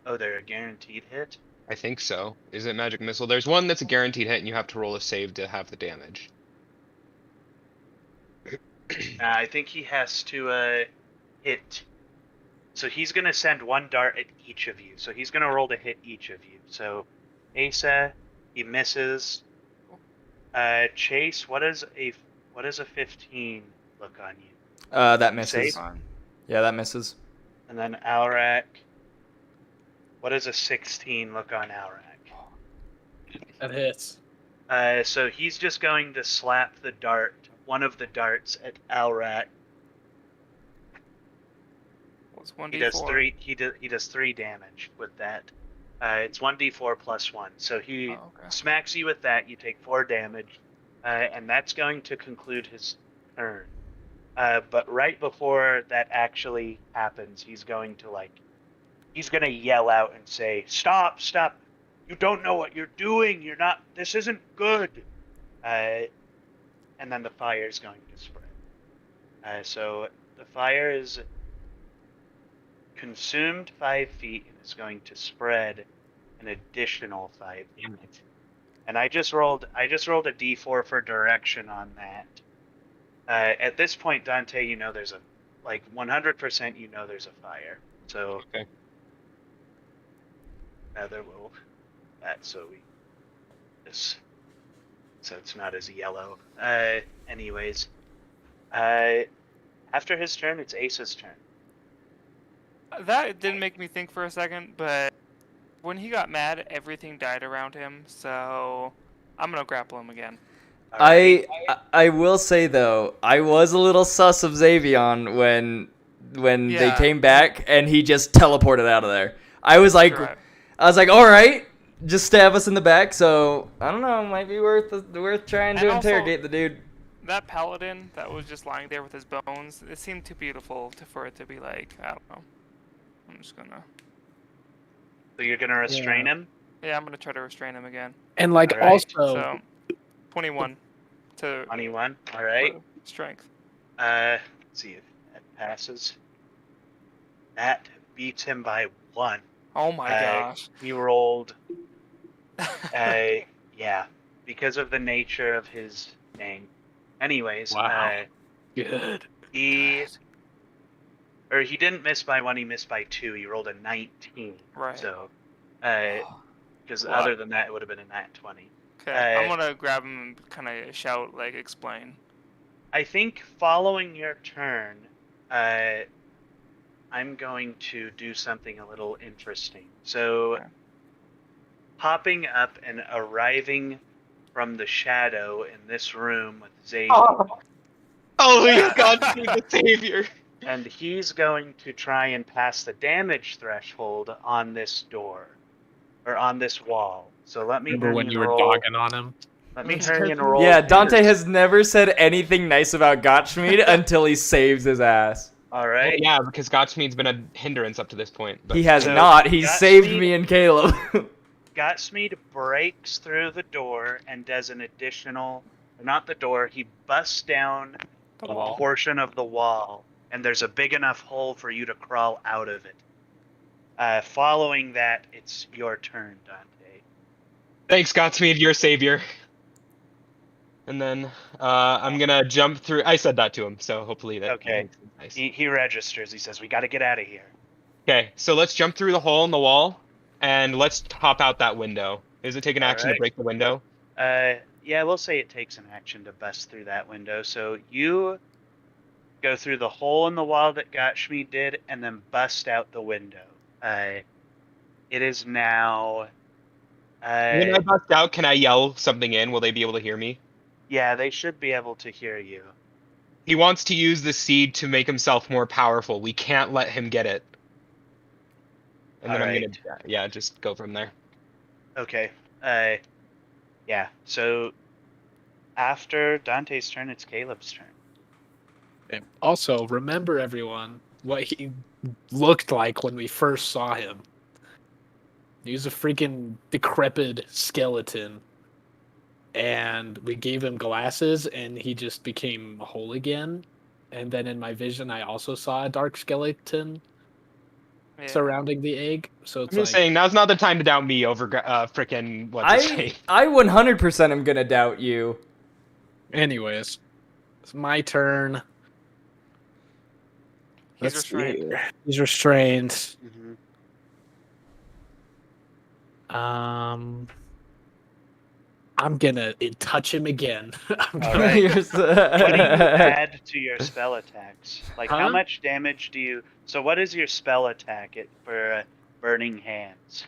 Oh, they're a guaranteed hit. I think so. Is it magic missile? There's one that's a guaranteed hit, and you have to roll a save to have the damage. I think he has to hit. So he's going to send 1 dart at each of you. So he's going to roll to hit each of you. So Asa, he misses. Chase, what does a 15 look on you? That misses. Save? Yeah, that misses. And then Alrak, what does a 16 look on Alrak? That hits. So he's just going to slap the dart, one of the darts at Alrak. What's 1d4? He does 3. He does 3 damage with that. It's 1d4 plus 1. So he Oh, okay. smacks you with that. You take 4 damage, and that's going to conclude his turn. But right before that actually happens, he's going to yell out and say, "Stop! You don't know what you're doing. You're not. This isn't good." And then the fire is going to spread. So the fire is consumed 5 feet and is going to spread an additional 5 feet. And I just rolled a d4 for direction on that. At this point, Dante, you know there's 100% you know there's a fire. So Okay. there will that so it's not as yellow. Anyways, after his turn, it's Ace's turn. That didn't make me think for a second, but when he got mad, everything died around him. So I'm gonna grapple him again. I will say though, I was a little sus of Xavion when they Yeah. came back and he just teleported out of there. I was like, Correct. all right, just stab us in the back. So I don't know, it might be worth trying to And also- interrogate the dude. That paladin that was just lying there with his bones, it seemed too beautiful for it to be like, I don't know. I'm just gonna. So you're gonna restrain him. Yeah, I'm gonna try to restrain him again. And like Alright. also, So, 21 to 21. All right. strength. Let's see if that passes. That beats him by 1. Oh my gosh. He rolled. Yeah, because of the nature of his name. Anyways, Wow. good. he didn't miss by 1. He missed by 2. He rolled a 19. Right. So, because Well, other than that, it would have been a nat 20. Okay, I'm gonna grab him and kind of shout, like, explain. I think following your turn, I'm going to do something a little interesting. So, Okay. popping up and arriving from the shadow in this room with Xavier, Oh, Godspeed the Savior! and he's going to try and pass the damage threshold on this door, or on this wall. So let me Remember when hurry you and were roll. dogging on him? Let me hurry and roll. Yeah, Dante his- has never said anything nice about Gotchmead until he saves his ass. All right. Yeah, because Godspeed's been a hindrance up to this point. But He has So, not. He saved Godspeed- me and Caleb. Gotsmead breaks through the door and does an additional, not the door, he busts down The a wall. portion of the wall, and there's a big enough hole for you to crawl out of it. Following that, it's your turn, Dante. thanks, Godspeed, your savior. And then I'm gonna jump through. I said that to him, so hopefully that Okay. makes it nice. He registers. He says, "We got to get out of here." Okay, so let's jump through the hole in the wall, and let's hop out that window. Does it take an action to Alright. break the window? Yeah, we'll say it takes an action to bust through that window. So you go through the hole in the wall that Gotchme did, and then bust out the window. It is now. When I bust out, can I yell something in? Will they be able to hear me? Yeah, they should be able to hear you. He wants to use the seed to make himself more powerful. We can't let him get it. And then I'm gonna, just go from there. Okay. Yeah. So after Dante's turn, it's Caleb's turn. And also, remember everyone what he looked like when we first saw him. He was a freaking decrepit skeleton. And we gave him glasses, and he just became whole again. And then in my vision, I also saw a dark skeleton surrounding the egg. So it's I'm just saying, now's not the time to doubt me over frickin' what's his name. I 100% am gonna doubt you. Anyways, it's my turn. He's restrained. He's restrained. Mm-hmm. I'm gonna touch him again. Alright. You're What do you add to your spell attacks? Like, how Huh? much damage do you... So what is your spell attack for Burning Hands?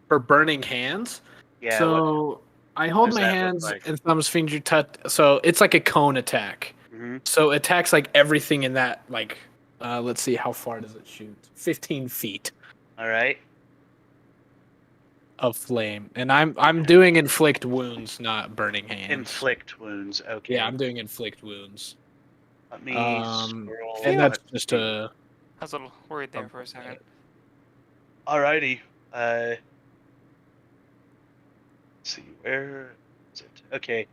For burning hands. Yeah, So I hold does my that look hands like? and thumbs finger touch. So it's like a cone attack. Mm-hmm. So it attacks like everything in that like. Let's see, how far does it shoot? 15 feet Alright. of flame, and I'm doing inflict wounds, not burning hands. Inflict wounds. Okay. Yeah, I'm doing inflict wounds. Let me scroll. And that's just a. I was a little worried there for a second. Alrighty. Let's see, where is it? Okay.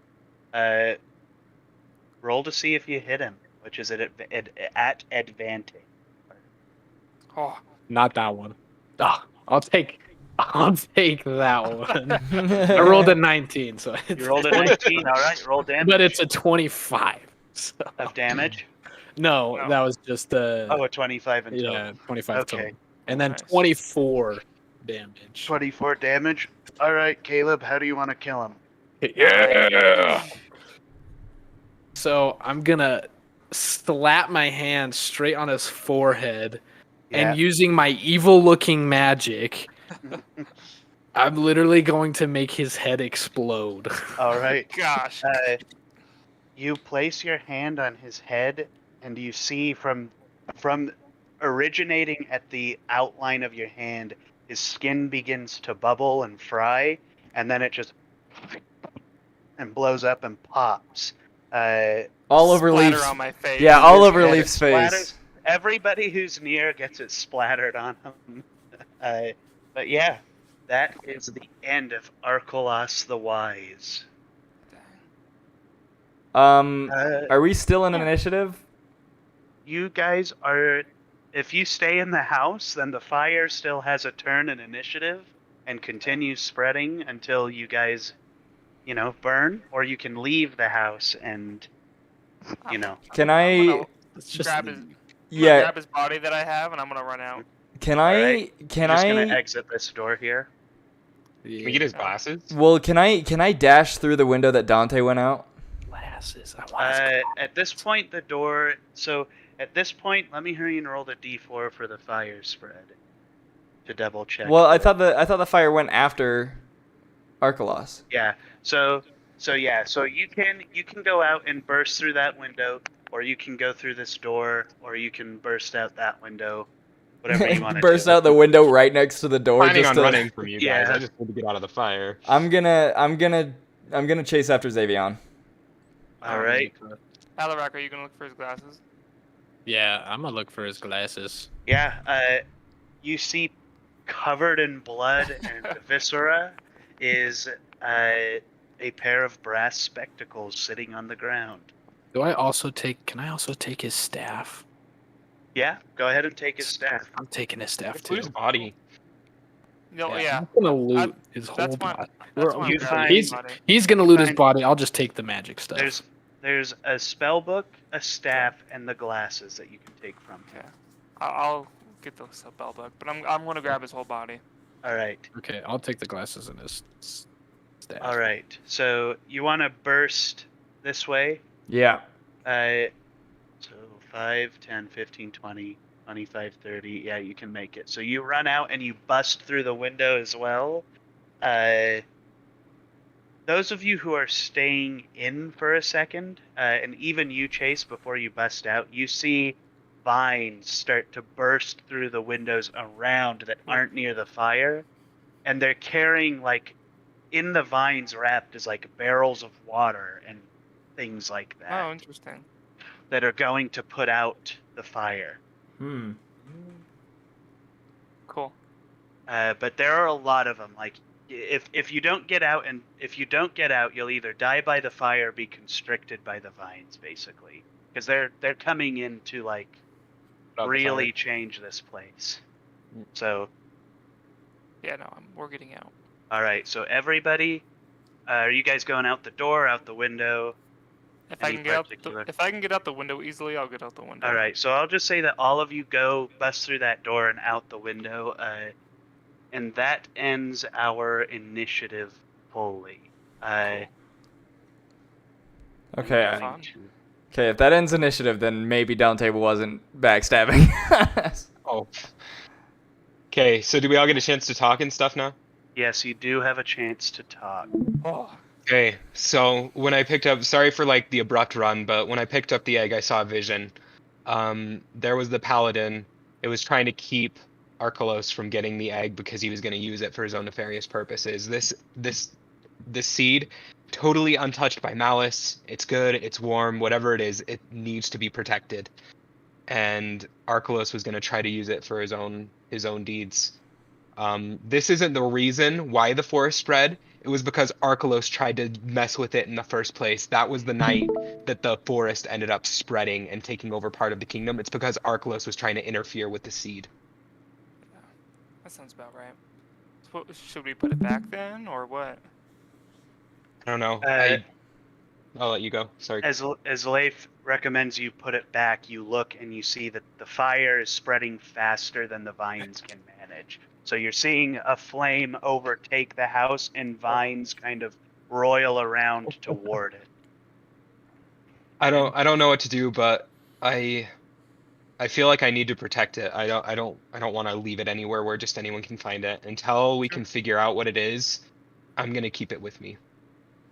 Roll to see if you hit him, which is at advantage. Oh, Not that one. Ah, I'll take that one. I rolled a 19, so You it's rolled a 19. All right, roll damage. but it's a 25. So. Of damage. No, No. that was just Oh, a 25 in total. yeah, 25 Okay. total. And then Nice. 24 damage. 24 damage. All right, Caleb, how do you want to kill him? Yeah. So I'm gonna slap my hand straight on his forehead, Yeah. and using my evil-looking magic, I'm literally going to make his head explode. All right. gosh. You place your hand on his head, and you see from originating at the outline of your hand, his skin begins to bubble and fry, and then it just and blows up and pops. all over Splatter Leaf's. on my face. Yeah, all His over head Leaf's face. splatters. Everybody who's near gets it splattered on him. But yeah, that is the end of Archelaus the Wise. Are we still in an yeah. initiative? You guys are... If you stay in the house, then the fire still has a turn in initiative and continues spreading until you guys, burn. Or you can leave the house and, Can I'm I? gonna It's just grab his Yeah. grab his body that I have, and I'm gonna run out. Can I? Alright. Can I'm just I? going to exit this door here. Can we get his glasses? Well, can I dash through the window that Dante went out? glasses. I want At this point, the door... So, at this point, let me hurry and roll the d4 for the fire spread. To double check. Well, I thought the fire went after Archelaus. Yeah. So you can go out and burst through that window, or you can go through this door, or you can burst out that window. Whatever you want to Burst do. out the window right next to the door. Planning just on to- running from you guys. Yeah. I just need to get out of the fire. I'm gonna chase after Xavion. All right. Alarak, are you gonna look for his glasses? Yeah, I'm gonna look for his glasses. Yeah. You see, covered in blood and viscera, is a pair of brass spectacles sitting on the ground. Can I also take his staff? Yeah. Go ahead and take his staff. I'm taking his staff Whose too. body? No, yeah. I'm gonna loot his whole That's why. body. That's why I'm You grabbing find- his body. He's gonna loot his find- body. I'll just take the magic stuff. There's a spell book, a staff, and the glasses that you can take from him. Yeah. I'll get the spell book, but I'm gonna grab his whole body. All right. Okay, I'll take the glasses and his staff. All right. So you want to burst this way. Yeah. So 5, 10, 15, 20, 25, 30. Yeah, you can make it. So you run out and you bust through the window as well. Those of you who are staying in for a second, and even you, Chase, before you bust out, you see vines start to burst through the windows around that aren't near the fire. And they're carrying, like, in the vines wrapped is, like, barrels of water and things like that. Oh, interesting. That are going to put out the fire. Cool. But there are a lot of them. Like, if you don't get out, you'll either die by the fire or be constricted by the vines, basically, because they're coming in to like really change this place. So, Yeah, no, we're getting out. all right. So everybody, are you guys going out the door, out the window? If I Any can get out, particular- if I can get out the window easily, I'll get out the window. All right. So I'll just say that all of you go bust through that door and out the window. And that ends our initiative fully. Okay. Fun. Okay, if that ends initiative, then maybe Down Table wasn't backstabbing. Oh. Okay, so do we all get a chance to talk and stuff now? Yes, you do have a chance to talk. Oh, Okay, so when I picked up, sorry for like the abrupt run, but when I picked up the egg, I saw a vision. There was the paladin. It was trying to keep Arkelos from getting the egg because he was going to use it for his own nefarious purposes. This seed, totally untouched by malice. It's good. It's warm. Whatever it is, it needs to be protected. And Arkelos was going to try to use it for his own deeds. This isn't the reason why the forest spread. It was because Arkelos tried to mess with it in the first place. That was the night that the forest ended up spreading and taking over part of the kingdom. It's because Arkelos was trying to interfere with the seed. that sounds about right. So, should we put it back then, or what? I don't know. I'll let you go. Sorry. As Leif recommends you put it back, you look and you see that the fire is spreading faster than the vines can manage. So you're seeing a flame overtake the house and vines kind of roil around toward it. I don't know what to do, but I feel like I need to protect it. I don't want to leave it anywhere where just anyone can find it. Until we can figure out what it is, I'm gonna keep it with me.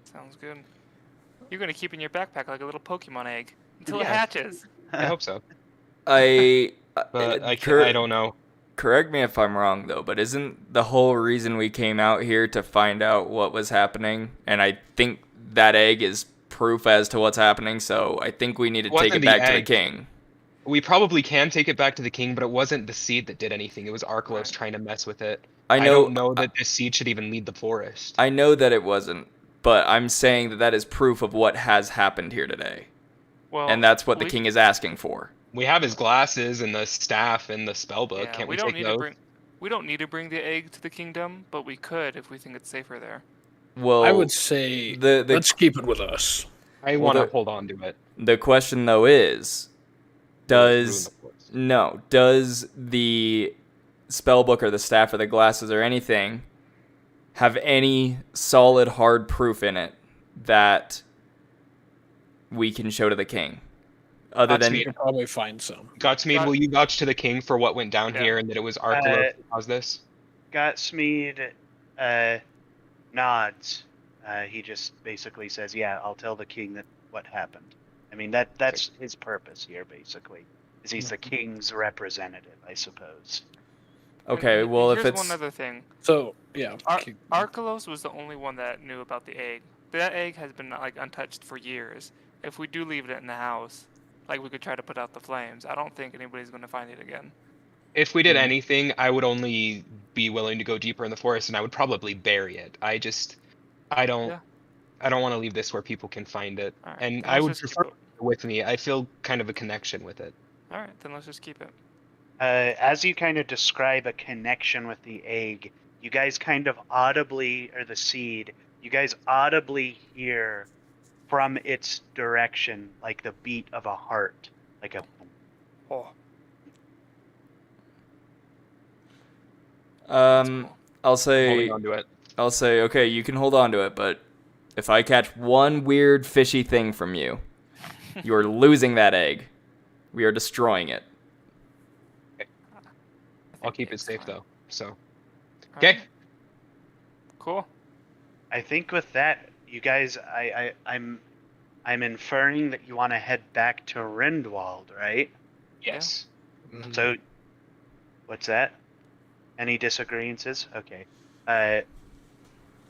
Sounds good. You're gonna keep it in your backpack like a little Pokemon egg until it Yeah. hatches. I hope so, I but I don't know. Correct me if I'm wrong, though, but isn't the whole reason we came out here to find out what was happening? And I think that egg is proof as to what's happening, so I think we need to take Wasn't it the back to the egg. king. We probably can take it back to the king, but it wasn't the seed that did anything. It was Arkelos Right. trying to mess with it. I I know, don't know that this seed should even lead the forest. I know that it wasn't, but I'm saying that that is proof of what has happened here today. Well, And that's what the we- king is asking for. We have his glasses and the staff and the spell book. Yeah, Can't we we don't take need those? to bring. We don't need to bring the egg to the kingdom, but we could if we think it's safer there. Well, I would say the let's keep it with us. I Well, want to the- hold on to it. the question though is, does Ruin the forest. no does the spell book or the staff or the glasses or anything have any solid hard proof in it that we can show to the king? Other That's than me. You can probably find some. Godsmead, will you vouch to the king for what went down Yeah. here and that it was Arkelos who caused this? Gotsmead nods. He just basically says, "Yeah, I'll tell the king that what happened." I mean, that's his purpose here, basically, is he's the king's representative, I suppose. okay, And well if here's it's one other thing. So yeah, Arkelos was the only one that knew about the egg. That egg has been like untouched for years. If we do leave it in the house, like we could try to put out the flames. I don't think anybody's going to find it again. If we did Mhm. anything, I would only be willing to go deeper in the forest, and I would probably bury it. I don't want to leave this where people can find it, All right, and then I let's would just keep prefer it. it with me. I feel kind of a connection with it. All right, then let's just keep it. As you kind of describe a connection with the egg, you guys kind of audibly, or the seed, you guys audibly hear from its direction like the beat of a heart, like a. Oh, I'll say Holding on to it. I'll say, okay, you can hold on to it, but if I catch one weird fishy thing from you, you are losing that egg. We are destroying it. I'll keep it safe fine. though. So, All okay. right. Cool. I think with that, you guys, I'm inferring that you want to head back to Rindwald, right? Yes. So, what's that? Any disagreements? Okay.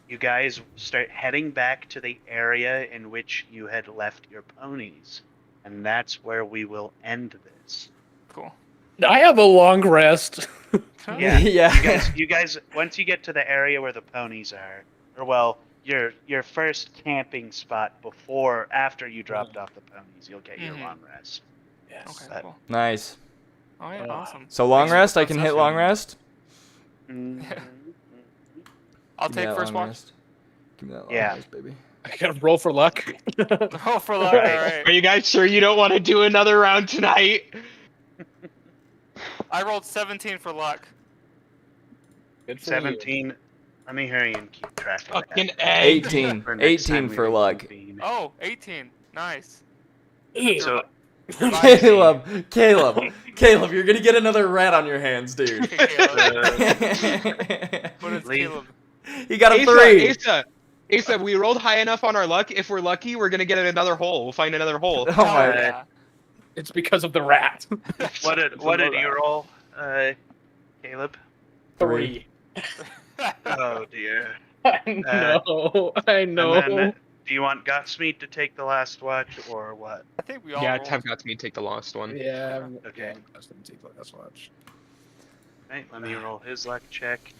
You guys start heading back to the area in which you had left your ponies, and that's where we will end this. Cool. I have a long rest. Yeah. Yeah. You guys, once you get to the area where the ponies are, or well, your first camping spot after you dropped off the ponies, you'll get your Mhm. long rest. Yes. Okay, cool. Nice. Oh, yeah, awesome. So long Thanks for the rest, I can fun hit session. long rest. I'll Give me take that first long watch. rest. Give me that long Yeah. rest, baby. I gotta roll for luck. Oh, for luck. Right. All right. Are you guys sure you don't want to do another round tonight? I rolled 17 for luck. Good for 17. Let me hurry and keep track of Fucking that. egg. 18. For next time 18 we for luck. reconvene. Oh, 18. Nice. you. So Caleb, you're gonna get another rat on your hands, dude. Caleb. But it's Leave. Caleb. You got a 3. Asa, we rolled high enough on our luck. If we're lucky, we're gonna get another hole. We'll find another hole. Oh my. yeah. It's because of the rat. what did you roll, Caleb? 3. Oh dear. I know. I know. And then, do you want Godsmeet to take the last watch or what? I think we all Yeah, rolled. have got me take the lost one. Yeah. Okay. Let's watch. Right, let me roll his luck check.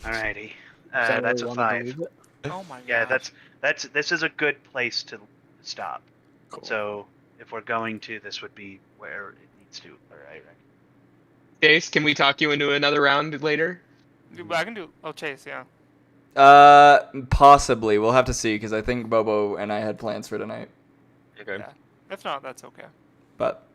Alrighty. Is that where That's we a wanna 5. leave it? Oh my god. Yeah, this is a good place to stop. Cool. So if we're going to, this would be where it needs to. Or I reckon. Chase, can we talk you into another round later? I can do. Oh, Chase, yeah. Possibly. We'll have to see because I think Bobo and I had plans for tonight. Okay. Yeah. If not, that's okay. But